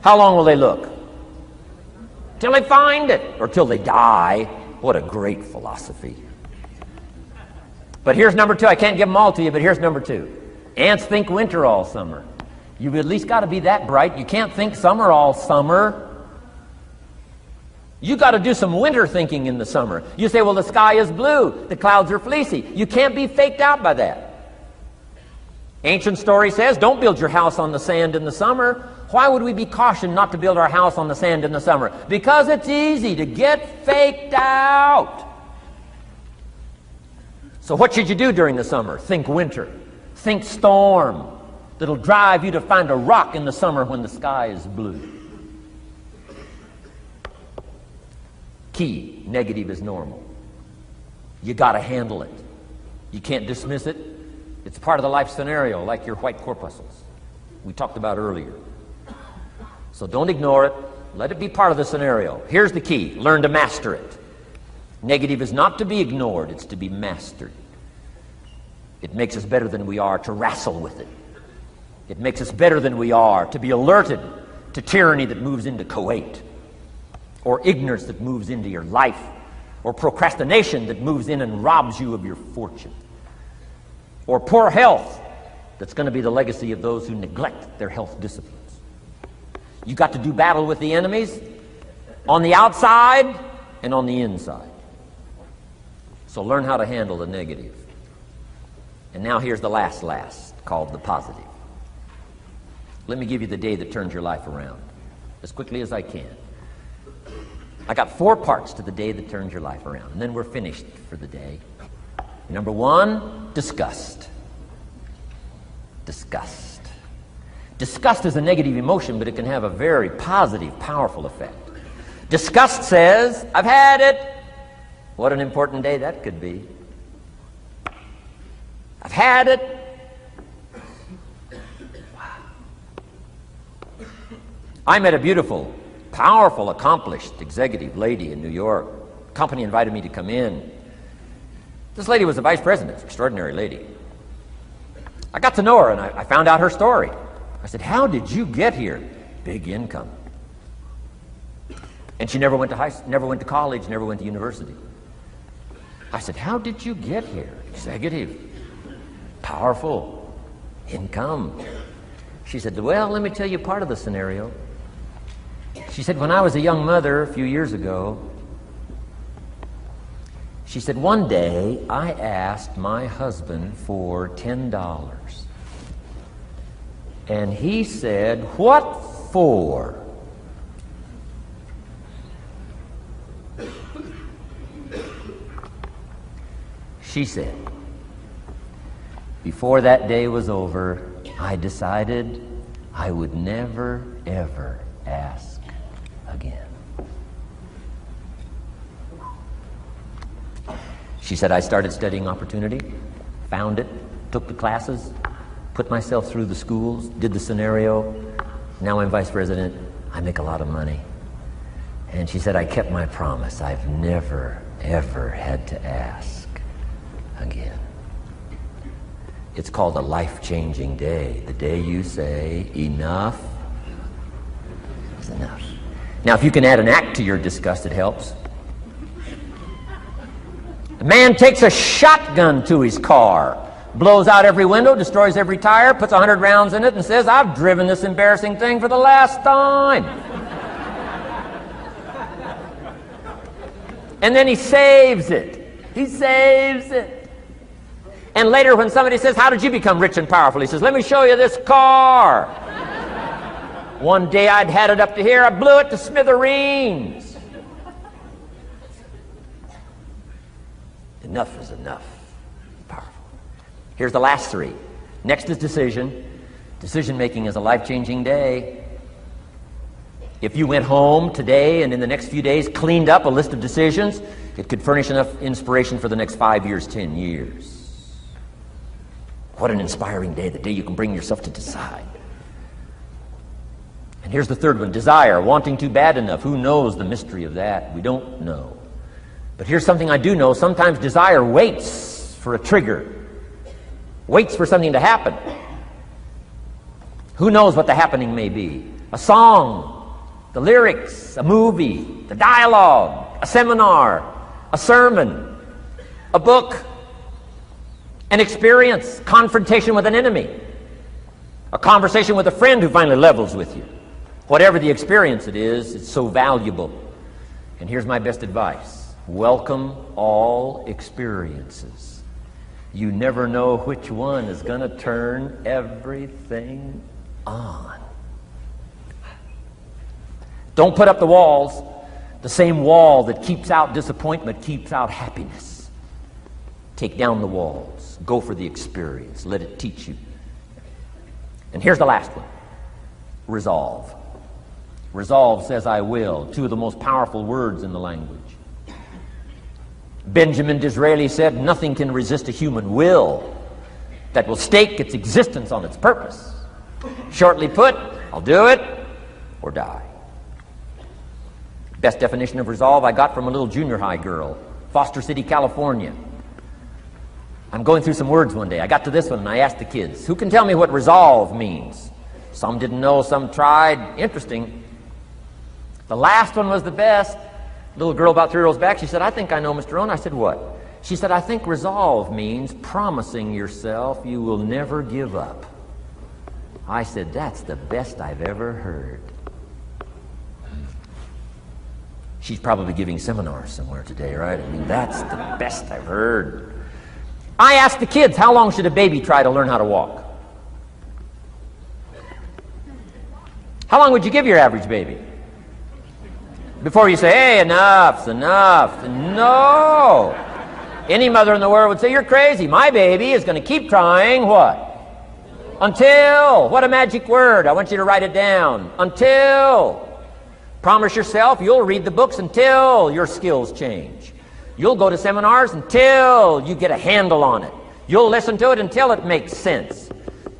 How long will they look? Till they find it, or till they die. What a great philosophy. But here's number two. I can't give them all to you, but here's number two. Ants think winter all summer. You've at least got to be that bright. You can't think summer all summer. You got to do some winter thinking in the summer. You say, well, the sky is blue, the clouds are fleecy. You can't be faked out by that. Ancient story says, don't build your house on the sand in the summer. Why would we be cautioned not to build our house on the sand in the summer? Because it's easy to get faked out. So what should you do during the summer? Think winter. Think storm. That'll drive you to find a rock in the summer when the sky is blue. Key, negative is normal. You got to handle it. You can't dismiss it. It's part of the life scenario, like your white corpuscles we talked about earlier. So don't ignore it. Let it be part of the scenario. Here's the key. Learn to master it. Negative is not to be ignored. It's to be mastered. It makes us better than we are to wrestle with it. It makes us better than we are to be alerted to tyranny that moves into Kuwait, or ignorance that moves into your life, or procrastination that moves in and robs you of your fortune, or poor health that's going to be the legacy of those who neglect their health disciplines. You got to do battle with the enemies on the outside and on the inside. So learn how to handle the negative. And now here's the last, called the positive. Let me give you the day that turns your life around, as quickly as I can. I got 4 parts to the day that turns your life around, and then we're finished for the day. Number 1, disgust. Disgust. Disgust is a negative emotion, but it can have a very positive, powerful effect. Disgust says, I've had it. What an important day that could be. I've had it. Wow. I met a beautiful, powerful, accomplished executive lady in New York. The company invited me to come in. This lady was the vice president, extraordinary lady. I got to know her, and I found out her story. I said, how did you get here? Big income. And she never went to college, never went to university. I said, how did you get here? Executive, powerful, income. She said, well, let me tell you part of the scenario. She said, when I was a young mother a few years ago, she said, one day I asked my husband for $10. And he said, what for? She said, before that day was over, I decided I would never, ever ask again. She said, I started studying opportunity, found it, took the classes, put myself through the schools, did the scenario. Now I'm vice president. I make a lot of money. And she said, I kept my promise. I've never, ever had to ask again. It's called a life-changing day. The day you say, enough is enough. Now, if you can add an act to your disgust, it helps. The man takes a shotgun to his car, blows out every window, destroys every tire, puts 100 rounds in it, and says, I've driven this embarrassing thing for the last time. And then he saves it. He saves it. And later when somebody says, how did you become rich and powerful? He says, let me show you this car. One day I'd had it up to here. I blew it to smithereens. Enough is enough. Powerful. Here's the last three. Next is decision. Decision making is a life-changing day. If you went home today and in the next few days cleaned up a list of decisions, it could furnish enough inspiration for the next 5 years, 10 years. What an inspiring day, the day you can bring yourself to decide. And here's the third one, desire, wanting to bad enough. Who knows the mystery of that? We don't know. But here's something I do know. Sometimes desire waits for a trigger, waits for something to happen. Who knows what the happening may be? A song, the lyrics, a movie, the dialogue, a seminar, a sermon, a book, an experience, confrontation with an enemy, a conversation with a friend who finally levels with you. Whatever the experience it is, it's so valuable. And here's my best advice. Welcome all experiences. You never know which one is going to turn everything on. Don't put up the walls. The same wall that keeps out disappointment keeps out happiness. Take down the walls. Go for the experience. Let it teach you. And here's the last one. Resolve. Resolve says I will. Two of the most powerful words in the language. Benjamin Disraeli said, nothing can resist a human will that will stake its existence on its purpose. Shortly put, I'll do it or die. Best definition of resolve I got from a little junior high girl, Foster City, California. I'm going through some words one day. I got to this one and I asked the kids, who can tell me what resolve means? Some didn't know, some tried. Interesting. The last one was the best. Little girl about 3 rows back, she said, I think I know, Mr. Rohn. I said, what? She said, I think resolve means promising yourself you will never give up. I said, that's the best I've ever heard. She's probably giving seminars somewhere today, right? I mean, that's the best I've heard. I asked the kids, how long should a baby try to learn how to walk? How long would you give your average baby? Before you say, hey, enough's enough. No. Any mother in the world would say, you're crazy. My baby is going to keep trying what? Until. What a magic word. I want you to write it down. Until. Promise yourself you'll read the books until your skills change. You'll go to seminars until you get a handle on it. You'll listen to it until it makes sense.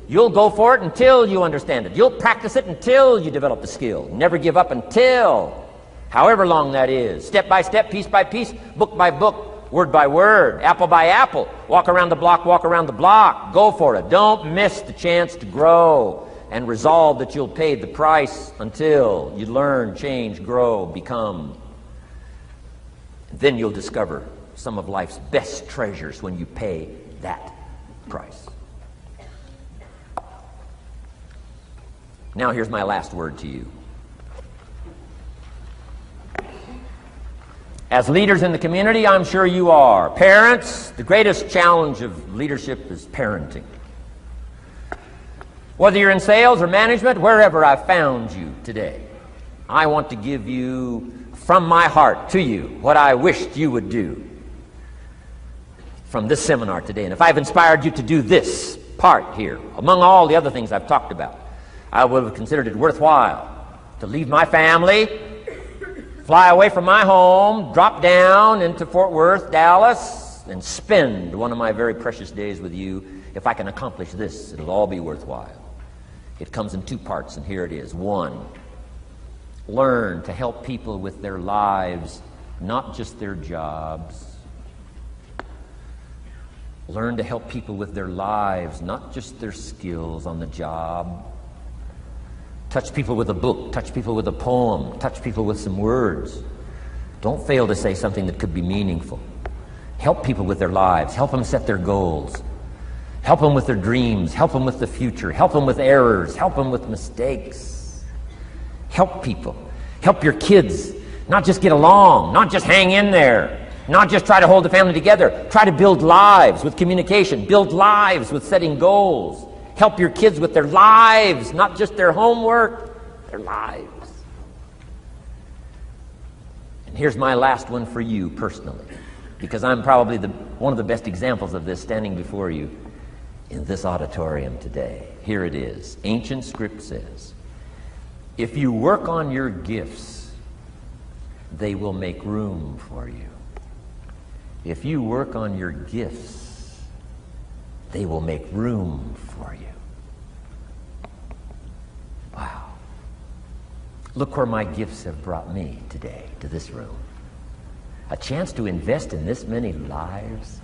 You'll go for it until you understand it. You'll practice it until you develop the skill. Never give up until, however long that is. Step by step, piece by piece, book by book, word by word, apple by apple. Walk around the block, walk around the block. Go for it. Don't miss the chance to grow. and resolve that you'll pay the price until you learn, change, grow, become. Then you'll discover some of life's best treasures when you pay that price. Now here's my last word to you. As leaders in the community, I'm sure you are. Parents, the greatest challenge of leadership is parenting. Whether you're in sales or management, wherever I've found you today, I want to give you, from my heart to you, what I wished you would do from this seminar today. And if I've inspired you to do this part here, among all the other things I've talked about, I would have considered it worthwhile to leave my family, fly away from my home, drop down into Fort Worth, Dallas, and spend one of my very precious days with you. If I can accomplish this, it'll all be worthwhile. It comes in two parts, and here it is. One, learn to help people with their lives, not just their jobs. Learn to help people with their lives, not just their skills on the job. Touch people with a book, touch people with a poem, touch people with some words. Don't fail to say something that could be meaningful. Help people with their lives, help them set their goals. Help them with their dreams, help them with the future, help them with errors, help them with mistakes. Help people. Help your kids not just get along, not just hang in there, not just try to hold the family together. Try to build lives with communication, build lives with setting goals. Help your kids with their lives, not just their homework, their lives. And here's my last one for you personally, because I'm probably one of the best examples of this standing before you in this auditorium today. Here it is. Ancient script says, if you work on your gifts, they will make room for you. If you work on your gifts, they will make room for you. Wow. Look where my gifts have brought me today, to this room. A chance to invest in this many lives.